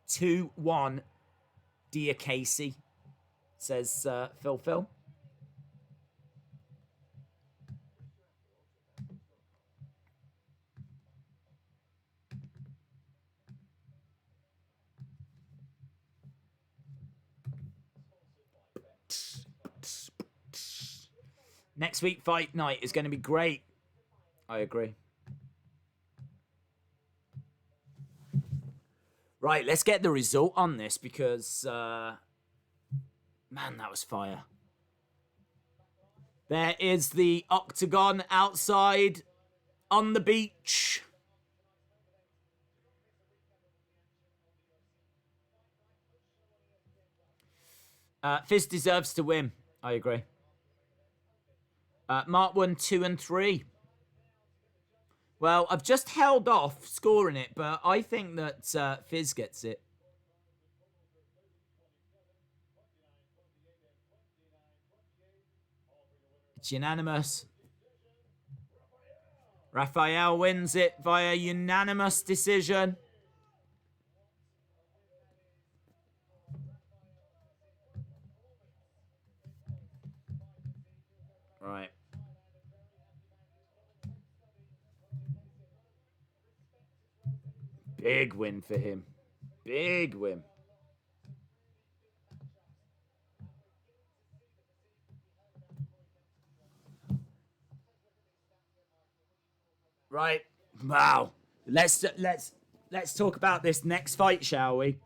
Two, 2-1 Diakese, says Phil. Next week, Fight Night is going to be great. I agree. Right, let's get the result on this because, man, that was fire. There is the octagon outside on the beach. Fizz deserves to win. I agree. Mark 1, 2, and 3. Well, I've just held off scoring it, but I think that Fizz gets it. It's unanimous. Raphael wins it via unanimous decision. Right. Big win for him. Big win. Right. Wow. Let's talk about this next fight, shall we?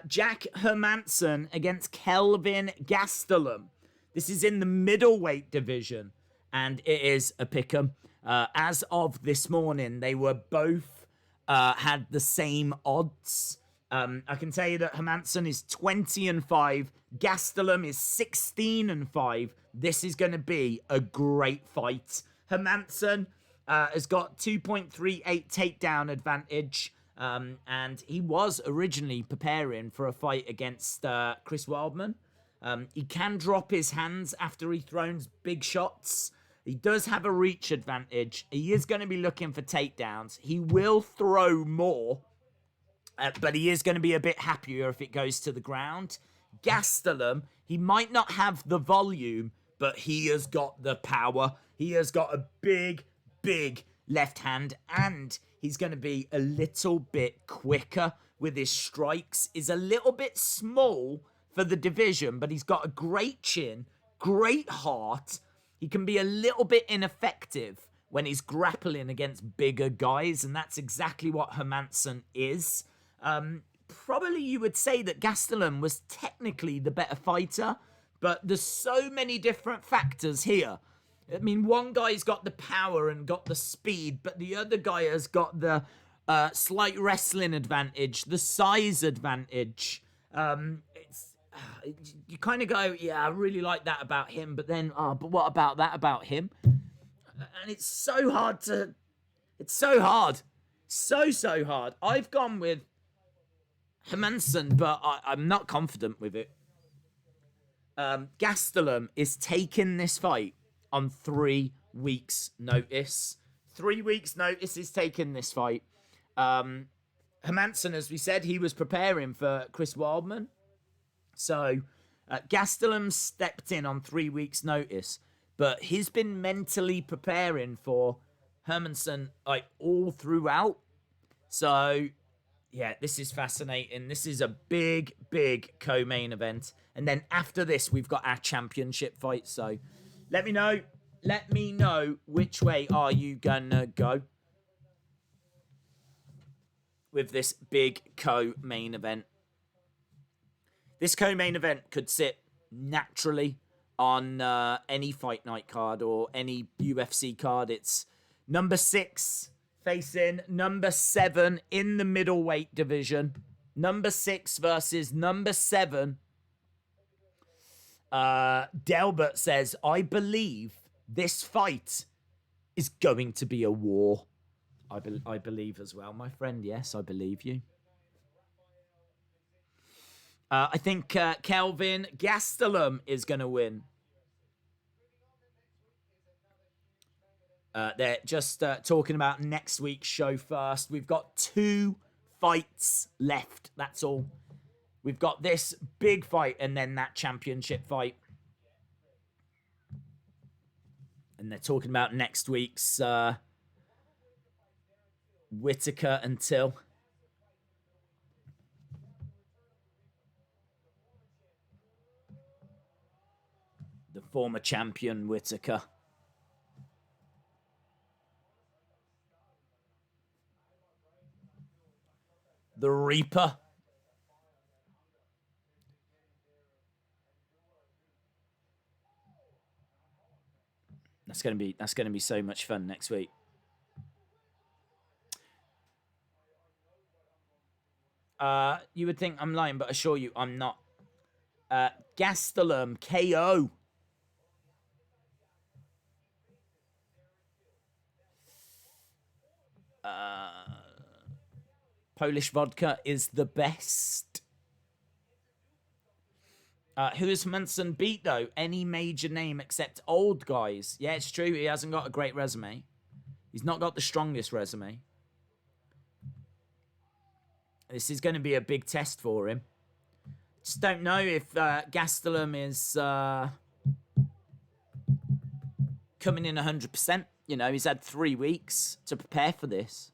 Jack Hermansson against Kelvin Gastelum. This is in the middleweight division, and it is a pick'em. As of this morning, they were both had the same odds. I can tell you that Hermansson is 20-5. Gastelum is 16-5. This is going to be a great fight. Hermansson has got 2.38 takedown advantage. And he was originally preparing for a fight against Chris Wildman. He can drop his hands after he throws big shots. He does have a reach advantage. He is going to be looking for takedowns. He will throw more, but he is going to be a bit happier if it goes to the ground. Gastelum, he might not have the volume, but he has got the power. He has got a big, big left hand, and he's going to be a little bit quicker with his strikes, is a little bit small for the division, but he's got a great chin, great heart. He can be a little bit ineffective when he's grappling against bigger guys, and that's exactly what Hermansson is. Probably you would say that Gastelum was technically the better fighter, but there's so many different factors here. I mean, one guy's got the power and got the speed, but the other guy has got the slight wrestling advantage, the size advantage. You kind of go, yeah, I really like that about him, but then, but what about that about him? And it's so hard. So hard. I've gone with Hermansson, but I'm not confident with it. Gastelum is taking this fight on 3 weeks' notice. 3 weeks' notice is taking this fight. Hermansson, as we said, he was preparing for Chris Wildman. So Gastelum stepped in on 3 weeks' notice, but he's been mentally preparing for Hermansson like all throughout. So yeah, this is fascinating. This is a big, big co-main event. And then after this, we've got our championship fight. So let me know. Let me know which way are you gonna go with this big co-main event. This co-main event could sit naturally on any Fight Night card or any UFC card. It's number 6 facing number 7 in the middleweight division. Number 6 versus number 7. Delbert says, I believe this fight is going to be a war. I believe as well, my friend. Yes, I believe you. I think Kelvin Gastelum is going to win. They're just talking about next week's show first. We've got 2 fights left. That's all. We've got this big fight and then that championship fight. And they're talking about next week's Whittaker and Till. The former champion Whittaker. The Reaper. That's gonna be so much fun next week. You would think I'm lying, but I assure you I'm not. Gastelum KO. Polish vodka is the best. Who has Hermansson beat, though? Any major name except old guys. Yeah, it's true. He hasn't got a great resume. He's not got the strongest resume. This is going to be a big test for him. Just don't know if Gastelum is coming in 100%. You know, he's had 3 weeks to prepare for this.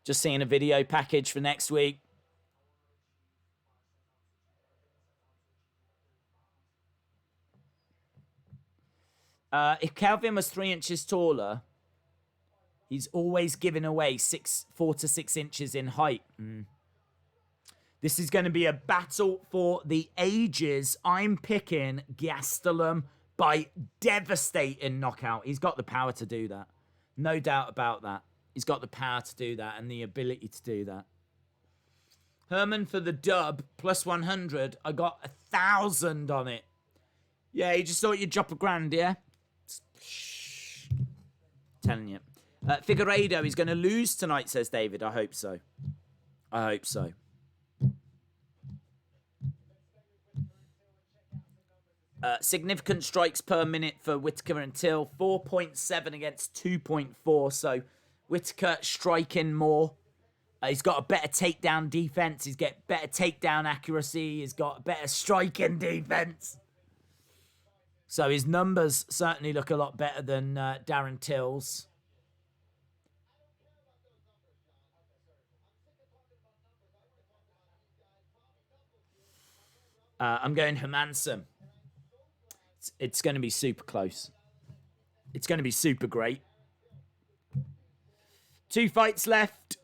Just seeing a video package for next week. If Calvin was 3 inches taller, he's always giving away 4 to 6 inches in height. This is going to be a battle for the ages. I'm picking Gastelum by devastating knockout. He's got the power to do that. No doubt about that. He's got the power to do that and the ability to do that. Herman for the dub, plus 100. I got 1,000 on it. Yeah, you just thought you'd drop $1,000, yeah? Telling you. Figueiredo is going to lose tonight, says David. I hope so. I hope so. Significant strikes per minute for Whittaker and Till. 4.7 against 2.4. So Whittaker striking more. He's got a better takedown defense. He's got better takedown accuracy. He's got better striking defense. So his numbers certainly look a lot better than Darren Till's. I'm going Hermansson. It's going to be super close. It's going to be super great. 2 fights left.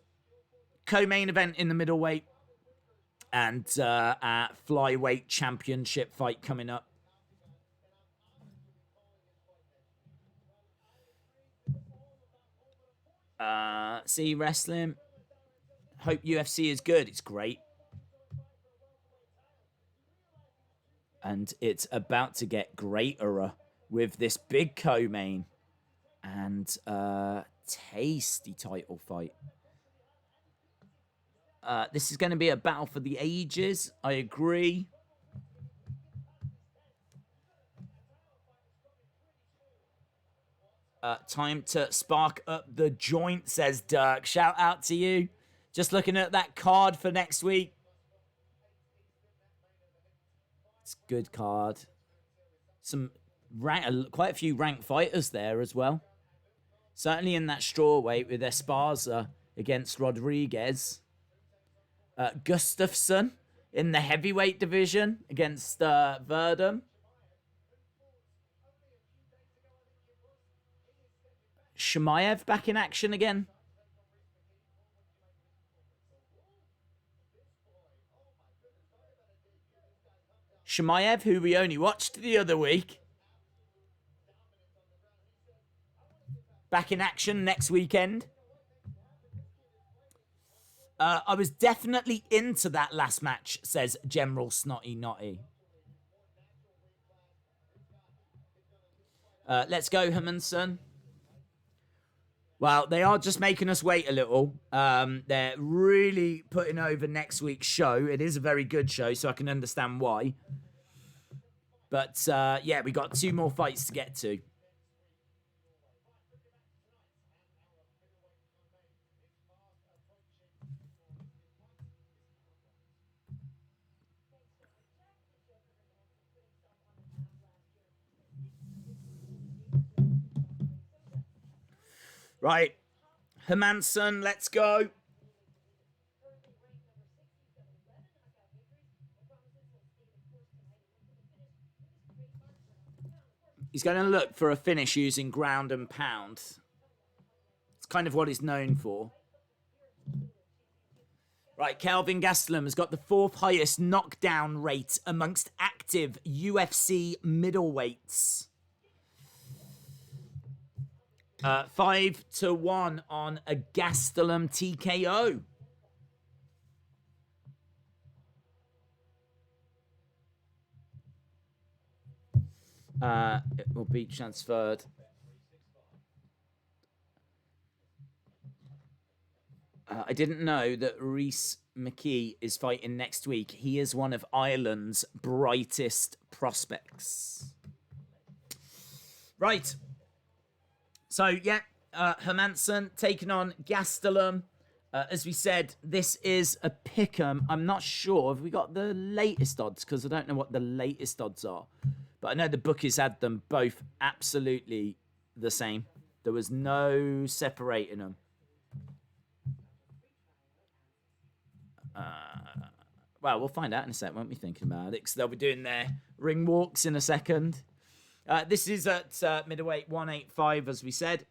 Co-main event in the middleweight. And a Flyweight Championship fight coming up. See wrestling. Hope UFC is good. It's great. And it's about to get greater with this big co-main and tasty title fight. This is going to be a battle for the ages. I agree. Time to spark up the joint, says Dirk. Shout out to you. Just looking at that card for next week. It's a good card. Quite a few ranked fighters there as well. Certainly in that strawweight with Esparza against Rodriguez. Gustafsson in the heavyweight division against Verdum. Shemaev back in action again. Shemaev, who we only watched the other week. Back in action next weekend. I was definitely into that last match, says General Snotty Notty. Let's go, Hermansson. Well, they are just making us wait a little. They're really putting over next week's show. It is a very good show, so I can understand why. But, yeah, we got 2 more fights to get to. Right, Hermansson, let's go. He's going to look for a finish using ground and pound. It's kind of what he's known for. Right, Kelvin Gastelum has got the 4th highest knockdown rate amongst active UFC middleweights. 5-1 on a Gastelum TKO. It will be transferred. I didn't know that Rhys McKee is fighting next week. He is one of Ireland's brightest prospects. Right. So, yeah, Hermansson taking on Gastelum. As we said, this is a pick'em. I'm not sure. Have we got the latest odds? Because I don't know what the latest odds are. But I know the bookies had them both absolutely the same. There was no separating them. Well, we'll find out in a sec, won't we, thinking about it? Because they'll be doing their ring walks in a second. This is at middleweight 185, as we said.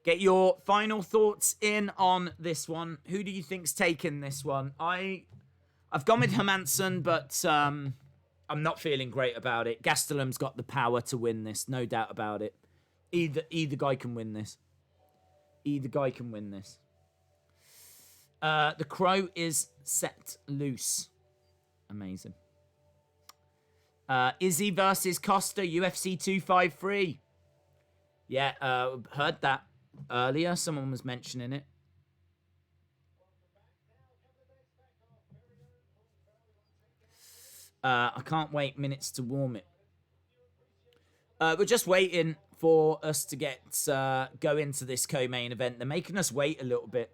Get your final thoughts in on this one. Who do you think's taking this one? I've gone with Hermansson, but I'm not feeling great about it. Gastelum's got the power to win this, no doubt about it. Either guy can win this. Either guy can win this. The crow is set loose. Amazing. Izzy versus Costa, UFC 253. Yeah, heard that earlier. Someone was mentioning it. I can't wait minutes to warm it. We're just waiting for us to go into this co-main event. They're making us wait a little bit.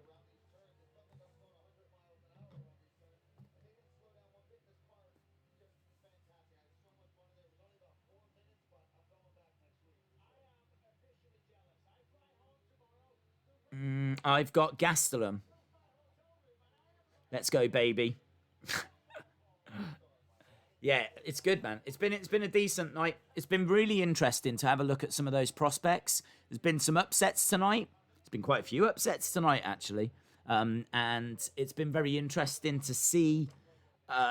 I've got Gastelum. Let's go, baby. Yeah, it's good, man. It's been a decent night. It's been really interesting to have a look at some of those prospects. There's been some upsets tonight. There's been quite a few upsets tonight, actually. And it's been very interesting to see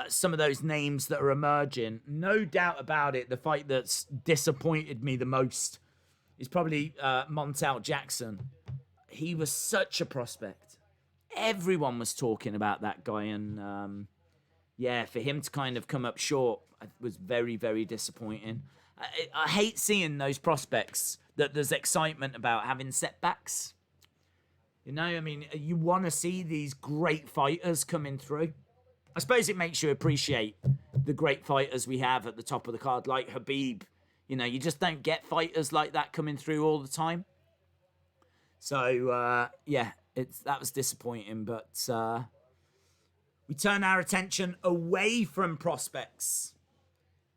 some of those names that are emerging. No doubt about it, the fight that's disappointed me the most is probably Montel Jackson. He was such a prospect. Everyone was talking about that guy, and yeah, for him to kind of come up short was very, very disappointing. I hate seeing those prospects that there's excitement about having setbacks. You know, I mean, you want to see these great fighters coming through. I suppose it makes you appreciate the great fighters we have at the top of the card, like Khabib. You know, you just don't get fighters like that coming through all the time. So, yeah, that was disappointing, but we turn our attention away from prospects,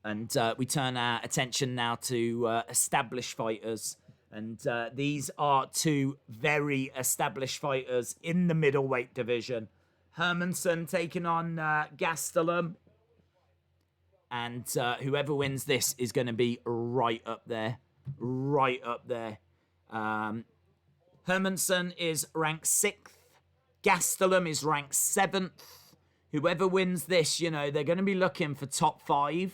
and we turn our attention now to established fighters. And these are two very established fighters in the middleweight division. Hermansson taking on Gastelum. And whoever wins this is going to be right up there. Right up there. Hermansson is ranked 6th. Gastelum is ranked 7th. Whoever wins this, you know, they're going to be looking for top 5.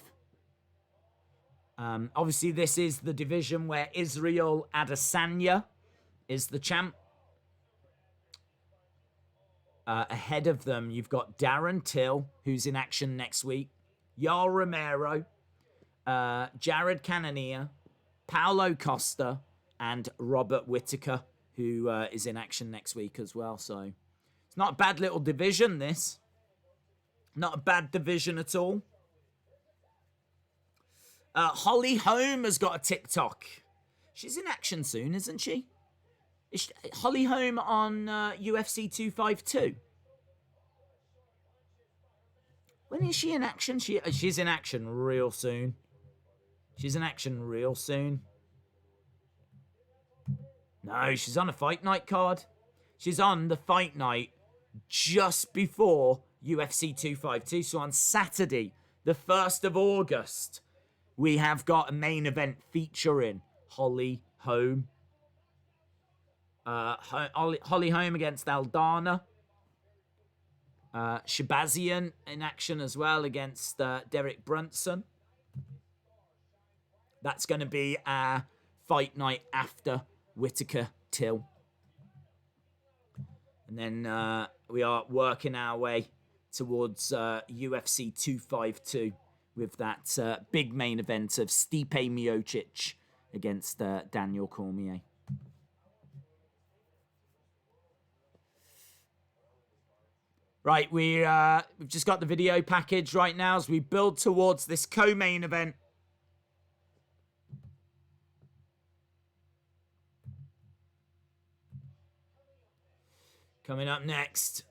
Obviously, this is the division where Israel Adesanya is the champ. Ahead of them, you've got Darren Till, who's in action next week. Yoel Romero, Jared Cannonier, Paulo Costa, and Robert Whittaker, who is in action next week as well. So it's not a bad little division, this. Not a bad division at all. Holly Holm has got a TikTok. She's in action soon, isn't she? Is Holly Holm on UFC 252? When is she in action? She's in action real soon. She's in action real soon. No, she's on a Fight Night card. She's on the Fight Night just before UFC 252. So on Saturday, the 1st of August, we have got a main event featuring Holly Holm. Holly Holm against Aldana. Shabazian in action as well against Derek Brunson. That's going to be our Fight Night after Whittaker Till. And then we are working our way towards UFC 252 with that big main event of Stipe Miocic against Daniel Cormier. Right, we've just got the video package right now as we build towards this co-main event. Coming up next.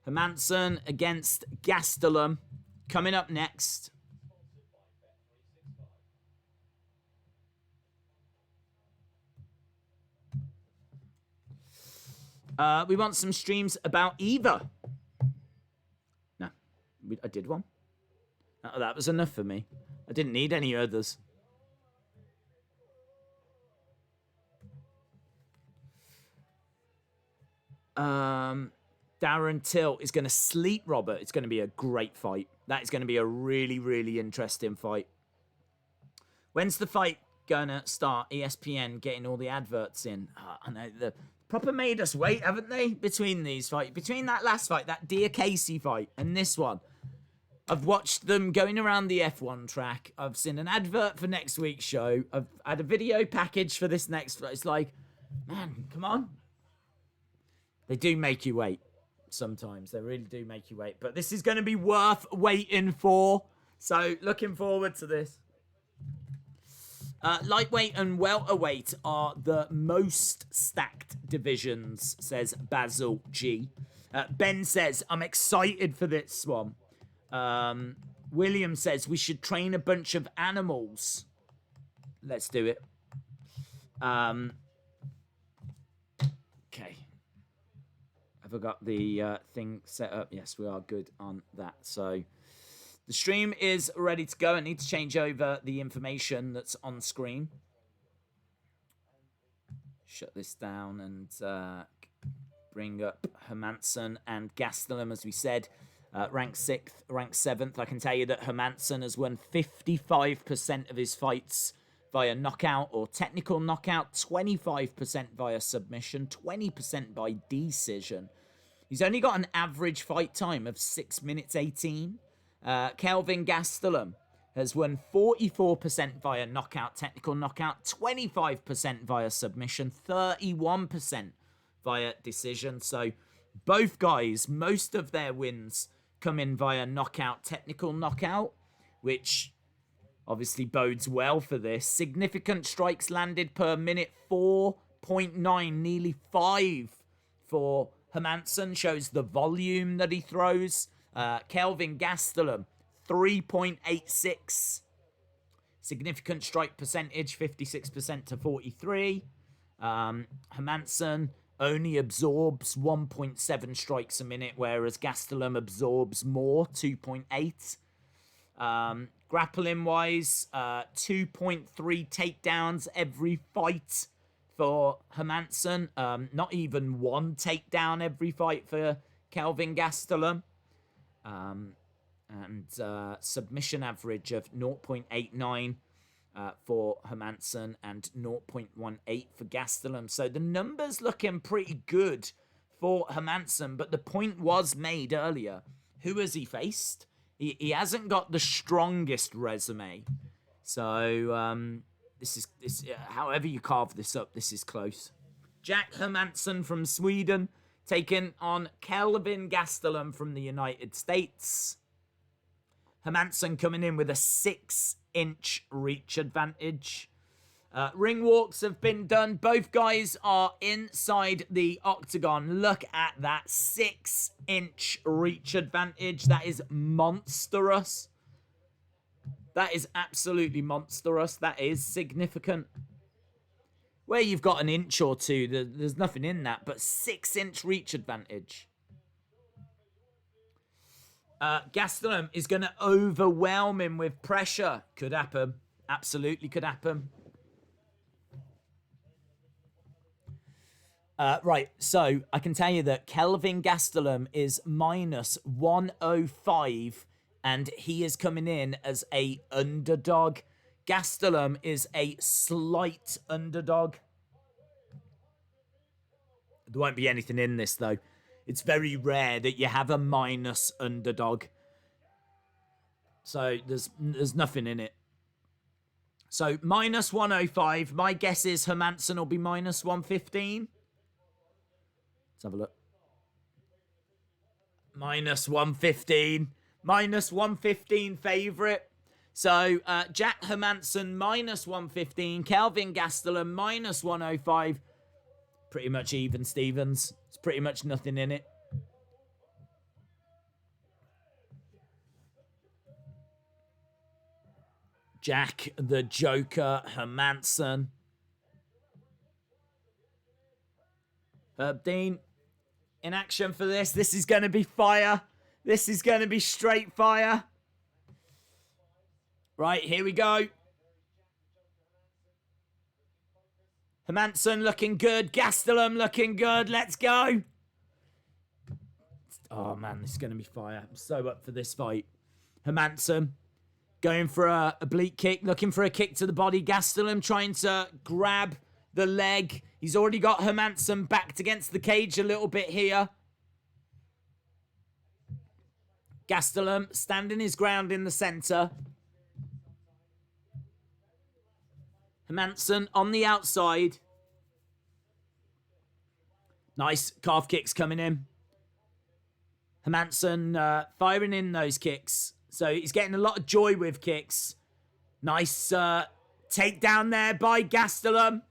Hermansson against Gastelum. Coming up next. We want some streams about either. No, I did one. That was enough for me. I didn't need any others. Darren Till is going to sleep Robert. It's going to be a great fight. That is going to be a really, really interesting fight. When's the fight going to start? ESPN getting all the adverts in. I know the proper made us wait, haven't they? Between these fights, between that last fight, that Dear Casey fight, and this one. I've watched them going around the F1 track. I've seen an advert for next week's show. I've had a video package for this next. It's like, man, come on. They do make you wait. Sometimes they really do make you wait. But this is going to be worth waiting for. So looking forward to this. Lightweight and welterweight are the most stacked divisions, says Basil G. Ben says, I'm excited for this one. William says, we should train a bunch of animals. Let's do it. Okay. Have I got the thing set up? Yes, we are good on that. So the stream is ready to go. I need to change over the information that's on screen. Shut this down and bring up Hermansson and Gastelum, as we said. Ranked 6th, ranked 7th. I can tell you that Hermansson has won 55% of his fights via knockout or technical knockout, 25% via submission, 20% by decision. He's only got an average fight time of 6 minutes 18. Kelvin Gastelum has won 44% via knockout, technical knockout, 25% via submission, 31% via decision. So both guys, most of their wins come in via knockout, technical knockout, which obviously bodes well for this. Significant strikes landed per minute, 4.9, nearly 5 for Hermansson. Shows the volume that he throws. Kelvin Gastelum, 3.86. Significant strike percentage, 56% to 43. Hermansson only absorbs 1.7 strikes a minute, whereas Gastelum absorbs more, 2.8. Grappling-wise, 2.3 takedowns every fight for Hermansson. Not even one takedown every fight for Kelvin Gastelum. And submission average of 0.89 for Hermansson and 0.18 for Gastelum. So the numbers looking pretty good for Hermansson, but the point was made earlier. Who has he faced? He hasn't got the strongest resume. So this however you carve this up, this is close. Jack Hermansson from Sweden taking on Kelvin Gastelum from the United States. Hermansson coming in with a 6-inch reach advantage. Ring walks have been done. Both guys are inside the octagon. Look at that 6-inch reach advantage. That is monstrous. That is absolutely monstrous. That is significant. Where you've got an inch or two, there's nothing in that, but 6-inch reach advantage. Gastelum is going to overwhelm him with pressure. Could happen. Absolutely could happen. Right, so I can tell you that Kelvin Gastelum is minus 105, and he is coming in as a underdog. Gastelum is a slight underdog. There won't be anything in this, though. It's very rare that you have a minus underdog. So there's nothing in it. So minus 105. My guess is Hermansson will be minus 115. Let's have a look. Minus 115. Minus 115 favourite. So Jack Hermansson minus 115. Kelvin Gastelum minus 105. Pretty much even, Stevens. It's pretty much nothing in it. Jack the Joker Hermansson. Herb Dean in action for this. This is going to be fire. This is going to be straight fire. Right, here we go. Hermansson looking good. Gastelum looking good. Let's go. Oh, man, this is going to be fire. I'm so up for this fight. Hermansson going for a oblique kick. Looking for a kick to the body. Gastelum trying to grab the leg. He's already got Hermansson backed against the cage a little bit here. Gastelum standing his ground in the centre. Hermansson on the outside. Nice calf kicks coming in. Hermansson firing in those kicks. So he's getting a lot of joy with kicks. Nice takedown there by Gastelum.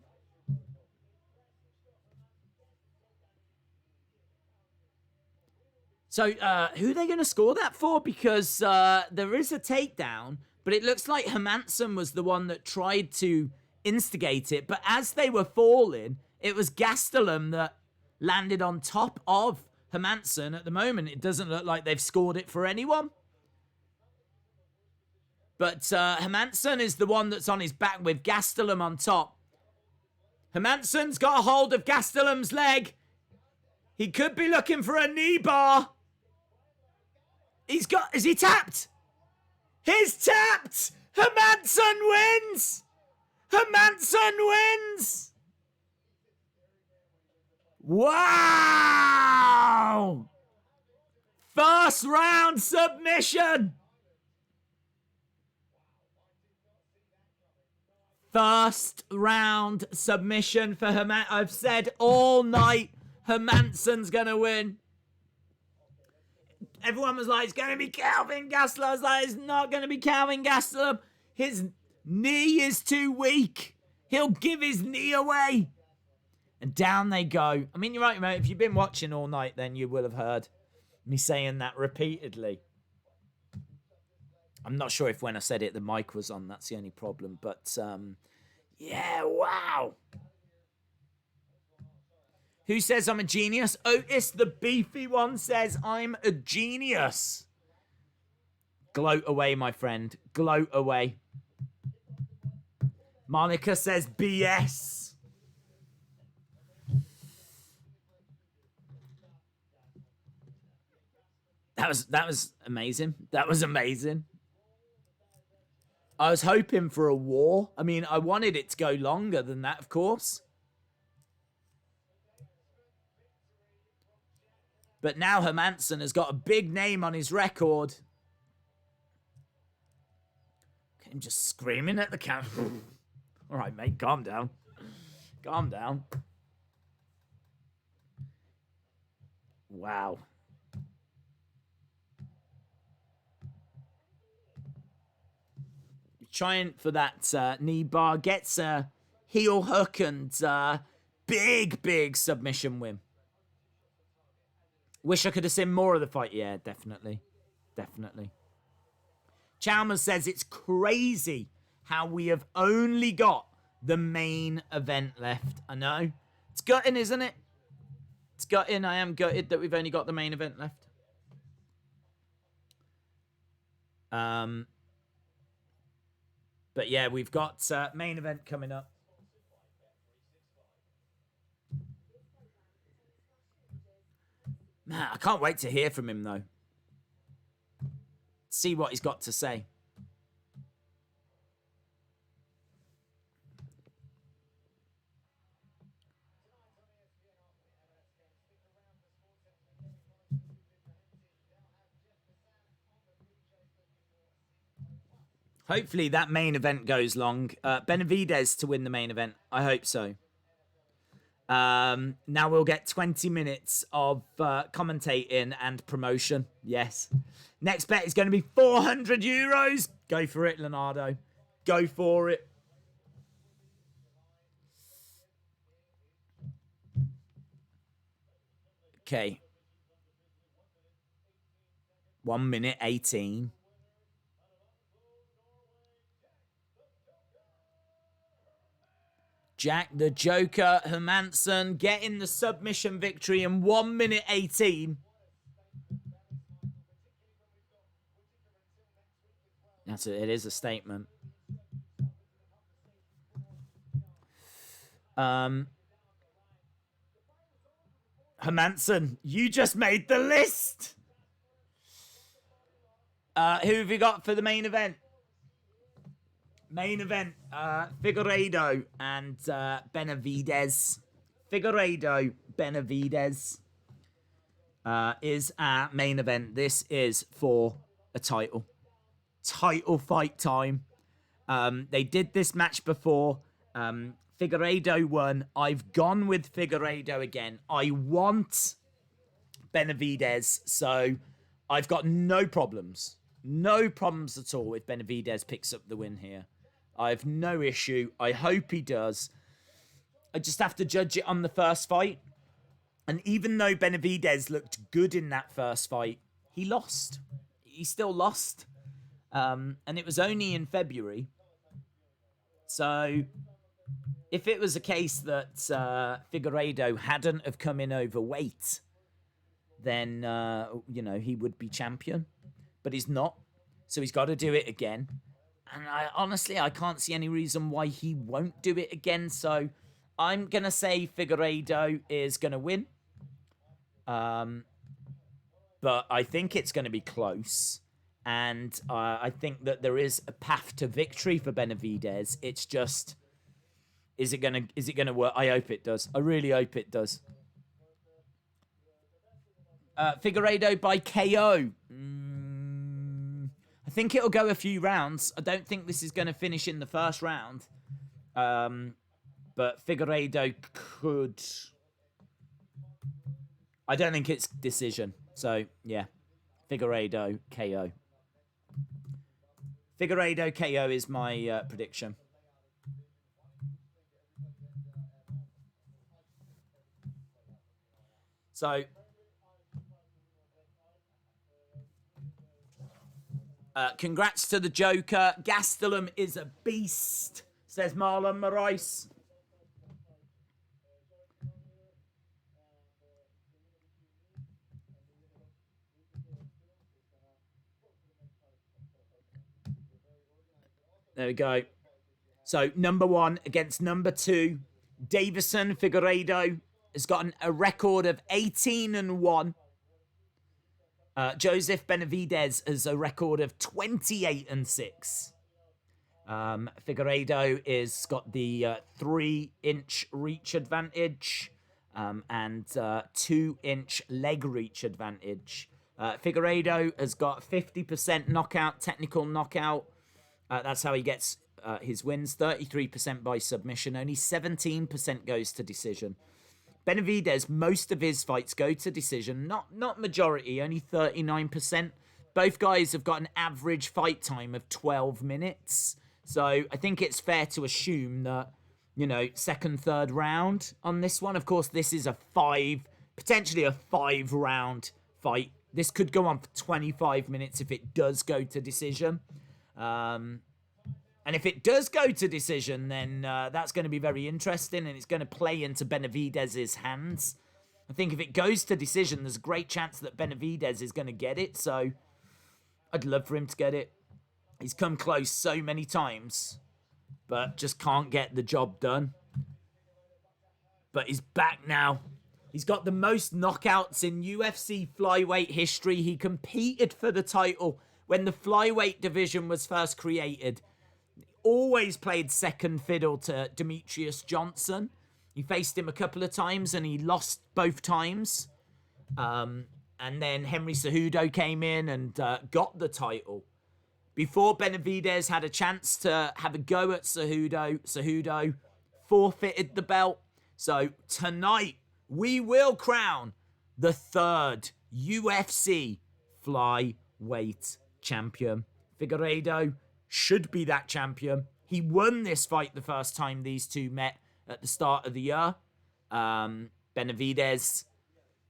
So who are they going to score that for? Because there is a takedown, but it looks like Hermansson was the one that tried to instigate it. But as they were falling, it was Gastelum that landed on top of Hermansson. At the moment, it doesn't look like they've scored it for anyone. But Hermansson is the one that's on his back with Gastelum on top. Hermansson's got a hold of Gastelum's leg. He could be looking for a knee bar. Is he tapped? He's tapped! Hermansson wins! Hermansson wins! Wow! First round submission! First round submission for Hermansson. I've said all night Hermansson's going to win. Everyone was like, it's going to be Kelvin Gastelum. I was like, it's not going to be Kelvin Gastelum. His knee is too weak. He'll give his knee away. And down they go. I mean, you're right, mate. If you've been watching all night, then you will have heard me saying that repeatedly. I'm not sure if when I said it, the mic was on. That's the only problem. But, yeah, wow. Who says I'm a genius? Otis, the beefy one, says I'm a genius. Gloat away, my friend. Gloat away. Monica says BS. That was amazing. That was amazing. I was hoping for a war. I mean, I wanted it to go longer than that, of course. But now Hermansson has got a big name on his record. Look at him just screaming at the camera. All right, mate, calm down. Calm down. Wow. Trying for that knee bar. Gets a heel hook and big submission win. Wish I could have seen more of the fight. Yeah, definitely. Definitely. Chalmers says it's crazy how we have only got the main event left. I know. It's gutting, isn't it? It's gutting. I am gutted that we've only got the main event left. But yeah, we've got main event coming up. Man, I can't wait to hear from him, though. See what he's got to say. Hopefully that main event goes long. Benavidez to win the main event. I hope so. Now we'll get 20 minutes of commentating and promotion. Yes. Next bet is going to be 400 euros. Go for it, Leonardo. Go for it. Okay. 1 minute 18. Jack the Joker Hermansson getting the submission victory in 1 minute 18. That's it. It is a statement. Hermansson, you just made the list. Who have you got for the main event? Main event, Figueiredo and Benavidez. Figueiredo, Benavidez is our main event. This is for a title. Title fight time. They did this match before. Figueiredo won. I've gone with Figueiredo again. I want Benavidez, so I've got no problems. No problems at all if Benavidez picks up the win here. I have no issue. I hope he does. I just have to judge it on the first fight. And even though Benavidez looked good in that first fight, he lost. He still lost. And it was only in February. So if it was a case that Figueiredo hadn't have come in overweight, then, he would be champion. But he's not. So he's got to do it again. And I can't see any reason why he won't do it again. So I'm going to say Figueiredo is going to win. But I think it's going to be close. And I think that there is a path to victory for Benavidez. It's just, is it gonna work? I hope it does. I really hope it does. Figueiredo by KO. I think it'll go a few rounds. I don't think this is going to finish in the first round. But Figueiredo could... I don't think it's decision. So, yeah. Figueiredo KO. Figueiredo KO is my prediction. So... congrats to the Joker. Gastelum is a beast, says Marlon Moraes. There we go. So, number 1 against number 2. Deliveson Figueiredo has gotten a record of 18-1. Joseph Benavidez has a record of 28-6. Figueiredo is got the 3-inch reach advantage and 2-inch leg reach advantage. Figueiredo has got 50% knockout, technical knockout. That's how he gets his wins. 33% by submission. Only 17% goes to decision. Benavidez, most of his fights go to decision. Not majority, only 39%. Both guys have got an average fight time of 12 minutes. So I think it's fair to assume that, second, third round on this one. Of course, this is potentially a 5-round fight. This could go on for 25 minutes if it does go to decision. And if it does go to decision, then that's going to be very interesting, and it's going to play into Benavidez's hands. I think if it goes to decision, there's a great chance that Benavidez is going to get it, so I'd love for him to get it. He's come close so many times, but just can't get the job done. But he's back now. He's got the most knockouts in UFC Flyweight history. He competed for the title when the Flyweight division was first created. Always played second fiddle to Demetrius Johnson. He faced him a couple of times and he lost both times. And then Henry Cejudo came in and got the title. Before Benavidez had a chance to have a go at Cejudo forfeited the belt. So tonight we will crown the 3rd UFC Flyweight Champion. Figueiredo should be that champion. He won this fight the first time these two met at the start of the year. Benavidez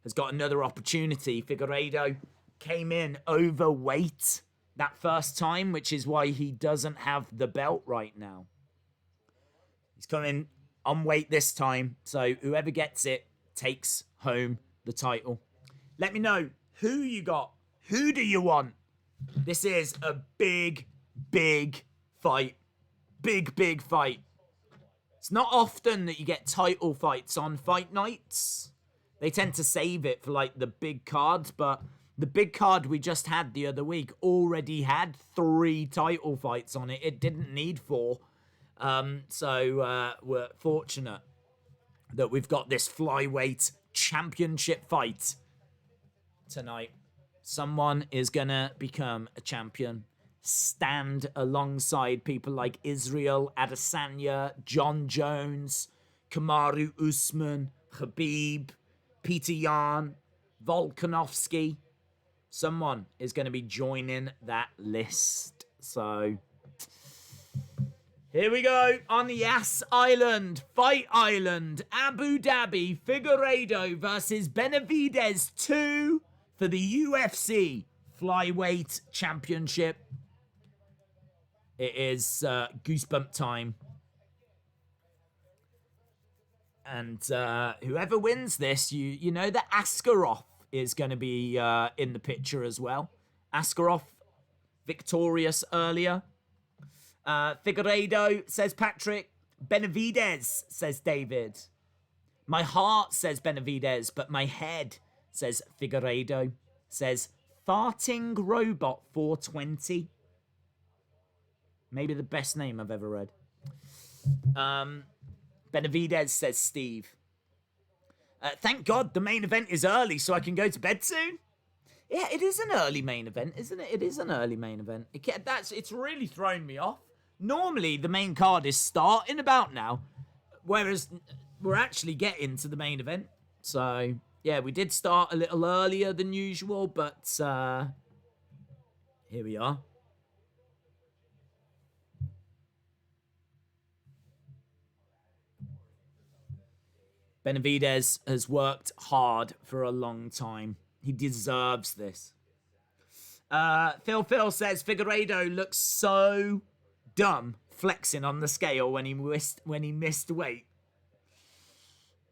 has got another opportunity. Figueiredo came in overweight that first time, which is why he doesn't have the belt right now. He's coming on weight this time, so whoever gets it takes home the title. Let me know who you got. Who do you want? This is a big fight. Big fight. It's not often that you get title fights on fight nights. They tend to save it for like the big cards, but the big card we just had the other week already had 3 title fights on it. It didn't need 4. So we're fortunate that we've got this flyweight championship fight tonight. Someone is gonna become a champion. Stand alongside people like Israel Adesanya, John Jones, Kamaru Usman, Khabib, Peter Yan, Volkanovski. Someone is going to be joining that list. So here we go on the Yas Island, Fight Island, Abu Dhabi, Figueiredo versus Benavidez 2 for the UFC Flyweight Championship. It is goosebump time. And whoever wins this, you know that Askarov is going to be in the picture as well. Askarov, victorious earlier. Figueiredo, says Patrick. Benavidez, says David. My heart says Benavidez, but my head says Figueiredo. Says Farting Robot 420. Maybe the best name I've ever read. Benavidez, says Steve. Thank God the main event is early so I can go to bed soon. Yeah, it is an early main event, isn't it? It is an early main event. It's really thrown me off. Normally, the main card is starting about now, whereas we're actually getting to the main event. So, yeah, we did start a little earlier than usual, but here we are. Benavidez has worked hard for a long time. He deserves this. Phil says Figueiredo looks so dumb flexing on the scale when he missed weight.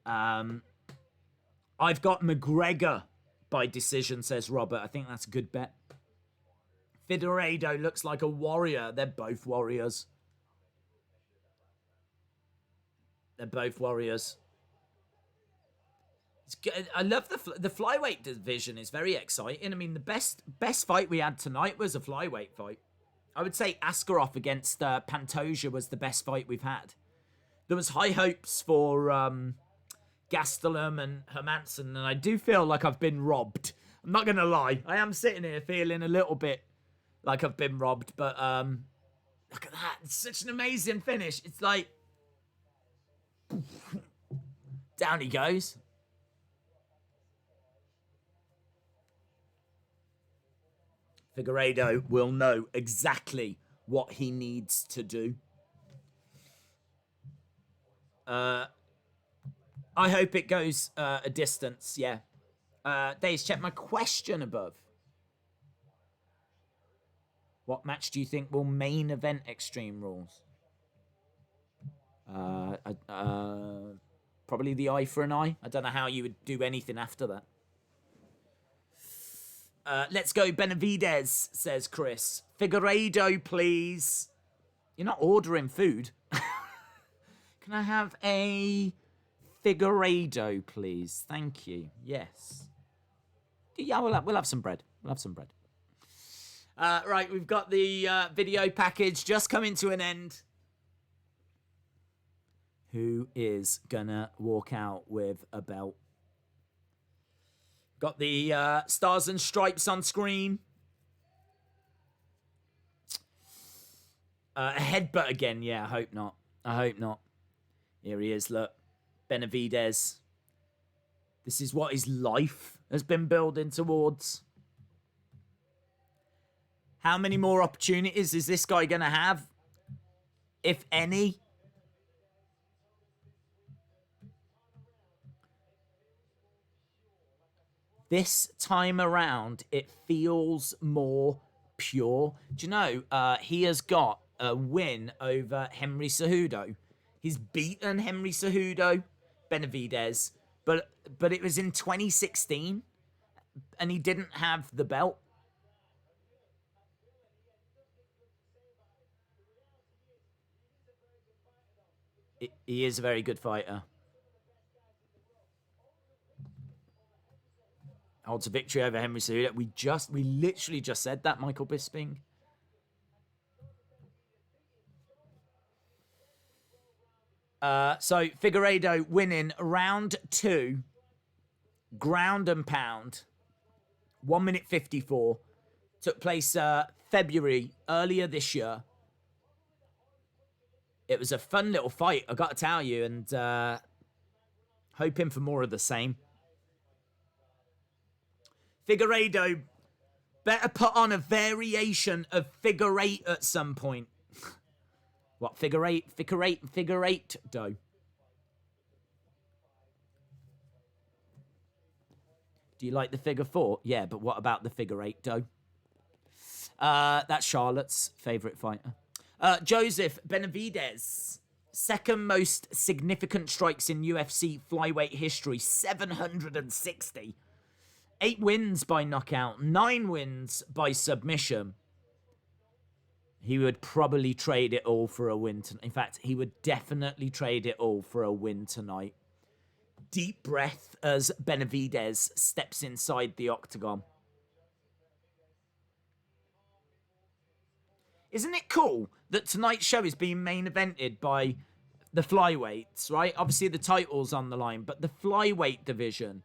I've got McGregor by decision, says Robert. I think that's a good bet. Figueiredo looks like a warrior. They're both warriors. They're both warriors. I love the flyweight division. Is very exciting. I mean, the best fight we had tonight was a flyweight fight. I would say Askarov against Pantoja was the best fight we've had. There was high hopes for Gastelum and Hermansson, and I do feel like I've been robbed. I'm not going to lie. I am sitting here feeling a little bit like I've been robbed, but look at that. It's such an amazing finish. It's like... down he goes. Figueiredo will know exactly what he needs to do. I hope it goes a distance, yeah. Days, check my question above. What match do you think will main event Extreme Rules? Probably the eye for an eye. I don't know how you would do anything after that. Let's go Benavidez, says Chris. Figueiredo, please. You're not ordering food. Can I have a Figueiredo, please? Thank you. Yes. Yeah, we'll have some bread. We'll have some bread. Right, we've got the video package just coming to an end. Who is gonna walk out with a belt? Got the stars and stripes on screen. A headbutt again. Yeah, I hope not. I hope not. Here he is, look. Benavidez. This is what his life has been building towards. How many more opportunities is this guy going to have? If any? This time around, it feels more pure. Do you know, he has got a win over Henry Cejudo. He's beaten Henry Cejudo, Benavidez, but it was in 2016, and he didn't have the belt. He is a very good fighter. Holds a victory over Henry Cejudo. We literally just said that, Michael Bisping. So Figueiredo winning round 2, ground and pound, 1 minute 54. Took place February, earlier this year. It was a fun little fight, I got to tell you, and hoping for more of the same. Figueiredo better put on a variation of figure 8 at some point. What, figure eight, dough. Do you like the figure 4? Yeah, but what about the figure 8, dough? That's Charlotte's favourite fighter. Joseph Benavidez second most significant strikes in UFC flyweight history, 760. 8 wins by knockout, 9 wins by submission. He would probably trade it all for a win. In fact, he would definitely trade it all for a win tonight. Deep breath as Benavidez steps inside the octagon. Isn't it cool that tonight's show is being main evented by the flyweights, right? Obviously, the title's on the line, but the flyweight division,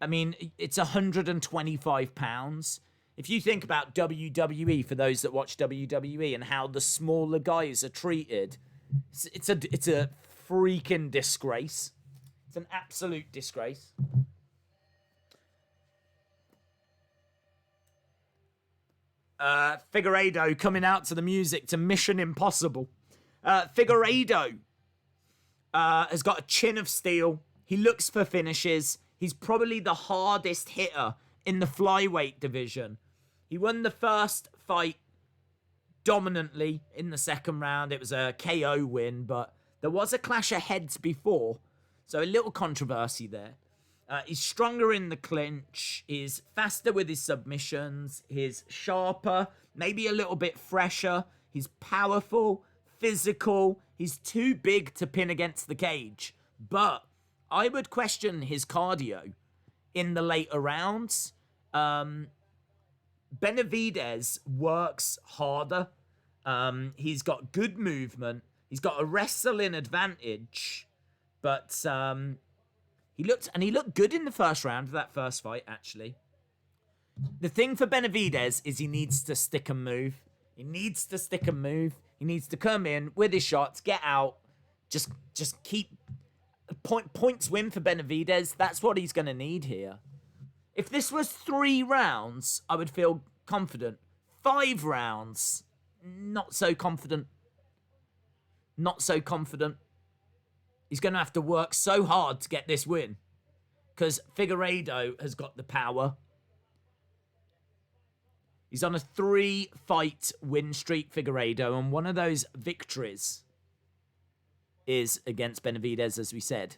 I mean, it's £125. If you think about WWE, for those that watch WWE, and how the smaller guys are treated, it's a freaking disgrace. It's an absolute disgrace. Figueiredo coming out to the music to Mission Impossible. Figueiredo has got a chin of steel. He looks for finishes. He's probably the hardest hitter in the flyweight division. He won the first fight dominantly in the second round. It was a KO win, but there was a clash of heads before, so a little controversy there. He's stronger in the clinch. He's faster with his submissions. He's sharper, maybe a little bit fresher. He's powerful, physical. He's too big to pin against the cage. But I would question his cardio in the later rounds. Benavidez works harder. He's got good movement. He's got a wrestling advantage. But he looked good in the first round of that first fight, actually. The thing for Benavidez is he needs to stick and move. He needs to stick and move. He needs to come in with his shots, get out, just keep points win for Benavidez. That's what he's going to need here. If this was 3 rounds, I would feel confident. 5 rounds, not so confident. Not so confident. He's going to have to work so hard to get this win, because Figueiredo has got the power. He's on a 3-fight win streak, Figueiredo, and one of those victories is against Benavidez, as we said.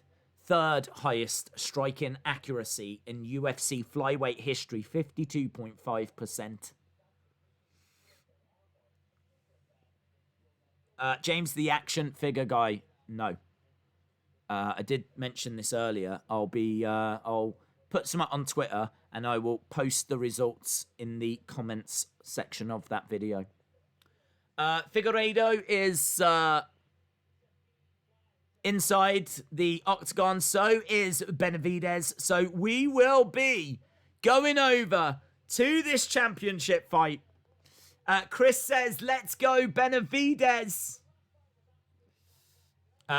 3rd highest striking accuracy in UFC flyweight history, 52.5%. James, the action figure guy, no. I did mention this earlier. I'll put some up on Twitter, and I will post the results in the comments section of that video. Figueiredo is inside the octagon. So is Benavidez. So we will be going over to this championship fight. Chris says, let's go Benavidez.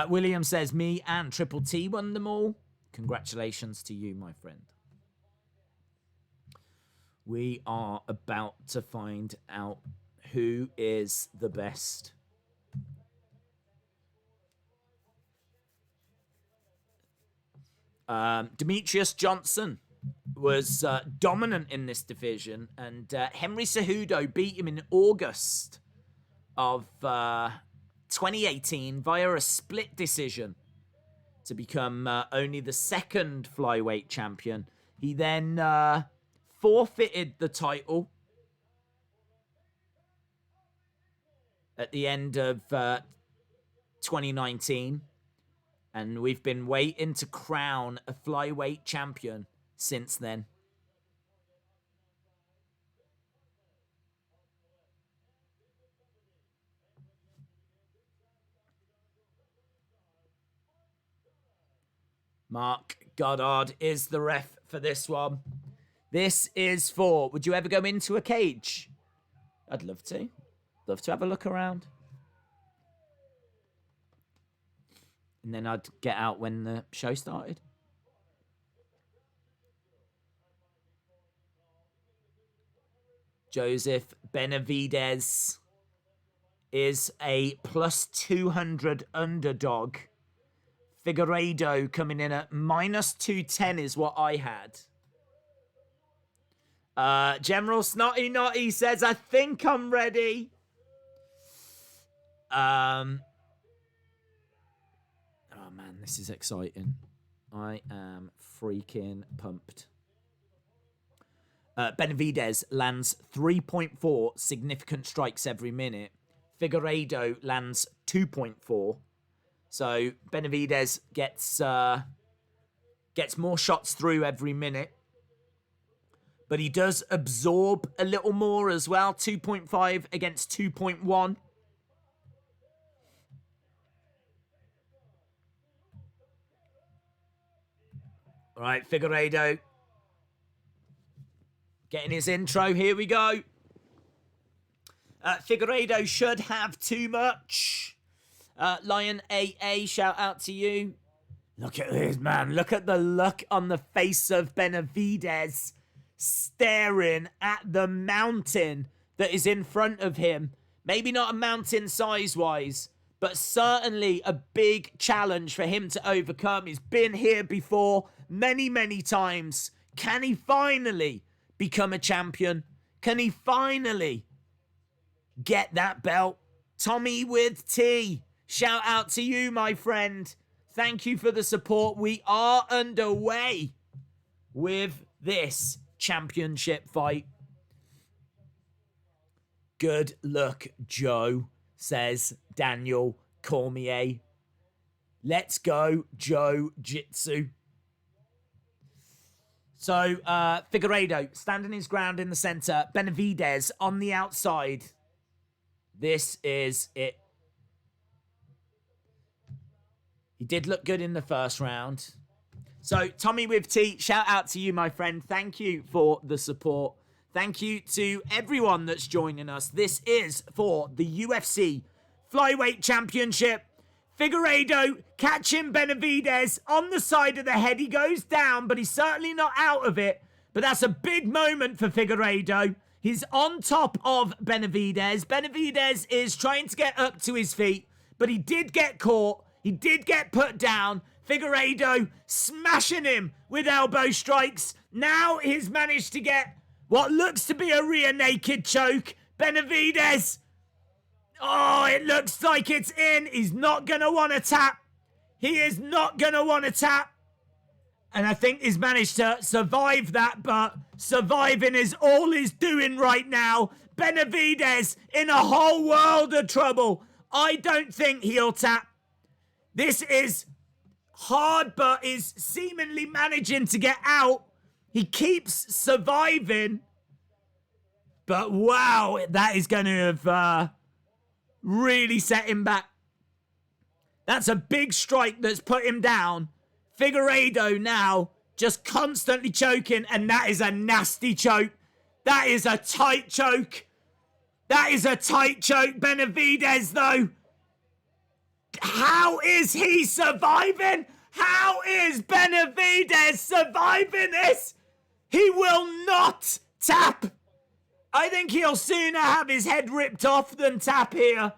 William says, me and Triple T won them all. Congratulations to you, my friend. We are about to find out who is the best. Demetrius Johnson was dominant in this division, and Henry Cejudo beat him in August of 2018 via a split decision to become only the 2nd flyweight champion. He then forfeited the title at the end of 2019, and we've been waiting to crown a flyweight champion since then. Mark Goddard is the ref for this one. This is for, would you ever go into a cage? I'd love to. Love to have a look around. And then I'd get out when the show started. Joseph Benavidez is a plus 200 underdog. Figueiredo coming in at minus 210 is what I had. General Snotty Notty says, I think I'm ready. this is exciting. I am freaking pumped. Benavidez lands 3.4 significant strikes every minute. Figueiredo lands 2.4. So Benavidez gets more shots through every minute. But he does absorb a little more as well. 2.5 against 2.1. All right, Figueiredo getting his intro. Here we go. Figueiredo should have too much. Lion AA, shout out to you. Look at this, man. Look at the look on the face of Benavidez, staring at the mountain that is in front of him. Maybe not a mountain size-wise, but certainly a big challenge for him to overcome. He's been here before many, many times. Can he finally become a champion? Can he finally get that belt? Tommy with T, shout out to you, my friend. Thank you for the support. We are underway with this championship fight. Good luck, Joe, says Daniel Cormier. Let's go, Joe Jitsu. So, Figueiredo standing his ground in the center. Benavidez on the outside. This is it. He did look good in the first round. So, Tommy with T, shout out to you, my friend. Thank you for the support. Thank you to everyone that's joining us. This is for the UFC Flyweight Championship. Figueiredo catching Benavidez on the side of the head. He goes down, but he's certainly not out of it. But that's a big moment for Figueiredo. He's on top of Benavidez. Benavidez is trying to get up to his feet, but he did get caught. He did get put down. Figueiredo smashing him with elbow strikes. Now he's managed to get what looks to be a rear naked choke. Benavidez. Oh, it looks like it's in. He's not going to want to tap. He is not going to want to tap. And I think he's managed to survive that, but surviving is all he's doing right now. Benavidez in a whole world of trouble. I don't think he'll tap. This is hard, but is seemingly managing to get out. He keeps surviving. But wow, that is going to have really set him back. That's a big strike that's put him down. Figueiredo now just constantly choking, and that is a nasty choke. That is a tight choke. That is a tight choke. Benavidez, though. How is he surviving? How is Benavidez surviving this? He will not tap. I think he'll sooner have his head ripped off than tap here.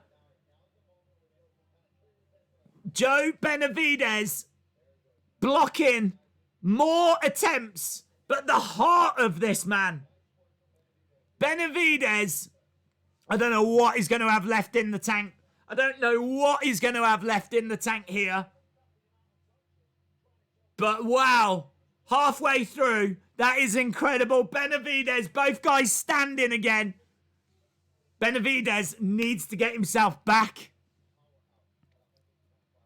Joe Benavidez blocking more attempts, but the heart of this man. Benavidez, I don't know what he's going to have left in the tank. I don't know what he's going to have left in the tank here. But wow, halfway through, that is incredible. Benavidez, both guys standing again. Benavidez needs to get himself back.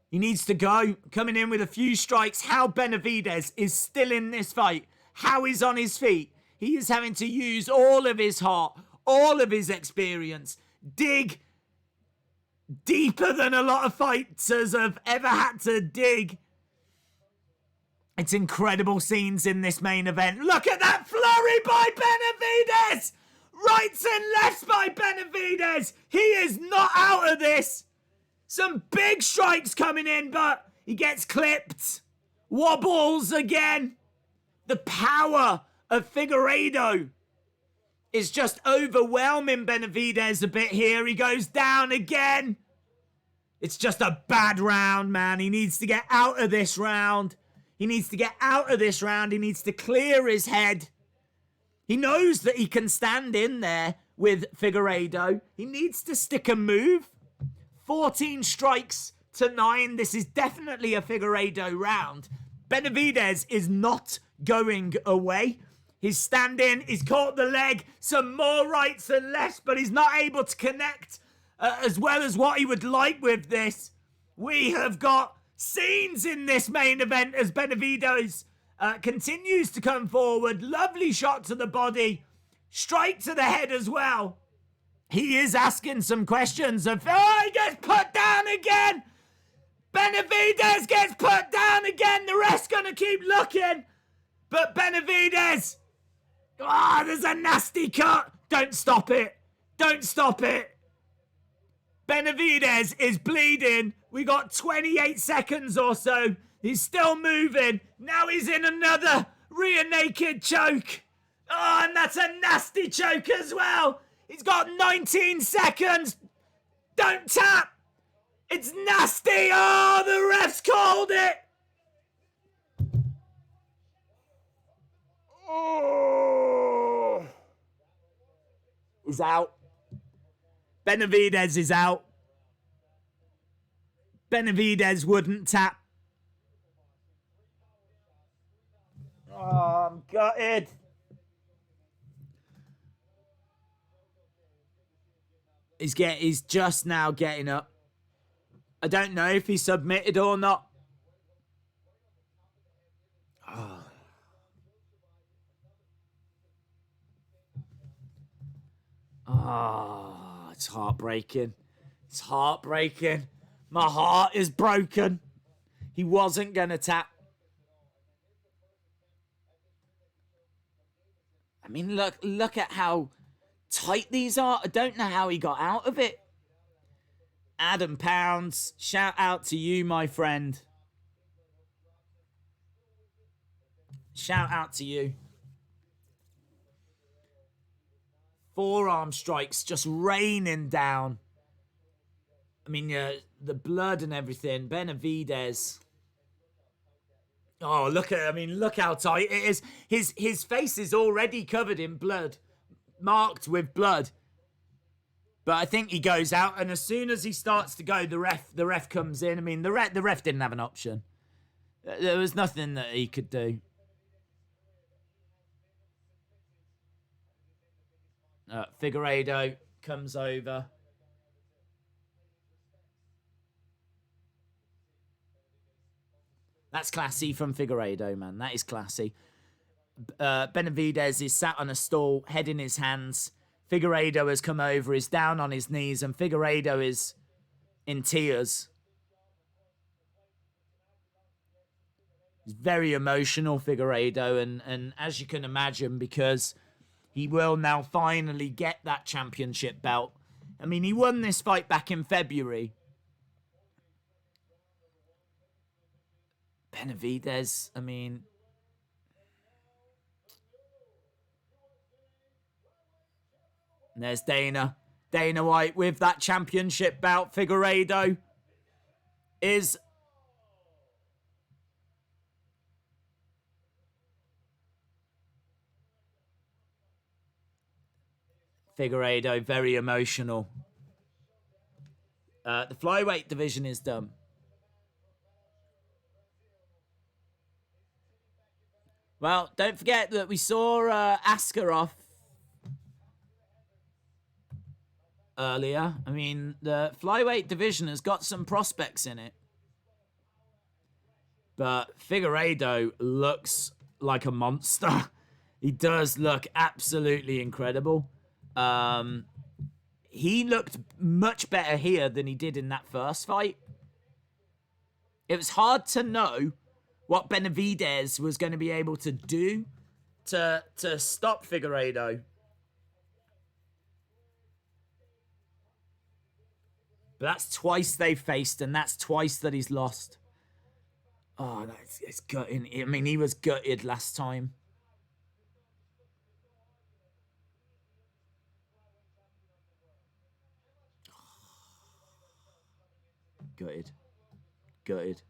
He needs to go. Coming in with a few strikes. How Benavidez is still in this fight. How he's on his feet. He is having to use all of his heart, all of his experience. Dig deeper than a lot of fighters have ever had to dig. It's incredible scenes in this main event. Look at that flurry by Benavidez! Rights and lefts by Benavidez! He is not out of this! Some big strikes coming in, but he gets clipped. Wobbles again. The power of Figueiredo is just overwhelming Benavidez a bit here. He goes down again. It's just a bad round, man. He needs to get out of this round. He needs to get out of this round. He needs to clear his head. He knows that he can stand in there with Figueiredo. He needs to stick a move. 14 strikes 8-9. This is definitely a Figueiredo round. Benavidez is not going away. He's standing, he's caught the leg, some more rights and lefts, but he's not able to connect as well as what he would like with this. We have got scenes in this main event as Benavidez continues to come forward. Lovely shot to the body, strike to the head as well. He is asking some questions of, he gets put down again. Benavidez gets put down again. The rest gonna keep looking. But Benavidez, there's a nasty cut. Don't stop it. Don't stop it. Benavidez is bleeding. We got 28 seconds or so. He's still moving. Now he's in another rear naked choke. And that's a nasty choke as well. He's got 19 seconds. Don't tap. It's nasty. The ref's called it. He's out. Benavidez is out. Benavidez wouldn't tap. I'm gutted. He's just now getting up. I don't know if he submitted or not. It's heartbreaking. It's heartbreaking. My heart is broken. He wasn't going to tap. I mean, look at how tight these are. I don't know how he got out of it. Adam Pounds, shout out to you, my friend. Shout out to you. Forearm strikes just raining down. I mean, the blood and everything. Benavidez. Look how tight it is. His face is already covered in blood. Marked with blood. But I think he goes out, and as soon as he starts to go, the ref comes in. I mean, the ref didn't have an option. There was nothing that he could do. Figueiredo comes over. That's classy from Figueiredo, man. That is classy. Benavidez is sat on a stool, head in his hands. Figueiredo has come over, is down on his knees, and Figueiredo is in tears. He's very emotional, Figueiredo, and as you can imagine, because he will now finally get that championship belt. I mean, he won this fight back in February. Benavidez, I mean... And there's Dana White with that championship bout. Figueiredo is... Figueiredo, very emotional. The flyweight division is done. Well, don't forget that we saw Askarov earlier. I mean, the flyweight division has got some prospects in it. But Figueiredo looks like a monster. He does look absolutely incredible. He looked much better here than he did in that first fight. It was hard to know what Benavidez was going to be able to do to stop Figueiredo. But that's twice they've faced, and that's twice that he's lost. It's gutting. I mean, he was gutted last time. Gutted.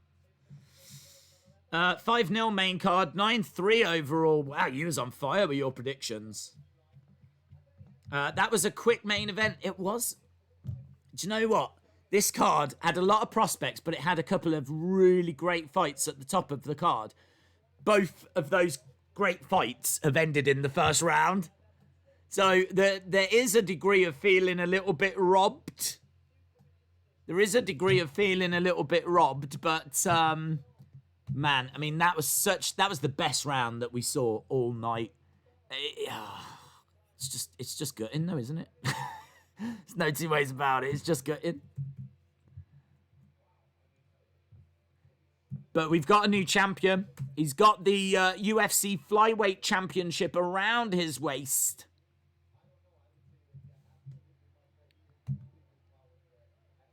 5-0 main card, 9-3 overall. Wow, you was on fire with your predictions. That was a quick main event. It was. Do you know what? This card had a lot of prospects, but it had a couple of really great fights at the top of the card. Both of those great fights have ended in the first round. So there is a degree of feeling a little bit robbed. There is a degree of feeling a little bit robbed, but man, I mean that was the best round that we saw all night. It's just gutting though, isn't it? There's no two ways about it. It's just gutting. But we've got a new champion. He's got the UFC Flyweight Championship around his waist.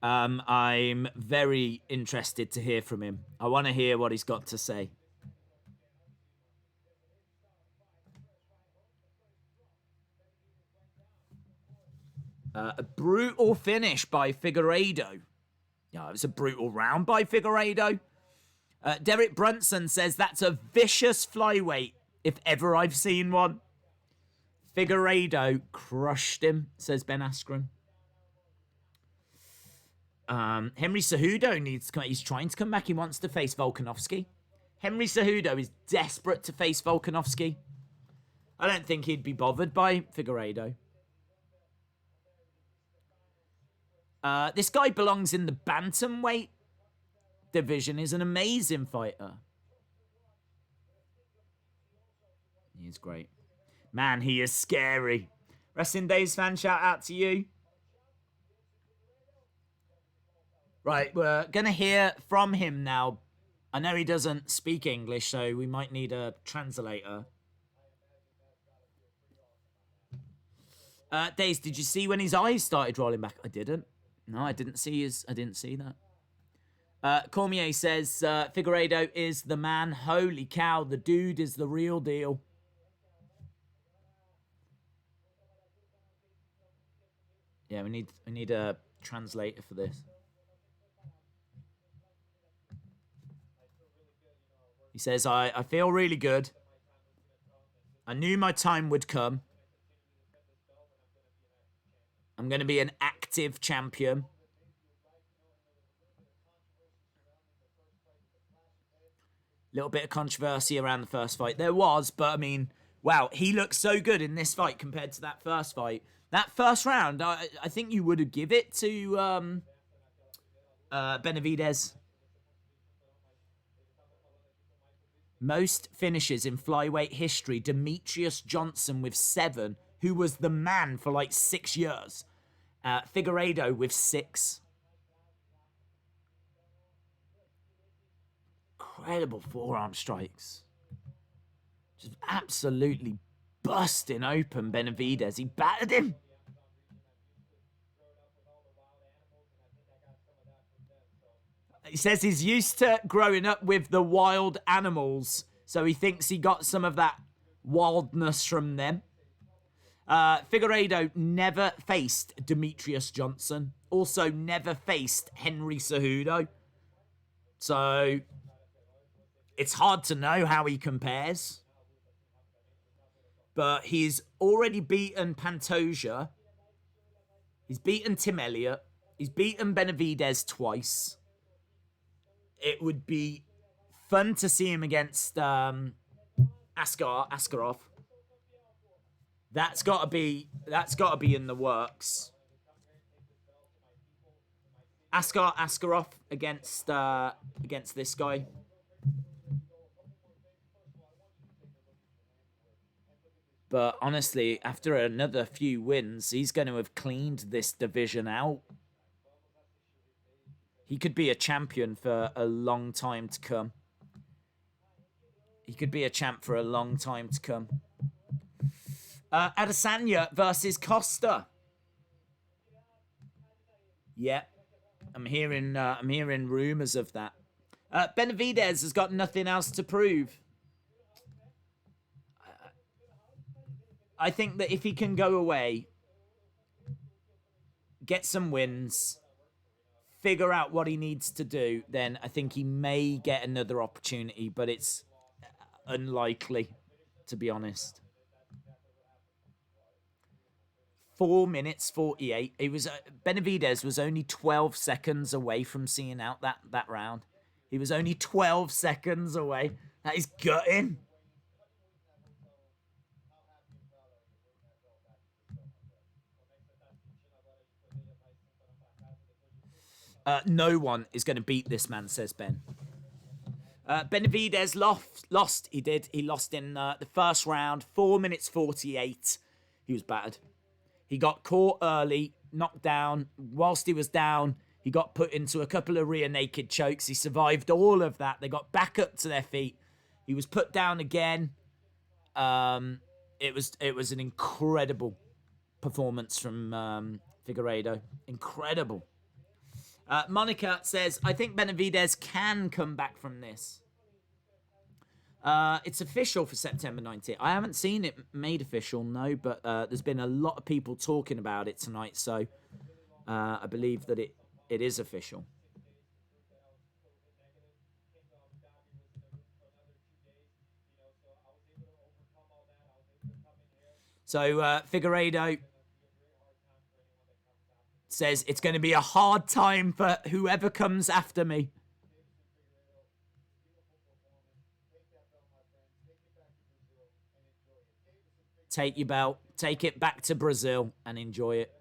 I'm very interested to hear from him. I want to hear what he's got to say. A brutal finish by Figueiredo. Yeah, it was a brutal round by Figueiredo. Derek Brunson says that's a vicious flyweight, if ever I've seen one. Figueiredo crushed him, says Ben Askren. Henry Cejudo needs to come. He's trying to come back. He wants to face Volkanovski. Henry Cejudo is desperate to face Volkanovski. I don't think he'd be bothered by Figueiredo. This guy belongs in the bantamweight division. He's an amazing fighter. He's great. Man, he is scary. Wrestling Days fan, shout out to you. Right, we're going to hear from him now. I know he doesn't speak English, so we might need a translator. Days, did you see when his eyes started rolling back? I didn't. No, I didn't see that. Cormier says, Figueiredo is the man. Holy cow, the dude is the real deal. Yeah, we need a translator for this. He says, I feel really good. I knew my time would come. I'm going to be an active champion. Little bit of controversy around the first fight. There was, but I mean, wow, he looked so good in this fight compared to that first fight. That first round, I think you would have give it to Benavidez. Most finishes in flyweight history, Demetrius Johnson with 7, who was the man for like 6 years. Figueiredo with 6. Incredible forearm strikes. Just absolutely busting open Benavidez. He battered him. He says he's used to growing up with the wild animals, so he thinks he got some of that wildness from them. Figueiredo never faced Demetrius Johnson. Also never faced Henry Cejudo. So it's hard to know how he compares. But he's already beaten Pantoja. He's beaten Tim Elliott. He's beaten Benavidez twice. It would be fun to see him against Askarov. That's got to be in the works. Askarov against this guy. But honestly, after another few wins, he's going to have cleaned this division out. He could be a champion for a long time to come. He could be a champ for a long time to come. Adesanya versus Costa. Yeah, I'm hearing rumors of that. Benavidez has got nothing else to prove. I think that if he can go away, get some wins, figure out what he needs to do, then I think he may get another opportunity, but it's unlikely, to be honest. 4 minutes 48. He was Benavidez was only 12 seconds away from seeing out that round. He was only 12 seconds away. That is gutting. No one is going to beat this man, says Ben. Benavidez lost. He did. He lost in the first round, 4 minutes 48. He was battered. He got caught early, knocked down. Whilst he was down, he got put into a couple of rear naked chokes. He survived all of that. They got back up to their feet. He was put down again. It was an incredible performance from Figueiredo. Incredible. Monica says, I think Benavidez can come back from this. It's official for September 19th. I haven't seen it made official, no, but there's been a lot of people talking about it tonight, so I believe that it is official. So Figueiredo says it's going to be a hard time for whoever comes after me. Take your belt, take it back to Brazil and enjoy it.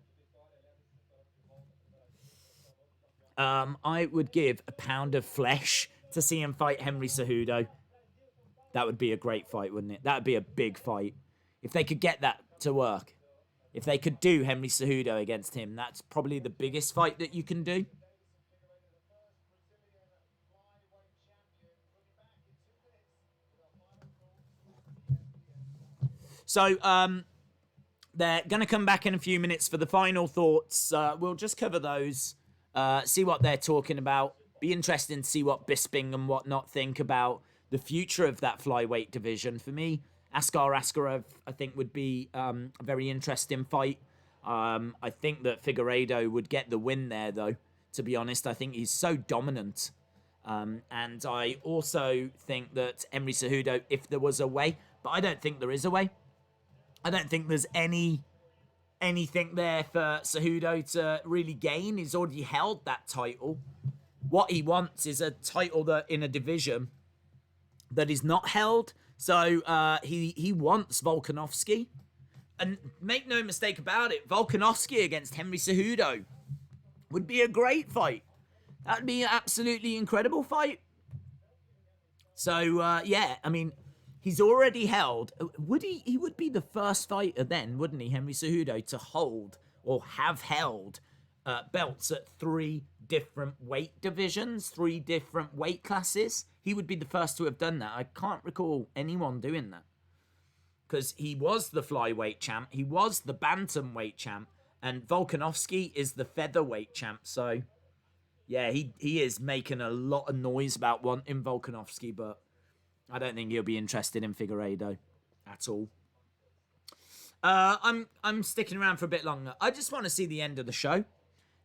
I would give a pound of flesh to see him fight Henry Cejudo. That would be a great fight, wouldn't it? That would be a big fight. If they could get that to work. If they could do Henry Cejudo against him, that's probably the biggest fight that you can do. So, they're going to come back in a few minutes for the final thoughts. We'll just cover those, see what they're talking about. Be interesting to see what Bisping and whatnot think about the future of that flyweight division. For me, Askar Askarov, I think, would be a very interesting fight. I think that Figueiredo would get the win there, though, to be honest. I think he's so dominant. And I also think that Henry Cejudo, if there was a way, but I don't think there is a way. I don't think there's anything there for Cejudo to really gain. He's already held that title. What he wants is a title that in a division that is not held. So he wants Volkanovski. And make no mistake about it, Volkanovski against Henry Cejudo would be a great fight. That would be an absolutely incredible fight. So, yeah, I mean, he's already held. He would be the first fighter then, wouldn't he, Henry Cejudo, to hold or have held belts at 3 different weight divisions, 3 different weight classes. He would be the first to have done that. I can't recall anyone doing that. Because he was the flyweight champ, he was the bantamweight champ, and Volkanovski is the featherweight champ. So, yeah, he is making a lot of noise about wanting Volkanovski, but I don't think he'll be interested in Figueiredo at all. I'm sticking around for a bit longer. I just want to see the end of the show.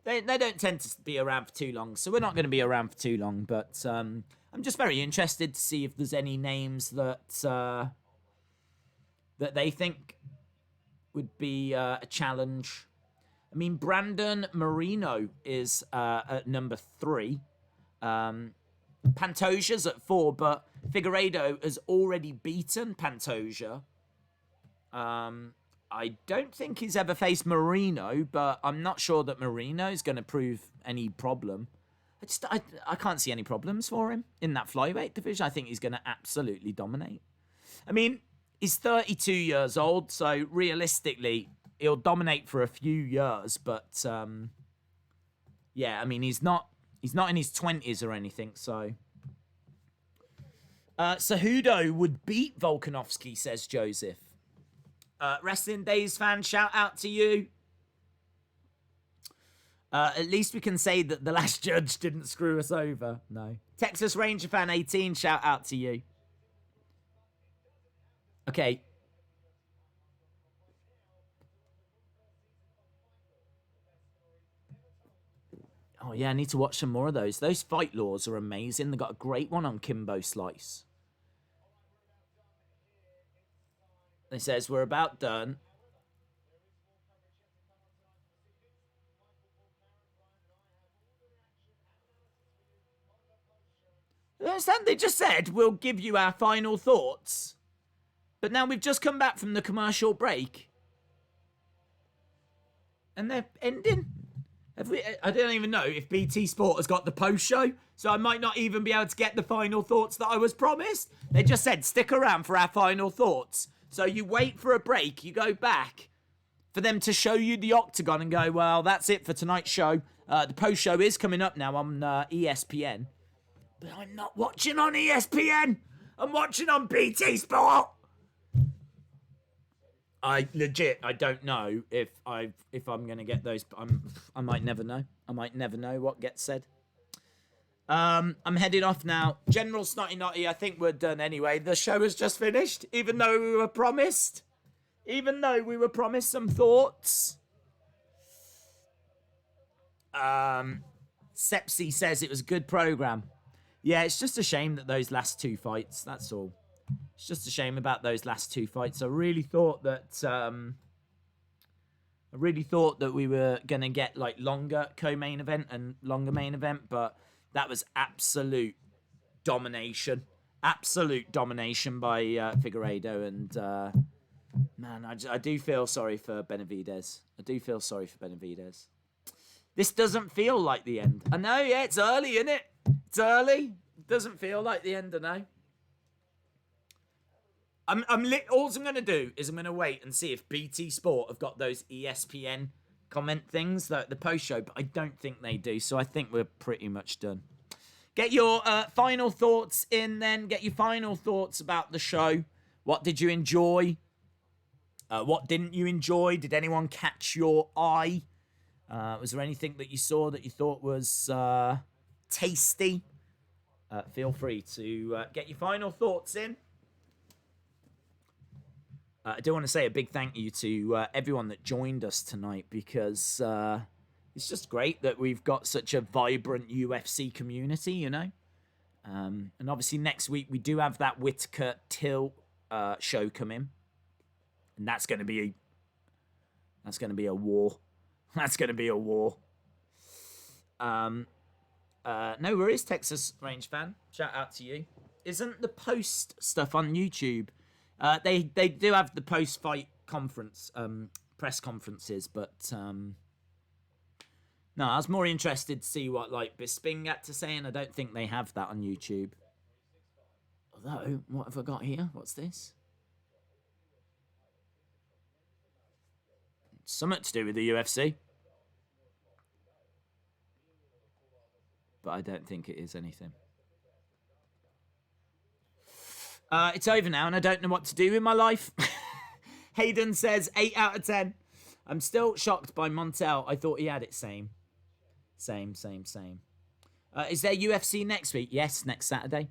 They don't tend to be around for too long, so we're not going to be around for too long. But I'm just very interested to see if there's any names that they think would be a challenge. I mean, Brandon Moreno is at number 3. Pantoja's at 4, but Figueiredo has already beaten Pantoja. I don't think he's ever faced Moreno, but I'm not sure that Moreno is going to prove any problem. I can't see any problems for him in that flyweight division. I think he's going to absolutely dominate. I mean, he's 32 years old, so realistically, he'll dominate for a few years. But yeah, I mean, he's not in his 20s or anything. So Cejudo would beat Volkanovski, says Joseph. Wrestling Days fan, shout out to you. At least we can say that the last judge didn't screw us over. No. Texas Ranger fan 18, shout out to you. Okay. Oh, yeah, I need to watch some more of those. Those fight laws are amazing. They got a great one on Kimbo Slice. It says, we're about done. Understand? They just said we'll give you our final thoughts. But now we've just come back from the commercial break. And they're ending. I don't even know if BT Sport has got the post show, so I might not even be able to get the final thoughts that I was promised. They just said stick around for our final thoughts. So you wait for a break, you go back for them to show you the octagon and go, well, that's it for tonight's show. The post show is coming up now on ESPN. But I'm not watching on ESPN. I'm watching on BT Sport. I don't know if I'm gonna get those. I might never know. I might never know what gets said. I'm heading off now. General Snotty Notty, I think we're done anyway. The show has just finished, even though we were promised. Even though we were promised some thoughts. Sepsi says it was a good program. Yeah, it's just a shame that those last two fights. That's all. It's just a shame about those last two fights. I really thought that we were gonna get like longer co-main event and longer main event, but that was absolute domination by Figueiredo, and man, I do feel sorry for Benavidez. This doesn't feel like the end. I know, yeah, it's early, isn't it? It's early. It doesn't feel like the end, I know. All I'm going to do is I'm going to wait and see if BT Sport have got those ESPN comment things, like the post show, but I don't think they do, so I think we're pretty much done. Get your final thoughts in then. Get your final thoughts about the show. What did you enjoy? What didn't you enjoy? Did anyone catch your eye? Was there anything that you saw that you thought was tasty? Feel free to get your final thoughts in. I do want to say a big thank you to everyone that joined us tonight, because it's just great that we've got such a vibrant UFC community, you know. And obviously next week we do have that Whittaker Till show coming, and that's going to be a war. That's going to be a war. No worries, Texas Range fan. Shout out to you. Isn't the post stuff on YouTube? They do have the post-fight conference, press conferences, but no, I was more interested to see what like Bisping had to say, and I don't think they have that on YouTube. Although, what have I got here? What's this? Something to do with the UFC. But I don't think it is anything. It's over now and I don't know what to do with my life. Hayden says 8 out of 10. I'm still shocked by Montel. I thought he had it same. Same. Is there UFC next week? Yes, next Saturday.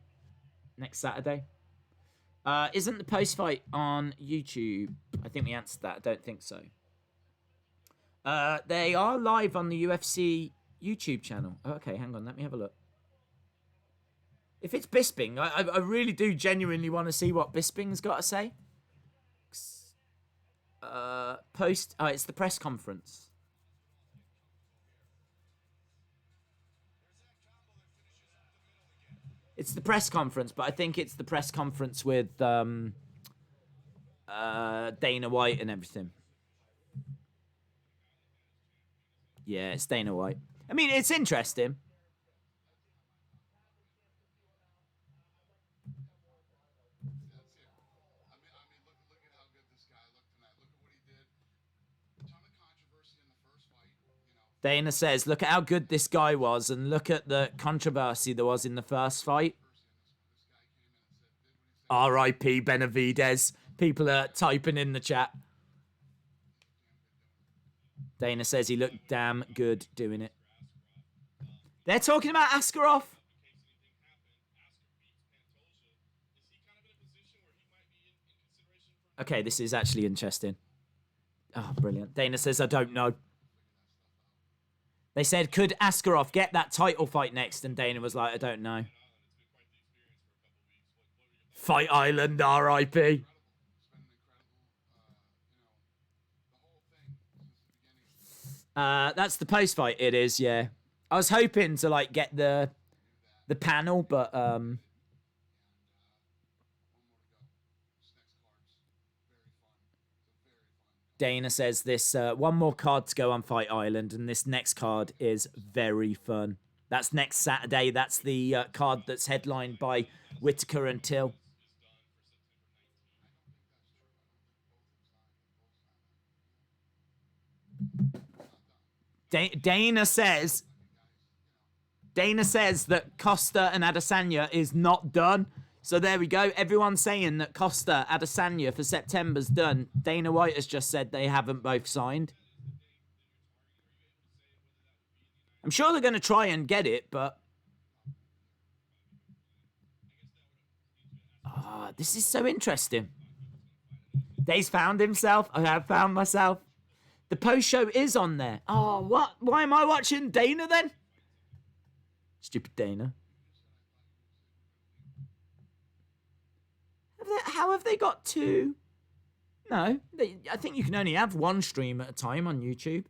Isn't the post-fight on YouTube? I think we answered that. I don't think so. They are live on the UFC YouTube channel. Okay, hang on. Let me have a look. If it's Bisping, I really do genuinely want to see what Bisping's got to say. It's the press conference. It's the press conference, but I think it's the press conference with Dana White and everything. Yeah, it's Dana White. I mean, it's interesting. Dana says, look at how good this guy was and look at the controversy there was in the first fight. R.I.P. Benavidez. People are typing in the chat. Dana says he looked damn good doing it. They're talking about Askarov. Okay, this is actually interesting. Oh, brilliant. Dana says, I don't know. They said, could Askarov get that title fight next? And Dana was like, I don't know. Fight Island, R.I.P. That's the post-fight, it is, yeah. I was hoping to, like, get the the panel, but Dana says this one more card to go on Fight Island, and this next card is very fun. That's next Saturday. That's the card that's headlined by Whittaker and Till. Dana says that Costa and Adesanya is not done. So there we go. Everyone's saying that Costa Adesanya for September's done. Dana White has just said they haven't both signed. I'm sure they're going to try and get it, but this is so interesting. Dave's found himself. I have found myself. The post show is on there. Oh, what? Why am I watching Dana then? Stupid Dana. How have they got two? No, I think you can only have one stream at a time on YouTube.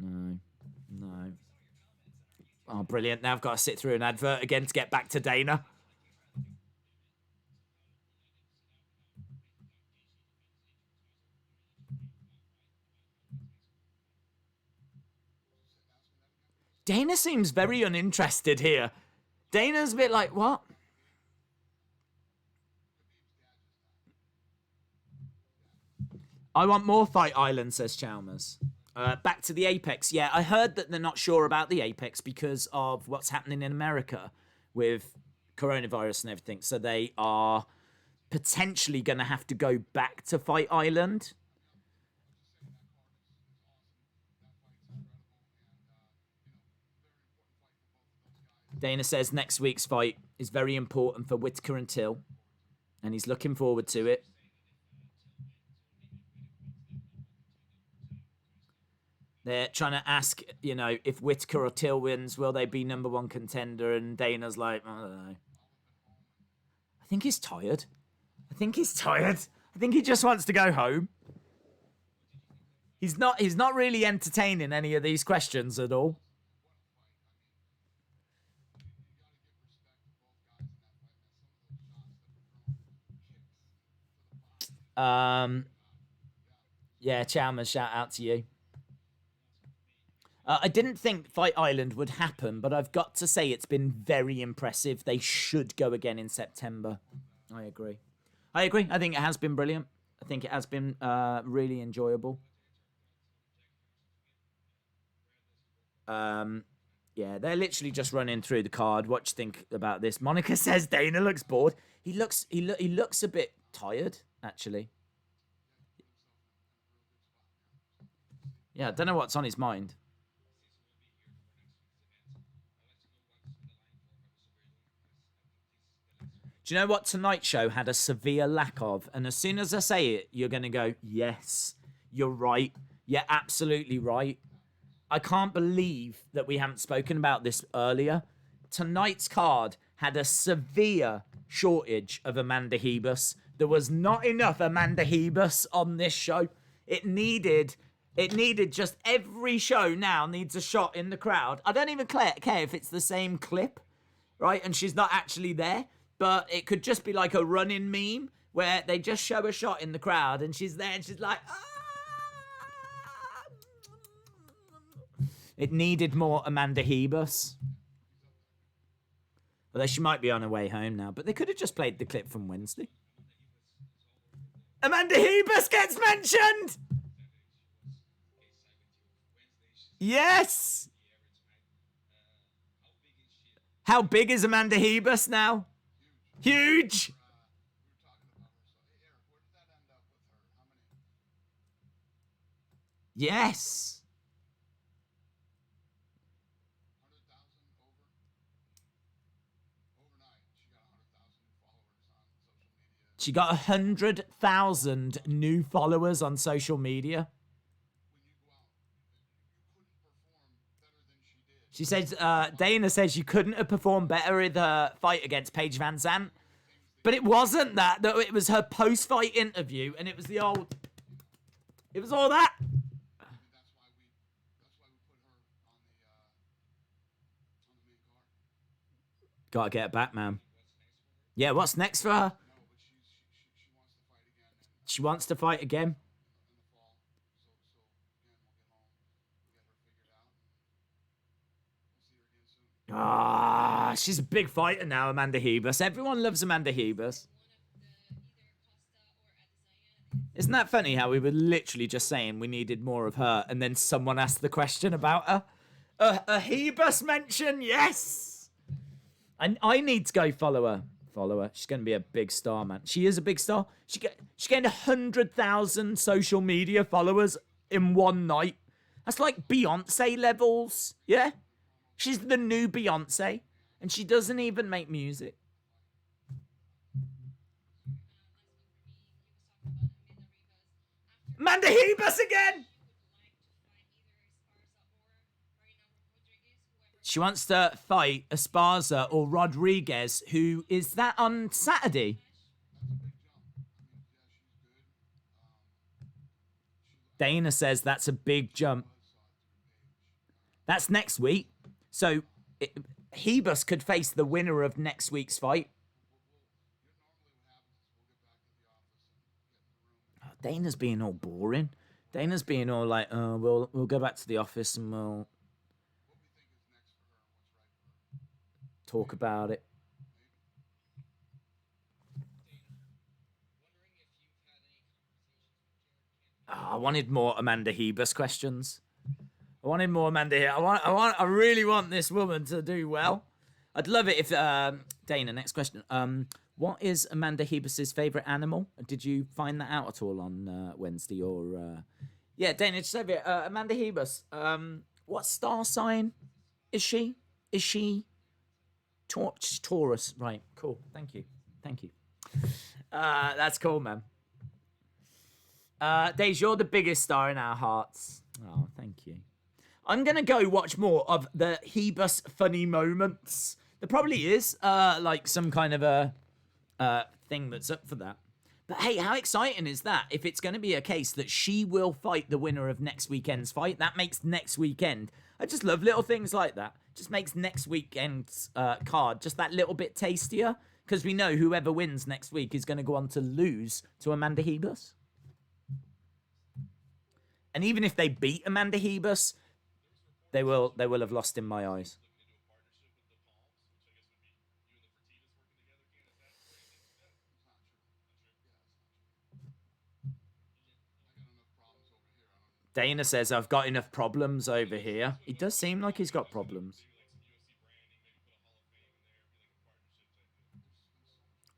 No. Oh, brilliant. Now I've got to sit through an advert again to get back to Dana. Dana seems very uninterested here. Dana's a bit like, what? I want more Fight Island, says Chalmers. Back to the Apex. Yeah, I heard that they're not sure about the Apex because of what's happening in America with coronavirus and everything. So they are potentially going to have to go back to Fight Island. Dana says next week's fight is very important for Whittaker and Till, and he's looking forward to it. They're trying to ask, you know, if Whittaker or Till wins, will they be #1 contender? And Dana's like, I don't know. I think he's tired. I think he just wants to go home. He's not really entertaining any of these questions at all. Yeah, Chalmers, shout out to you. I didn't think Fight Island would happen, but I've got to say it's been very impressive. They should go again in September. I agree. I think it has been brilliant. I think it has been really enjoyable. Yeah, they're literally just running through the card. What do you think about this? Monica says Dana looks bored. He looks a bit tired, actually. Yeah, I don't know what's on his mind. Do you know what Tonight Show had a severe lack of? And as soon as I say it, you're going to go, yes, you're right. You're absolutely right. I can't believe that we haven't spoken about this earlier. Tonight's card had a severe shortage of Amanda Hebus. There was not enough Amanda Hebus on this show. It needed just every show now needs a shot in the crowd. I don't even care if it's the same clip, right? And she's not actually there. But it could just be like a running meme where they just show a shot in the crowd and she's there and she's like, ah! It needed more Amanda Hebus. Although she might be on her way home now. But they could have just played the clip from Wednesday. Amanda Hebus gets mentioned! Yes! How big is Amanda Hebus now? Huge! Yes! She got 100,000 new followers on social media. She says, Dana says you couldn't have performed better in the fight against Paige Van Zandt. But it wasn't that. It was her post-fight interview, and it was the old... It was all that. Gotta get it back, man. Yeah, what's next for her? She wants to fight again. Ah, she's a big fighter now, Amanda Hebus. Everyone loves Amanda Hebus. Isn't that funny how we were literally just saying we needed more of her, and then someone asked the question about her? A Hebus mention, yes! And I need to go follow her. Follow her. She's going to be a big star, man. She is a big star. She gained 100,000 social media followers in one night. That's like Beyonce levels, yeah? She's the new Beyonce, and she doesn't even make music. Amanda Hebus again! She wants to fight Esparza or Rodriguez, who is that on Saturday? Dana says that's a big jump. That's next week. So Hebus could face the winner of next week's fight. Oh, Dana's being all boring. Dana's being all like, we'll go back to the office and we'll talk about it. Oh, I wanted more Amanda Hebus questions. I wanted more Amanda here. I really want this woman to do well. I'd love it if Dana. Next question. What is Amanda Hebus's favorite animal? Did you find that out at all on Wednesday or? Yeah, Dana, just over here. Amanda Hebus. What star sign is she? Is she Taurus? Right. Cool. Thank you. Thank you. That's cool, man. Daze, you're the biggest star in our hearts. Oh, thank you. I'm going to go watch more of the Hebus funny moments. There probably is like some kind of a thing that's up for that. But hey, how exciting is that? If it's going to be a case that she will fight the winner of next weekend's fight, that makes next weekend. I just love little things like that. Just makes next weekend's card just that little bit tastier. Because we know whoever wins next week is going to go on to lose to Amanda Hebus. And even if they beat Amanda Hebus, they will have lost in my eyes. Dana says, I've got enough problems over here. It does seem like he's got problems.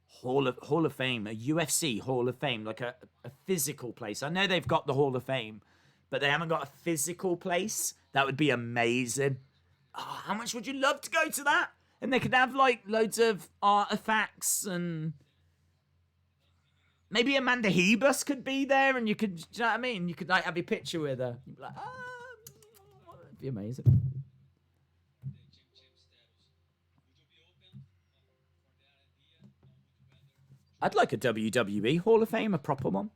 Hall of Fame, a UFC Hall of Fame, like a physical place. I know they've got the Hall of Fame, but they haven't got a physical place. That would be amazing. Oh, how much would you love to go to that? And they could have like loads of artifacts and maybe Amanda Hebus could be there, and you could, do you know what I mean? You could like have your picture with her. You'd be like, it'd be amazing. I'd like a WWE Hall of Fame, a proper one.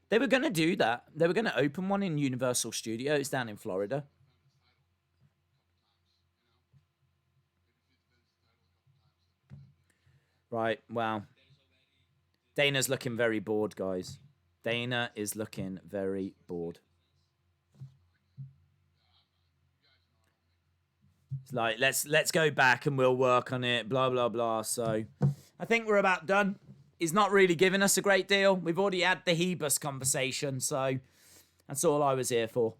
They were going to do that. They were going to open one in Universal Studios down in Florida. Right, wow. Dana's looking very bored, guys. Dana is looking very bored. It's like, let's go back and we'll work on it, blah, blah, blah. So I think we're about done. He's not really giving us a great deal. We've already had the Hebus conversation, so that's all I was here for.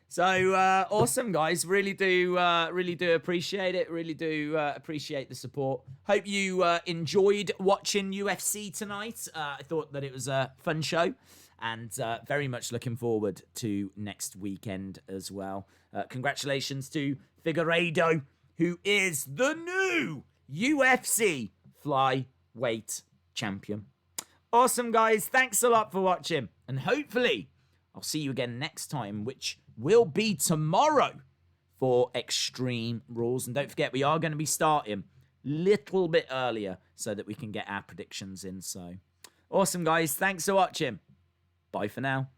So awesome, guys. Really do appreciate it. Really do appreciate the support. Hope you enjoyed watching UFC tonight. I thought that it was a fun show, and very much looking forward to next weekend as well. Congratulations to Figueiredo, who is the new UFC Flyweight Champion. Awesome, guys. Thanks a lot for watching, and hopefully I'll see you again next time, which will be tomorrow for Extreme Rules. And don't forget, we are going to be starting a little bit earlier so that we can get our predictions in. So awesome, guys. Thanks for watching. Bye for now.